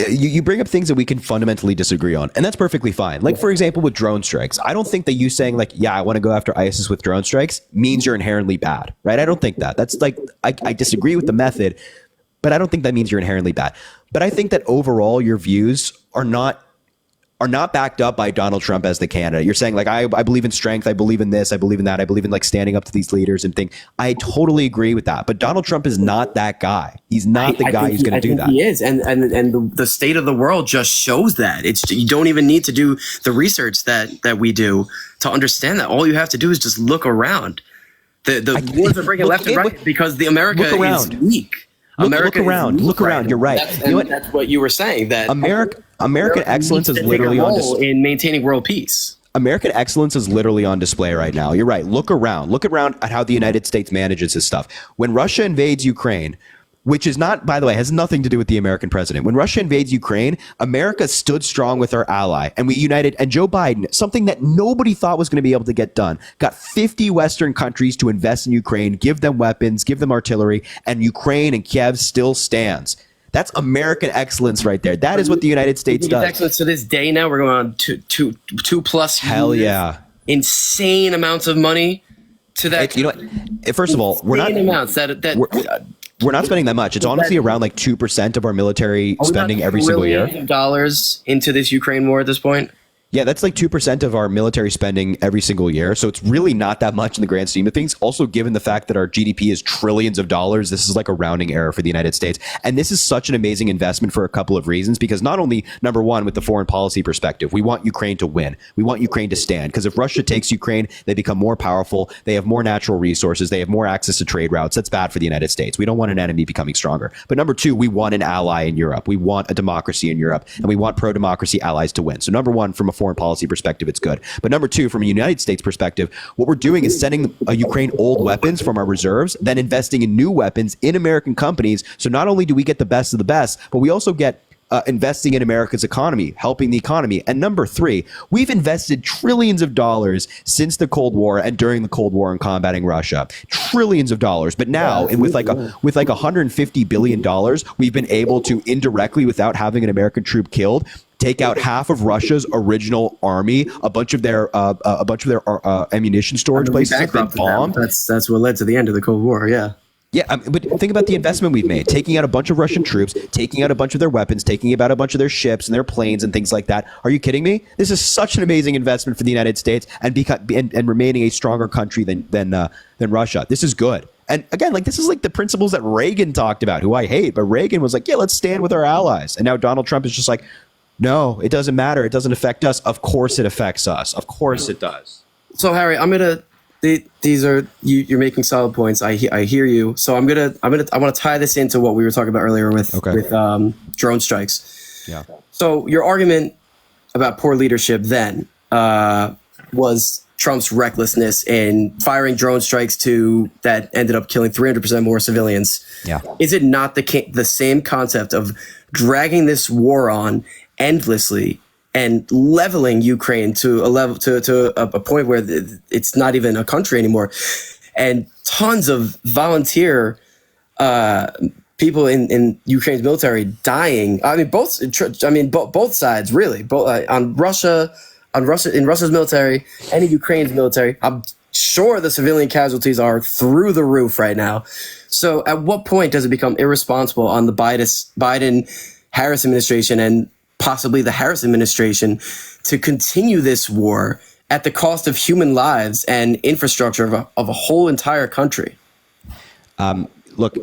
you bring up things that we can fundamentally disagree on, and that's perfectly fine. Like, for example, with drone strikes, I don't think that you saying like, yeah, I want to go after ISIS with drone strikes means you're inherently bad, right? I don't think that. That's like, I disagree with the method, but I don't think that means you're inherently bad. But I think that overall your views are not backed up by Donald Trump as the candidate. You're saying like, I believe in strength. I believe in this. I believe in that. I believe in like standing up to these leaders and think. I totally agree with that. But Donald Trump is not that guy. He's not the guy who's going to do that.
He is. And the state of the world just shows that. You don't even need to do the research that we do to understand that. All you have to do is just look around. The wars are breaking left and right because the America is weak.
Look around. You're right.
That's what you were saying. That
American excellence is literally on display
in maintaining world peace.
American excellence is literally on display right now. You're right. Look around at how the United States manages this stuff. When Russia invades Ukraine, which is not, by the way, has nothing to do with the American president. When Russia invades Ukraine, America stood strong with our ally and we united. And Joe Biden, something that nobody thought was going to be able to get done, got 50 Western countries to invest in Ukraine, give them weapons, give them artillery, and Ukraine and Kiev still stands. That's American excellence right there. That is what the United States does.
Excellence to this day now. We're going on two plus
hell
years,
yeah.
Insane amounts of money
to that.
First of all, we're not
amounts that
we're not spending that much. It's honestly around like 2% of our military spending every single year.
Dollars into this Ukraine war at this point.
Yeah, that's like 2% of our military spending every single year. So it's really not that much in the grand scheme of things. Also, given the fact that our GDP is trillions of dollars, this is like a rounding error for the United States. And this is such an amazing investment for a couple of reasons, because not only, number one, with the foreign policy perspective, we want Ukraine to win. We want Ukraine to stand, because if Russia takes Ukraine, they become more powerful. They have more natural resources. They have more access to trade routes. That's bad for the United States. We don't want an enemy becoming stronger. But number two, we want an ally in Europe. We want a democracy in Europe, and we want pro-democracy allies to win. So number one, from a foreign policy perspective, it's good. But number two, from a United States perspective, what we're doing is sending Ukraine old weapons from our reserves, then investing in new weapons in American companies. So not only do we get the best of the best, but we also get investing in America's economy, helping the economy. And number three, we've invested trillions of dollars since the Cold War and during the Cold War in combating Russia. Trillions of dollars. But now, and with like $150 billion, we've been able to indirectly, without having an American troop killed, take out half of Russia's original army, a bunch of their ammunition storage places have been bombed.
That's what led to the end of the Cold War. Yeah.
Yeah, but think about the investment we've made, taking out a bunch of Russian troops, taking out a bunch of their weapons, taking out a bunch of their ships and their planes and things like that. Are you kidding me? This is such an amazing investment for the United States and remaining a stronger country than Russia. This is good. And again, like, this is like the principles that Reagan talked about, who I hate. But Reagan was like, yeah, let's stand with our allies. And now Donald Trump is just like, no, it doesn't matter. It doesn't affect us. Of course it affects us. Of course it does.
So, Harry, these are you're making solid points. I hear you. So I want to tie this into what we were talking about earlier with drone strikes.
Yeah.
So your argument about poor leadership then was Trump's recklessness in firing drone strikes that ended up killing 300% more civilians.
Yeah.
Is it not the same concept of dragging this war on endlessly and leveling Ukraine to a point where it's not even a country anymore, and tons of volunteer people in Ukraine's military dying? I mean, both sides really, both in Russia's military and in Ukraine's military. I'm sure the civilian casualties are through the roof right now. So, at what point does it become irresponsible on the Biden-Harris administration and possibly the Harris administration to continue this war at the cost of human lives and infrastructure of a whole entire country?
Look,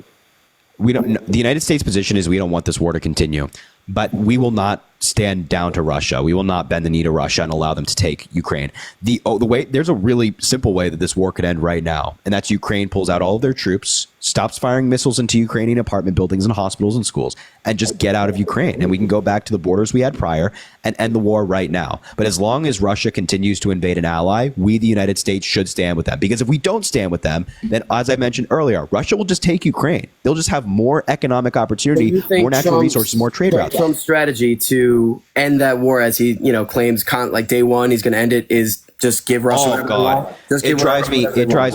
the United States position is we don't want this war to continue, but we will not stand down to Russia. We will not bend the knee to Russia and allow them to take Ukraine. There's a really simple way that this war could end right now, and that's Ukraine pulls out all of their troops, stops firing missiles into Ukrainian apartment buildings and hospitals and schools, and just get out of Ukraine. And we can go back to the borders we had prior and end the war right now. But as long as Russia continues to invade an ally, we, the United States, should stand with them. Because if we don't stand with them, then, as I mentioned earlier, Russia will just take Ukraine. They'll just have more economic opportunity, more natural resources, more trade routes.
Trump's strategy to end that war, as he claims, like day one, he's going to end it, is just give Russia.
Oh God, it drives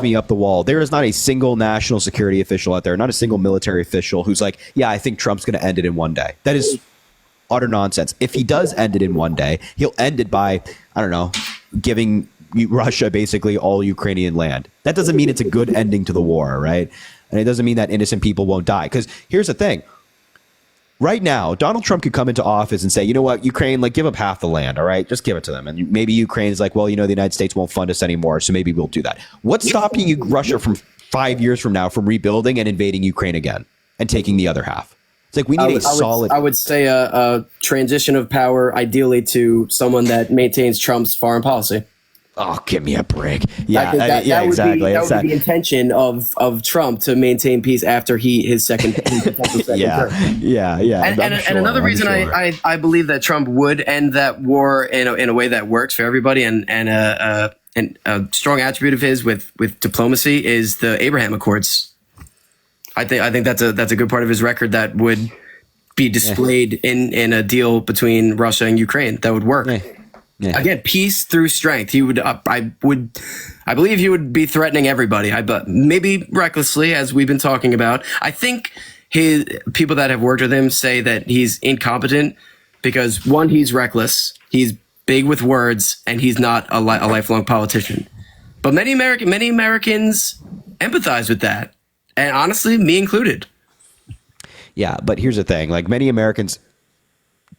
me up the wall. There is not a single national security official out there, not a single military official who's like, yeah, I think Trump's going to end it in one day. That is utter nonsense. If he does end it in one day, he'll end it by, I don't know, giving Russia basically all Ukrainian land. That doesn't mean it's a good ending to the war, right? And it doesn't mean that innocent people won't die. Because here's the thing. Right now, Donald Trump could come into office and say, you know what, Ukraine, give up half the land, all right? Just give it to them. And maybe Ukraine is like, well, the United States won't fund us anymore, so maybe we'll do that. What's stopping Russia from 5 years from now from rebuilding and invading Ukraine again and taking the other half? It's like we need solid...
I would say a transition of power, ideally to someone that maintains Trump's foreign policy.
Oh, give me a break. Yeah,
exactly. That would
be
the intention of Trump, to maintain peace after his second term.
Yeah.
And another reason I believe that Trump would end that war in a way that works for everybody, and a strong attribute of his with diplomacy is the Abraham Accords. I think that's a good part of his record that would be displayed in a deal between Russia and Ukraine that would work. Yeah. Again, peace through strength. He would. I believe he would be threatening everybody. But maybe recklessly, as we've been talking about. I think his people that have worked with him say that he's incompetent because, one, he's reckless. He's big with words, and he's not a lifelong politician. But many Americans empathize with that, and honestly, me included.
Yeah, but here's the thing: like many Americans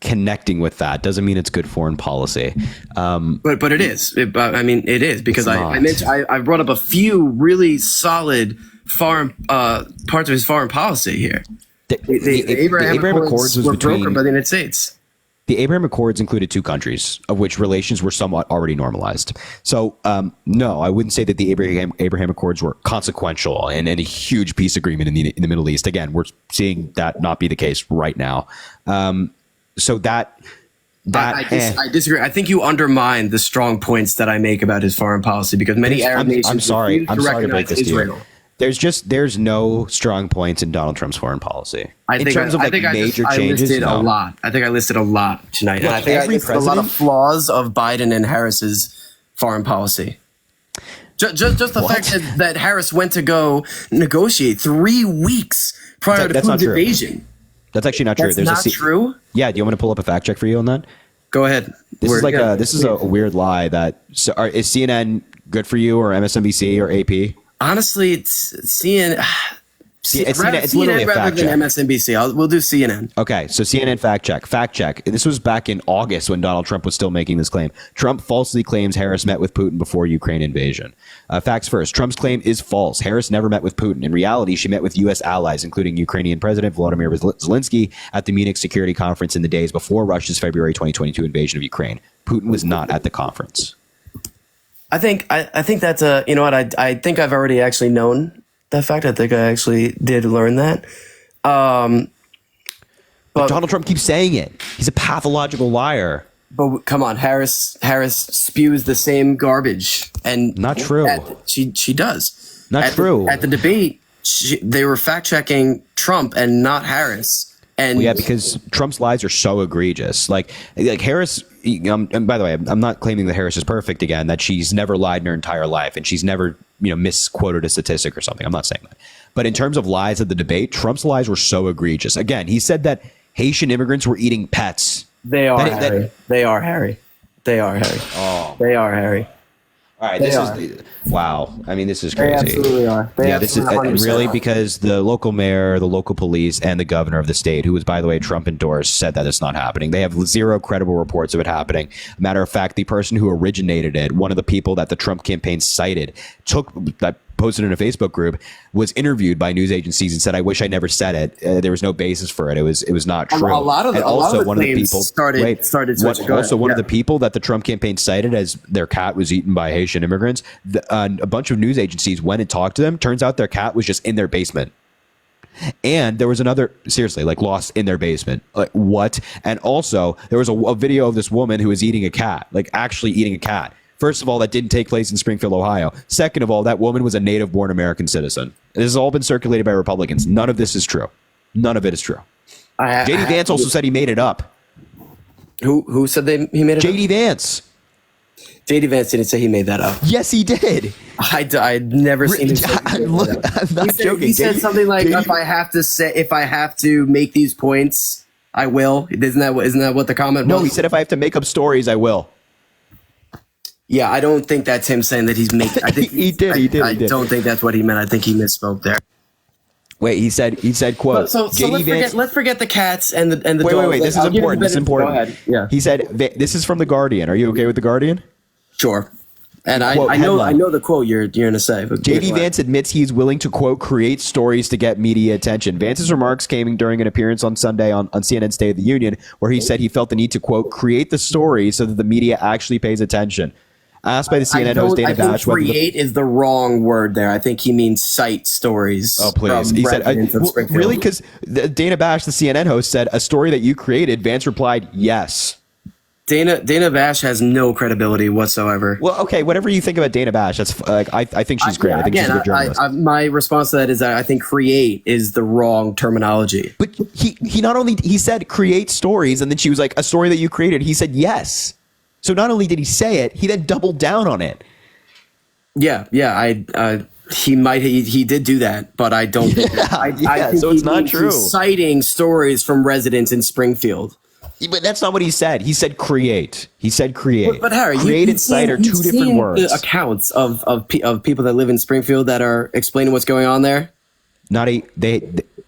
connecting with that doesn't mean it's good foreign policy.
But it is. It is because
It's
I
not.
mentioned I brought up a few really solid foreign parts of his foreign policy here. The Abraham Accords were brokered by the United States.
The Abraham Accords included two countries, of which relations were somewhat already normalized. So, no, I wouldn't say that the Abraham Accords were consequential and a huge peace agreement in the Middle East. Again, we're seeing that not be the case right now. So
I disagree. I think you undermine the strong points that I make about his foreign policy because many Arab nations
I'm sorry
refuse to
to break
recognize
this to
Israel.
you. There's no strong points in Donald Trump's foreign policy.
I think I listed a lot. I think I listed a lot tonight.
Look,
And I think I
every
listed a lot of flaws of Biden and Harris's foreign policy. Just the fact that Harris went to go negotiate 3 weeks prior to
That's not
Putin's
true.
invasion.
That's actually not true.
That's not true?
Yeah, do you want me to pull up a fact check for you on that?
Go ahead.
This is a weird lie that is CNN good for you or MSNBC or AP?
Honestly, it's CNN.
It's literally a
rather
fact
than
check.
MSNBC. We'll do CNN.
Okay, so CNN fact check. This was back in August when Donald Trump was still making this claim. Trump falsely claims Harris met with Putin before Ukraine invasion. Facts first. Trump's claim is false. Harris never met with Putin. In reality, she met with U.S. allies, including Ukrainian President Volodymyr Zelensky, at the Munich Security Conference in the days before Russia's February 2022 invasion of Ukraine. Putin was not at the conference.
I think that's a, you know what, I think I've already actually known that fact. I think I actually did learn that.
But Donald Trump keeps saying it. He's a pathological liar.
But come on, Harris spews the same garbage, and
not true.
She does.
Not true.
At the debate, they were fact checking Trump and not Harris. And
Well, yeah, because Trump's lies are so egregious. Like Harris. And by the way, I'm not claiming that Harris is perfect again. That she's never lied in her entire life, and she's never misquoted a statistic or something. I'm not saying that. But in terms of lies at the debate, Trump's lies were so egregious. Again, he said that Haitian immigrants were eating pets.
They are Harry. They are Harry. They are Harry.
Oh,
they are Harry.
All right, wow. I mean, this is
They
crazy.
absolutely are.
This is really because the local mayor, the local police, and the governor of the state, who was, by the way, Trump endorsed, said that it's not happening. They have zero credible reports of it happening. Matter of fact, the person who originated it, one of the people that the Trump campaign cited, posted in a Facebook group, was interviewed by news agencies and said, "I wish I never said it. There was no basis for it. It was not true."
A lot of the claims started
One of the people that the Trump campaign cited as their cat was eaten by Haitian immigrants, a bunch of news agencies went and talked to them. Turns out their cat was just in their basement. And there was another, seriously, lost in their basement. Like, what? And also, there was a video of this woman who was eating a cat, actually eating a cat. First of all, that didn't take place in Springfield, Ohio. Second of all, that woman was a native-born American citizen. This has all been circulated by Republicans. None of this is true. None of it is true. J.D. Vance also said he made it up.
Who said he made it up?
J.D. Vance.
J.D. Vance didn't say he made that up.
Yes, he did.
I'd never seen him say
I'm not joking.
He said something like, "If I have to make these points, I will." Isn't that what the comment was?
No, he said, "If I have to make up stories, I will."
Yeah, I don't think that's him saying that he's making. I think
he did.
I don't think that's what he meant. I think he misspoke there.
Wait, he said, quote.
So let's forget the cats and the dogs.
Wait. This is important. This is important.
Go ahead. Yeah.
He said, this is from The Guardian. Are you okay with The Guardian?
Sure. And
Quote,
I know the quote you're going to say. But
J.D. Vance admits he is willing to, quote, create stories to get media attention. Vance's remarks came during an appearance on Sunday on CNN State of the Union, where he said he felt the need to, quote, create the story so that the media actually pays attention. Asked by the CNN host Dana Bash
whether create is the wrong word there. I think he means cite stories.
Oh, please. He said, really? Because Dana Bash, the CNN host, said, "A story that you created." Vance replied, "Yes."
Dana Bash has no credibility whatsoever.
Well, okay, whatever you think about Dana Bash, that's I think she's great. I think she's a good journalist.
My response to that is that I think create is the wrong terminology.
But he not only, he said create stories, and then she was like, "A story that you created." He said yes. So not only did he say it, he then doubled down on it.
Yeah. He did do that, but I don't think I think
so it's not true.
He's citing stories from residents in Springfield.
But that's not what he said. He said create. He said create.
But Harry,
create and cite are two different words.
The accounts of people that live in Springfield that are explaining what's going on there.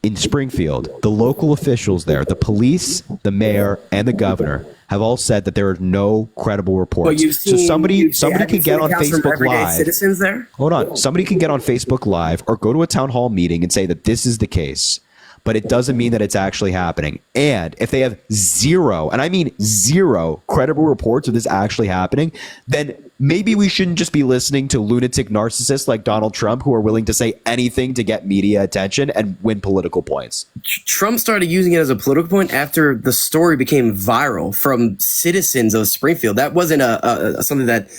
In Springfield, the local officials there, the police, the mayor, and the governor have all said that there are no credible reports. So somebody can get on Facebook Live.
Citizens there.
Hold on. Somebody can get on Facebook Live or go to a town hall meeting and say that this is the case, but it doesn't mean that it's actually happening. And if they have zero, and I mean zero, credible reports of this actually happening, then maybe we shouldn't just be listening to lunatic narcissists like Donald Trump who are willing to say anything to get media attention and win political points.
Trump started using it as a political point after the story became viral from citizens of Springfield. That wasn't something that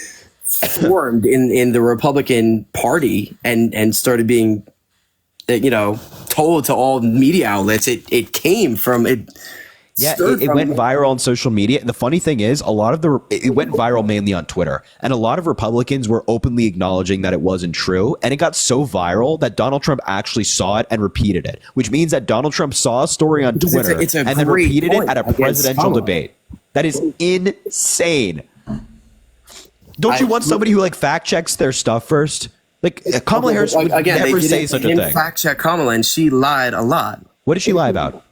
formed in the Republican Party and started being, told to all media outlets. It came from it.
Yeah, it went viral on social media. And the funny thing is, it went viral mainly on Twitter. And a lot of Republicans were openly acknowledging that it wasn't true. And it got so viral that Donald Trump actually saw it and repeated it, which means that Donald Trump saw a story on Twitter and then repeated it at a presidential debate. That is insane. Don't you want somebody who fact checks their stuff first? Kamala Harris would never say such a thing.
Fact check Kamala, and she lied a lot.
What did she lie about?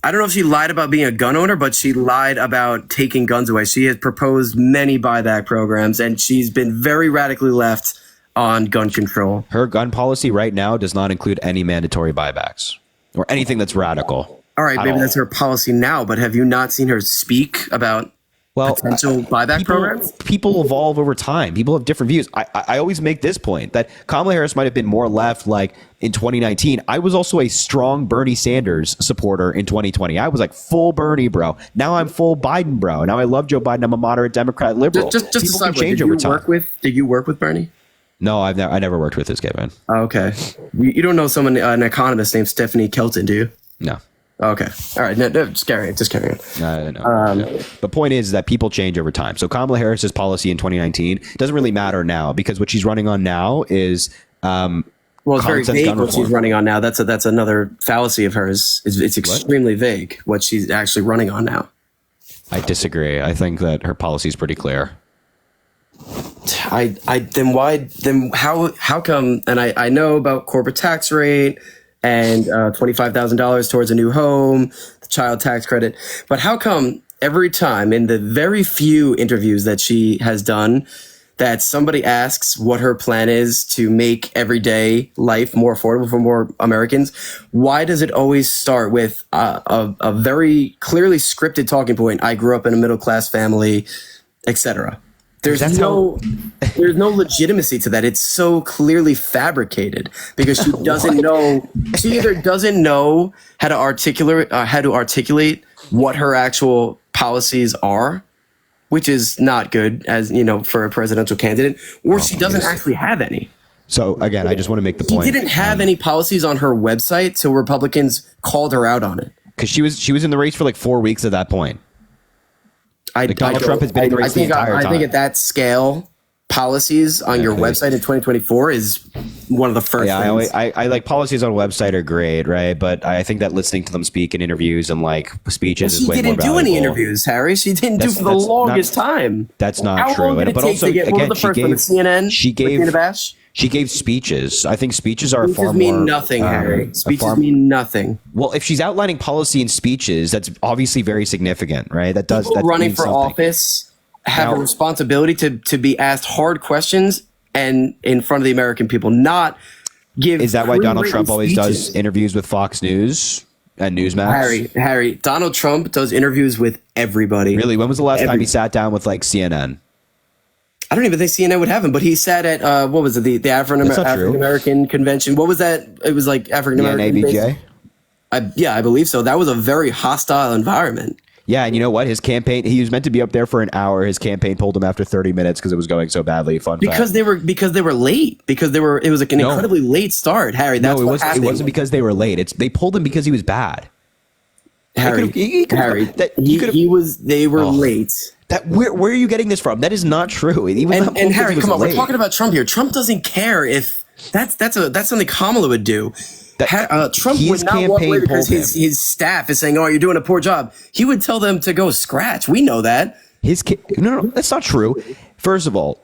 I don't know if she lied about being a gun owner, but she lied about taking guns away. She has proposed many buyback programs, and she's been very radically left on gun control.
Her gun policy right now does not include any mandatory buybacks or anything that's radical.
All right, maybe that's her policy now, but have you not seen her speak about potential buyback programs?
People evolve over time. People have different views. I always make this point that Kamala Harris might have been more left in 2019. I was also a strong Bernie Sanders supporter in 2020. I was full Bernie, bro. Now I'm full Biden, bro. Now I love Joe Biden. I'm a moderate Democrat liberal.
Just
people can
change over time. Did you work with Bernie?
No, I never worked with this guy, man.
Okay. You don't know an economist named Stephanie Kelton, do you?
No.
Okay. All right. No, just carry on.
No. The point is that people change over time. So Kamala Harris's policy in 2019 doesn't really matter now because what she's running on now is
it's very vague what she's running on now. That's another fallacy of hers. It's extremely vague what she's actually running on now.
I disagree. I think that her policy is pretty clear.
How come? And I know about corporate tax rate and $25,000 towards a new home, the child tax credit. But how come every time in the very few interviews that she has done that somebody asks what her plan is to make everyday life more affordable for more Americans, why does it always start with a very clearly scripted talking point? I grew up in a middle-class family, etc. There's no legitimacy to that. It's so clearly fabricated because she doesn't know. She either doesn't know how to articulate what her actual policies are, which is not good for a presidential candidate, or she doesn't actually have any.
So again, I just want to make the point.
She didn't have any policies on her website, so Republicans called her out on it.
Because she was in the race for 4 weeks at that point. Donald Trump has been in the race the entire time.
I think at that scale, policies on your website in 2024 is one of the first things.
I like policies on a website are great, right? But I think that listening to them speak in interviews and speeches is way more valuable.
She didn't do any interviews, Harry. She didn't do for the longest time.
That's not
How
true.
long did it take to get one of the first ones? CNN?
She gave speeches. I think speeches are far more...
mean nothing, Harry. Speeches mean nothing.
Well, if she's outlining policy in speeches, that's obviously very significant, right? That's
running for office have a responsibility to be asked hard questions and in front of the American people, not give...
Is that why Donald Trump always does interviews with Fox News and Newsmax?
Harry, Donald Trump does interviews with everybody.
Really? When was the last time he sat down with CNN?
I don't even think CNN would have him, but he sat at what was it, the African American convention? What was that? It was African American.
ABJ?
I believe so. That was a very hostile environment.
Yeah, and you know what? His campaign, he was meant to be up there for an hour. His campaign pulled him after 30 minutes because it was going so badly.
Because they were late. It was an incredibly late start, Harry. That's
it wasn't because they were late. They pulled him because he was bad.
Harry, they were late.
Where are you getting this from? That is not true.
And Harry, come on, we're talking about Trump here. Trump doesn't care if that's something Kamala would do. Trump
his
would not walk away
campaign
because
told
his staff is saying, "Oh, you're doing a poor job." He would tell them to go scratch. We know that.
No, that's not true. First of all,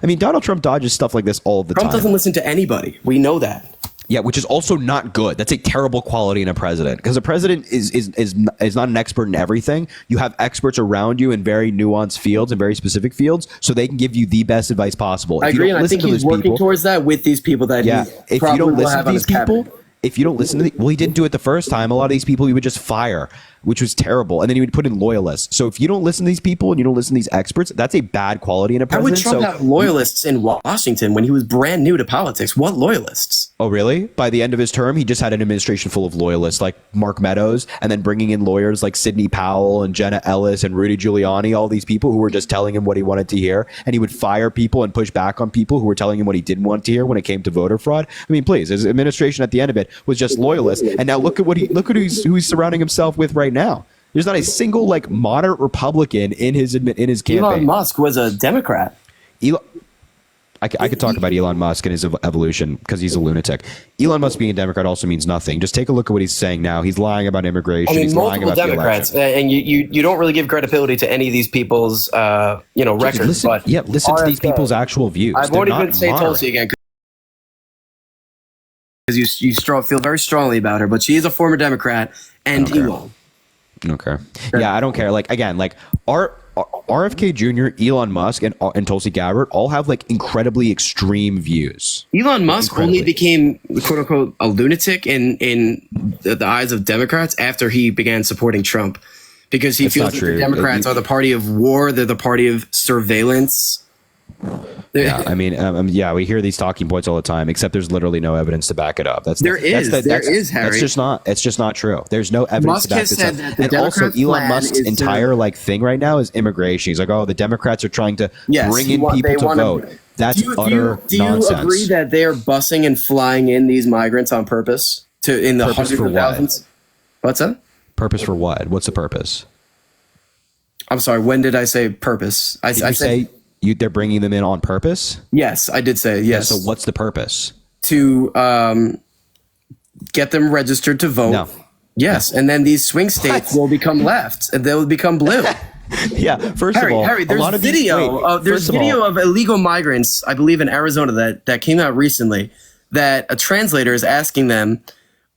Donald Trump dodges stuff like this all the time.
Trump doesn't listen to anybody. We know that.
Yeah, which is also not good. That's a terrible quality in a president, because a president is not an expert in everything. You have experts around you in very nuanced fields and very specific fields, so they can give you the best advice possible.
I agree, and I think he's working towards that with these people that he
if you
probably
don't
will
listen
have
to
on
these
his cabinet.
people, if you don't listen to well, he didn't do it the first time. A lot of these people he would just fire, which was terrible. And then he would put in loyalists. So if you don't listen to these people and you don't listen to these experts, that's a bad quality in a
How would
president.
Trump have loyalists in Washington when he was brand new to politics? What loyalists?
Oh, really? By the end of his term, he just had an administration full of loyalists like Mark Meadows, and then bringing in lawyers like Sidney Powell and Jenna Ellis and Rudy Giuliani, all these people who were just telling him what he wanted to hear. And he would fire people and push back on people who were telling him what he didn't want to hear when it came to voter fraud. I mean, please, his administration at the end of it was just loyalists. And now look at who he's surrounding himself with right now. There's not a single like moderate Republican in his campaign.
Elon Musk was a Democrat.
I could talk about Elon Musk and his evolution because he's a lunatic. Elon Musk being a Democrat also means nothing. Just take a look at what he's saying now. He's lying about immigration.
I mean,
he's lying
multiple
about
Democrats,
the election.
and you don't really give credibility to any of these people's records.
Listen,
but
listen to these people's actual views.
I've
They're
already
not
been saying
moderate.
Tulsi again because you feel very strongly about her, but she is a former Democrat and Elon.
Okay. Yeah, I don't care. Like again, like RFK Jr., Elon Musk, and Tulsi Gabbard all have like incredibly extreme views.
Elon Musk only became "quote unquote" a lunatic in the eyes of Democrats after he began supporting Trump, because he
That's
feels
not
that
true.
the Democrats are the party of war. They're the party of surveillance.
Yeah, I mean, yeah, we hear these talking points all the time, except there's literally no evidence to back it up.
There is, Harry.
That's just not. It's just not true. There's no evidence
Musk
to back
has
this
said
up.
that the
And also,
Democrats'
Elon
plan
Musk's
is to-
entire like thing right now is immigration. He's like, oh, the Democrats are trying to bring in
they
people to
wanna-
vote. That's utter
Do you
nonsense.
agree that they are busing and flying in these migrants on purpose in the
Purpose
hundreds
for
of
what?
thousands? What's that?
Purpose for what? What's the purpose?
I'm sorry. When did I say purpose? I
Did you say they're bringing them in on purpose?
Yes, I did say yes.
So what's the purpose?
To get them registered to vote.
No.
Yes, and then these swing states will become left, and they will become blue.
Yeah. First
Harry,
of all,
Harry,
a
there's
lot of these-
video.
wait,
There's
first of
video
all-
of illegal migrants, I believe, in Arizona that came out recently. That a translator is asking them,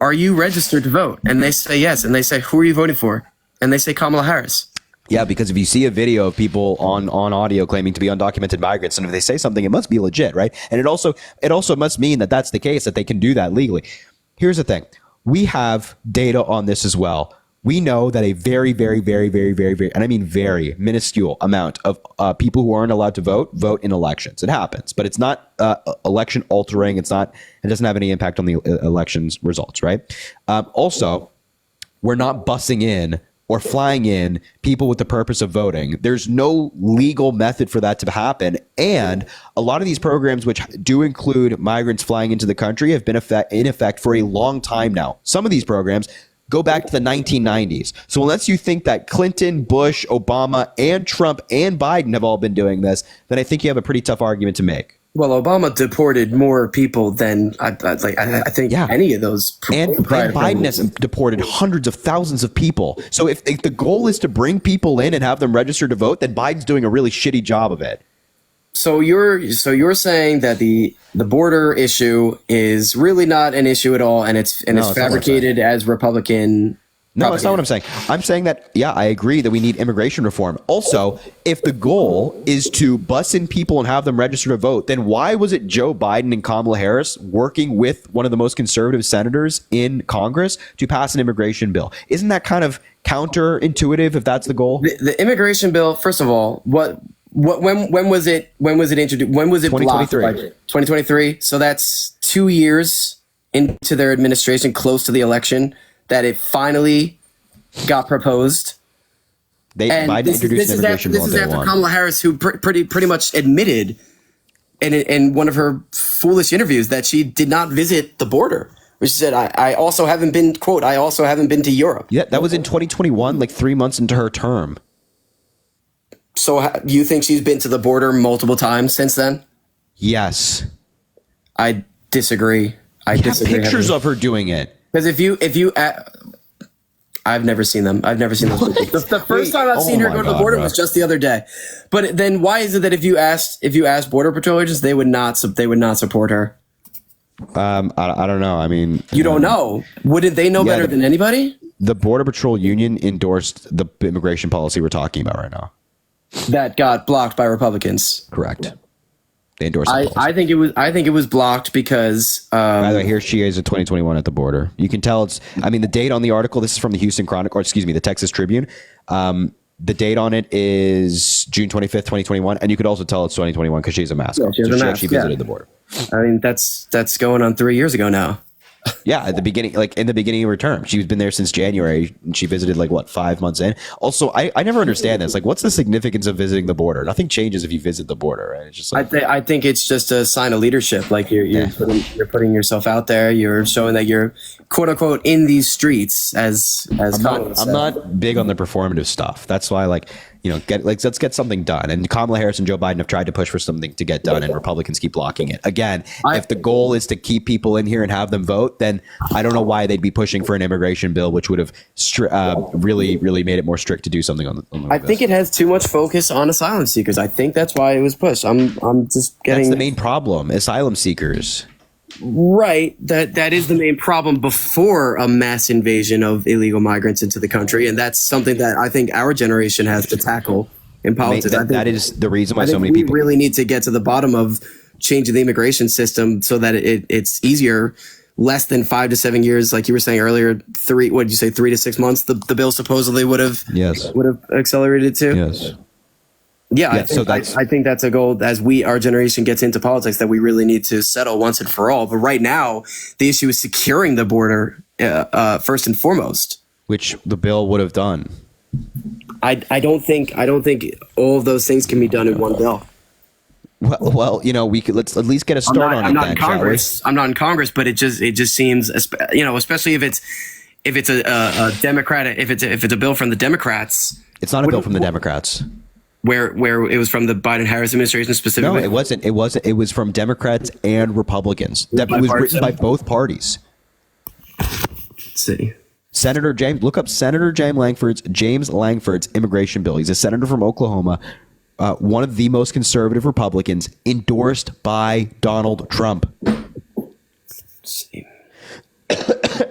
"Are you registered to vote?" And they say yes, and they say, "Who are you voting for?" And they say Kamala Harris.
Yeah, because if you see a video of people on audio claiming to be undocumented migrants, and if they say something, it must be legit, right? And it also must mean that that's the case, that they can do that legally. Here's the thing. We have data on this as well. We know that a very, very, very, very, very, very, and I mean very minuscule amount of people who aren't allowed to vote in elections. It happens, but it's not election altering. It doesn't have any impact on the elections results, right? Also, we're not bussing in or flying in people with the purpose of voting. There's no legal method for that to happen. And a lot of these programs, which do include migrants flying into the country, have been in effect for a long time now. Some of these programs go back to the 1990s. So unless you think that Clinton, Bush, Obama, and Trump and Biden have all been doing this, then I think you have a pretty tough argument to make.
Well, Obama deported more people than I think any of those.
And Biden has deported hundreds of thousands of people. So if the goal is to bring people in and have them register to vote, then Biden's doing a really shitty job of it.
So you're saying that the border issue is really not an issue at all, and it's fabricated as Republican.
No, that's not what I'm saying. I'm saying that, yeah, I agree that we need immigration reform. Also, if the goal is to bus in people and have them register to vote, then why was it Joe Biden and Kamala Harris working with one of the most conservative senators in Congress to pass an immigration bill? Isn't that kind of counterintuitive if that's the goal?
The immigration bill, first of all, when was it introduced? When was it
2023.
blocked? 2023. So that's 2 years into their administration, close to the election, that it finally got proposed.
Biden introduced an immigration bill.
This is after Kamala Harris, who pretty much admitted in one of her foolish interviews that she did not visit the border. Where she said, "I also haven't been," quote, "I also haven't been to Europe."
Yeah, that was in 2021, like 3 months into her term.
So you think she's been to the border multiple times since then?
Yes.
I disagree. I
We have
disagree
pictures
heavily.
of her doing it.
Because I've never seen them. I've never seen those pictures. The first time I've seen her go to the border was just the other day. But then why is it that if you asked border patrol agents, they would not support her?
I don't know. I mean,
You don't know. Wouldn't they know better than anybody?
The Border Patrol Union endorsed the immigration policy we're talking about right now.
That got blocked by Republicans.
Correct. They endorsed the policy.
I think it was blocked because
By the way, here she is in 2021 at the border. You can tell it's. I mean, the date on the article. This is from the Houston Chronicle, or excuse me, the Texas Tribune. The date on it is June 25th, 2021, and you could also tell it's 2021 because she has a mask on.
she has a mask,
actually visited the border.
I mean that's going on 3 years ago now.
Yeah, at the beginning, like in the beginning of her term, she's been there since January, and she visited 5 months in. Also, I never understand this. Like, what's the significance of visiting the border? Nothing changes if you visit the border, right? It's just like,
I think it's just a sign of leadership. Like you're putting yourself out there. You're showing that you're quote unquote in these streets. As
I'm not big on the performative stuff. That's why, let's get something done. And Kamala Harris and Joe Biden have tried to push for something to get done, and Republicans keep blocking it. Again, if the goal is to keep people in here and have them vote, then I don't know why they'd be pushing for an immigration bill, which would have really made it more strict to do something on
I think it has too much focus on asylum seekers. I think that's why it was pushed. I'm just getting.
That's the main problem. Asylum seekers.
Right. That is the main problem before a mass invasion of illegal migrants into the country, and that's something that I think our generation has to tackle in politics.
That is the reason why so many
we
people
really need to get to the bottom of changing the immigration system so that it's easier. Less than 5 to 7 years, like you were saying earlier. 3 to 6 months? The bill supposedly would have accelerated to.
Yes.
Yeah,
Yeah,
I think that's a goal as our generation gets into politics that we really need to settle once and for all. But right now, the issue is securing the border first and foremost,
which the bill would have done.
I don't think all of those things can be done in one bill.
Well, we could let's at least get a start on it.
I'm not in Congress. I'm not in Congress, but it just seems, especially if it's a Democratic, if it's a bill from the Democrats.
It's not a bill from the Democrats.
Where it was from the Biden-Harris administration specifically?
No, it wasn't. It was from Democrats and Republicans. It was written by both parties.
Let's see.
Senator James, look up Senator James Langford's immigration bill. He's a senator from Oklahoma, one of the most conservative Republicans, endorsed by Donald Trump.
Let's see.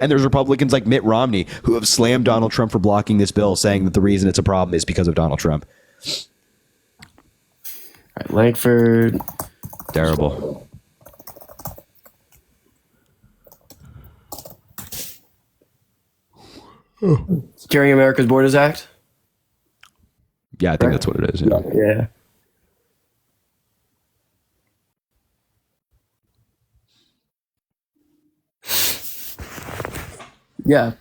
And there's Republicans like Mitt Romney who have slammed Donald Trump for blocking this bill, saying that the reason it's a problem is because of Donald Trump.
All right, Langford.
Terrible.
Securing America's Borders Act?
Yeah, I think that's what it is.
Yeah. Yeah.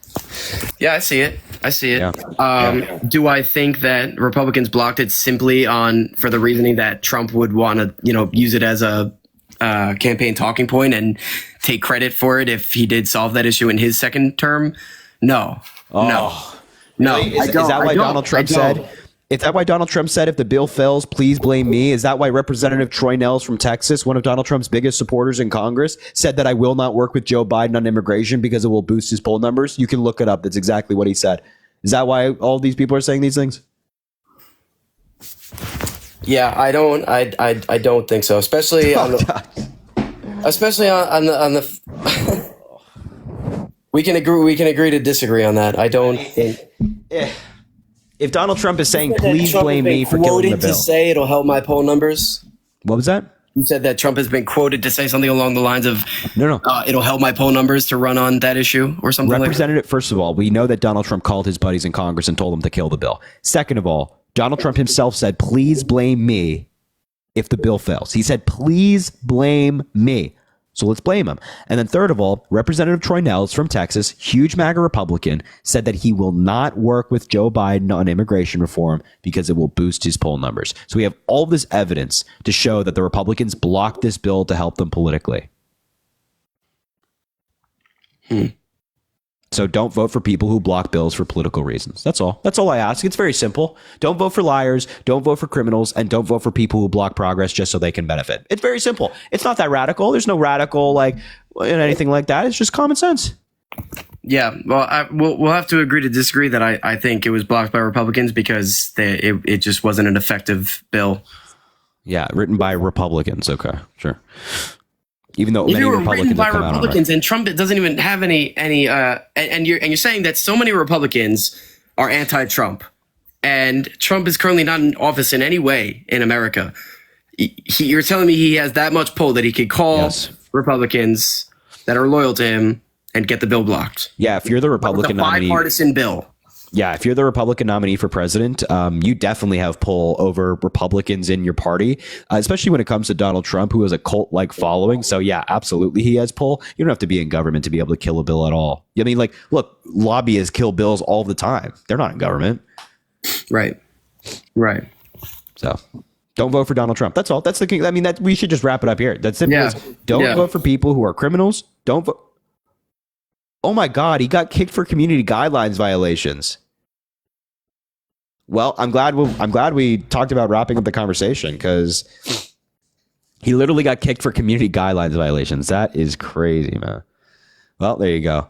Yeah, I see it. Do I think that Republicans blocked it simply for the reasoning that Trump would want to, use it as a campaign talking point and take credit for it if he did solve that issue in his second term? No.
Oh.
No.
Really? Is that why Donald Trump said? Is that why Donald Trump said, if the bill fails, please blame me? Is that why Representative Troy Nehls from Texas, one of Donald Trump's biggest supporters in Congress, said that I will not work with Joe Biden on immigration because it will boost his poll numbers? You can look it up. That's exactly what he said. Is that why all these people are saying these things?
Yeah, I don't think so. Especially on the we can agree to disagree on that. I don't think.
If Donald Trump is saying, please blame me for killing the bill.
To say it'll help my poll numbers.
What was that?
You said that Trump has been quoted to say something along the lines of,
no,
it'll help my poll numbers to run on that issue or something like that.
First of all, we know that Donald Trump called his buddies in Congress and told them to kill the bill. Second of all, Donald Trump himself said, please blame me if the bill fails. He said, please blame me. So let's blame him. And then third of all, Representative Troy Nehls from Texas, huge MAGA Republican, said that he will not work with Joe Biden on immigration reform because it will boost his poll numbers. So we have all this evidence to show that the Republicans blocked this bill to help them politically. So don't vote for people who block bills for political reasons. That's all. That's all I ask. It's very simple. Don't vote for liars. Don't vote for criminals. And don't vote for people who block progress just so they can benefit. It's very simple. It's not that radical. There's no radical anything like that. It's just common sense.
Yeah, well, we'll have to agree to disagree that I think it was blocked by Republicans because it just wasn't an effective bill.
Yeah, written by Republicans. Okay, sure. Even though
if
many
it were
Republicans
written by
have come out on it.
Republicans and Trump doesn't even have any and you're saying that so many Republicans are anti-Trump, and Trump is currently not in office in any way in America. You're telling me he has that much pull that he could call Republicans that are loyal to him and get the bill blocked.
Yeah, if you're the Republican nominee,
bipartisan bill.
Yeah, if you're the Republican nominee for president, you definitely have pull over Republicans in your party, especially when it comes to Donald Trump, who has a cult-like following. So yeah, absolutely, he has pull. You don't have to be in government to be able to kill a bill at all. I mean, look, lobbyists kill bills all the time. They're not in government.
Right.
So don't vote for Donald Trump. That's all. That's the king. I mean, that we should just wrap it up here. That's simple. Don't vote for people who are criminals. Don't vote. Oh my God, he got kicked for community guidelines violations. Well, I'm glad we talked about wrapping up the conversation, because he literally got kicked for community guidelines violations. That is crazy, man. Well, there you go.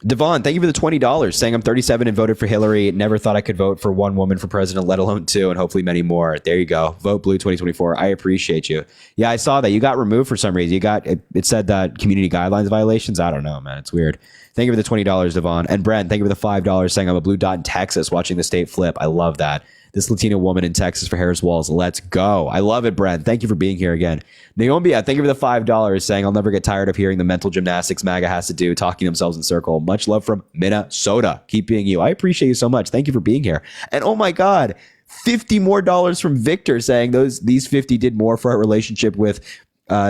Devon, thank you for the $20, saying I'm 37 and voted for Hillary. Never thought I could vote for one woman for president, let alone two, and hopefully many more. There you go. Vote Blue 2024. I appreciate you. Yeah, I saw that. You got removed for some reason. It said that community guidelines violations. I don't know, man. It's weird. Thank you for the $20, Devon. And Brent, thank you for the $5, saying I'm a blue dot in Texas watching the state flip. I love that. This Latina woman in Texas for Harris Walls. Let's go. I love it, Brent. Thank you for being here again. Naomi, thank you for the $5, saying I'll never get tired of hearing the mental gymnastics MAGA has to do, talking themselves in circle. Much love from Minnesota. Keep being you. I appreciate you so much. Thank you for being here. And oh my God, $50 more from Victor, saying these 50 did more for our relationship with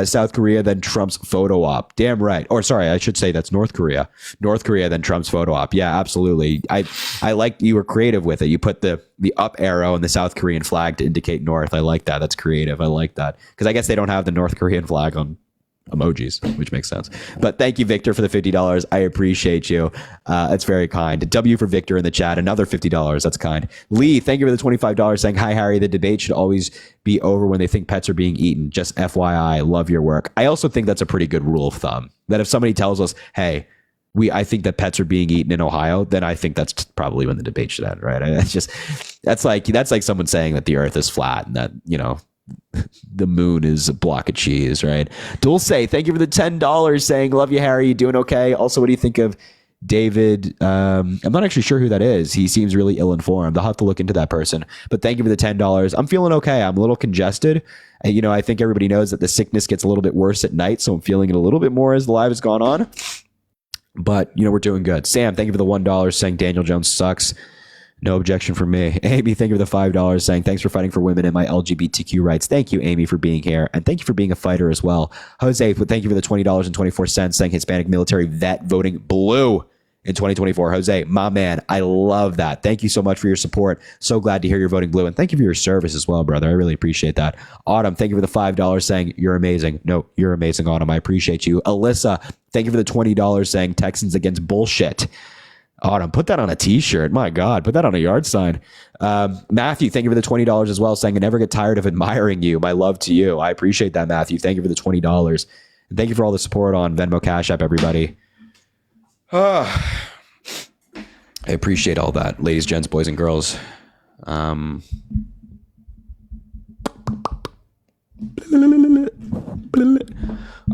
South Korea than Trump's photo op. Damn right. Or sorry, I should say that's North Korea. North Korea than Trump's photo op. Yeah, absolutely. I like you were creative with it. You put the up arrow and the South Korean flag to indicate North. I like that. That's creative. I like that. Because I guess they don't have the North Korean flag on emojis, which makes sense. But thank you, Victor, for the $50. I appreciate you. That's very kind. W for Victor in the chat. Another $50. That's kind. Lee, thank you for the $25, saying, hi, Harry. The debate should always be over when they think pets are being eaten. Just FYI, love your work. I also think that's a pretty good rule of thumb, that if somebody tells us, hey, I think that pets are being eaten in Ohio, then I think that's probably when the debate should end, right? That's like someone saying that the earth is flat and that, the moon is a block of cheese, right? Dulce, thank you for the $10, saying, love you, Harry. You doing okay? Also, what do you think of David? I'm not actually sure who that is. He seems really ill-informed. I'll have to look into that person. But thank you for the $10. I'm feeling okay. I'm a little congested. I think everybody knows that the sickness gets a little bit worse at night, so I'm feeling it a little bit more as the live has gone on. But, we're doing good. Sam, thank you for the $1, saying Daniel Jones sucks. No objection from me. Amy, thank you for the $5, saying thanks for fighting for women and my LGBTQ rights. Thank you, Amy, for being here. And thank you for being a fighter as well. Jose, thank you for the $20.24, saying Hispanic military vet voting blue in 2024. Jose, my man, I love that. Thank you so much for your support. So glad to hear you're voting blue. And thank you for your service as well, brother. I really appreciate that. Autumn, thank you for the $5, saying you're amazing. No, you're amazing, Autumn. I appreciate you. Alyssa, thank you for the $20, saying Texans against bullshit. Autumn, put that on a t-shirt. My God, put that on a yard sign. Matthew, thank you for the $20 as well, saying I never get tired of admiring you. My love to you. I appreciate that, Matthew. Thank you for the $20. And thank you for all the support on Venmo Cash App, everybody. I appreciate all that, ladies, gents, boys, and girls. All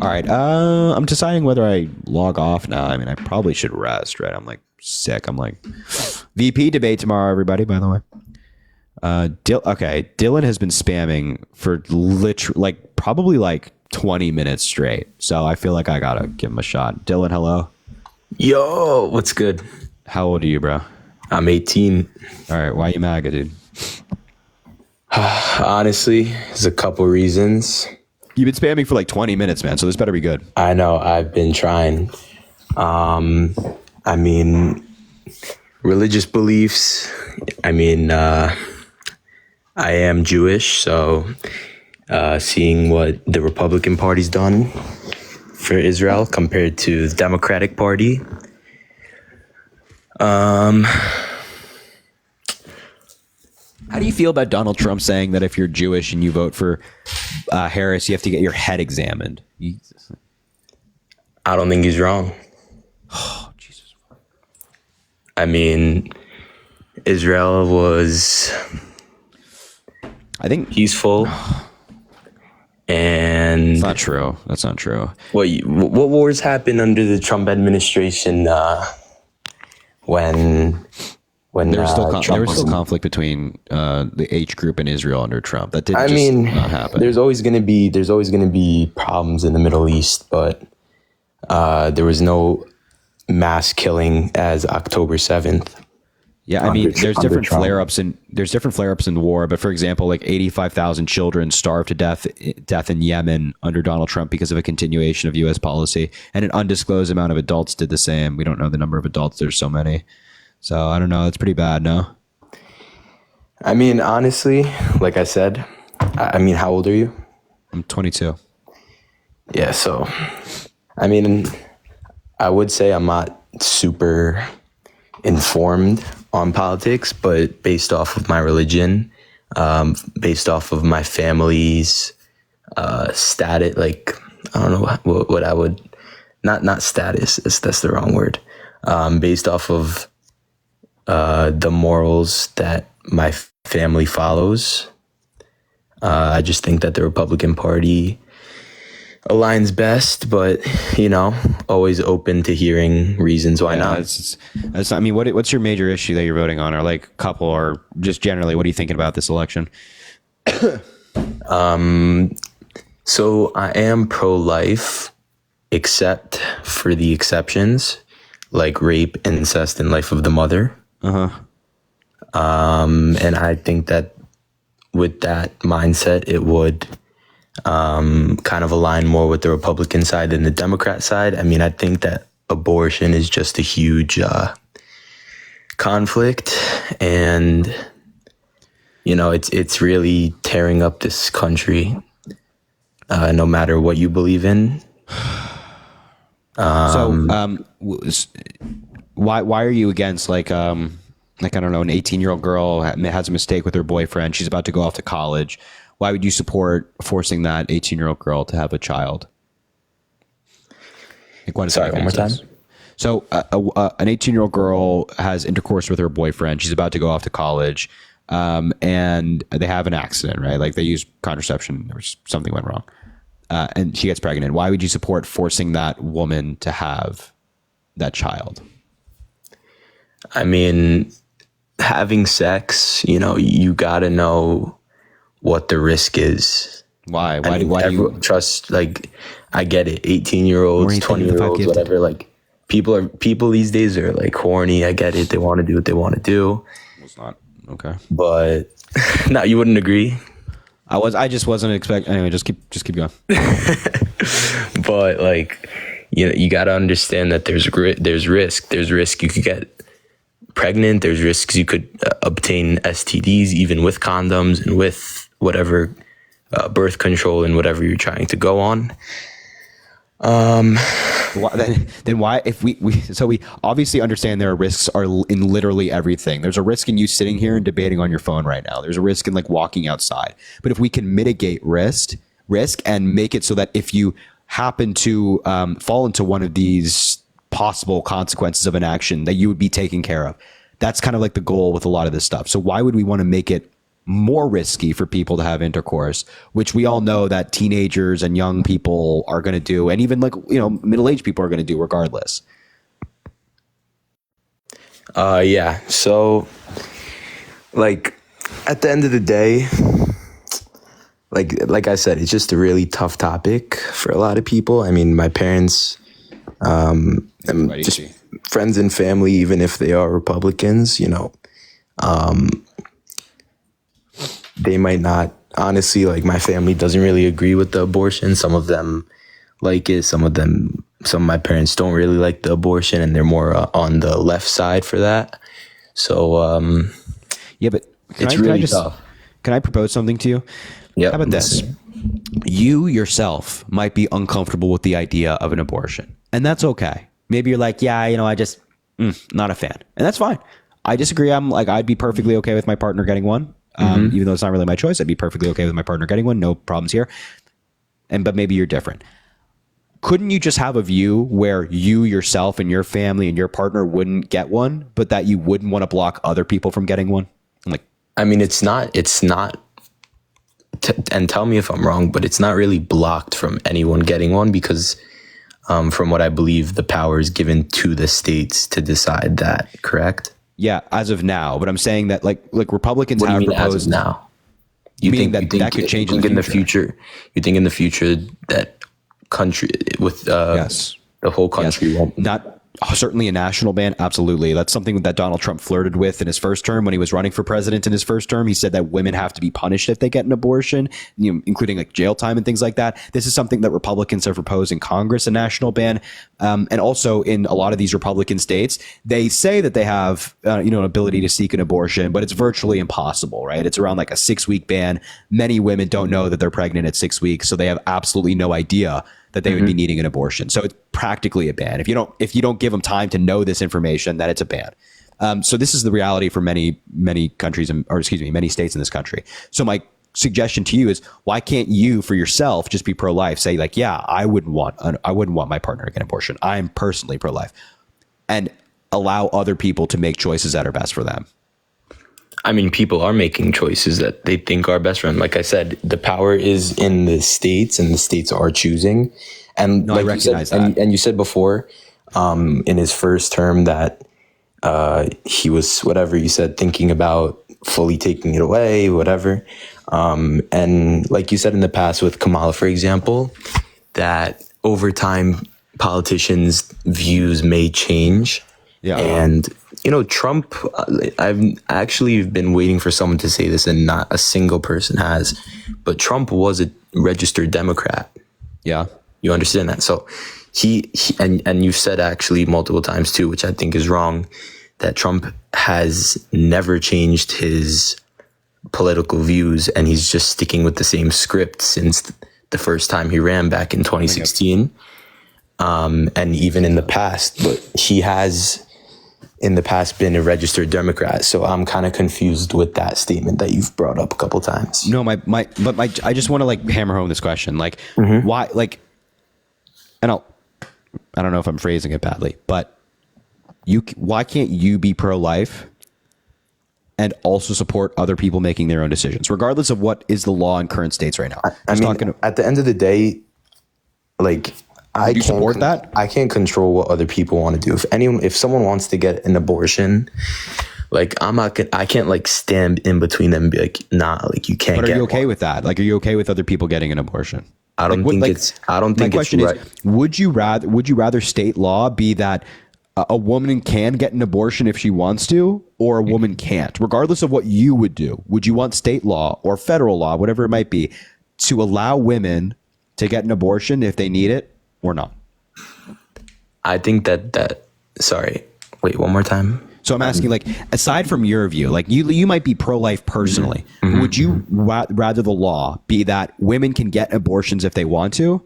right. I'm deciding whether I log off now. I mean, I probably should rest, right? I'm sick. I'm VP debate tomorrow, everybody, by the way. Dylan has been spamming for probably 20 minutes straight. So I feel like I gotta give him a shot. Dylan, hello.
Yo, what's good?
How old are you, bro?
I'm 18.
All right. Why you MAGA, dude?
Honestly, there's a couple reasons.
You've been spamming for 20 minutes, man, so this better be good.
I know. I've been trying. Religious beliefs. I am Jewish, so seeing what the Republican Party's done for Israel compared to the Democratic Party.
How do you feel about Donald Trump saying that if you're Jewish and you vote for Harris, you have to get your head examined?
I don't think he's wrong.
Oh, Jesus.
I mean, Israel was,
I think,
peaceful. And
it's not true. That's not true.
What wars happened under the Trump administration when
there was still
Trump was
conflict between the H group and Israel under Trump. That didn't not happen.
There's always going to be problems in the Middle East, but there was no mass killing as October 7th.
Yeah, I mean, there's different flare-ups in war. But for example, like 85,000 children starved to death in Yemen under Donald Trump because of a continuation of U.S. policy, and an undisclosed amount of adults did the same. We don't know the number of adults. There's so many. So I don't know. That's pretty bad, no?
I mean, honestly, like I said, I mean, how old are you?
I'm 22.
Yeah, so, I mean, I would say I'm not super informed on politics, but based off of my religion, based off of my family's status, like, I don't know what I would, not status, that's the wrong word, based off of the morals that my family follows. I just think that the Republican Party aligns best, but always open to hearing reasons why not.
It's I mean, what's your major issue that you're voting on, or like a couple, or just generally, what are you thinking about this election?
So I am pro-life, except for the exceptions, like rape, incest, and life of the mother. And I think that with that mindset, it would kind of align more with the Republican side than the Democrat side. I mean, I think that abortion is just a huge conflict, and it's really tearing up this country, no matter what you believe in.
Why are you against like I don't know, an 18-year-old girl has a mistake with her boyfriend, she's about to go off to college? Why would you support forcing that 18-year-old girl to have a child? Like,
Sorry, one more time.
So an 18-year-old girl has intercourse with her boyfriend. She's about to go off to college, and they have an accident, right? Like they use contraception, or something went wrong, and she gets pregnant. Why would you support forcing that woman to have that child?
I mean, having sex, you gotta know what the risk is.
Why?
Why do you trust? Like, I get it. 18-year-olds, 20-year-olds, whatever. Like, people these days are like horny. I get it. They want to do what they want to do.
It's not okay.
But no, you wouldn't agree.
I just wasn't expecting. Anyway, just keep going.
But like, you got to understand that there's risk. There's risk you could get pregnant. There's risks you could obtain STDs even with condoms and with whatever birth control and whatever you're trying to go on.
Then why, if we obviously understand there are risks in literally everything. There's a risk in you sitting here and debating on your phone right now. There's a risk in like walking outside. But if we can mitigate risk and make it so that if you happen to fall into one of these possible consequences of an action, that you would be taken care of. That's kind of like the goal with a lot of this stuff. So why would we want to make it more risky for people to have intercourse, which we all know that teenagers and young people are going to do, and even like middle-aged people are going to do regardless?
Yeah. So like at the end of the day, like I said, it's just a really tough topic for a lot of people. I mean, my parents, just friends and family, even if they are Republicans, they might not, honestly, like my family doesn't really agree with the abortion. Some of them like it. Some of my parents don't really like the abortion, and they're more on the left side for that. So,
yeah, but
it's really tough.
Can I propose something to you?
Yeah.
How about this? you yourself might be uncomfortable with the idea of an abortion, and that's okay. Maybe you're like, yeah, I just not a fan, and that's fine. I disagree. I'm like, I'd be perfectly okay with my partner getting one, even though it's not really my choice. I'd be perfectly okay with my partner getting one. No problems here. But maybe you're different. Couldn't you just have a view where you yourself and your family and your partner wouldn't get one, but that you wouldn't want to block other people from getting one? Like,
I mean, it's not, and tell me if I'm wrong, but it's not really blocked from anyone getting one because from what I believe, the power is given to the states to decide that, correct?
Yeah, as of now. But I'm saying that like Republicans
what do
have
you mean
proposed
as of now? You think
that could change in the future?
You think in the future that country with the whole country won't?
Not certainly a national ban. Absolutely. That's something that Donald Trump flirted with in his first term when he was running for president in his first term. He said that women have to be punished if they get an abortion, including like jail time and things like that. This is something that Republicans have proposed in Congress, a national ban. And also in a lot of these Republican states, they say that they have, an ability to seek an abortion, but it's virtually impossible, right? It's around like a 6-week ban. Many women don't know that they're pregnant at 6 weeks, so they have absolutely no idea that they would be needing an abortion. So it's practically a ban. If you don't give them time to know this information, then it's a ban. So this is the reality for many countries, many states in this country. So my suggestion to you is, why can't you, for yourself, just be pro-life? Say like, yeah, I wouldn't want my partner to get an abortion. I'm personally pro-life, and allow other people to make choices that are best for them.
I mean, people are making choices that they think are best for them. Like I said, the power is in the states, and the states are choosing. And
I recognize that.
And you said before, in his first term, that he was, whatever you said, thinking about fully taking it away, whatever. And like you said in the past with Kamala, for example, that over time politicians' views may change.
Yeah.
And Trump, I've actually been waiting for someone to say this, and not a single person has, but Trump was a registered Democrat.
Yeah.
You understand that? So he and you've said actually multiple times too, which I think is wrong, that Trump has never changed his political views, and he's just sticking with the same script since the first time he ran back in 2016. And even in the past, but he has in the past been a registered Democrat. So I'm kind of confused with that statement that you've brought up a couple times.
No, I just want to like hammer home this question. Like, why, like, I don't know if I'm phrasing it badly, but why can't you be pro-life and also support other people making their own decisions, regardless of what is the law in current states right now?
At the end of the day, like, I can't
support that.
I can't control what other people want to do. If someone wants to get an abortion, like I can't like stand in between them and be like, nah, like you can't.
But are you okay with that? Like, are you okay with other people getting an abortion?
I don't think it's right.
Would you rather state law be that a woman can get an abortion if she wants to, or a woman can't, regardless of what you would do? Would you want state law or federal law, whatever it might be, to allow women to get an abortion if they need it or not?
I think that sorry, wait, one more time.
So I'm asking, like, aside from your view, like you might be pro-life personally. Would you rather the law be that women can get abortions if they want to,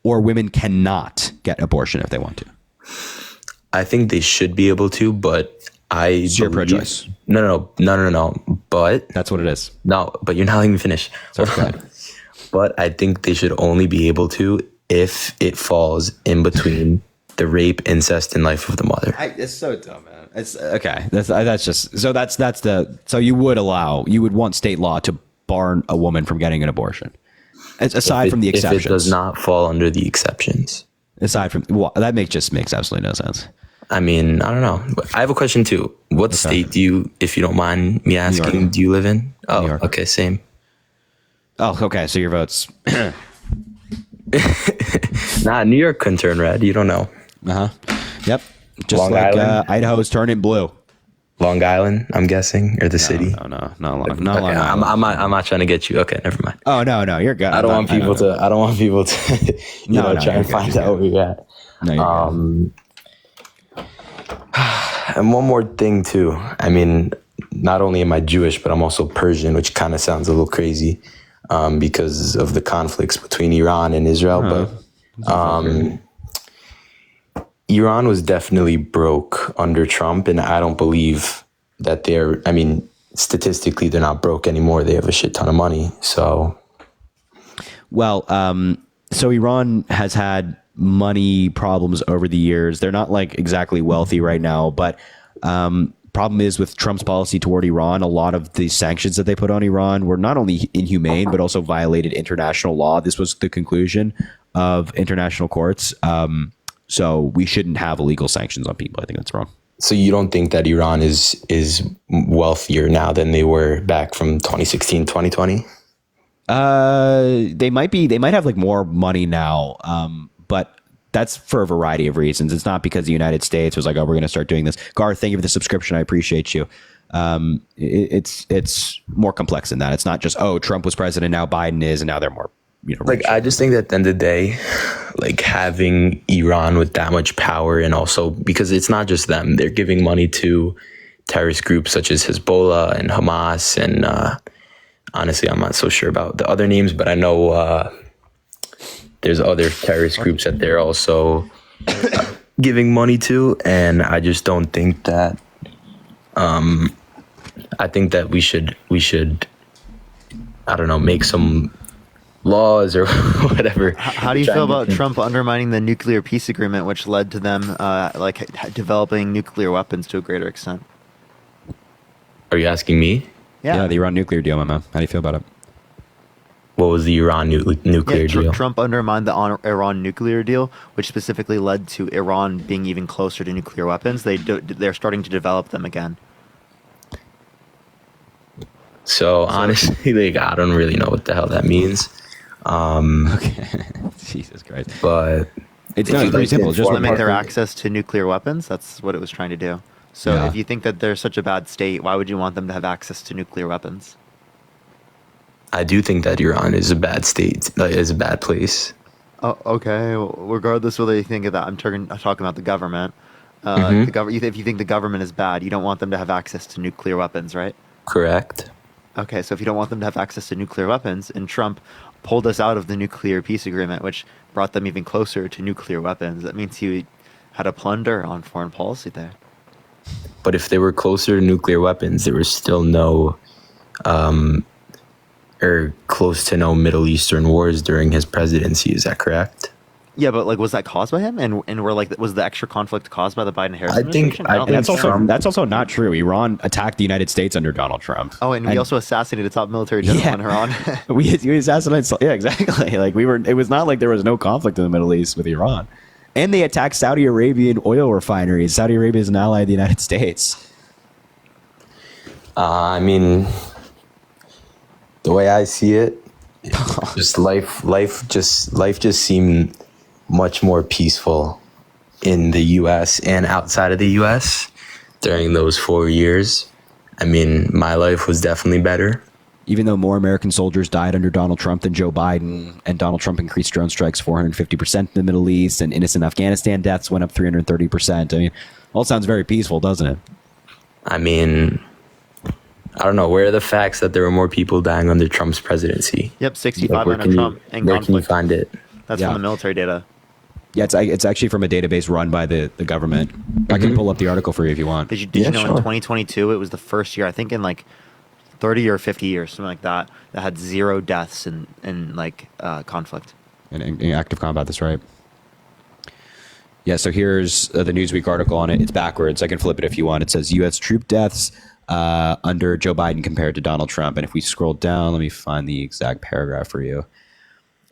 or women cannot get abortion if they want to?
I think they should be able to, but
So you're pro-choice.
No. But
that's what it is.
No, but you're not letting me finish. But I think they should only be able to if it falls in between the rape, incest, and life of the mother.
It's so dumb, man. It's okay. That's just so that's the so you would want state law to bar a woman from getting an abortion, aside from the exceptions.
If it does not fall under the exceptions.
Aside from that makes absolutely no sense.
I mean, I don't know. I have a question too. What state do you, if you don't mind me asking, do you live in? Oh, New York. Okay, same.
Oh, okay. So your vote's
nah, New York couldn't turn red. You don't know.
Yep. Just
Long
like
Island?
Idaho's turning blue.
Long Island, I'm guessing, or the city.
No, not Long
Okay,
Island.
I'm not trying to get you. Okay, never mind.
Oh no, you're good.
I don't want people to try and find out where you're at.
No, you're
And one more thing too. I mean, not only am I Jewish, but I'm also Persian, which kind of sounds a little crazy. because of the conflicts between Iran and Israel. But Iran was definitely broke under Trump, and I don't believe that they're, I mean, statistically, they're not broke anymore. They have a shit ton of money. So,
well, so Iran has had money problems over the years. They're not like exactly wealthy right now, but problem is with Trump's policy toward Iran, a lot of the sanctions that they put on Iran were not only inhumane, but also violated international law. This was the conclusion of international courts. So we shouldn't have illegal sanctions on people. I think that's wrong.
So you don't think that Iran is wealthier now than they were back from 2016, 2020?
They might have like more money now. But that's for a variety of reasons. It's not because the United States was like, oh, we're going to start doing this. Garth, thank you for the subscription. I appreciate you. It's more complex than that. It's not just, oh, Trump was president, now Biden is, and now they're more,
like, I just think that at the end of the day, like, having Iran with that much power, and also because it's not just them, they're giving money to terrorist groups such as Hezbollah and Hamas. And honestly, I'm not so sure about the other names, but I know there's other terrorist groups that they're also giving money to. And I just don't think that, I think that we should, I don't know, make some laws or whatever.
How do you feel about Trump undermining the nuclear peace agreement, which led to them developing nuclear weapons to a greater extent?
Are you asking me?
Yeah, the Iran nuclear deal, my man. How do you feel about it?
What was the Iran nuclear deal?
Trump undermined the Iran nuclear deal, which specifically led to Iran being even closer to nuclear weapons. They're starting to develop them again.
So honestly, like, I don't really know what the hell that means.
Okay, Jesus Christ!
But
it's not very simple. Just
limit their access to nuclear weapons. That's what it was trying to do. So if you think that they're such a bad state, why would you want them to have access to nuclear weapons?
I do think that Iran is a bad state, is a bad place.
Oh, okay. Well, regardless whether you think of that, I'm talking about the government. If you think the government is bad, you don't want them to have access to nuclear weapons, right?
Correct.
Okay, so if you don't want them to have access to nuclear weapons, and Trump pulled us out of the nuclear peace agreement, which brought them even closer to nuclear weapons, that means he had a plunder on foreign policy there.
But if they were closer to nuclear weapons, there was still no, or close to no Middle Eastern wars during his presidency. Is that correct?
Yeah, but like, was that caused by him? And was the extra conflict caused by the Biden-Harris administration?
That's also not true. Iran attacked the United States under Donald Trump.
Oh, and we also assassinated a top military general in Iran.
we assassinated. Yeah, exactly. Like it was not like there was no conflict in the Middle East with Iran, and they attacked Saudi Arabian oil refineries. Saudi Arabia is an ally of the United States.
I mean, the way I see it, just life just seemed much more peaceful in the U.S. and outside of the U.S. during those 4 years. I mean, my life was definitely better.
Even though more American soldiers died under Donald Trump than Joe Biden, and Donald Trump increased drone strikes 450% in the Middle East, and innocent Afghanistan deaths went up 330%. I mean, all sounds very peaceful, doesn't it?
I mean, I don't know. Where are the facts that there were more people dying under Trump's presidency?
Yep, 65 under Trump.
Where can you find it?
That's from the military data.
Yeah, it's actually from a database run by the government. I can pull up the article for you if you want.
Did you know in 2022 it was the first year, I think in like 30 or 50 years, something like that, that had 0 deaths in conflict.
In active combat, that's right. Yeah, so here's the Newsweek article on it. It's backwards. I can flip it if you want. It says U.S. troop deaths under Joe Biden compared to Donald Trump. And if we scroll down, let me find the exact paragraph for you.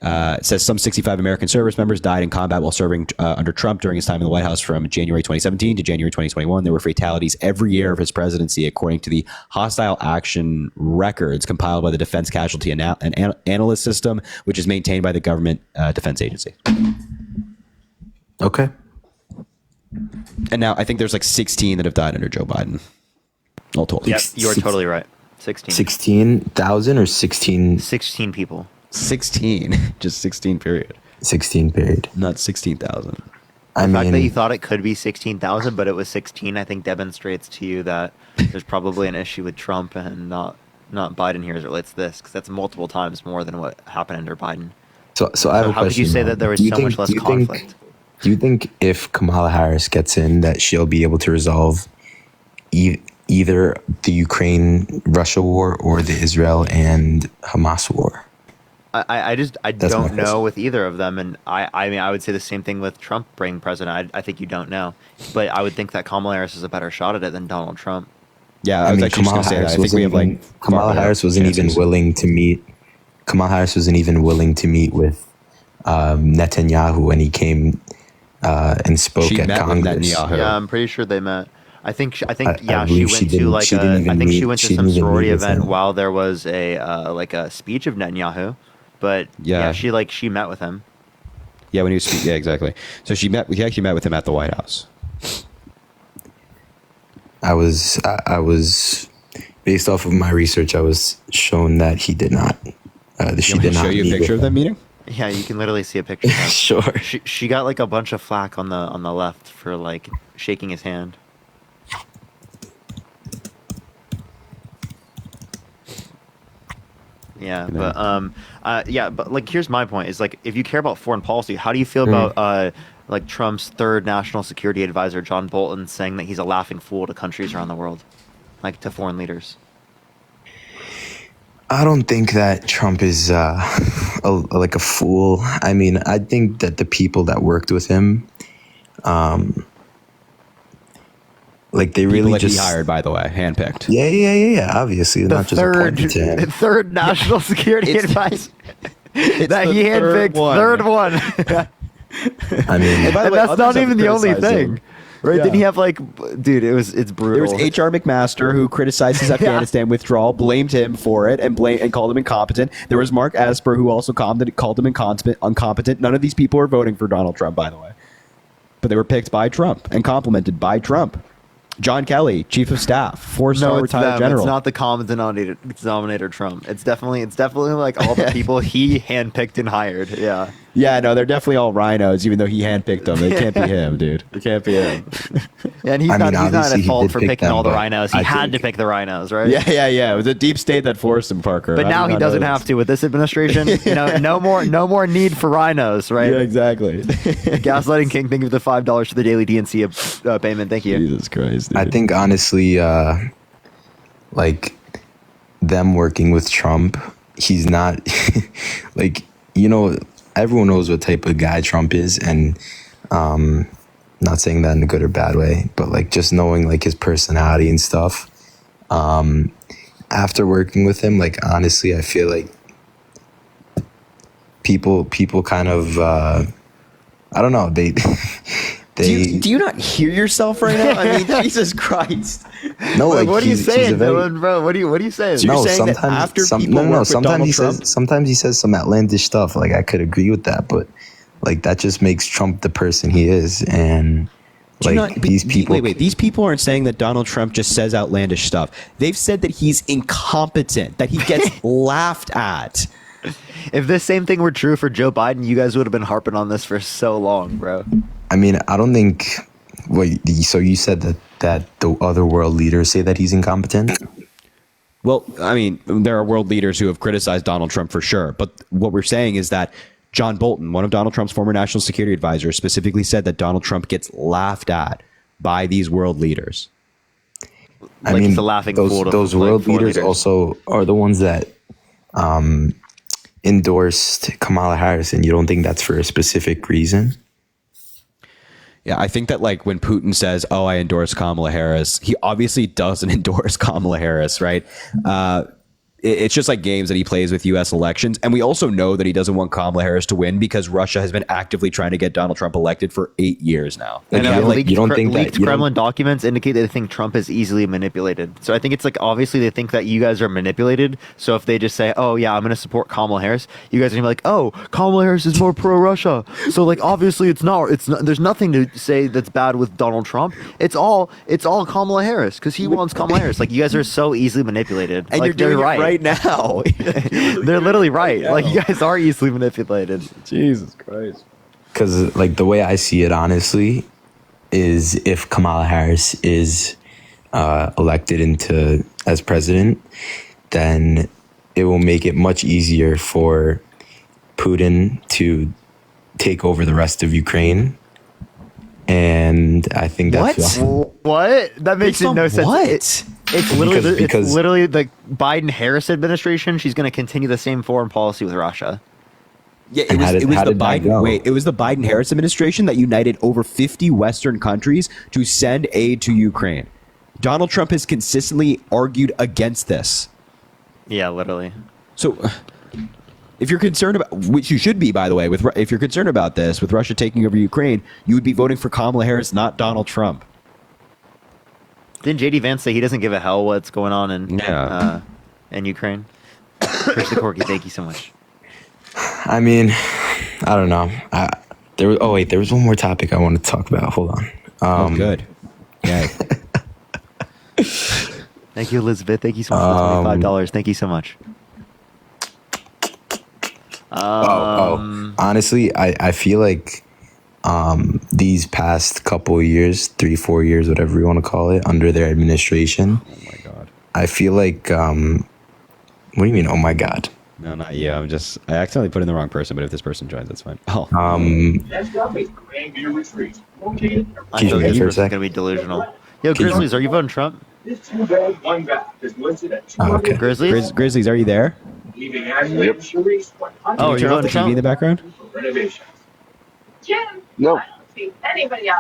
It says some 65 American service members died in combat while serving under Trump during his time in the White House from January 2017 to January 2021. There were fatalities every year of his presidency, according to the hostile action records compiled by the Defense Casualty Analyst System, which is maintained by the government defense agency.
Okay.
And now I think there's like 16 that have died under Joe Biden. All told.
Yep, you are totally right. 16.
16,000 or 16?
16 people.
16. Just 16 period.
16 period.
Not 16,000.
The fact that you thought it could be 16,000, but it was 16, I think demonstrates to you that there's probably an issue with Trump and not not Biden here as it relates to this, because that's multiple times more than what happened under Biden.
So I have a
how could you
question,
say
though.
that there was
Do you
so
think-
much less
do you think-
conflict?
Do you think if Kamala Harris gets in, that she'll be able to resolve either the Ukraine-Russia war or the Israel and Hamas war?
I
That's my
don't know
question.
with either of them, and I mean I would say the same thing with Trump being president. I think you don't know, but I would think that Kamala Harris is a better shot at it than Donald Trump.
Yeah, I was actually just going to say that. I think we have like
Kamala Harris wasn't even willing to meet. Kamala Harris wasn't even willing to meet with Netanyahu when he came and spoke
She
at
met with
Congress.
Netanyahu.
Yeah, I'm pretty sure they met. I think
I
she
believe
went
she
to
didn't-
like
she didn't even
I think she
meet-
went to
she
some
didn't even
sorority
meet with
event
him.
while there was a like a speech of Netanyahu, but
Yeah.
she met with him.
Yeah, when he was speaking. Yeah, exactly. So he actually met with him at the White House.
I was based off of my research, I was shown that he did not. She
Want me
did
to
not
show you a
meet
picture
with
of them
him.
meeting?
Yeah, you can literally see a picture. Of that.
Sure.
She got like a bunch of flack on the left for like shaking his hand. Yeah, but like here's my point: is like if you care about foreign policy, how do you feel about like Trump's third national security advisor, John Bolton, saying that he's a laughing fool to countries around the world, like to foreign leaders?
I don't think that Trump is like a fool. I mean, I think that the people that worked with him, like they
People
really
that
just
he hired, by the way, handpicked.
Yeah. Obviously, not just appointed to him.
third national security advisor that
the
he
third
handpicked.
one.
Third one.
I mean,
And by the
And
way,
that's
others
not
have
even the only
criticized
thing,
him.
right?
Yeah.
Didn't he have like, dude? It's
There
brutal.
was H.R. McMaster who criticized his Afghanistan withdrawal, blamed him for it, and called him incompetent. There was Mark Esper who also called him incompetent. None of these people are voting for Donald Trump, by the way, but they were picked by Trump and complimented by Trump. John Kelly, chief of staff, four-star
No, it's
retired
them.
general.
It's not the common denominator Trump. It's definitely like all the people he handpicked and hired. Yeah.
Yeah, no, they're definitely all rhinos, even though he handpicked them. It can't be him, dude. It can't be him.
Yeah, and he's
I mean,
not
obviously
at
he
fault
did
for
pick
picking
them,
all the
but
rhinos. He
I
had to
think-
pick the rhinos, right?
Yeah. It was a deep state that forced him, Parker.
But
I
now
did
he
not
doesn't
know
have
this.
to with this administration. No more need for rhinos, right?
Yeah, exactly.
Gaslighting King, thank you for the $5 for the daily DNC payment. Thank you.
Jesus Christ.
I think honestly, like them working with Trump, he's not like, everyone knows what type of guy Trump is, and not saying that in a good or bad way, but like just knowing like his personality and stuff. After working with him, like honestly, I feel like people kind of I don't know, they
Do you not hear yourself right now? I mean, Jesus Christ.
no, like
what are you
he's a
saying,
very-
Dylan, bro? What are you saying?
So you're saying that after people work with
sometimes
Donald
he
Trump-
says some outlandish stuff. Like I could agree with that, but like that just makes Trump the person he is, and
Do you
like
not-
these people.
Wait. These people aren't saying that Donald Trump just says outlandish stuff. They've said that he's incompetent, that he gets laughed at.
If this same thing were true for Joe Biden, you guys would have been harping on this for so long, bro.
I mean, I don't think. Wait, so you said that the other world leaders say that he's incompetent?
Well, I mean, there are world leaders who have criticized Donald Trump for sure. But what we're saying is that John Bolton, one of Donald Trump's former national security advisors, specifically said that Donald Trump gets laughed at by these world leaders.
I
Like
mean,
he's a laughing fool to,
those
like,
world
foreign
leaders also are the ones that endorsed Kamala Harris, and you don't think that's for a specific reason?
Yeah, I think that like when Putin says, "Oh, I endorse Kamala Harris," he obviously doesn't endorse Kamala Harris, right? It's just like games that he plays with U.S. elections. And we also know that he doesn't want Kamala Harris to win because Russia has been actively trying to get Donald Trump elected for 8 years now.
And
Yeah, like,
leaked,
you don't think that-
leaked
you don't-
Kremlin documents indicate they think Trump is easily manipulated. So I think it's like obviously they think that you guys are manipulated. So if they just say, "Oh yeah, I'm going to support Kamala Harris," you guys are going to be like, "Oh, Kamala Harris is more pro-Russia." So like obviously it's not. There's nothing to say that's bad with Donald Trump. It's all Kamala Harris because he wants Kamala Harris. Like you guys are so easily manipulated.
And
like,
you're doing
they're
it right now.
They're literally right. Like you guys are easily manipulated.
Jesus Christ.
Because like the way I see it, honestly, is if Kamala Harris is elected as president, then it will make it much easier for Putin to take over the rest of Ukraine. And I think that's
What? That makes
Based on
no sense.
what?
It's literally
Because-
it's literally the Biden-Harris administration. She's going to continue the same foreign policy with Russia.
Yeah,
And how did
the
that
Biden.
go?
Wait, it was the Biden-Harris administration that united over 50 Western countries to send aid to Ukraine. Donald Trump has consistently argued against this.
Yeah, literally.
So, if you're concerned about, which you should be, by the way, if you're concerned about this, with Russia taking over Ukraine, you would be voting for Kamala Harris, not Donald Trump.
Didn't JD Vance say he doesn't give a hell what's going on in Ukraine? Chris the Corky, thank you so much.
I mean, I don't know. There was one more topic I wanted to talk about. Hold on.
Good. Yeah.
Thank you, Elizabeth. Thank you so much for the $25. Thank you so much.
Honestly, I feel like these past couple of years, 3-4 years, whatever you want to call it, under their administration.
Oh my God.
I feel like, what do you mean? Oh my God.
No, not you. I accidentally put in the wrong person, but if this person joins, that's fine. Oh.
I thought this person's going to be delusional. Yo, Grizzlies, are you voting Trump?
Okay.
Grizzlies?
Grizzlies, are you there?
Oh,
Can
are
you
you
turn off the
voting
TV
Trump?
in the background?
No.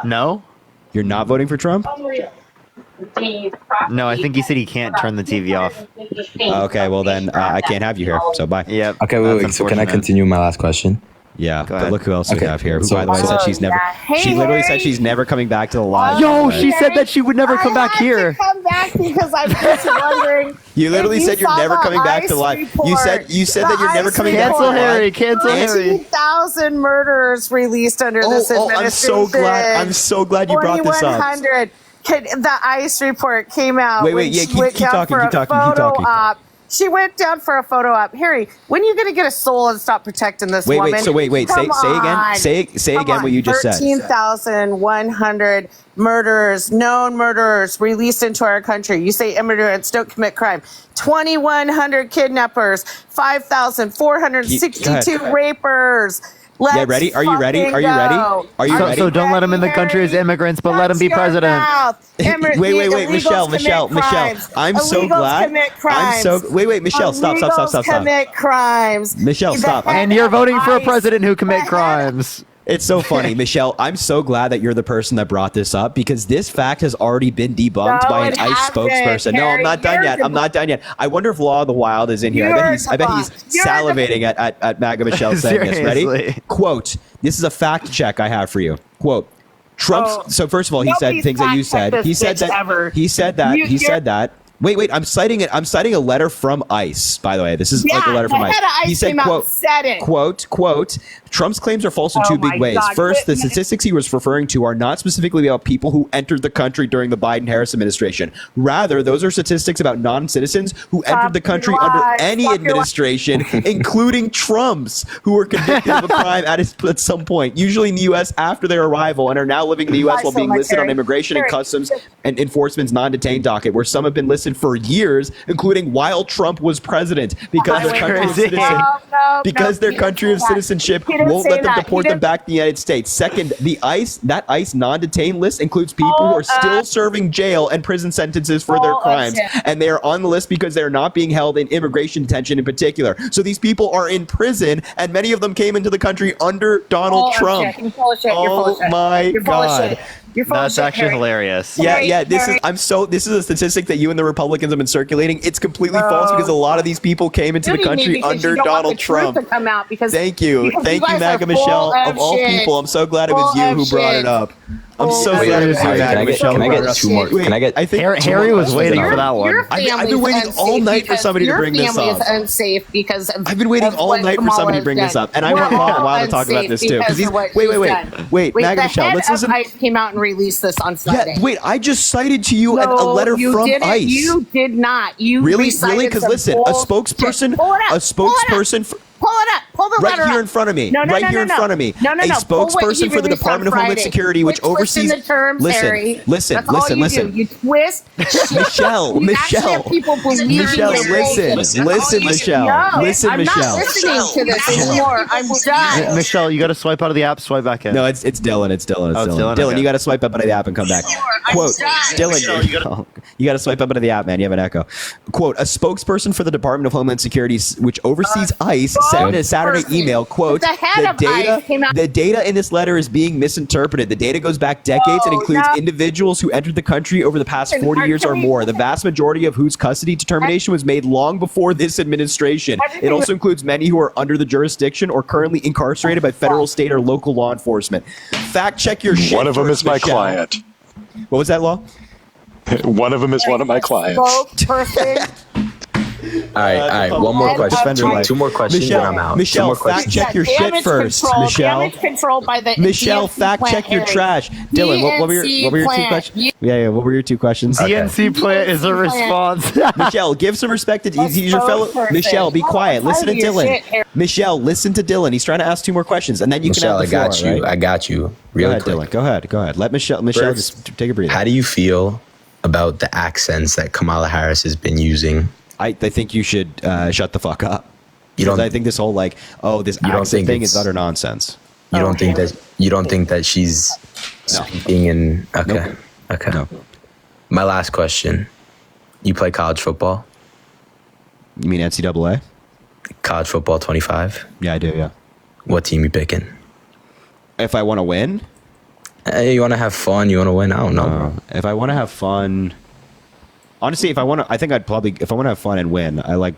No?
You're not voting for Trump?
No, I think he said he can't turn the TV off.
Okay, well then I can't have you here. So bye.
Yep.
Okay, wait. So can I continue my last question?
Yeah,
Go
but
ahead.
look who else we
Okay,
have here. Who,
so-
by the way, said she's never. She literally said she's never coming back to the live.
Yo, she said that she would never come back here.
Come back because I'm just wondering.
You literally
if
said you're
saw
never
the
coming back to
ICE
live.
report.
You said that you're never
The
coming
ICE
back to
Cancel
live.
Harry. Cancel Harry.
13,000 murderers released under this administration.
I'm so glad you brought this up.
2,100. The ICE report came out.
Wait,
when
yeah,
she
keep
went down
talking,
for
keep
a
talking, keep
photo
talking.
op. She went down for a photo op. Harry, when are you going to get a soul and stop protecting this woman?
Wait.
Come
Say again.
on.
Say
Come
again
on.
what you just said.
13,100 murderers, known murderers released into our country. You say immigrants don't commit crime. 2,100 kidnappers, 5,462 rapers. Let's
ready? Are you ready?
fucking
Are you ready?
go.
Are you ready?
So don't let him in the country as immigrants, but let him be president.
Wait, Michelle. I'm so glad. Wait, Michelle, stop.
Commit crimes.
Michelle, stop.
And you're voting for a president who commit crimes.
It's so funny, Michelle. I'm so glad that you're the person that brought this up because this fact has already been debunked
No,
by an
it
ICE
hasn't,
spokesperson. No, I'm
Harry.
not done
You're
yet. I'm not done yet. I wonder if Law of the Wild is in here. I bet he's salivating at MAGA Michelle saying this. Ready?
Seriously.
Quote, this is a fact check I have for you. Quote, Trump's, so first of all, he said
nobody's
things that you
fact-checked
said.
this
He said
bitch
that.
ever.
He said that.
You-
He said that. Wait, I'm citing it. I'm citing a letter from ICE, by the way. This is like a letter from
the
ICE.
head of ICE
He said,
came out
quote,
and said it.
quote, Trump's claims are false in
Oh
two big
my
ways.
God.
First, the
Wait a minute.
statistics he was referring to are not specifically about people who entered the country during the Biden-Harris administration. Rather, those are statistics about non-citizens who entered the country under any administration, including Trump's, who were convicted of a crime at some point, usually in the U.S. after their arrival, and are now living in the U.S. while being listed on immigration and customs and enforcement's non-detained docket, where some have been listed for years, including while Trump was president, because their country of citizenship, citizenship won't let them deport them back to the United States. Second, that ICE non-detained list includes people who are still serving jail and prison sentences for their crimes, and they are on the list because they are not being held in immigration detention in particular. So these people are in prison, and many of them came into the country under Donald Trump. Oh my God.
That's actually hilarious.
Yeah. This is a statistic that you and the Republicans have been circulating. It's completely false because a lot of these people came into the country under Donald Trump. Thank you, MAGA Michelle. Of all people, I'm so glad it was you who brought it up. I'm so glad it was you, MAGA Michelle.
Can I get two more? Can I get?
I think
Harry was waiting for that one.
I've been waiting all night for somebody to bring this
Your family
up.
is unsafe because
I've been waiting all night for somebody to bring this up, and I want Law of the Wild to talk about this too. Wait, MAGA Michelle, let's listen.
ICE came out and released this on Friday.
Yeah, wait, I just cited to you a letter
you
from
didn't.
ICE.
You did not. You
Really?
recited
Because
some
listen,
bullshit. Pull it up.
a spokesperson.
Pull it up. pull the
right
letter
here
up.
in front of me.
No,
right here in front of me.
No.
A spokesperson for the Department of Homeland Security, which oversees.
The terms, Harry.
Listen.
That's all you do. You twist.
Michelle.
You actually have people believing
Michelle,
their
listen,
bullshit.
Michelle.
No,
Listen,
I'm
Michelle.
not listening to this anymore. I'm done.
Michelle, you got to swipe out of the app, swipe back in.
No, it's Dylan. It's Dylan.
Oh, it's Dylan?
Dylan,
Okay.
you got to swipe up out of the app and come back. Quote, Dylan, you got to swipe up out of the app, man. You have an echo. Quote, a spokesperson for the Department of Homeland Security, which oversees ICE, sent in a Saturday email, quote,
The head of ICE came out.
the data in this letter is being misinterpreted. The data goes back decades and includes individuals who entered the country over the past 40 years or more, the vast majority of whose custody determination was made long before this administration. It also includes many who are under the jurisdiction or currently incarcerated by federal, state, or local law enforcement. Fact check your shit.
One of them is my client.
What was that, Law?
One of them is one of my clients.
Spokesperson.
All right. One more question. Two more questions, and I'm out.
Michelle,
Two more
fact
questions.
check your shit
Damage
first.
control,
Michelle,
damage control by the
Michelle,
DNC
fact
plant,
check your
Harry.
trash. Dylan, what were your two
plant.
questions? Yeah. What were your two questions?
DNC plant is a response.
Michelle, give some respect to he's your fellow.
spokesperson.
Michelle, be quiet.
I'm
Listen to
tired of your
Dylan.
shit, Harry.
Michelle, listen to Dylan. He's trying to ask two more questions, and then you
Michelle,
can have the floor.
I got you.
Right?
I got you.
Go
Really
ahead,
quick.
Dylan. Go ahead. Let Michelle
First,
just take a breather.
How do you feel about the accents that Kamala Harris has been using?
I think you should shut the fuck up.
You don't.
I think this whole this
don't
accent
think
thing is
it's-
utter nonsense.
You don't think that? You don't think that she's speaking in? Okay.
Nope.
Okay.
No.
My last question. You play college football?
You mean NCAA?
College football 25.
Yeah, I do. Yeah.
What team you picking?
If I want to win,
Hey, you want to have fun? You want to win? I don't know.
if I want to have fun, honestly, if I want to, I think I'd probably, if I want to have fun and win, I'd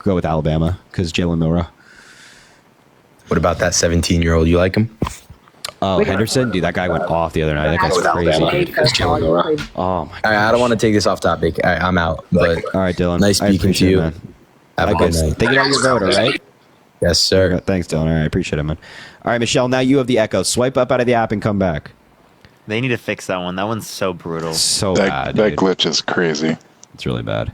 go with Alabama because Jalen Milroe.
What about that 17-year-old? You like him?
Oh, Henderson, dude, that guy went off the other night. That guy's crazy. Oh my
All right, I don't want to take this off topic. All right, I'm out. But
All right, Dylan.
nice
I
speaking to
appreciate it,
you.
man.
Have a good
Likewise.
night.
Think about your vote, all right?
Yes, sir.
Thanks, Dylan. All right, I appreciate it, man. All right, Michelle, now you have the echo. Swipe up out of the app and come back.
They need to fix that one. That one's so brutal.
So
That
bad.
that
dude.
glitch is crazy.
It's really bad.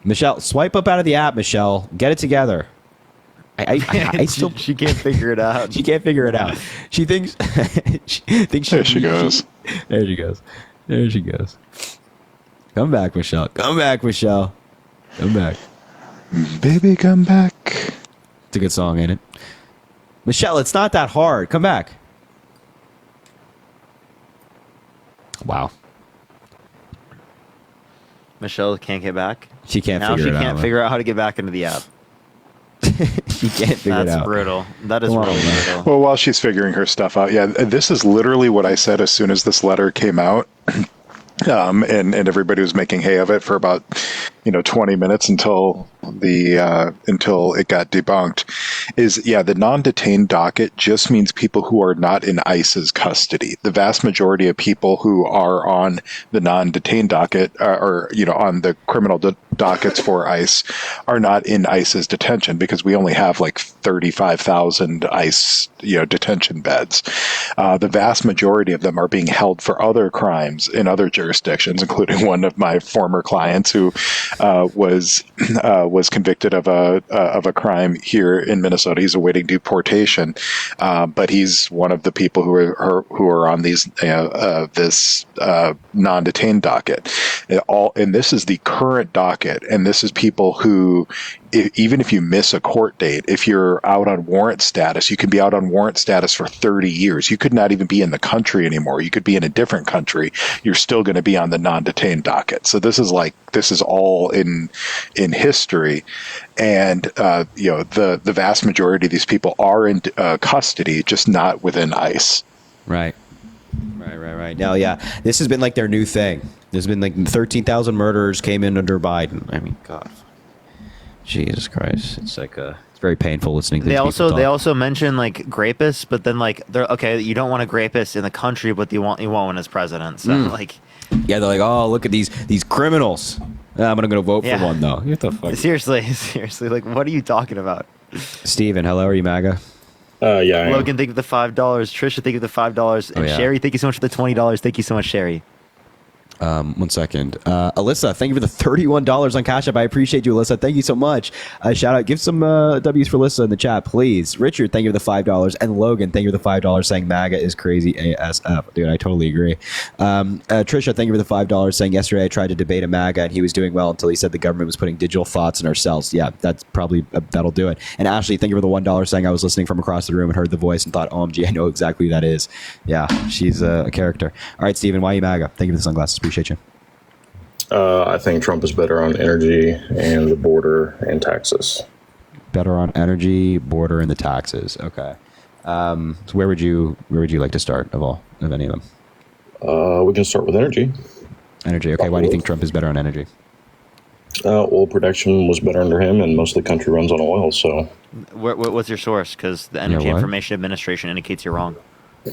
Michelle, swipe up out of the app, Michelle. Get it together. I still
she can't figure it out.
She can't figure it out. She thinks
There she goes.
There she goes. There she goes. Come back, Michelle. Come back, Michelle. Come back.
Baby, come back.
It's a good song, ain't it? Michelle, it's not that hard. Come back. Wow.
Michelle can't get back.
She can't
now
figure
she
it out.
can't figure out how to get back into the app.
She can't figure it
That's
out.
brutal. That is
Come on,
really
man.
brutal.
Well, while she's figuring her stuff out, yeah, this is literally what I said as soon as this letter came out. And everybody was making hay of it for about 20 minutes until it got debunked. The non-detained docket just means people who are not in ICE's custody. The vast majority of people who are on the non-detained docket or on the criminal dockets for ICE are not in ICE's detention because we only have like 35,000 ICE detention beds. The vast majority of them are being held for other crimes in other jurisdictions, including one of my former clients who was convicted of a crime here in Minnesota. He's awaiting deportation, but he's one of the people who are on these this non-detained docket. And this is the current docket, and this is people who, even if you miss a court date, if you're out on warrant status, you can be out on warrant status for 30 years. You could not even be in the country anymore. You could be in a different country. You're still going to be on the non-detained docket. So this is all in history. And, the vast majority of these people are in custody, just not within ICE.
Right. Now, yeah, this has been like their new thing. There's been like 13,000 murderers came in under Biden. I mean, God. Jesus Christ. It's like it's very painful listening to these people talk.
They also mention like grapists, but then like they're okay. You don't want a grapist in the country, but you want one as president. So like,
yeah, they're like, oh, look at these criminals. I'm gonna vote for one though. What the fuck?
Seriously, like, what are you talking about?
Steven, hello, are you MAGA?
Yeah.
Logan, thank you for the $5. Trisha, thank you for the $5, and
yeah.
Sherry, thank you so much for the $20. Thank you so much, Sherry.
1 second. Alyssa, thank you for the $31 on Cash App. I appreciate you, Alyssa. Thank you so much. Shout out. Give some W's for Alyssa in the chat, please. Richard, thank you for the $5. And Logan, thank you for the $5 saying MAGA is crazy ASF. Dude, I totally agree. Trisha, thank you for the $5 saying yesterday I tried to debate a MAGA and he was doing well until he said the government was putting digital thoughts in our cells. Yeah, that's probably, that'll do it. And Ashley, thank you for the $1 saying I was listening from across the room and heard the voice and thought, OMG, I know exactly who that is. Yeah, she's a character. All right, Steven, why are you MAGA? Thank you for the sunglasses. Appreciate you.
I think Trump is better on energy and the border and taxes.
Better on energy, border, and the taxes. Okay. So where would you like to start of any of them?
We can start with energy.
Energy. Okay. Why do you think Trump is better on energy?
Oil production was better under him, and most of the country runs on oil. So,
what's your source? Because the Energy Information Administration indicates you're wrong.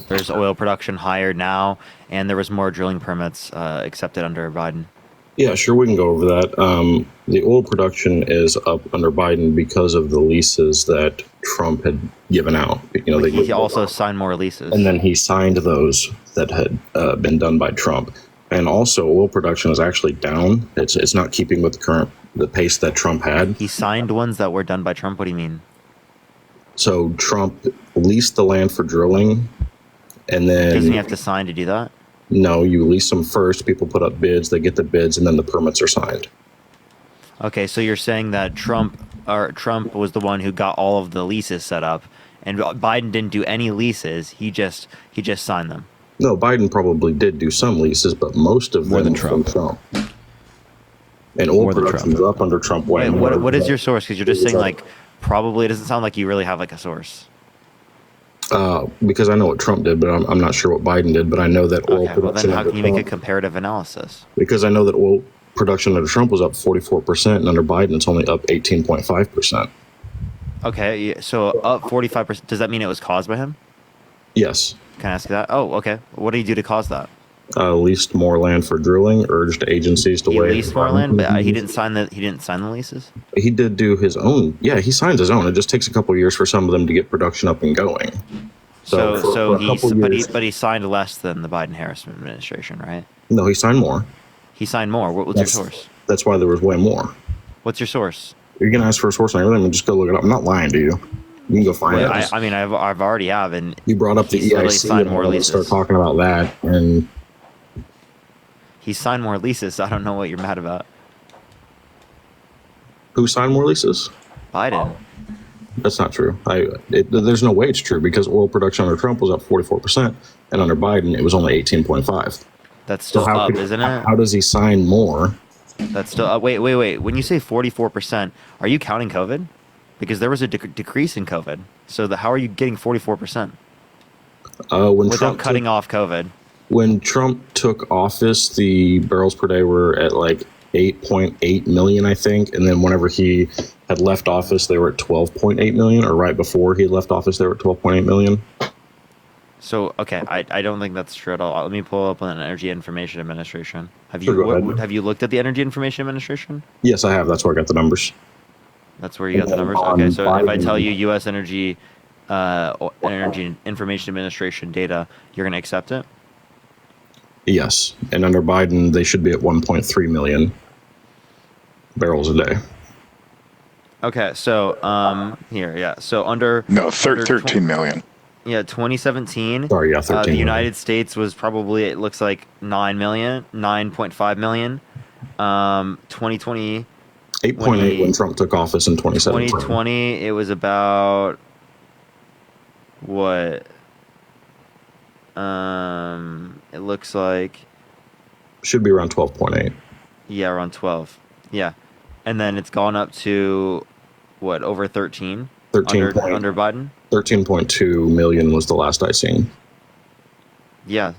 There's oil production higher now, and there was more drilling permits accepted under Biden.
Yeah, sure, we can go over that. The oil production is up under Biden because of the leases that Trump had given out. You know,
he also signed more leases,
and then he signed those that had been done by Trump. And also, oil production is actually down. It's not keeping with the pace that Trump had.
He signed ones that were done by Trump. What do you mean?
So Trump leased the land for drilling, and then
doesn't he have to sign to do that?
No, you lease them first. People put up bids. They get the bids, and then the permits are signed.
Okay, so you're saying that Trump was the one who got all of the leases set up, and Biden didn't do any leases. He just signed them.
No, Biden probably did do some leases, but most of them from Trump. And oil production is up under Trump way more.
What is your source? Because you're just saying like probably. It doesn't sound like you really have like a source.
Because I know what Trump did, but I'm not sure what Biden did. But I know that oil production.
Well, then how can you make a comparative analysis?
Because I know that oil production under Trump was up 44%, and under Biden it's only up 18.5%.
Okay, so up 45%. Does that mean it was caused by him?
Yes.
Can I ask you that? Oh, okay. What did he do to cause that?
Leased more land for drilling. Urged agencies to waive.
He leased more land, but he didn't sign the leases.
He did do his own. Yeah, he signs his own. It just takes a couple of years for some of them to get production up and going.
But he signed less than the Biden-Harris administration, right?
No, he signed more.
He signed more. What's your source?
That's why there was way more.
What's your source?
You're gonna ask for a source on everything, and just go look it up. I'm not lying to you. You can go find it.
I've already have, and
you brought up the EIC, and more leases. Start talking about that, and
he signed more leases. So I don't know what you're mad about.
Who signed more leases?
Biden.
That's not true. There's no way it's true because oil production under Trump was up 44%, and under Biden it was only 18.5.
That's still up, isn't it?
How does he sign more?
That's still up. Wait. When you say 44%, are you counting COVID? Because there was a decrease in COVID. So how are you getting 44%? Without cutting off COVID.
When Trump took office, the barrels per day were at like 8.8 million, I think. And then whenever he had left office, they were at 12.8 million. Or right before he left office, they were at 12.8 million.
So, okay, I don't think that's true at all. Let me pull up an Energy Information Administration. Have you looked at the Energy Information Administration?
Yes, I have. That's where I got the numbers.
That's where you got the numbers? Okay, so if I tell you U.S. Energy Information Administration data, you're going to accept it?
Yes, and under Biden, they should be at 1.3 million barrels a day.
Okay, so so under
13 million.
Yeah, 2017.
Sorry, yeah, 13
the United States was probably, it looks like 9.5 million. 2020.
8.8 when Trump took office in 2017.
2020, it was about what? It looks like
should be around 12.8.
Yeah, around 12. Yeah, and then it's gone up to what? Over 13.
13
under Biden.
13.2 million was the last I seen.
Yeah,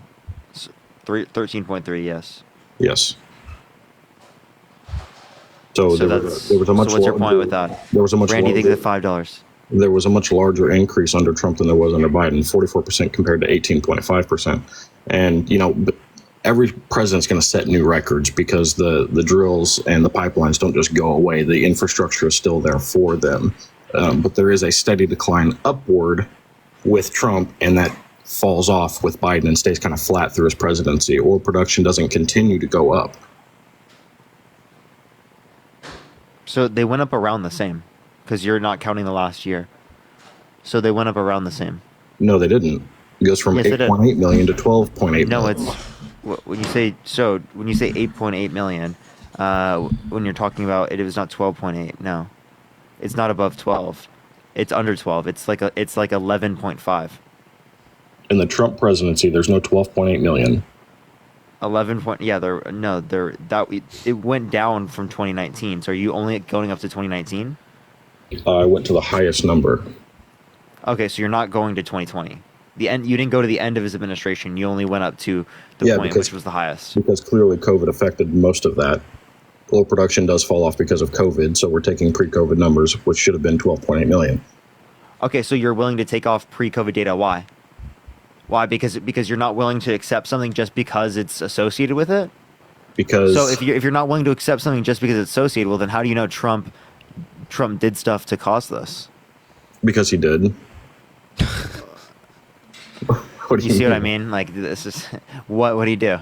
13.3. Yes.
Yes. So there was a much.
So what's your point with that?
There was a much.
Randy, think the $5.
There was a much larger increase under Trump than there was under Biden, 44% compared to 18.5%. And every president's going to set new records because the drills and the pipelines don't just go away. The infrastructure is still there for them, but there is a steady decline upward with Trump, and that falls off with Biden and stays kind of flat through his presidency. Oil production doesn't continue to go up.
So they went up around the same, because you're not counting the last year. So they went up around the same.
No, they didn't. It goes from
Yes, it did.
8.8 million to 12.8
No,
million.
it's when you say 8.8 million. When you're talking about it was not 12.8. No, it's not above 12. It's under 12. It's like 11.5.
In the Trump presidency, there's no 12.8 million.
11 point. Yeah, it went down from 2019. So are you only going up to 2019?
I went to the highest number.
Okay, so you're not going to 2020. The end. You didn't go to the end of his administration. You only went up to the point which was the highest.
Because clearly COVID affected most of that. Oil production does fall off because of COVID, so we're taking pre-COVID numbers, which should have been 12.8 million.
Okay, so you're willing to take off pre-COVID data. Why? Why? Because you're not willing to accept something just because it's associated with it?
Because
So if you're not willing to accept something just because it's associated, well, then how do you know Trump did stuff to cause this?
Because he did. What do
You see what I
mean?
mean? Like, this is what would he do?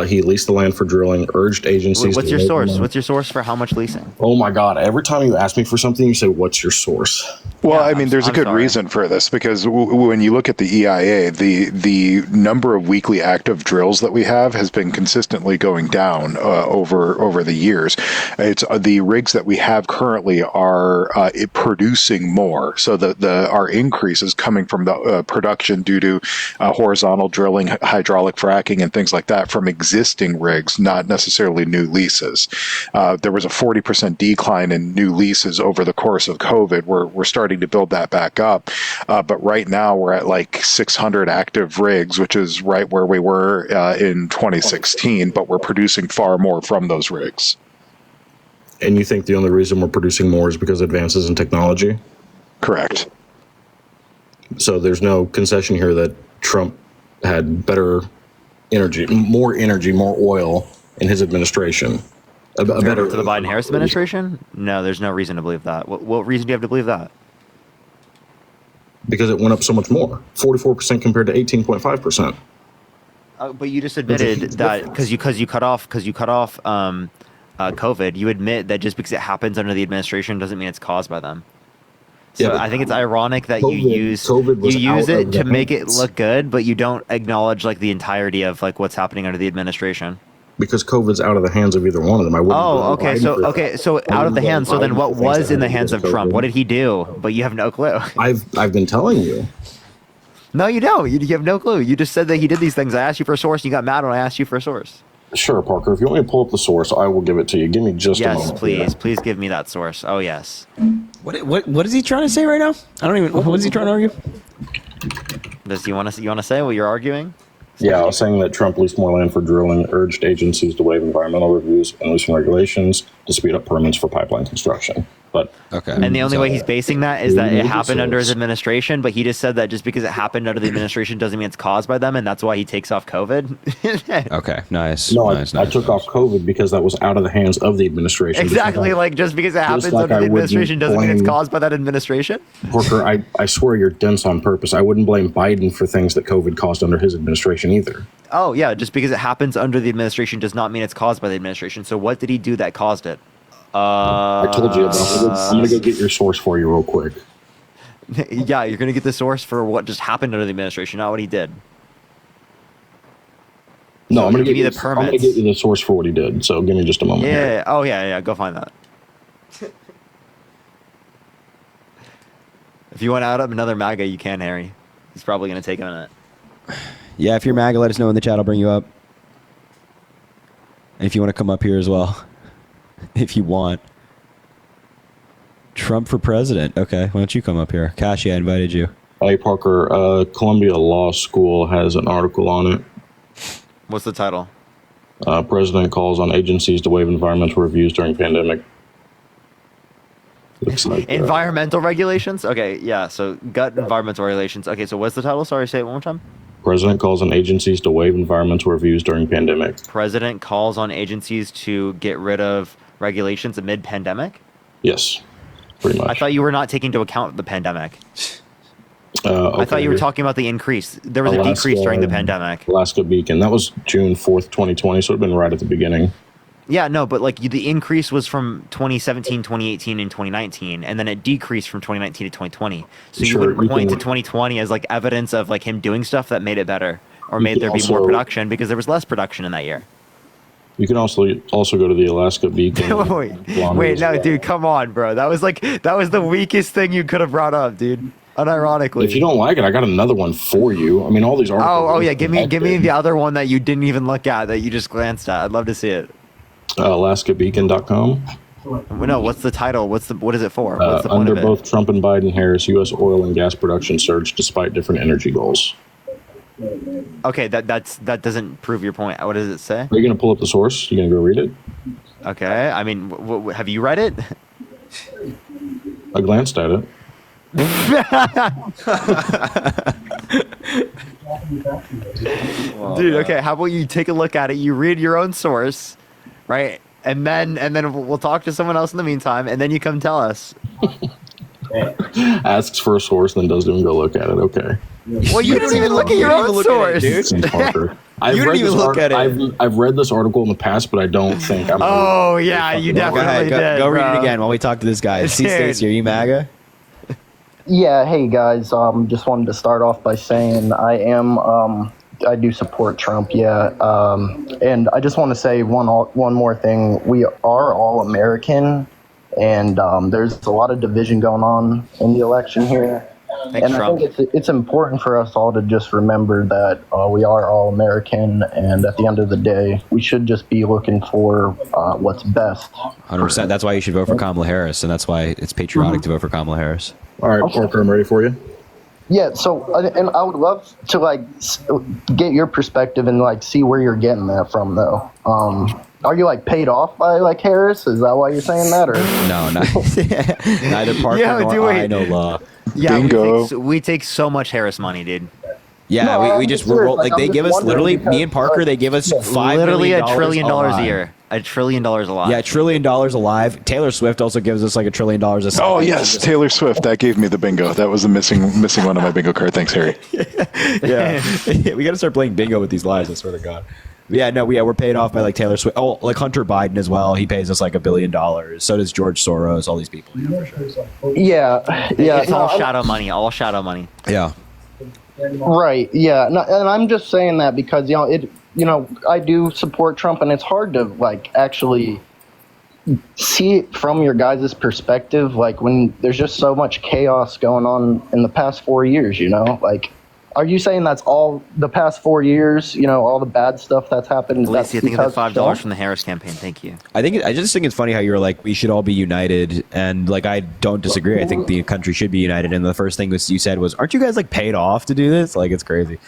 He leased the land for drilling, urged agencies.
Wait, what's
to
your
raise
source?
money.
What's your source for how much leasing?
Oh my God! Every time you ask me for something, you say, "What's your source?"
Well, I mean, there's a good reason for this because when you look at the EIA, the number of weekly active drills that we have has been consistently going down over the years. It's the rigs that we have currently are producing more, so our increase is coming from the production due to horizontal drilling, hydraulic fracking, and things like that from existing rigs, not necessarily new leases. There was a 40% decline in new leases over the course of COVID. We're starting to build that back up. But right now we're at like 600 active rigs, which is right where we were in 2016, but we're producing far more from those rigs.
And you think the only reason we're producing more is because of advances in technology?
Correct.
So there's no concession here that Trump had better energy, more oil in his administration. A better
For the Biden-Harris administration? No, there's no reason to believe that. What reason do you have to believe that?
Because it went up so much more, 44% compared to 18.5%.
But you just admitted that because you cut off COVID, you admit that just because it happens under the administration doesn't mean it's caused by them. So
Yeah, but
I think it's ironic that you use
was out
it
of
to
the
make it
hands.
look good, but you don't acknowledge like the entirety of like what's happening under the administration.
Because COVID's out of the hands of either one of them. I wouldn't
Oh,
blame
okay.
Biden for
So
that.
so
I
out of
wouldn't
the
blame
hands. So then
Biden
what
for things
was
that
in the
happened
hands of
because
Trump?
COVID.
What did he do? But you have no clue.
I've been telling you.
No, you don't. You have no clue. You just said that he did these things. I asked you for a source. And you got mad when I asked you for a source.
Sure, Parker. If you want me to pull up the source, I will give it to you. Give me just a
Yes,
moment.
please. Please give me that source. Oh, yes.
What is he trying to say right now? I don't even. What is he trying to argue?
Does you want to say what you're arguing?
Yeah, I was saying that Trump leased more land for drilling, urged agencies to waive environmental reviews and loosen regulations to speed up permits for pipeline construction. But
okay,
And the only way he's basing that is that it
Maybe
happened under his
source.
administration, but he just said that just because it happened under the administration doesn't mean it's caused by them, and that's why he takes off COVID.
Okay, nice.
No,
nice,
I took off COVID because that was out of the hands of the administration.
Exactly, like just because it happens
like
under
I
the
wouldn't
administration doesn't mean it's
blame-
caused by that administration.
Parker, I swear you're dense on purpose. I wouldn't blame Biden for things that COVID caused under his administration either.
Oh yeah, just because it happens under the administration does not mean it's caused by the administration. So what did he do that caused it?
I told you about it. I'm going to go get your source for you real quick.
Yeah, you're gonna get the source for what just happened under the administration, not what he did.
No,
So
I'm going to
give
get
you the
I'm going to
permits.
get you the source for what he did. So give me just a moment.
Yeah,
here.
yeah. Oh yeah. Go find that. If you want out of another MAGA, you can, Harry. He's probably gonna take a minute.
Yeah, if you're MAGA, let us know in the chat. I'll bring you up. And if you want to come up here as well, if you want. Trump for president. Okay, why don't you come up here? Kashi, I invited you.
Hey, Parker, Columbia Law School has an article on it.
What's the title?
President calls on agencies to waive environmental reviews during pandemic. Looks like
Environmental regulations? Okay, yeah, so gut environmental regulations. Okay, so what's the title? Sorry, say it one more time.
President calls on agencies to waive environmental reviews during pandemic.
President calls on agencies to get rid of regulations amid pandemic?
Yes, pretty much.
I thought you were not taking into account the pandemic. I thought you were talking about the increase. There was a decrease during the pandemic.
Alaska Beacon. That was June 4th, 2020, so it would have been right at the beginning.
Yeah, no, but like the increase was from 2017, 2018, and 2019, and then it decreased from 2019 to 2020. So you would point to 2020 as like evidence of like him doing stuff that made it better or made there be more production because there was less production in that year.
You can also go to the Alaska Beacon.
Wait, no, dude, come on, bro. That was the weakest thing you could have brought up, dude. Unironically.
If you don't like it, I got another one for you. I mean, all these articles.
Oh yeah, give me the other one that you didn't even look at that you just glanced at. I'd love to see it.
AlaskaBeacon.com.
No, what's the title? What is it for? What's the point
under
of it?
both Trump and Biden Harris, U.S. oil and gas production surged despite different energy goals.
Okay, that doesn't prove your point. What does it say?
Are you going to pull up the source? You going to go read it?
Okay, I mean, have you read it?
I glanced at it.
Dude, okay, how about you take a look at it, you read your own source, right? And then we'll talk to someone else in the meantime, and then you come tell us.
Asks for a source, then doesn't even go look at it. Okay.
Well, you didn't even look at your own source.
I've read this article in the past, but I don't think I'm.
Oh yeah, you definitely did.
Go read it again while we talk to this guy. C. Stacey, are you MAGA?
Yeah, hey guys, just wanted to start off by saying I do support Trump, yeah. And I just want to say one more thing. We are all American, and there's a lot of division going on in the election here.
Thanks,
I think it's important for us all to just remember that we are all American, and at the end of the day, we should just be looking for what's best.
100%. That's why you should vote for Kamala Harris, and that's why it's patriotic to vote for Kamala Harris.
All right, Parker, I'm ready for you.
Yeah, so and I would love to like get your perspective and like see where you're getting that from, though. Are you like paid off by like Harris? Is that why you're saying that, or
no? Neither Parker nor I know law.
Yeah, we take so much Harris money, dude.
Yeah,
No,
we
I'm
just
serious.
roll, like
Like,
they
I'm
give
just
us literally
wondering
me and Parker. They give us $5
Literally
million
$1 trillion a
alive.
year. $1 trillion alive.
Yeah, $1 trillion alive. Taylor Swift also gives us like $1 trillion a second.
Oh yes, Taylor Swift. That gave me the bingo. That was the missing one on my bingo card. Thanks, Harry.
Yeah, we got to start playing bingo with these lies. I swear to God. Yeah, no, we're paid off by like Taylor Swift. Oh, like Hunter Biden as well. He pays us like $1 billion. So does George Soros. All these people.
yeah,
It's all
no,
shadow money. All shadow money.
Yeah.
Right. Yeah. No, and I'm just saying that because I do support Trump, and it's hard to like actually see it from your guys' perspective. Like when there's just so much chaos going on in the past 4 years. Like, are you saying that's all the past 4 years? All the bad stuff that's happened.
Lacey, I think
because
of the $5
Trump?
from the Harris campaign. Thank you.
I just think it's funny how you're like, we should all be united, and like I don't disagree. I think the country should be united. And the first thing you said was, "Aren't you guys like paid off to do this?" Like it's crazy.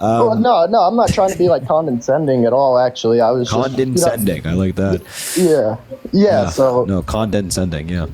Well, no, I'm not trying to be like condescending at all. Actually, I was
condescending. I like that.
Yeah. So
no condescending. Yeah.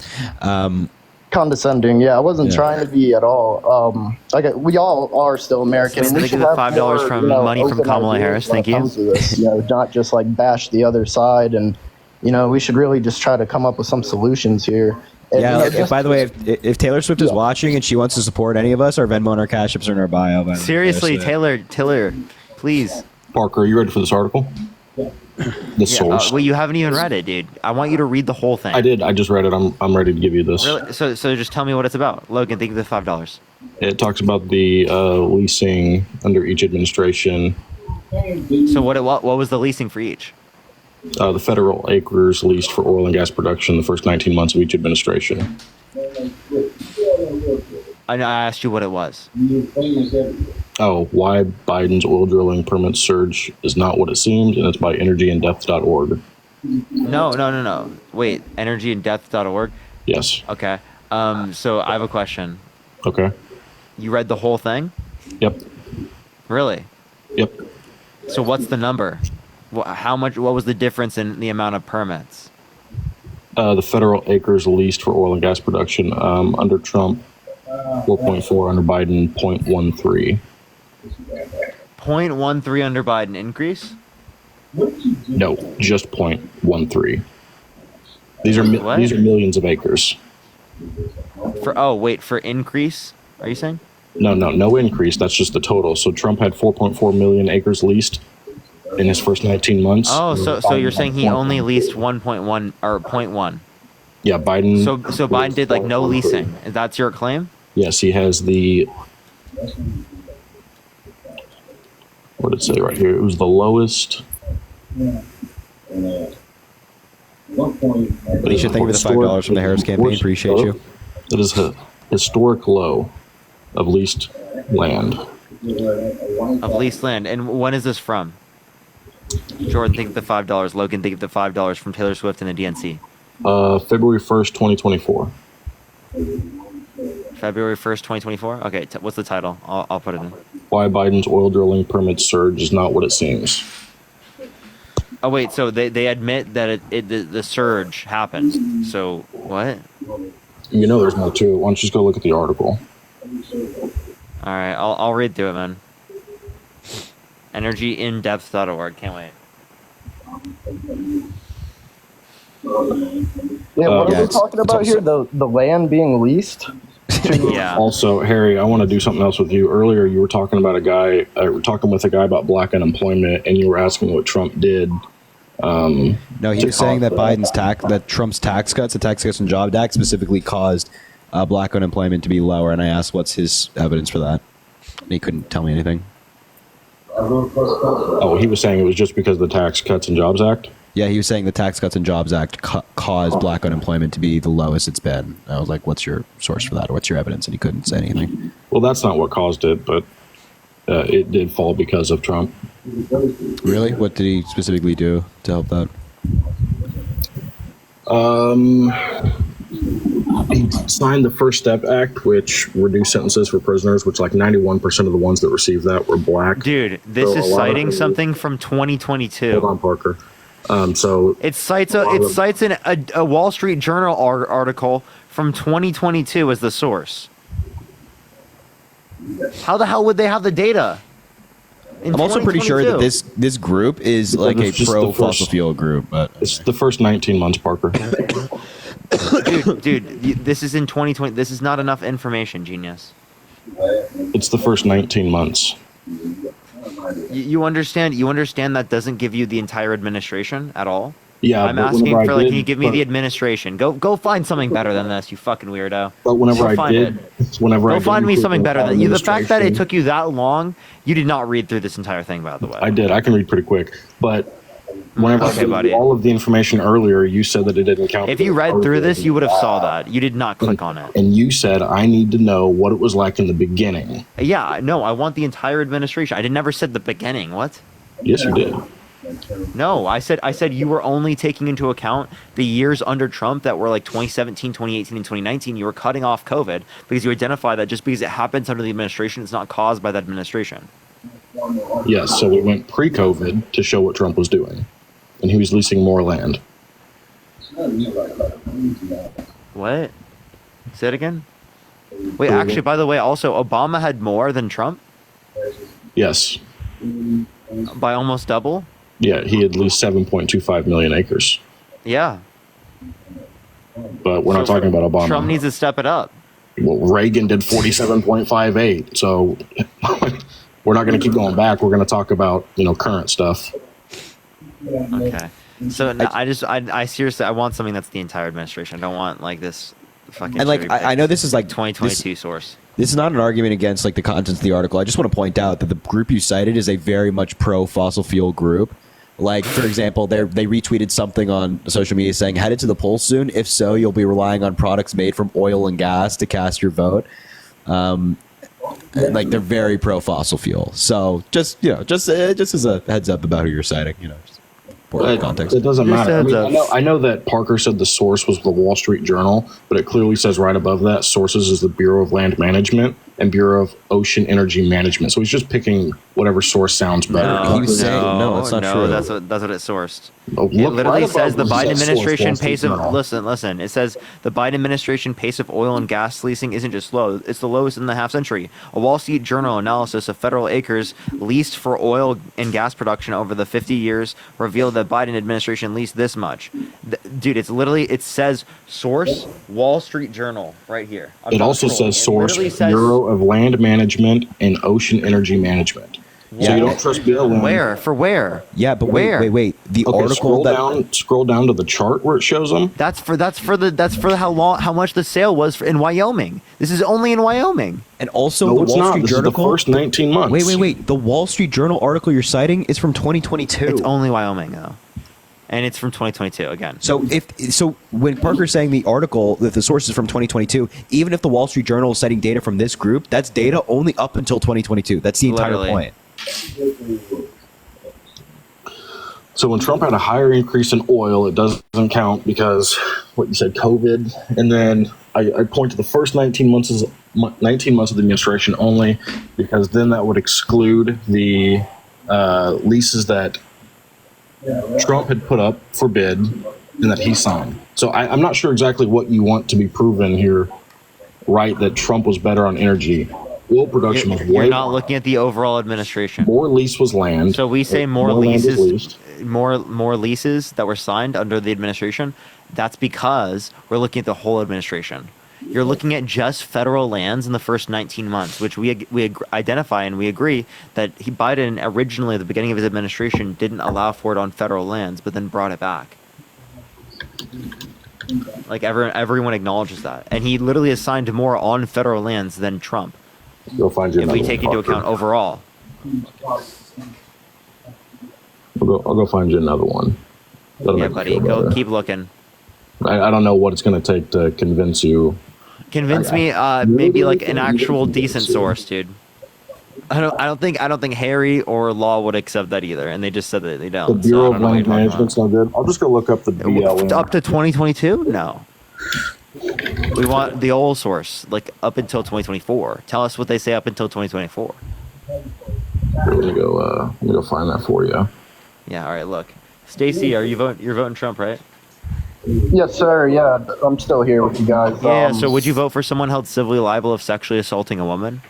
Condescending, yeah. I wasn't
Yeah.
trying to be at all. We all are still American.
So
We
thank
should
you for
have
$5
more,
from money from
open
Kamala
ideas
Harris.
when
Thank
it
you.
comes to this, not just like bash the other side, and we should really just try to come up with some solutions here. And,
Yeah. Like,
just-
by the way, if Taylor Swift is watching and she wants to support any of us, our Venmo and our Cash Apps are in our bio. By the way.
Seriously,
So-
Taylor, please.
Parker, are you ready for this article? The source.
Well, you haven't even read it, dude. I want you to read the whole thing.
I did. I just read it. I'm ready to give you this.
Really? So just tell me what it's about. Logan, think of the $5.
It talks about the leasing under each administration.
So what was the leasing for each?
The federal acres leased for oil and gas production the first 19 months of each administration.
I asked you what it was.
Oh, why Biden's oil drilling permit surge is not what it seemed, and it's by energyanddeath.org.
No. Wait, energyanddeath.org?
Yes.
Okay. So I have a question.
Okay.
You read the whole thing?
Yep.
Really?
Yep.
So what's the number? How much? What was the difference in the amount of permits?
The federal acres leased for oil and gas production under Trump, 4.4, under Biden, 0.13.
0.13 under Biden increase?
No, just 0.13. These are
What?
millions of acres.
For increase? Are you saying?
No increase. That's just the total. So Trump had 4.4 million acres leased in his first 19 months.
Oh, so you're saying he only leased 1.1 or 0.1?
Yeah, Biden.
So Biden did like no leasing. That's your claim?
Yes, he has the. What did it say right here? It was the lowest.
Alicia, thank you for the $5 from the Harris campaign. Appreciate you.
It is a historic low of leased land.
Of leased land. And when is this from? Jordan, think of the $5. Logan, think of the $5 from Taylor Swift and the DNC.
February 1st, 2024.
February 1st, 2024? Okay, what's the title? I'll put it in.
Why Biden's oil drilling permit surge is not what it seems.
Oh, wait, so they admit that the surge happened. So, what?
You know there's more to it. Why don't you just go look at the article?
All right, I'll read through it, man. Energyindepth.org. Can't wait.
Yeah, what are we talking about here? The land being leased?
Yeah.
Also, Harry, I want to do something else with you. Earlier, you were talking about talking with a guy about black unemployment, and you were asking what Trump did.
No, he was saying that Trump's tax cuts, the Tax Cuts and Jobs Act, specifically caused black unemployment to be lower. And I asked, what's his evidence for that? And he couldn't tell me anything.
Oh, he was saying it was just because of the Tax Cuts and Jobs Act?
Yeah, he was saying the Tax Cuts and Jobs Act caused black unemployment to be the lowest it's been. I was like, what's your source for that? Or what's your evidence? And he couldn't say anything.
Well, that's not what caused it, but it did fall because of Trump.
Really? What did he specifically do to help that?
He signed the First Step Act, which reduced sentences for prisoners, which like 91% of the ones that received that were black.
Dude, this is citing something from 2022.
Hold on, Parker. So
it cites a Wall Street Journal article from 2022 as the source. How the hell would they have the data?
I'm also pretty sure that this group is like a pro fossil fuel group, but
it's the first 19 months, Parker.
dude, this is in 2020. This is not enough information, genius.
It's the first 19 months.
You understand that doesn't give you the entire administration at all?
Yeah,
I'm asking for can you give me the administration? Go find something better than this, you fucking weirdo.
But whenever I
find me something better than you. The fact that it took you that long, you did not read through this entire thing, by the way.
I did. I can read pretty quick, but whenever I gave you all of the information earlier, you said that it didn't count.
If you read through this, you would have saw that. You did not click on it.
And you said I need to know what it was like in the beginning.
Yeah, no, I want the entire administration. I never said the beginning. What?
Yes, you did.
No, I said you were only taking into account the years under Trump that were like 2017, 2018, and 2019. You were cutting off COVID because you identify that just because it happens under the administration, it's not caused by that administration.
Yes, so we went pre-COVID to show what Trump was doing, and he was leasing more land.
What? Say it again? Wait, actually, by the way, also, Obama had more than Trump?
Yes.
By almost double?
Yeah, he had leased 7.25 million acres.
Yeah.
But we're not talking about Obama.
Trump needs to step it up.
Well, Reagan did 47.58, so we're not going to keep going back. We're going to talk about, current stuff.
Okay. So I seriously, I want something that's the entire administration. I don't want like this fucking.
And like I know this is like
2022 source.
This is not an argument against like the contents of the article. I just want to point out that the group you cited is a very much pro fossil fuel group. Like, for example, they retweeted something on social media saying, headed to the polls soon. If so, you'll be relying on products made from oil and gas to cast your vote. Like, they're very pro fossil fuel. So just as a heads up about who you're citing, just important context.
It doesn't matter. I know that Parker said the source was the Wall Street Journal, but it clearly says right above that sources is the Bureau of Land Management and Bureau of Ocean Energy Management. So he's just picking whatever source sounds better.
That's not true.
That's what it sourced.
Oh,
It literally
right
says the
above
Biden
it says
administration
source,
pace of
Wall Street
listen. It says the Biden administration pace of oil and gas leasing isn't just slow; it's the lowest in the half century. A Wall Street Journal analysis of federal acres leased for oil and gas production over the 50 years revealed that Biden administration leased this much. Dude, it says source Wall Street Journal right here.
It also says source Bureau Bureau of Land Management and Ocean Energy Management. So you don't trust BLM.
Where? For where?
Yeah, but
Where?
wait. The article
scroll down to the chart where it shows them.
That's for how much the sale was in Wyoming. This is only in Wyoming.
And also
No,
the
it's
Wall
not.
Street
This is
Journal.
the first 19 months.
Wait. The Wall Street Journal article you're citing is from 2022.
It's only Wyoming though, and it's from 2022 again.
So when Parker's saying the article that the source is from 2022, even if the Wall Street Journal is citing data from this group, that's data only up until 2022. That's the entire
Literally.
point.
So when Trump had a higher increase in oil, it doesn't count because what you said, COVID, and then I point to the first 19 months of the administration only, because then that would exclude the leases that Trump had put up for bid and that he signed. So I'm not sure exactly what you want to be proven here, right? That Trump was better on energy. Oil production was way
You're not looking at the overall administration.
more lease was land.
So we say more
land was
leases,
leased.
more leases that were signed under the administration. That's because we're looking at the whole administration. You're looking at just federal lands in the first 19 months, which we identify and we agree that Biden originally at the beginning of his administration didn't allow for it on federal lands, but then brought it back. Like everyone acknowledges that, and he literally has signed more on federal lands than Trump.
You'll find you
if we
another
take into
one,
account overall.
I'll go find you another one. That'll
Yeah,
make me
buddy,
feel
go
better.
keep looking.
I don't know what it's going to take to convince you.
Convince me, maybe like an actual decent source, dude. I don't think Harry or Law would accept that either, and they just said that they
The
don't.
Bureau
I
of
don't know what
Land
you're talking
Management's not good. I'll just go look up the BLM.
about. Up to 2022? No. We want the old source, like up until 2024. Tell us what they say up until 2024.
Let me go find that for you.
Yeah. All right. Look, Stacy, you're voting Trump, right?
Yes, sir. Yeah, I'm still here with you guys.
Yeah. So would you vote for someone held civilly liable of sexually assaulting a woman?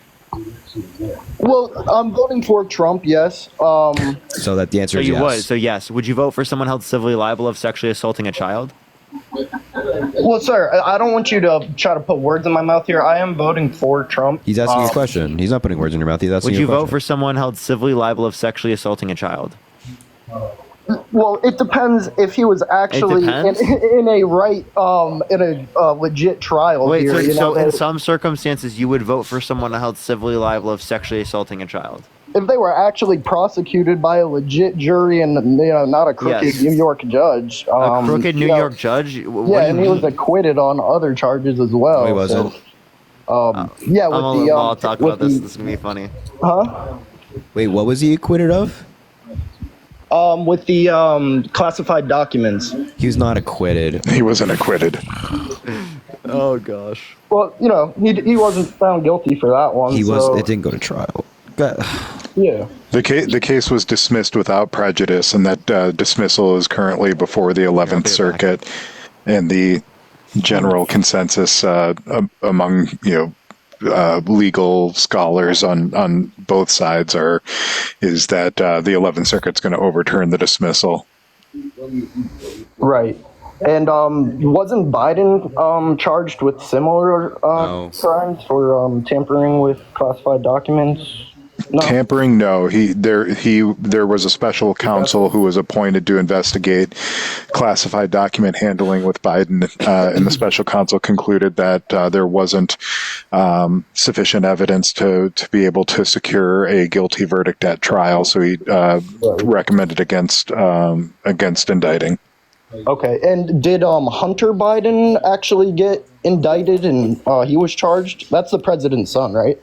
Well, I'm voting for Trump. Yes.
So that the answer
So
is
you
yes.
would. So yes. Would you vote for someone held civilly liable of sexually assaulting a child?
Well, sir, I don't want you to try to put words in my mouth here. I am voting for Trump.
He's asking you a question. He's not putting words in your mouth. He's asking
Would
you
you
a question.
vote for someone held civilly liable of sexually assaulting a child?
Well, it depends if he was actually
depends?
in a legit trial.
Wait,
here,
so in
know,
some circumstances, you would vote for someone held civilly liable of sexually assaulting a child?
if they were actually prosecuted by a legit jury and not a crooked
Yes.
New York judge.
A crooked New
you know,
York judge? What
Yeah,
do
and
you
he was
mean?
acquitted on other charges as well.
No, he wasn't.
Yeah, with
I'm
the
I'll talk
with
about this.
the-
This is gonna be funny.
Huh?
Wait, what was he acquitted of?
With the classified documents.
He was not acquitted.
He wasn't acquitted.
Oh gosh.
Well, he wasn't found guilty for that one.
He was.
so-
It didn't go to trial.
Yeah.
The case was dismissed without prejudice, and that dismissal is currently before the 11th Circuit. And the general consensus among legal scholars on both sides is that the 11th Circuit's going to overturn the dismissal.
Right. And wasn't Biden charged with similar crimes for tampering with classified documents? No.
Tampering? No. There was a special counsel who was appointed to investigate classified document handling with Biden, and the special counsel concluded that there wasn't sufficient evidence to be able to secure a guilty verdict at trial. So he recommended against indicting.
Okay. And did Hunter Biden actually get indicted and he was charged? That's the president's son, right?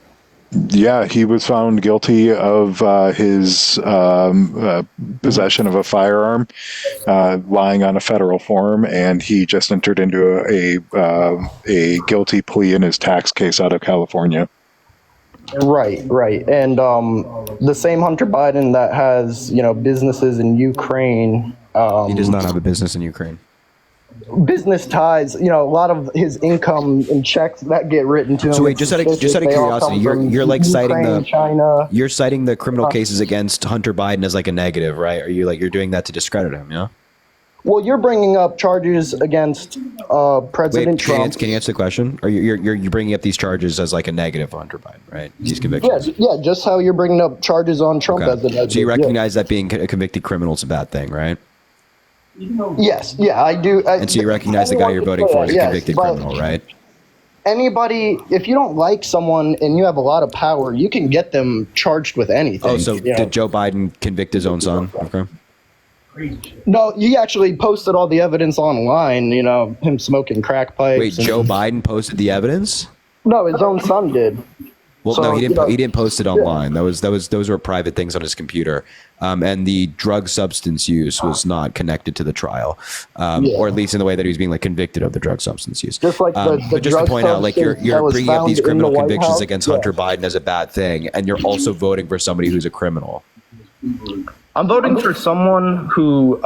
Yeah, he was found guilty of his possession of a firearm lying on a federal form, and he just entered into a guilty plea in his tax case out of California.
Right. And the same Hunter Biden that has, businesses in Ukraine.
He does not have a business in Ukraine.
Business ties, a lot of his income and checks that get written to him.
So wait, just out of curiosity, you're like citing
Ukraine,
the
China.
You're citing the criminal cases against Hunter Biden as like a negative, right? Are you you're doing that to discredit him? Yeah.
Well, you're bringing up charges against President Trump.
Can you answer the question? Or you're bringing up these charges as like a negative on Hunter Biden, right? These convictions.
Yeah, just how you're bringing up charges on Trump as a negative.
So you recognize that being a convicted criminal is a bad thing, right?
Yes, yeah, I do.
And so you recognize the guy you're voting for is a convicted criminal, right?
Anybody, if you don't like someone and you have a lot of power, you can get them charged with anything.
Oh, so did Joe Biden convict his own son? Okay.
No, he actually posted all the evidence online, him smoking crack pipes.
Wait, Joe Biden posted the evidence?
No, his own son did.
Well, no, he didn't. He didn't post it online. Those were private things on his computer, and the drug substance use was not connected to the trial, or at least in the way that he was being like convicted of the drug substance use.
Just like
but just to point out, like you're bringing up these criminal convictions against Hunter Biden as a bad thing, and you're also voting for somebody who's a criminal.
I'm voting for someone who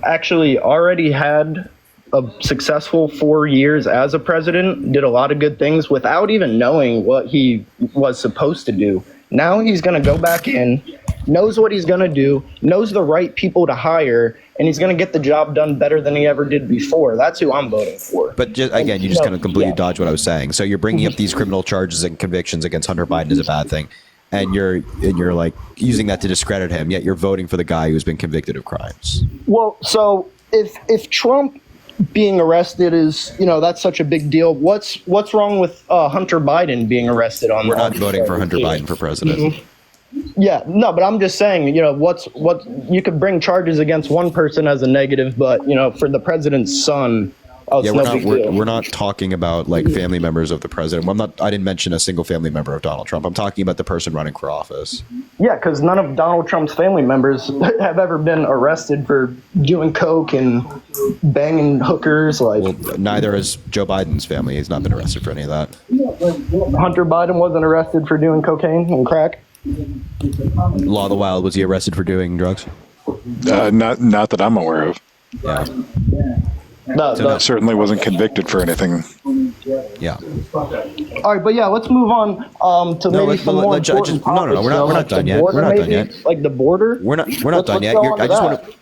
actually already had a successful 4 years as a president, did a lot of good things without even knowing what he was supposed to do. Now he's going to go back in, knows what he's going to do, knows the right people to hire, and he's going to get the job done better than he ever did before. That's who I'm voting for.
But just, again, you just kind of completely dodge what I was saying. So you're bringing up these criminal charges and convictions against Hunter Biden as a bad thing, and you're like using that to discredit him, yet you're voting for the guy who's been convicted of crimes.
Well, so if Trump being arrested is, that's such a big deal, what's wrong with Hunter Biden being arrested on?
We're not voting for Hunter Biden for president.
Mm-hmm. Yeah, no, but I'm just saying, what you could bring charges against one person as a negative, but for the president's son,
we're not talking about like family members of the president. I didn't mention a single family member of Donald Trump. I'm talking about the person running for office.
Yeah, because none of Donald Trump's family members have ever been arrested for doing coke and banging hookers. Well,
neither has Joe Biden's family. He's not been arrested for any of that.
Hunter Biden wasn't arrested for doing cocaine and crack.
Law of the Wild, was he arrested for doing drugs?
Not that I'm aware of.
Yeah.
No, certainly wasn't convicted for anything.
Yeah.
All right, but yeah, let's move on to maybe some more important topics.
No, we're not done yet. We're not done yet.
Like the border.
We're not done yet.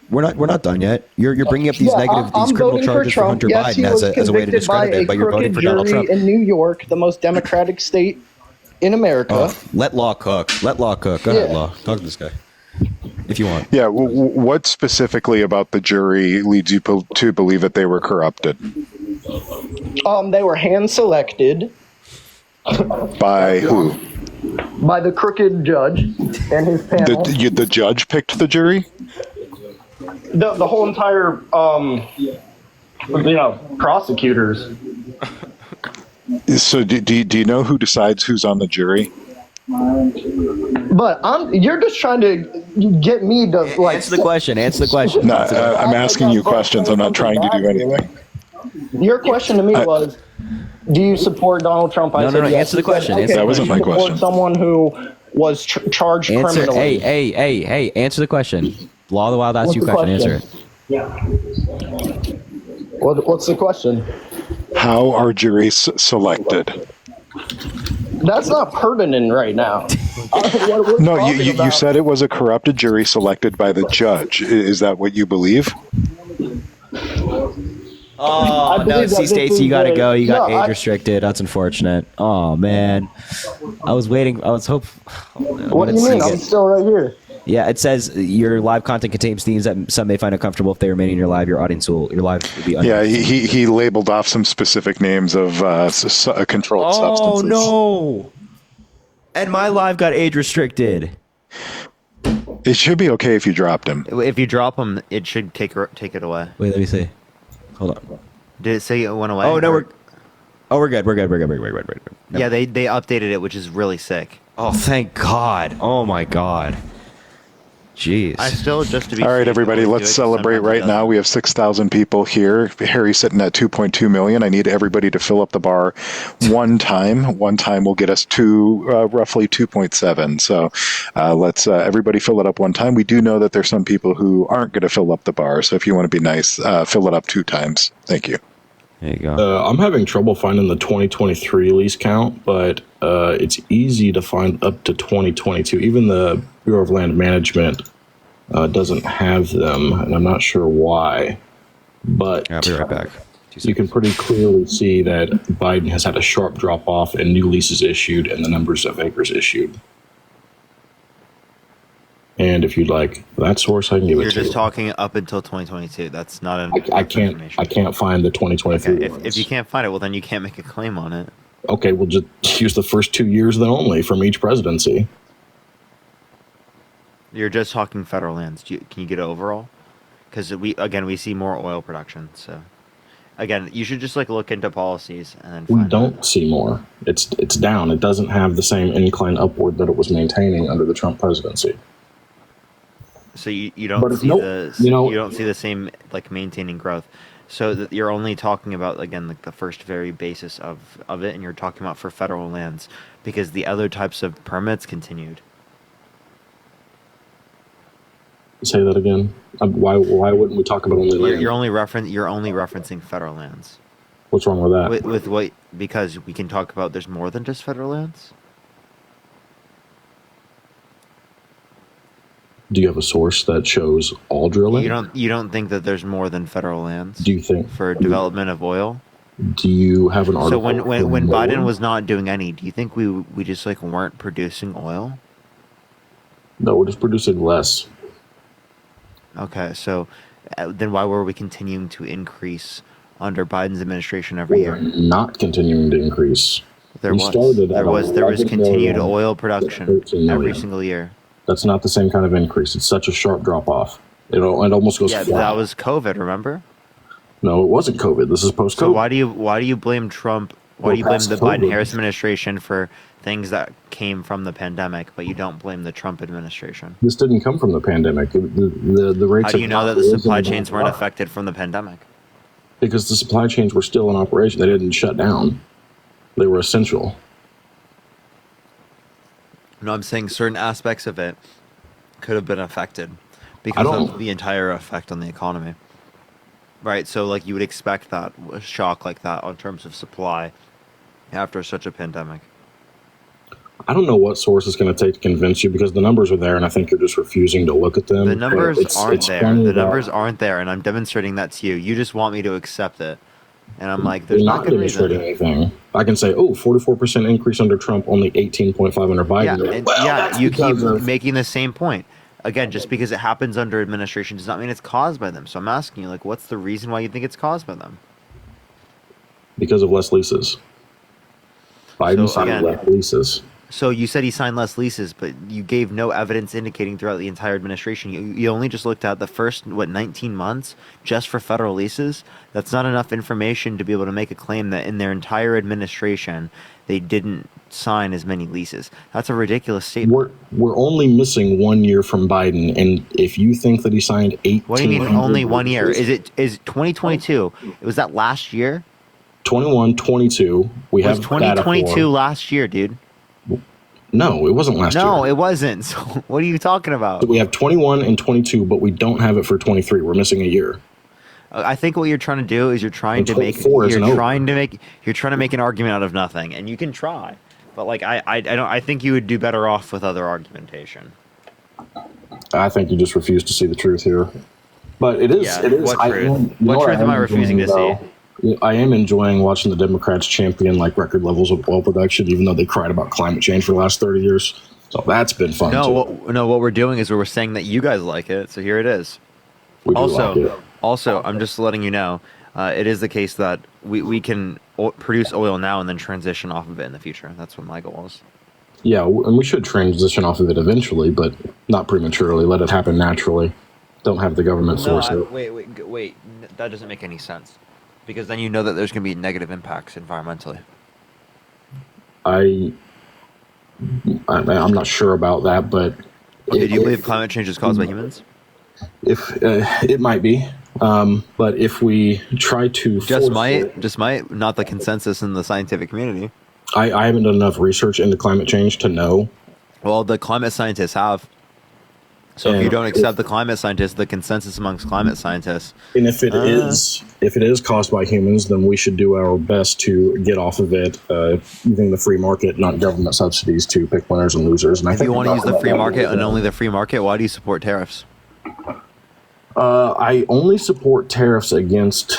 We're not done yet. You're bringing up these these criminal charges for Hunter Biden as a way to discredit it, but you're voting for Donald Trump.
In New York, the most democratic state in America.
Let law cook. Let law cook. Go ahead, law. Talk to this guy. If you want.
Yeah, what specifically about the jury leads you to believe that they were corrupted?
They were hand-selected.
By who?
By the crooked judge and his panel.
The judge picked the jury?
The whole entire, prosecutors.
So do you know who decides who's on the jury?
But you're just trying to get me to
answer the question. Answer the question.
No, I'm asking you questions. I'm not trying to do anything.
Your question to me was, do you support Donald Trump?
No. Answer the question.
Okay,
that wasn't my question.
Support someone who was charged criminally.
Hey! Answer the question. Law of the Wild asked you a question. Answer it.
Yeah. What's the question?
How are juries selected?
That's not pertinent right now.
No, you said it was a corrupted jury selected by the judge. Is that what you believe?
Oh, no, see, Stacey, you gotta go. You got age restricted. That's unfortunate. Oh, man. I was waiting. I was hoping.
What do you mean? I'm still right here.
Yeah, it says your live content contains themes that some may find uncomfortable. If they remain in your live, your live will be.
Yeah, he labeled off some specific names of controlled substances.
Oh no! And my live got age restricted.
It should be okay if you dropped him.
If you drop him, it should take it away.
Wait, let me see. Hold on.
Did it say it went away?
Oh no, we're good. We're good.
Yeah, they updated it, which is really sick.
Oh, thank God. Oh my God. Jeez.
I still just to be.
All right, everybody, let's celebrate right now. We have 6,000 people here. Harry's sitting at 2.2 million. I need everybody to fill up the bar one time. One time will get us to roughly 2.7. So let's everybody fill it up one time. We do know that there's some people who aren't going to fill up the bar. So if you want to be nice, fill it up 2 times. Thank you.
There you go.
I'm having trouble finding the 2023 lease count, but it's easy to find up to 2022. Even the Bureau of Land Management doesn't have them, and I'm not sure why. But
I'll be right back.
You can pretty clearly see that Biden has had a sharp drop off in new leases issued and the numbers of acres issued. And if you'd like that source, I can give
You're
it to you.
just talking up until 2022. That's not an.
I can't find the 2023
Okay,
ones.
if you can't find it, well, then you can't make a claim on it.
Okay, we'll just use the first 2 years then only from each presidency.
You're just talking federal lands. Can you get it overall? Because we see more oil production. So, again, you should just look into policies and then.
We don't see more. It's down. It doesn't have the same incline upward that it was maintaining under the Trump presidency.
So you don't
But if
see you don't see the same maintaining growth. So you're only talking about again the first very basis of it, and you're talking about for federal lands because the other types of permits continued.
Say that again. Why wouldn't we talk about only land?
You're only referencing federal lands.
What's wrong with that?
With what? Because we can talk about there's more than just federal lands.
Do you have a source that shows all drilling?
You don't think that there's more than federal lands?
Do you think
for development of oil?
Do you have an article?
So when Biden was not doing any, do you think we just weren't producing oil?
No, we're just producing less.
Okay, so then why were we continuing to increase under Biden's administration every year?
Not continuing to increase.
There was continued oil production every single year.
That's not the same kind of increase. It's such a sharp drop off. It almost goes flat.
That was COVID. Remember?
No, it wasn't COVID. This is post-COVID.
So why do you blame Trump? Why do you blame the Biden-Harris administration for things that came from the pandemic, but you don't blame the Trump administration?
This didn't come from the pandemic. The rates.
How do you know that the supply chains weren't affected from the pandemic?
Because the supply chains were still in operation. They didn't shut down. They were essential.
No, I'm saying certain aspects of it could have been affected because of the entire effect on the economy. Right, so you would expect that a shock like that in terms of supply after such a pandemic.
I don't know what source it's going to take to convince you because the numbers are there, and I think you're just refusing to look at them.
The numbers aren't there. The numbers aren't there, and I'm demonstrating that to you. You just want me to accept it, and I'm like, there's not good reason.
Anything. I can say, 44% increase under Trump, only 18.5 under Biden.
You keep making the same point. Again, just because it happens under administration does not mean it's caused by them. So I'm asking you, what's the reason why you think it's caused by them?
Because of less leases. Biden signed less leases.
So you said he signed less leases, but you gave no evidence indicating throughout the entire administration. You only just looked at the first, 19 months just for federal leases? That's not enough information to be able to make a claim that in their entire administration, they didn't sign as many leases. That's a ridiculous statement.
We're only missing 1 year from Biden, and if you think that he signed 18...
What do you mean only 1 year? Is 2022? Was that last year?
21, 22. We have
2022 last year, dude.
No, it wasn't last year.
No, it wasn't. So what are you talking about?
We have 21 and 22, but we don't have it for 23. We're missing a year.
I think what you're trying to do is you're trying to make an argument out of nothing, and you can try, but I think you would do better off with other argumentation.
I think you just refuse to see the truth here, but it is.
What truth? What truth am I refusing to see?
I am enjoying watching the Democrats champion record levels of oil production, even though they cried about climate change for the last 30 years. So that's been fun.
What we're doing is we're saying that you guys like it. So here it is. Also, I'm just letting you know, it is the case that we can produce oil now and then transition off of it in the future. That's what my goal is.
Yeah, and we should transition off of it eventually, but not prematurely. Let it happen naturally. Don't have the government source it.
Wait. That doesn't make any sense. Because then you know that there's going to be negative impacts environmentally.
I'm not sure about that, but...
Do you believe climate change is caused by humans?
If it might be. But if we try to...
Just might, not the consensus in the scientific community.
I haven't done enough research into climate change to know.
Well, the climate scientists have. So if you don't accept the climate scientists, the consensus amongst climate scientists.
And if it is caused by humans, then we should do our best to get off of it using the free market, not government subsidies, to pick winners and losers. And
if you want to use the free market and only the free market, why do you support tariffs?
I only support tariffs against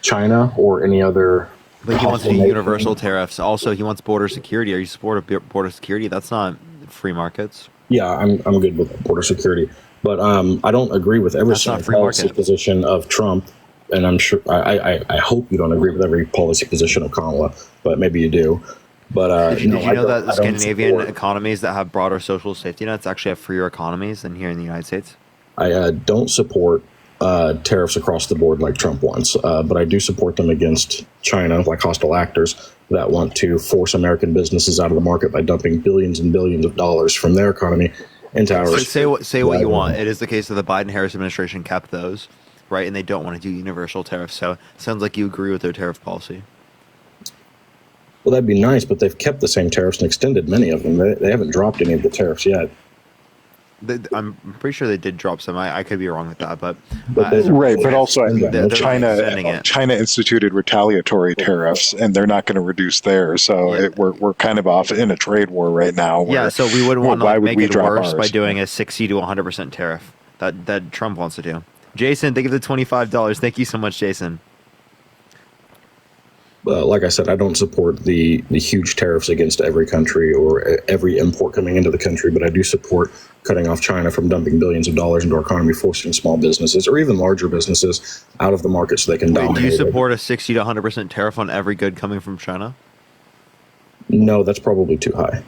China or any other.
But he wants to do universal tariffs. Also, he wants border security. Are you support of border security? That's not free markets.
Yeah, I'm good with border security, but I don't agree with every single policy position of Trump, and I'm sure I hope you don't agree with every policy position of Kamala, but maybe you do. But
did you know that the Scandinavian economies that have broader social safety nets actually have freer economies than here in the United States?
I don't support tariffs across the board like Trump wants, but I do support them against China, like hostile actors that want to force American businesses out of the market by dumping billions and billions of dollars from their economy into ours.
So say what you want. It is the case that the Biden-Harris administration kept those, right? And they don't want to do universal tariffs. So it sounds like you agree with their tariff policy.
Well, that'd be nice, but they've kept the same tariffs and extended many of them. They haven't dropped any of the tariffs yet.
I'm pretty sure they did drop some. I could be wrong with that, but
right. But also,
they're
China instituted retaliatory tariffs, and they're not going to reduce theirs. So we're kind of off in a trade war right now.
Yeah, so we wouldn't want to make it worse
ours?
by doing a 60 to 100% tariff that Trump wants to do. Jason, thank you for the $25. Thank you so much, Jason.
Like I said, I don't support the huge tariffs against every country or every import coming into the country, but I do support cutting off China from dumping billions of dollars into our economy, forcing small businesses or even larger businesses out of the market so they can dominate.
Do you support a 60 to 100% tariff on every good coming from China?
No, that's probably too high.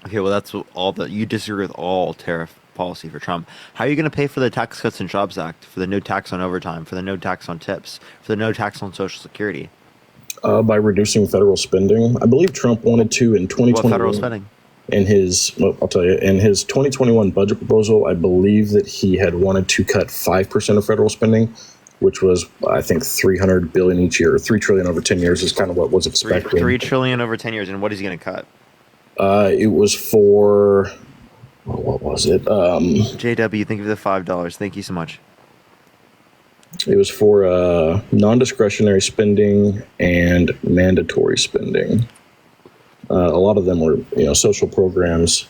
Okay, well, that's all that you disagree with all tariff policy for Trump. How are you going to pay for the Tax Cuts and Jobs Act, for the no tax on overtime, for the no tax on tips, for the no tax on Social Security?
By reducing federal spending. I believe Trump wanted to in 2021.
What federal spending?
In his 2021 budget proposal, I believe that he had wanted to cut 5% of federal spending, which was, I think, $300 billion each year, or $3 trillion over 10 years is kind of what was expected.
$3 trillion over 10 years, and what is he going to cut?
It was for, what was it?
JW, thank you for the $5. Thank you so much.
It was for non-discretionary spending and mandatory spending. A lot of them were, social programs,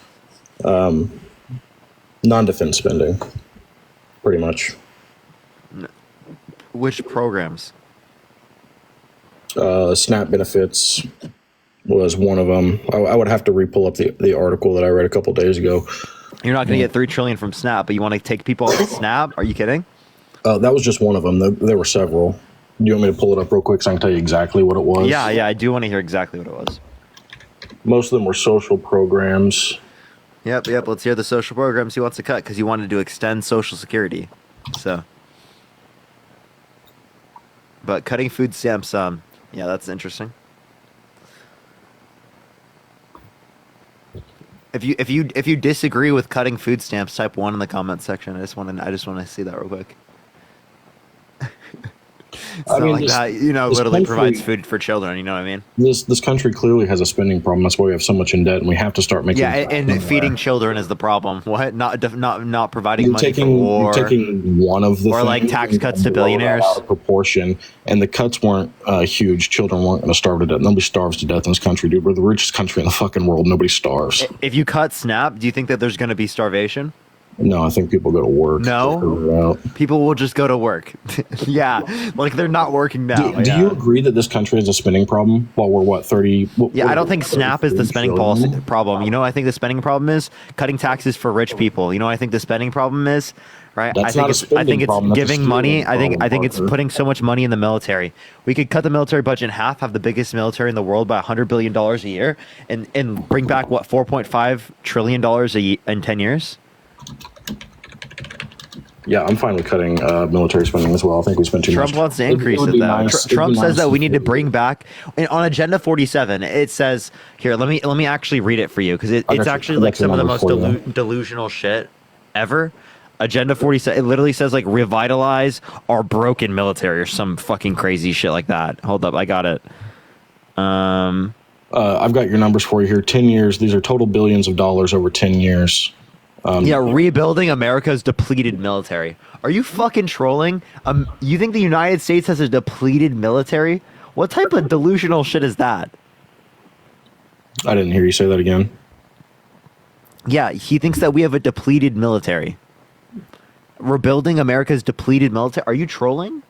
non-defense spending, pretty much.
Which programs?
SNAP benefits was one of them. I would have to re-pull up the article that I read a couple days ago.
You're not going to get $3 trillion from SNAP, but you want to take people off SNAP? Are you kidding?
That was just one of them. There were several. Do you want me to pull it up real quick so I can tell you exactly what it was?
Yeah, I do want to hear exactly what it was.
Most of them were social programs.
Yep. Let's hear the social programs he wants to cut because he wanted to extend Social Security. So, but cutting food stamps, yeah, that's interesting. If you disagree with cutting food stamps, type 1 in the comment section. I just want to see that real quick. That literally provides food for children. You know what I mean?
This country clearly has a spending problem. That's why we have so much in debt, and we have to start making.
Yeah, and feeding children is the problem. What? Not providing money for war.
You're taking one of the
or like tax cuts to billionaires
out of proportion, and the cuts weren't huge. Children weren't going to starve to death. Nobody starves to death in this country, dude. We're the richest country in the fucking world. Nobody starves.
If you cut SNAP, do you think that there's going to be starvation?
No, I think people go to work.
No, people will just go to work. Yeah, like they're not working now.
Do you agree that this country has a spending problem? While we're 30?
I don't think SNAP is the spending policy problem. I think the spending problem is cutting taxes for rich people. I think the spending problem is right.
That's I think
it's giving money. I think it's putting so much money in the military. We could cut the military budget in half, have the biggest military in the world by $100 billion a year, and bring back $4.5 trillion a year in 10 years.
Yeah, I'm fine with cutting military spending as well. I think we spent too much.
Trump wants to increase it, though. Nice. Trump says that we need to bring back on Agenda 47. It says here. Let me actually read it for you because it's actually like some of the most delusional shit ever. Agenda 47. It literally says like revitalize our broken military or some fucking crazy shit like that. Hold up, I got it.
I've got your numbers for you here. 10 years. These are total billions of dollars over 10 years.
Rebuilding America's depleted military. Are you fucking trolling? You think the United States has a depleted military? What type of delusional shit is that?
I didn't hear you say that again.
Yeah, he thinks that we have a depleted military. rebuilding America's depleted military. Are you trolling?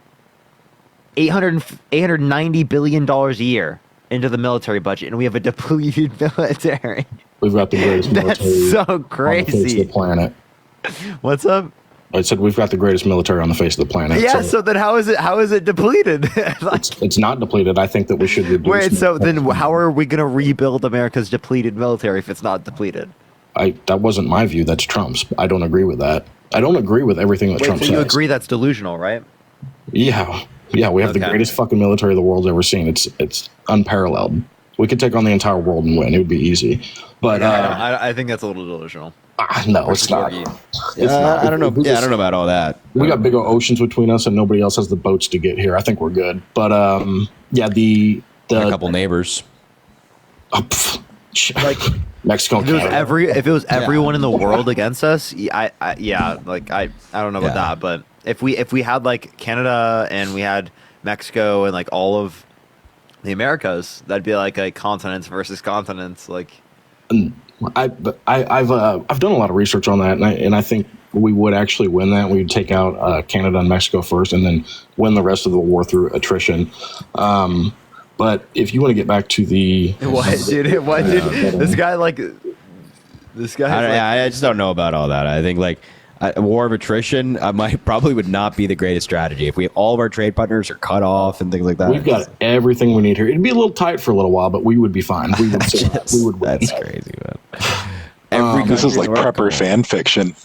$890 billion a year into the military budget, and we have a depleted military.
We've got the greatest
That's
military
so
on the face
crazy.
of the planet.
What's up?
I said we've got the greatest military on the face of the planet.
Yeah. So then, how is it depleted?
It's not depleted. I think that we should reduce.
Wait. So then, how are we going to rebuild America's depleted military if it's not depleted?
That wasn't my view. That's Trump's. I don't agree with that. I don't agree with everything that
Wait,
Trump
so
says.
you agree that's delusional, right?
Yeah. Yeah, we have the
Okay.
greatest fucking military the world's ever seen. It's unparalleled. We could take on the entire world and win. It would be easy. But
I think that's a little delusional.
no, it's not. It's not.
I don't know. Yeah, I don't know about all that.
We got big oceans between us, and nobody else has the boats to get here. I think we're good. But yeah, the
a couple neighbors.
Like Mexico.
If it was
Canada.
if it was everyone in the world against us, I don't know about that, but if we had like Canada and we had Mexico and like all of the Americas, that'd be like a continents versus continents. Like,
I've done a lot of research on that, and I think we would actually win that. We'd take out Canada and Mexico first, and then win the rest of the war through attrition. But if you want to get back to the
this guy
I just don't know about all that. I think like a war of attrition probably would not be the greatest strategy if we all of our trade partners are cut off and things like that.
We've got everything we need here. It'd be a little tight for a little while, but we would be fine. We would. We would win.
That's crazy, man.
This is like prepper fan fiction.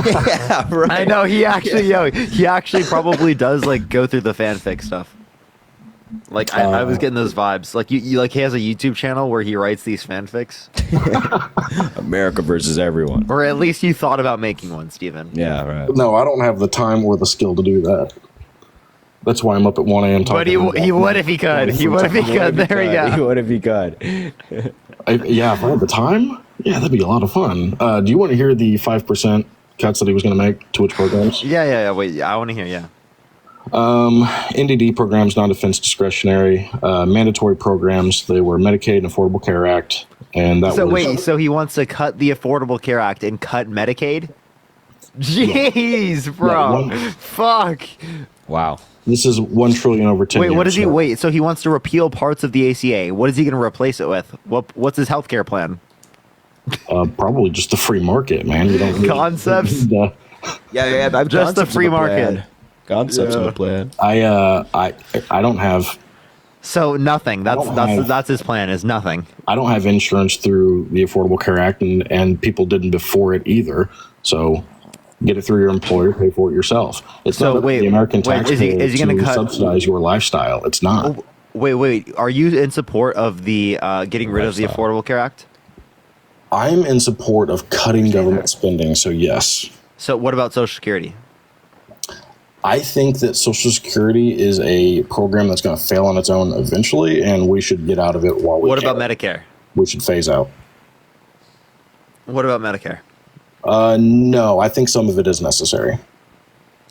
Yeah, right.
I know he actually probably does like go through the fanfic stuff. Like I was getting those vibes. Like you like he has a YouTube channel where he writes these fanfics.
America versus everyone.
Or at least you thought about making one, Steven.
Yeah, right.
No, I don't have the time or the skill to do that. That's why I'm up at 1 a.m. talking.
But he would if he could. He would if he could. There we go.
He would if he could.
Yeah, if I had the time, yeah, that'd be a lot of fun. Do you want to hear the 5% cuts that he was going to make to which programs?
Yeah. Wait, I want to hear. Yeah.
NDD programs, non-defense discretionary, mandatory programs. They were Medicaid and Affordable Care Act, and that.
So he wants to cut the Affordable Care Act and cut Medicaid? Jeez, bro. Fuck.
Wow.
This is $1 trillion over 10
Wait,
years.
what does he? Wait, so he wants to repeal parts of the ACA. What is he going to replace it with? What's his healthcare plan?
Probably just the free market, man. You don't
Concepts.
Yeah. I'm
just the free market.
Concepts in the plan.
I don't have.
So nothing. That's his plan. Is nothing.
I don't have insurance through the Affordable Care Act, and people didn't before it either. So get it through your employer, pay for it yourself. It's not the American taxpayer
is he going to
subsidize your lifestyle. It's not.
Wait. Are you in support of the getting rid of the Affordable Care Act?
I'm in support of cutting government spending. So yes.
So what about Social Security?
I think that Social Security is a program that's going to fail on its own eventually, and we should get out of it while we
What
can.
about Medicare?
We should phase out.
What about Medicare?
No, I think some of it is necessary.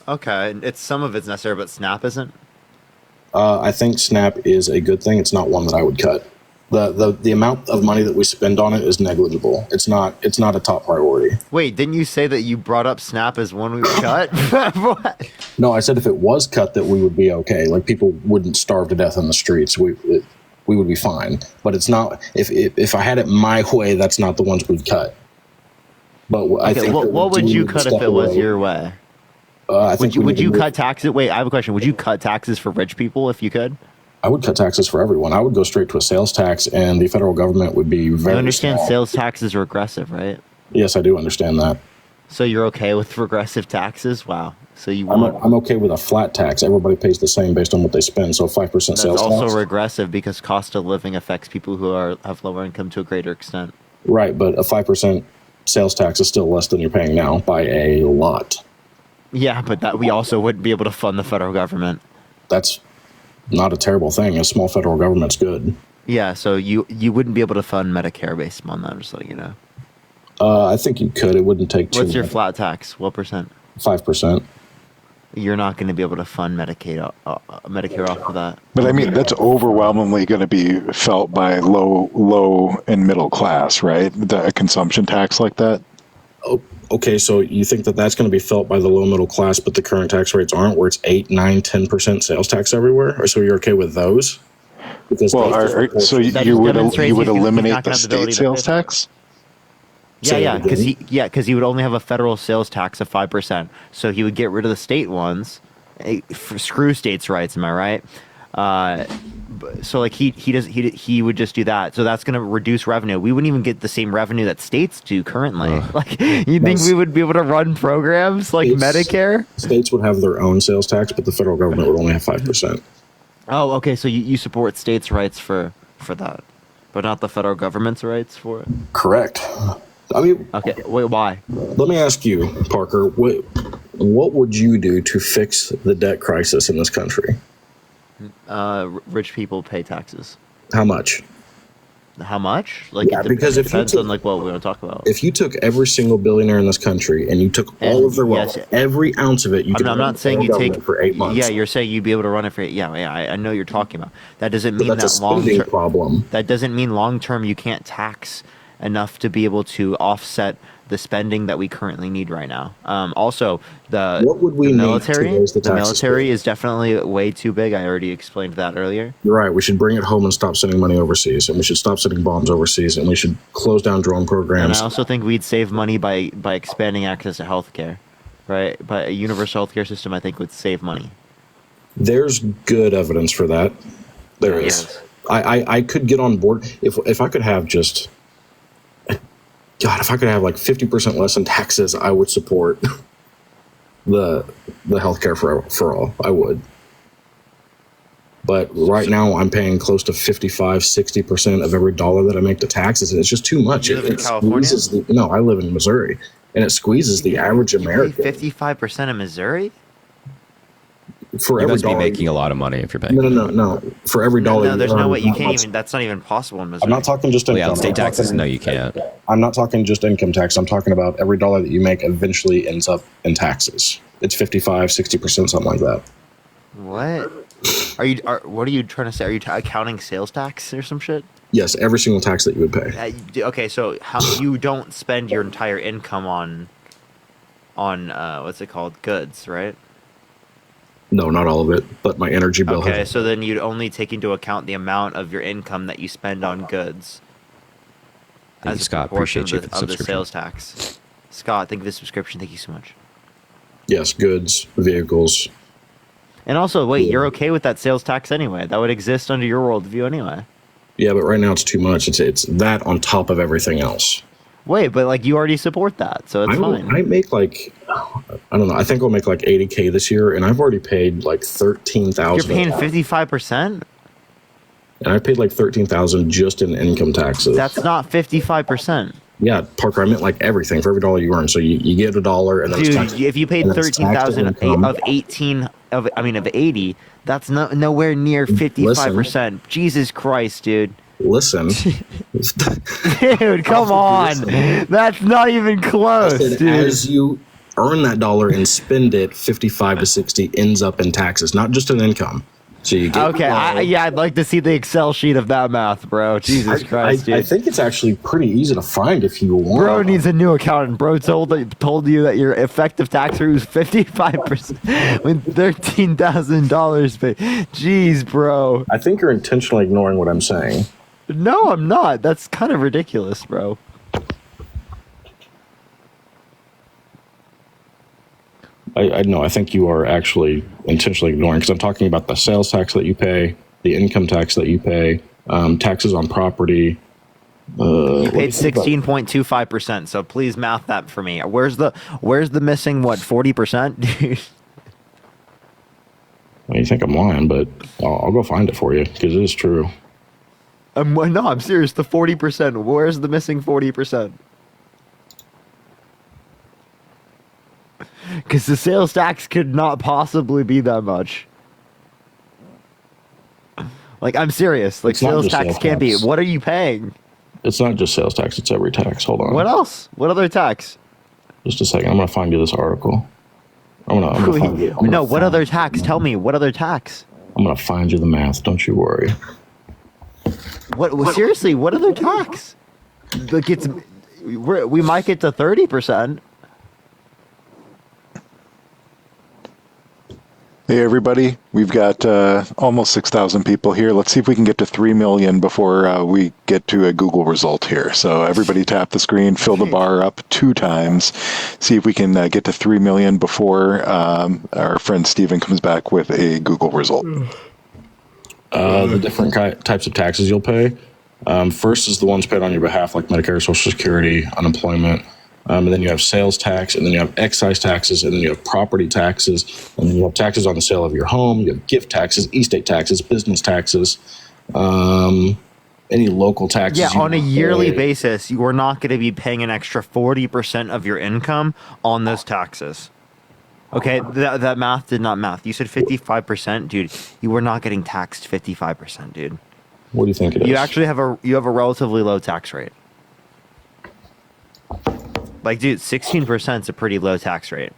Okay, some of it's necessary, but SNAP isn't.
I think SNAP is a good thing. It's not one that I would cut. The amount of money that we spend on it is negligible. It's not a top priority.
Wait, didn't you say that you brought up SNAP as one we would cut? What?
No, I said if it was cut, that we would be okay. Like people wouldn't starve to death in the streets. We would be fine. But it's not. If I had it my way, that's not the ones we'd cut. But I think.
What would you cut if it was your way?
I think
would you cut taxes? Wait, I have a question. Would you cut taxes for rich people if you could?
I would cut taxes for everyone. I would go straight to a sales tax, and the federal government would be very.
You understand
small.
sales taxes are regressive, right?
Yes, I do understand that.
So you're okay with regressive taxes? Wow. So you
I'm okay with a flat tax. Everybody pays the same based on what they spend. So 5%
That's
sales
also
tax.
regressive because cost of living affects people who have lower income to a greater extent.
Right, but a 5% sales tax is still less than you're paying now by a lot.
Yeah, but that we also wouldn't be able to fund the federal government.
That's not a terrible thing. A small federal government's good.
Yeah, so you wouldn't be able to fund Medicare based on that, just so you know.
I think you could. It wouldn't take too
What's your
much.
flat tax? What percent?
5%.
You're not going to be able to fund Medicare off of that.
But I mean, that's overwhelmingly going to be felt by low and middle class, right? A consumption tax like that.
Okay, so you think that that's going to be felt by the low middle class, but the current tax rates aren't, where it's 8, 9, 10% sales tax everywhere? Or so you're okay with those? Because
So you would eliminate the state sales tax?
Yeah, because he would only have a federal sales tax of 5%. So he would get rid of the state ones. Screw states' rights, am I right? So like he would just do that. So that's going to reduce revenue. We wouldn't even get the same revenue that states do currently. Like, you think we would be able to run programs like Medicare?
States would have their own sales tax, but the federal government would only have 5%.
Oh, okay. So you support states' rights for that, but not the federal government's rights for it?
Correct. I mean,
okay. Wait, why?
Let me ask you, Parker. What would you do to fix the debt crisis in this country?
Rich people pay taxes.
How much?
How much? Like,
yeah,
it
because if you
depends on like what we're going to talk about.
If you took every single billionaire in this country and you took all of their wealth, every ounce of it,
I'm not saying you take
for 8 months.
Yeah, you're saying you'd be able to run it for 8. Yeah, I know you're talking about. That doesn't mean
that's
that
a
long
spending
term
problem.
That doesn't mean long term you can't tax enough to be able to offset the spending that we currently need right now. Also,
what would we
the
need
military,
to raise the
the
taxes
military is definitely way too big. I already explained that earlier.
You're right. We should bring it home and stop sending money overseas, and we should stop sending bombs overseas, and we should close down drone
And
programs.
I also think we'd save money by expanding access to healthcare, right? But a universal healthcare system, I think, would save money.
There's good evidence for that. There is.
Yes.
I could get on board if I could have just. God, if I could have like 50% less in taxes, I would support the healthcare for all. I would. But right now, I'm paying close to 55-60% of every dollar that I make to taxes, and it's just too much.
You live in California?
No, I live in Missouri, and it squeezes the average American.
55% of Missouri?
For
you
every
must be
dollar,
making a lot of money if you're paying.
No. For every dollar,
No, there's
you
no
earn,
way. You
how
can't
much-
even. That's not even possible in Missouri.
I'm not talking just income.
Yeah, on state
I'm
taxes,
talking-
no, you can't.
I'm not talking just income tax. I'm talking about every dollar that you make eventually ends up in taxes. It's 55-60%, something like that.
What? What are you trying to say? Are you accounting sales tax or some shit?
Yes, every single tax that you would pay.
Okay, so how you don't spend your entire income on what's it called, goods, right?
No, not all of it, but my energy bill.
Okay, so then you'd only take into account the amount of your income that you spend on goods.
Thank you,
as a
Scott.
proportion
Appreciate you
of
for the
the
subscription.
sales tax. Scott, thank you for the subscription. Thank you so much.
Yes, goods, vehicles.
And also, wait, you're okay with that sales tax anyway? That would exist under your worldview anyway.
Yeah, but right now it's too much. It's that on top of everything else.
Wait, but like you already support that, so it's fine.
I make like, I don't know. I think I'll make like $80K this year, and I've already paid like $13,000.
You're paying 55%?
And I paid like $13,000 just in income taxes.
That's not 55%.
Yeah, Parker, I meant like everything for every dollar you earn. So you get $1, and then it's
Dude,
taxed,
if you paid
and then it's taxed
13,000
income.
of 80, that's nowhere near 55%. Jesus Christ, dude.
Listen.
Dude, come on. That's not even close, dude.
As you earn that dollar and spend it, 55 to 60 ends up in taxes, not just in income. So you get
Okay, I'd like to see the Excel sheet of that math, bro. Jesus Christ, dude.
I think it's actually pretty easy to find if you want.
Bro needs a new accountant. Bro told you that your effective tax rate was 55% with $13,000 paid. Jeez, bro.
I think you're intentionally ignoring what I'm saying.
No, I'm not. That's kind of ridiculous, bro.
I think you are actually intentionally ignoring, because I'm talking about the sales tax that you pay, the income tax that you pay, taxes on property.
You paid 16.25%, so please math that for me. Where's the missing 40%? Dude.
Well, you think I'm lying, but I'll go find it for you, because it is true.
No, I'm serious. The 40%. Where's the missing 40%? Because the sales tax could not possibly be that much. Like, I'm serious. Like,
It's not
sales
just
tax
sales
can't
tax.
be. What are you paying?
It's not just sales tax, it's every tax. Hold on.
What else? What other tax?
Just a second. I'm going to find you this article. I'm gonna find you.
No, what other tax? Tell me, what other tax?
I'm going to find you the math. Don't you worry.
What? Seriously, what other tax? Like, we might get to 30%.
Hey, everybody. We've got almost 6,000 people here. Let's see if we can get to 3 million before we get to a Google result here. So everybody tap the screen, fill the bar up 2 times. See if we can get to 3 million before our friend Steven comes back with a Google result.
The different types of taxes you'll pay. First is the ones paid on your behalf, like Medicare, Social Security, unemployment. And then you have sales tax, and then you have excise taxes, and then you have property taxes, and then you have taxes on the sale of your home. You have gift taxes, estate taxes, business taxes, any local taxes.
Yeah, on a yearly basis, you are not going to be paying an extra 40% of your income on those taxes. Okay, that math did not math. You said 55%, dude. You were not getting taxed 55%, dude.
What do you think it is?
You actually have a relatively low tax rate. Like, dude, 16% is a pretty low tax rate.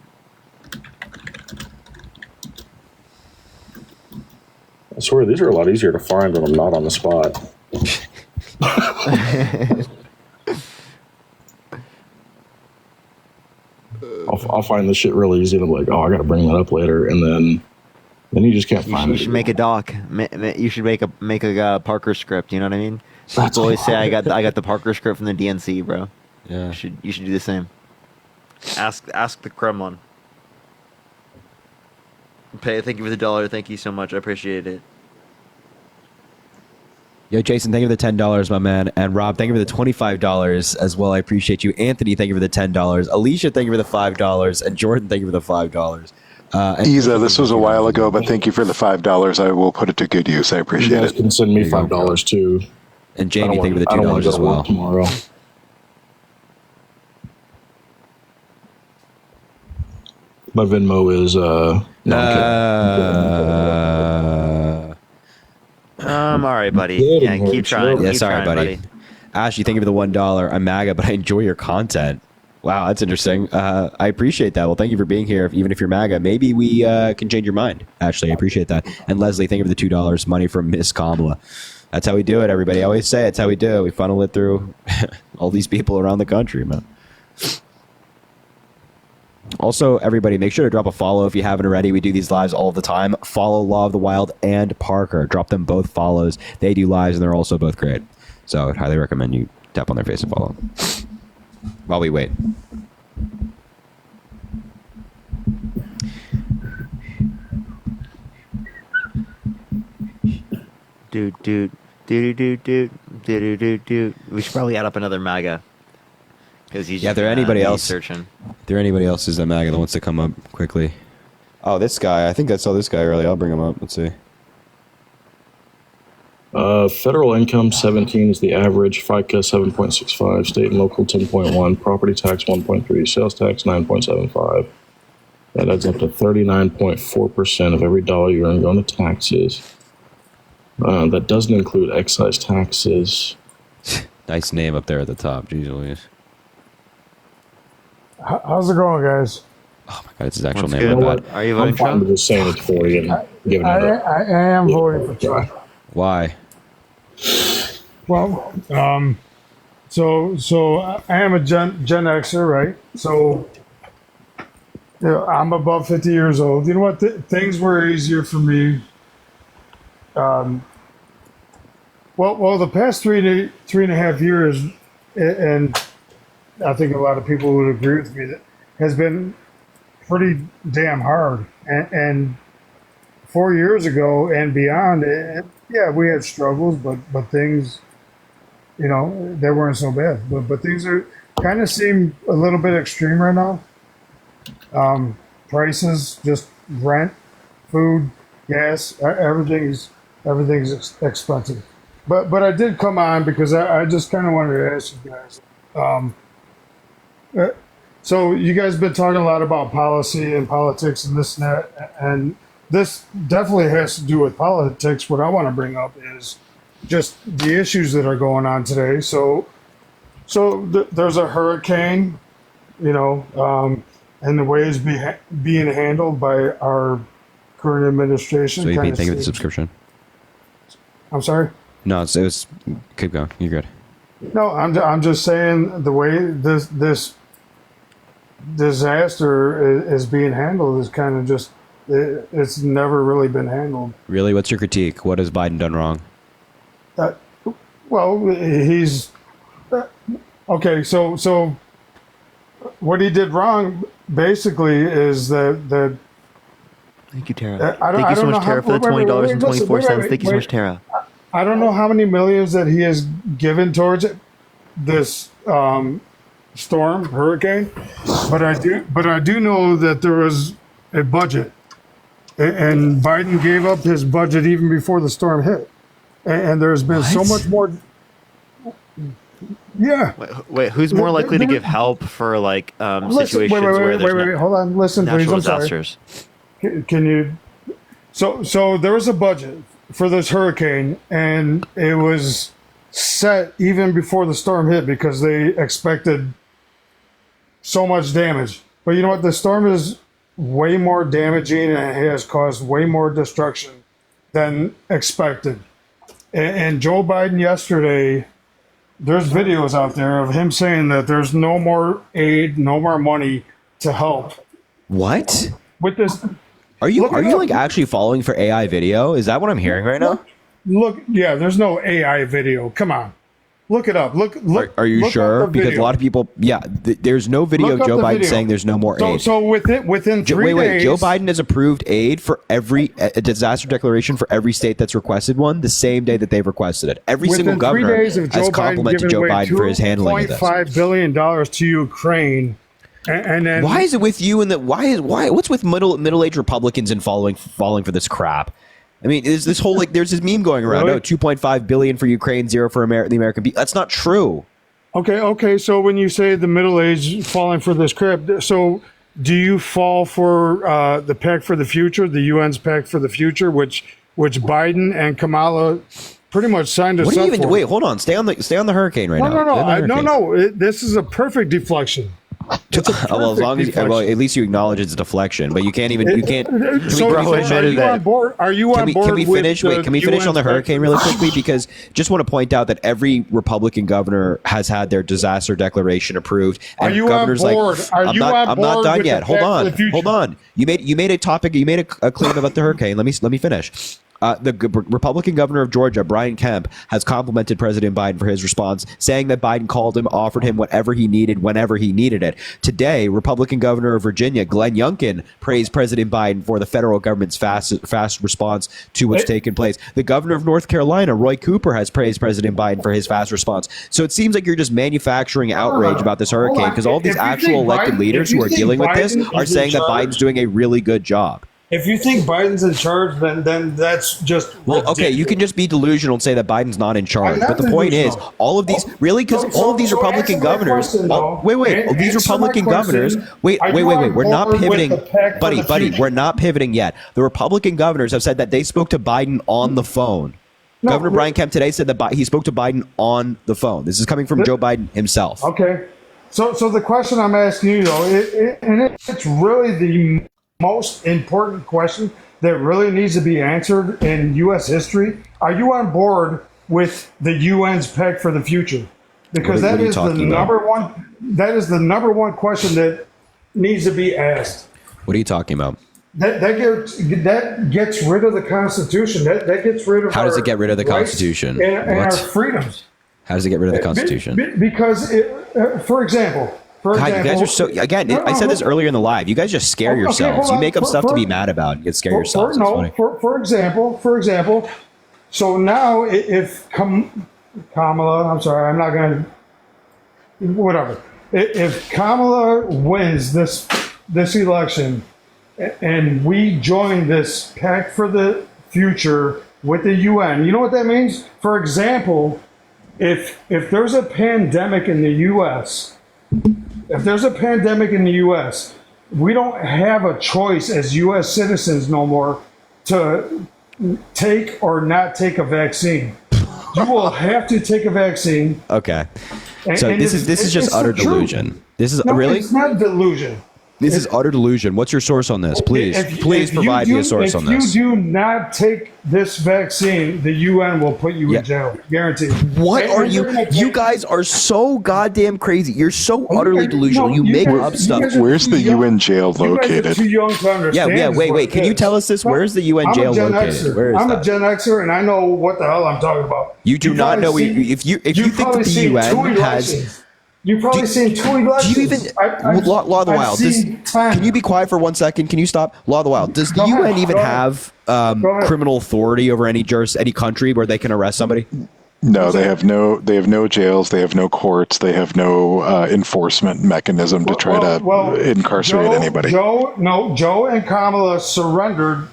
I swear these are a lot easier to find when I'm not on the spot. I'll find this shit really easy, and I'm like, oh, I got to bring that up later, and then you just can't find it.
You should make a doc. You should make a Parker script. You know what I mean? People always say I got the Parker script from the DNC, bro.
Yeah.
You should do the same. Ask the Kremlin. Thank you for the $1. Thank you so much. I appreciate it.
Yo, Jason, thank you for the $10, my man. And Rob, thank you for the $25 as well. I appreciate you. Anthony, thank you for the $10. Alicia, thank you for the $5. And Jordan, thank you for the $5.
Isa, this was a while ago, but thank you for the $5. I will put it to good use. I appreciate
you guys
it.
Can send me $5 too.
And Jamie, thank you for the $2 as well.
Tomorrow. My Venmo is
all right, buddy. Yeah, keep trying.
Yeah,
keep
sorry,
trying,
buddy. Ashley, thank you for the $1. I'm MAGA, but I enjoy your content. Wow, that's interesting. I appreciate that. Well, thank you for being here. Even if you're MAGA, maybe we can change your mind. Ashley, I appreciate that. And Leslie, thank you for the $2. Money from Miss Kamala. That's how we do it, everybody. I always say it's how we do it. We funnel it through all these people around the country, man. Also, everybody, make sure to drop a follow if you haven't already. We do these lives all the time. Follow Law of the Wild and Parker. Drop them both follows. They do lives, and they're also both great. So I'd highly recommend you tap on their face and follow while we wait.
Dude. We should probably add up another MAGA.
Yeah, if there anybody else
searching.
If there anybody else who's a MAGA that wants to come up quickly. Oh, this guy. I think I saw this guy earlier. I'll bring him up. Let's see.
Federal income 17 is the average. FICA 7.65. State and local 10.1. Property tax 1.3. Sales tax 9.75. That adds up to 39.4% of every dollar you earn going to taxes. That doesn't include excise taxes.
Nice name up there at the top. Jeez Louise.
How's it going, guys?
Oh my God, it's his actual
That's
name.
good. Are you voting Trump?
I'm just saying it for you and giving it up.
I am voting for Trump.
Why?
Well, so I am a Gen Xer, right? So, I'm above 50 years old. You know what? Things were easier for me. Well, the past three and a half years, and I think a lot of people would agree with me, that has been pretty damn hard. And 4 years ago and beyond, yeah, we had struggles, but things, they weren't so bad. But things are kind of seem a little bit extreme right now. Prices, just rent, food, gas, everything's expensive. But I did come on because I just kind of wanted to ask you guys. So you guys been talking a lot about policy and politics and this and that, and this definitely has to do with politics. What I want to bring up is just the issues that are going on today. So there's a hurricane, and the way it's being handled by our current administration.
So you thank you for the subscription.
I'm sorry?
No, it was keep going. You're good.
No, I'm just saying the way this disaster is being handled is kind of just it's never really been handled.
Really, what's your critique? What has Biden done wrong?
Well, he's okay. So what he did wrong basically is that.
Thank you, Tara.
I
Thank you so much,
how-
Tara, for the
wait,
$20.24. Thank you so much, Tara.
I don't know how many millions that he has given towards this storm, hurricane, but I do know that there was a budget, and Biden gave up his budget even before the storm hit, and there's been so much more. Yeah.
Wait, who's more likely to give help for like situations where there's
hold on, listen, please.
natural
I'm sorry.
disasters?
Can you? So there was a budget for this hurricane, and it was set even before the storm hit because they expected so much damage. But you know what? The storm is way more damaging and it has caused way more destruction than expected. And Joe Biden yesterday, there's videos out there of him saying that there's no more aid, no more money to help.
What?
With this.
Are you like actually following for AI video? Is that what I'm hearing right now?
Look, yeah, there's no AI video. Come on. Look it up. Look.
Are you
look
sure?
up the
Because a
video.
lot of people, there's no video
Look
of
up
Joe
the
Biden
video.
saying there's no more aid.
So within 3 days.
Joe Biden has approved aid for a disaster declaration for every state that's requested one the same day that they've requested it. Every single
within 3
governor
days of
has
Joe
complimented
Biden
Joe
giving away
Biden for his handling of this.
$2.5 billion to Ukraine. And then
Why is it with you and what's with middle-aged Republicans and falling for this crap? I mean, is this whole there's this meme going around?
Really?
Oh, 2.5 billion for Ukraine, 0 for the American people. That's not true.
Okay. So when you say the middle age falling for this crap, so do you fall for the Pact for the Future, the UN's Pact for the Future, which Biden and Kamala pretty much signed us
What do you
up
even
for?
wait? Hold on. Stay on the hurricane right now.
No. This is a perfect deflection.
Well, as long as at least you acknowledge it's a deflection, but you can't. Can we
on board? Are you on board?
Can we finish?
with
Wait, can we finish on the hurricane really quickly? Because just want to point out that every Republican governor has had their disaster declaration approved. And
Are you
governors
on board?
I'm not done yet. Hold on. You made a topic. You made a claim about the hurricane. Let me finish. The Republican governor of Georgia, Brian Kemp, has complimented President Biden for his response, saying that Biden called him, offered him whatever he needed, whenever he needed it. Today, Republican governor of Virginia, Glenn Youngkin, praised President Biden for the federal government's fast response to what's taken place. The governor of North Carolina, Roy Cooper, has praised President Biden for his fast response. So it seems like you're just manufacturing outrage about this hurricane because all of these actual elected leaders who are dealing with this are saying that Biden's doing a really good job.
If you think Biden's in charge, then that's just
okay. You can just be delusional and say that Biden's not in charge. But the point is, all of these because all of these Republican governors. These Republican governors. Wait. We're not pivoting, buddy. We're not pivoting yet. The Republican governors have said that they spoke to Biden on the phone. Governor Brian Kemp today said that he spoke to Biden on the phone. This is coming from Joe Biden himself.
Okay. So the question I'm asking you though, it's really the most important question that really needs to be answered in U.S. history. Are you on board with the UN's Pact for the Future? Because that is the number one. That is the number one question that needs to be asked.
What are you talking about?
That gets rid of the Constitution. That gets rid of.
How does it get rid of the Constitution?
And our freedoms.
How does it get rid of the Constitution?
Because, for example.
God, you guys are so I said this earlier in the live. You guys just scare yourselves. You make up stuff to be mad about. You get scare yourselves.
For example. So now, if Kamala, I'm sorry, I'm not going to. Whatever. If Kamala wins this election, and we join this Pact for the Future with the UN, you know what that means? For example, if there's a pandemic in the U.S. If there's a pandemic in the U.S., we don't have a choice as U.S. citizens no more to take or not take a vaccine. You will have to take a vaccine.
Okay. So this is just utter delusion. This is really.
It's not delusion.
This is utter delusion. What's your source on this? Please
If
provide me a source on this.
If you do not take this vaccine, the UN will put you in jail. Guaranteed.
What
And
are
they're
you?
gonna
You
take-
guys are so goddamn crazy. You're so utterly delusional. You make up stuff.
Where's the UN jail
You guys are
located?
too young to understand.
Yeah.
is
Wait.
what it
Can you
is.
tell us this? Where's the UN
I'm a
jail
Gen
located?
Xer.
Where is
I'm
that?
a Gen Xer, and I know what the hell I'm talking about.
You do not know.
probably seen-
If you think
you've
that
probably
the
seen
UN
two
has.
elections. You've probably seen 2 elections.
Do you even Law of the Wild? Can you be quiet for 1 second? Can you stop? Law of the Wild. Does the UN even have criminal authority over any country where they can arrest somebody?
No, they have no jails. They have no courts. They have no enforcement mechanism to try to incarcerate anybody.
Joe and Kamala surrendered.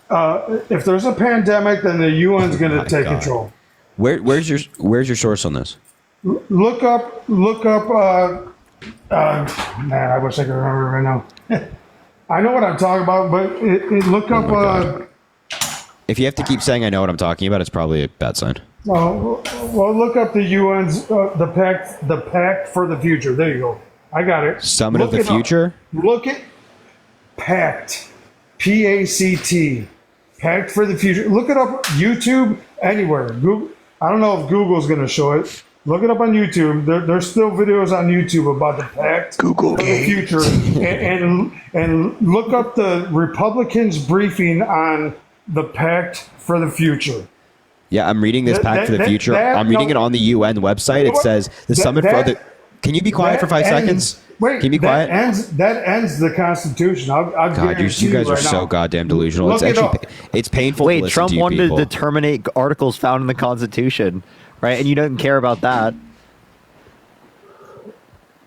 If there's a pandemic, then the UN's going to take control.
Where's your source on this?
Look up. Man, I wish I could remember right now. I know what I'm talking about, but look up.
If you have to keep saying I know what I'm talking about, it's probably a bad sign.
Well, look up the UN's the pact for the future. There you go. I got it.
Summit of
Look
the
it up.
Future?
Look at pact. PACT. Pact for the future. Look it up. YouTube. Anywhere. Google. I don't know if Google's going to show it. Look it up on YouTube. There's still videos on YouTube about the pact for the future, and look up the Republicans' briefing on the pact for the future.
Yeah, I'm reading this Pact for the Future. I'm reading it on the UN website. It says the Summit for the. Can you be quiet for 5 seconds?
Wait,
can you be quiet?
That ends the Constitution. I'll
God,
guarantee
you guys are
right
so
now.
goddamn delusional.
Look
It's
it
actually it's painful.
Wait,
to listen
Trump
to you
wanted
people.
to terminate articles found in the Constitution, right? And you don't care about that.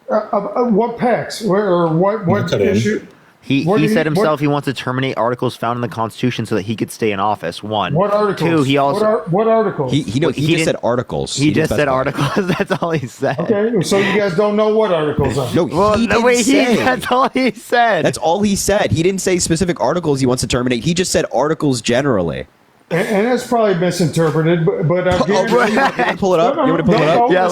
What pacts? Or what issue?
He
What did
said
he-
himself he wants to terminate articles found in the Constitution so that he could stay in office. One.
What articles?
Two, he also
what articles?
He just
didn't-
said articles.
He just
didn't
said
specify.
articles. That's all he said.
Okay, so you guys don't know what articles are.
No,
Well,
he
no,
didn't
wait,
say.
that's all he said.
That's all he said. He didn't say specific articles he wants to terminate. He just said articles generally.
And that's probably misinterpreted, but I guarantee
You want to pull it up? You want to pull it up?
Yeah,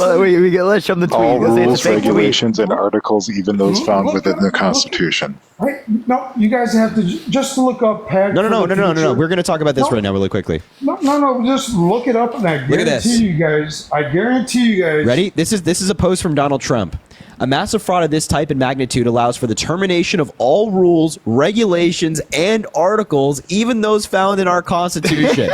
let's show him the tweet.
All
Let's say it's a
rules,
fake tweet.
regulations, and articles, even those found within the Constitution.
Right? No, you guys have to just look up pact.
No.
for the future.
We're going to talk about this right now, really quickly.
No. Just look it up, and I
Look at this.
guarantee you guys.
Ready? This is a post from Donald Trump. A massive fraud of this type and magnitude allows for the termination of all rules, regulations, and articles, even those found in our Constitution.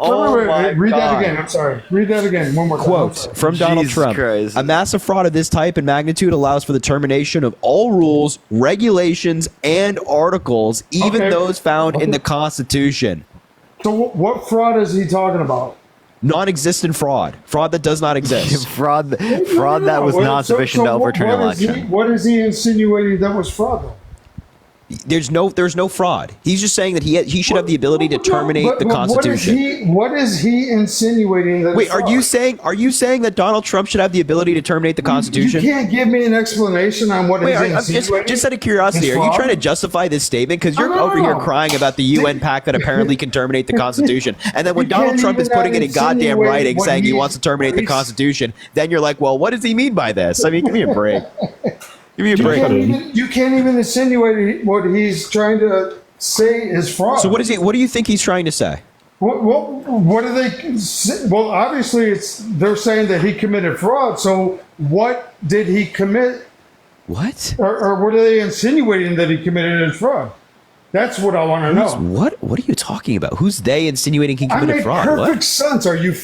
Wait, read that again. I'm sorry. Read that again. One more time.
Quote from Donald Trump. A massive fraud of this type and magnitude allows for the termination of all rules, regulations, and articles, even
Okay.
those found in the Constitution.
So what fraud is he talking about?
Non-existent fraud. Fraud that does not exist.
fraud that was not sufficient to overturn an election.
What is he insinuating that was fraud, though?
There's no fraud. He's just saying that he should have the ability to terminate the Constitution.
What is he insinuating that
Wait,
is
are
fraud?
you saying that Donald Trump should have the ability to terminate the Constitution?
You can't give me an explanation on what
Wait,
he's insinuating.
just out of curiosity,
It's
are you
fraud?
trying to justify this statement? Because you're
No.
over here crying about the UN pact that apparently can terminate the Constitution. And then when
You
Donald
can't
Trump is
even
putting it in goddamn
insinuate
writing
what
saying he
he's-
wants to terminate the Constitution, then you're like, well, what does he mean by this? I mean, give me a break. Give me a break.
You can't even insinuate what he's trying to say is fraud.
So what do you think he's trying to say?
What do they? Well, obviously, they're saying that he committed fraud. So what did he commit?
What?
Or what are they insinuating that he committed as fraud? That's what I want to know.
What are you talking about? Who's they insinuating he
I
committed
made
fraud?
perfect
What?
sense. Are you?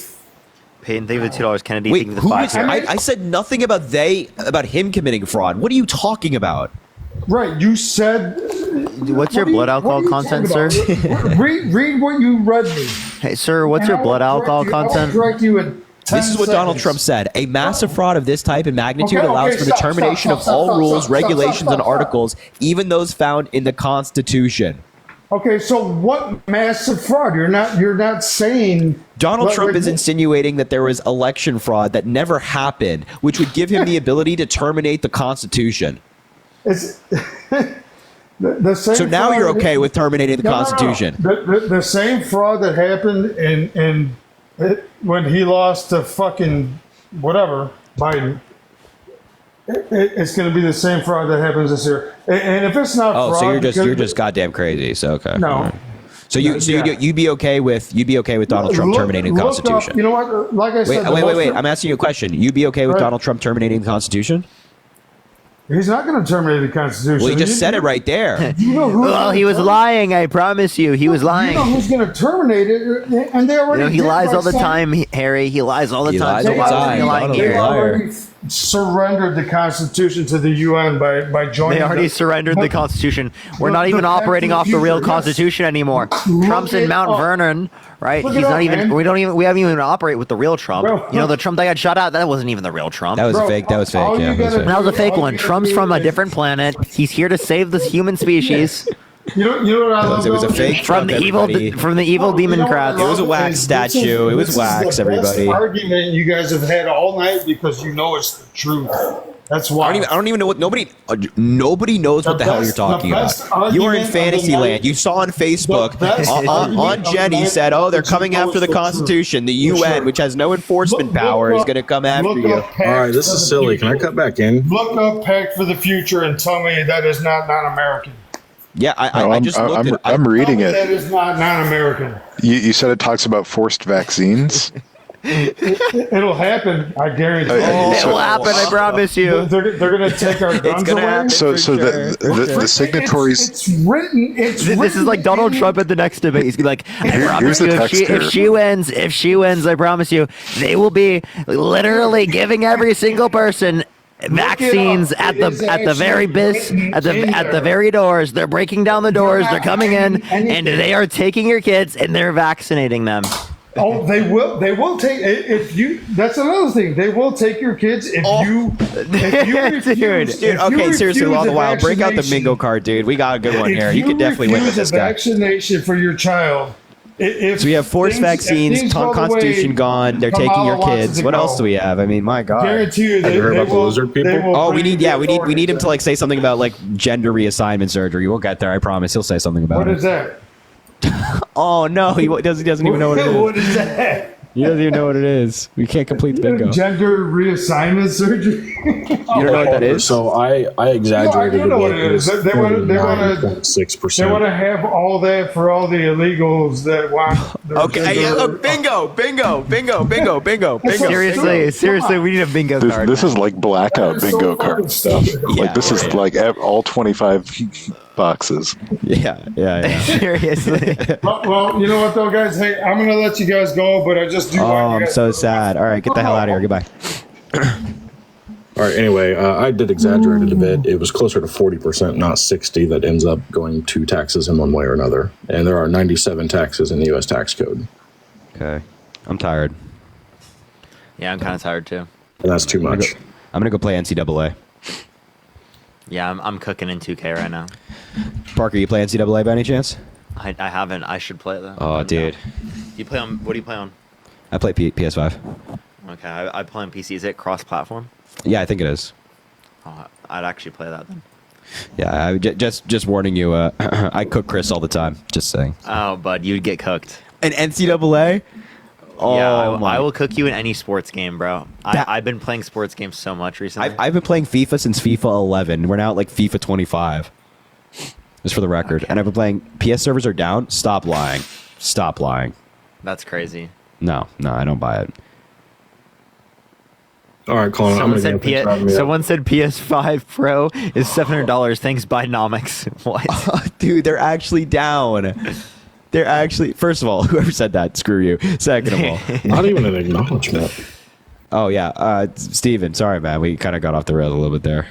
Paying the $2 Kennedy
Wait,
taking the
who
five.
is, I said nothing about him committing fraud. What are you talking about?
Right, you said.
What's your blood alcohol content, sir?
read what you read me.
Hey, sir, what's
And
your
I
blood
will correct
alcohol
you- I will
content?
correct you in 10
This is what Donald
seconds.
Trump said. A massive fraud of this type and magnitude
Okay,
allows
okay,
for the
stop,
termination
stop,
of
stop,
all
stop,
rules,
stop,
regulations,
stop,
and
stop.
articles, even those found in the Constitution.
Okay, so what massive fraud? You're not saying
Donald
What-
Trump
what-
is insinuating that there was election fraud that never happened, which would give him the ability to terminate the Constitution.
It's the same.
So now
fraud
you're
that-
okay with terminating the
No, no, no.
Constitution.
The same fraud that happened in when he lost to fucking whatever Biden. it's going to be the same fraud that happens this year. And if it's not
Oh,
fraud,
so you're
because-
just goddamn crazy. So okay.
No.
All right. So you'd be okay with Donald Trump terminating the
Look up-
Constitution?
you know what? Like I said,
Wait. I'm asking you a question. You'd be okay with
Right.
Donald Trump terminating the Constitution?
He's not going to terminate the Constitution.
Well, he just said it right there.
You know who?
Well, he was lying. I promise you, he was lying.
You know who's going to terminate it? And they already.
He
did
lies
by
all the
signing-
time, Harry. He lies all the
He
time.
lies
So
all the
why
time.
was he lying
Donald
They
here?
Trump.
already surrendered the Constitution to the UN by joining.
They already
the-
surrendered the Constitution. We're
Look-
not even
look back
operating
to the
off the real
future, yes.
Constitution anymore.
Look
Trump's in
it
Mount
up.
Vernon, right?
Look
He's
it up,
not even.
man.
We haven't even operate with the real Trump.
Bro,
You know, the Trump that got shot out. That wasn't even the real Trump.
That was
Bro,
fake. That was fake.
all
Yeah,
you
that was
gotta
fake.
That was a fake
all
one.
you
Trump's
gotta
from
do
a
is-
different planet. He's here to save the human species
You know what I love?
It was a
though?
fake
from
Trump,
the evil
everybody.
Democrats.
It was a wax
This
statue. It was
this
wax,
the best
everybody.
argument you guys have had all night because you know it's the truth. That's why.
I don't even know what nobody knows what the hell you're talking about. You are in fantasy land. You saw on Facebook on Jenny said, "Oh, they're coming after the Constitution. The UN, which has no enforcement power, is going to come after you."
All right, this is silly. Can I cut back in?
Look up Pact for the Future and tell me that is not non-American.
Yeah, I just looked at.
I'm reading
That
it.
is not non-American.
You said it talks about forced vaccines.
It'll happen. I guarantee.
It will happen. I promise you.
They're going to take our guns
gonna
away.
happen.
So the signatories.
It's written. It's
This
written
is like Donald Trump at the next debate. He's like, I promise
here's the
you,
text
if
here.
she wins, I promise you, they will be literally giving every single person vaccines
up.
at
It is
the very
actually
at
written
the
in
very doors. They're breaking down the doors. They're coming in,
anything.
and they are taking your kids and they're vaccinating them.
Oh, they will. They will take if you. That's another thing. They will take your kids if you. If you refuse,
Dude,
if you
okay, seriously,
refuse
all the
a
while, break out the
vaccination-
Mingo card, dude. We got a good one
if
here. You can definitely win with
refuse
this guy.
a vaccination for your child. If
So we have forced
things- if
vaccines,
things go the
Constitution
way
gone. They're taking
Kamala
your
wants it
kids.
to
What
go,
else do we have? I mean, my God.
Guarantee you,
Have you heard
they
about the
will-
lizard
they
people?
will
Oh, we
bring
need
the
we need him to
authorities
like say something about like gender reassignment surgery. We'll get there. I promise. He'll say something
in.
about
What
it.
is that?
Oh no, he doesn't even know what it is.
What is that?
He doesn't even know what it is. We can't complete the bingo.
Gender reassignment surgery.
You don't know what that is?
So I exaggerated
No, I do know
it.
what it is. They wanna- they wanna- They want
9.6%.
to have all that for all the illegals that want. their
Okay,
gender-
bingo.
Seriously, we need a bingo
This,
card.
this is like blackout bingo card stuff. Like this is like all 25 boxes.
Yeah.
Seriously.
Well, you know what though, guys? Hey, I'm gonna let you guys go, but I just do
Oh,
want you
I'm
guys
so sad. All right, get the hell out of here. Goodbye.
All right. Anyway, I did exaggerate it a bit. It was closer to 40%, not 60, that ends up going to taxes in one way or another. And there are 97 taxes in the U.S. tax code,
Okay, I'm tired.
Yeah, I'm kind of tired too.
and that's too much.
I'm gonna go play NCAA.
Yeah, I'm cooking in 2K right now.
Parker, you play NCAA by any chance?
I haven't. I should play it though.
Oh, dude.
You play on? What do you play on?
I play PS5.
Okay, I play on PC. Is it cross-platform?
Yeah, I think it is.
Oh, I'd actually play that then.
Yeah, just warning you. I cook Chris all the time. Just saying.
Oh, bud, you'd get cooked.
An NCAA? Oh,
yeah,
my.
I will cook you in any sports game, bro. I've been playing sports games so much recently.
I've been playing FIFA since FIFA 11. We're now at like FIFA 25. Just for the record. And I've been playing. PS servers are down. Stop lying. Stop lying.
That's crazy.
No, I don't buy it.
All right, Colin.
Someone said PS5 Pro is $700. Thanks, Bidenomics. What?
Dude, they're actually down. They're actually. First of all, whoever said that, screw you. Second of all,
Not even an acknowledgement.
oh yeah, Steven, sorry man, we kind of got off the rails a little bit there.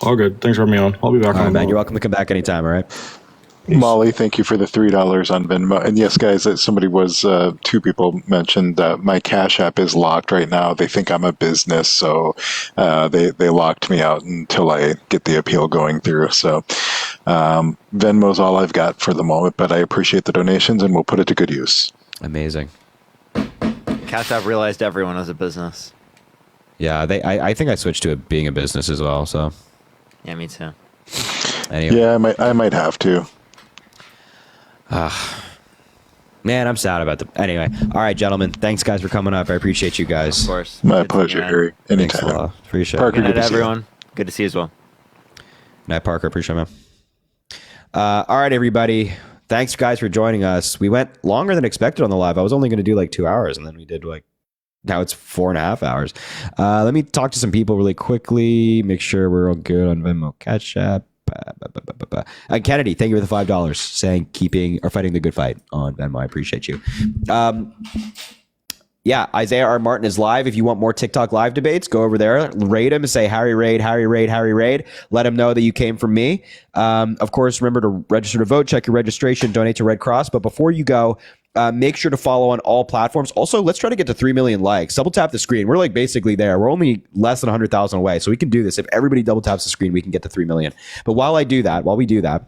All good. Thanks for having me on. I'll be back
All right,
on.
man, you're welcome to come back anytime. All right.
Molly, thank you for the $3 on Venmo. And yes, guys, somebody was, two people mentioned that my Cash App is locked right now. They think I'm a business, so they locked me out until I get the appeal going through. So Venmo's all I've got for the moment, but I appreciate the donations and we'll put it to good use.
Amazing.
Cash App realized everyone was a business.
Yeah, I think I switched to it being a business as well. So
Yeah, me too.
anyway,
Yeah, I might have to.
Man, I'm sad about the. Anyway, all right, gentlemen. Thanks, guys, for coming up. I appreciate you guys.
Of course.
My pleasure, Harry.
Thanks a
Anytime.
lot. Appreciate
Parker,
it.
Good
good
night,
to see you.
everyone. Good to see you as well.
Night, Parker. Appreciate it, man. All right, everybody. Thanks, guys, for joining us. We went longer than expected on the live. I was only going to do like 2 hours, and then we did like. Now it's 4.5 hours. Let me talk to some people really quickly. Make sure we're all good on Venmo, Cash App. Kennedy, thank you for the $5 saying keeping or fighting the good fight on Venmo. I appreciate you. Yeah, Isaiah R. Martin is live. If you want more TikTok live debates, go over there, rate him and say Harry Raid, Harry Raid, Harry Raid. Let him know that you came from me. Of course, remember to register to vote, check your registration, donate to Red Cross. But before you go, make sure to follow on all platforms. Also, let's try to get to 3 million likes. Double tap the screen. We're like basically there. We're only less than 100,000 away. So we can do this. If everybody double taps the screen, we can get to 3 million. But while we do that,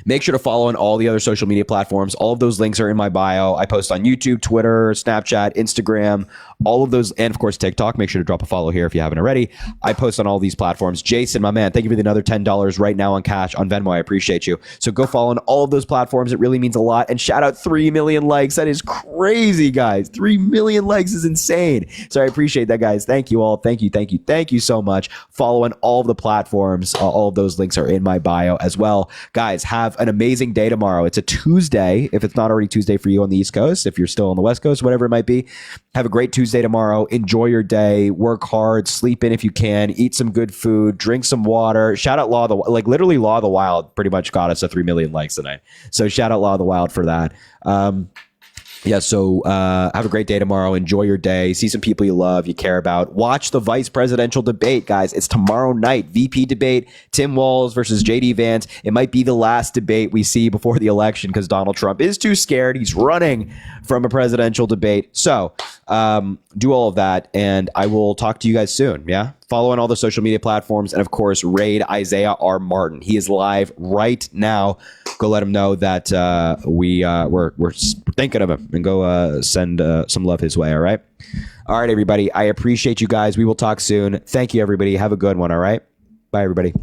make sure to follow on all the other social media platforms. All of those links are in my bio. I post on YouTube, Twitter, Snapchat, Instagram, all of those, and of course TikTok. Make sure to drop a follow here if you haven't already. I post on all these platforms. Jason, my man, thank you for the another $10 right now on Cash on Venmo. I appreciate you. So go follow on all of those platforms. It really means a lot. And shout out 3 million likes. That is crazy, guys. 3 million likes is insane. So I appreciate that, guys. Thank you all. Thank you so much. Follow on all of the platforms. All of those links are in my bio as well. Guys, have an amazing day tomorrow. It's a Tuesday, if it's not already Tuesday for you on the East Coast. If you're still on the West Coast, whatever it might be, have a great Tuesday tomorrow. Enjoy your day. Work hard. Sleep in if you can. Eat some good food. Drink some water. Shout out Law of the literally Law of the Wild pretty much got us to 3 million likes tonight. So shout out Law of the Wild for that. So have a great day tomorrow. Enjoy your day. See some people you love, you care about. Watch the vice presidential debate, guys. It's tomorrow night. VP debate, Tim Walz versus JD Vance. It might be the last debate we see before the election because Donald Trump is too scared. He's running from a presidential debate. So do all of that, and I will talk to you guys soon. Yeah. Follow on all the social media platforms, and of course, raid Isaiah R. Martin. He is live right now. Go let him know that we're thinking of him, and go send some love his way. All right, everybody. I appreciate you guys. We will talk soon. Thank you, everybody. Have a good one. All right, bye, everybody.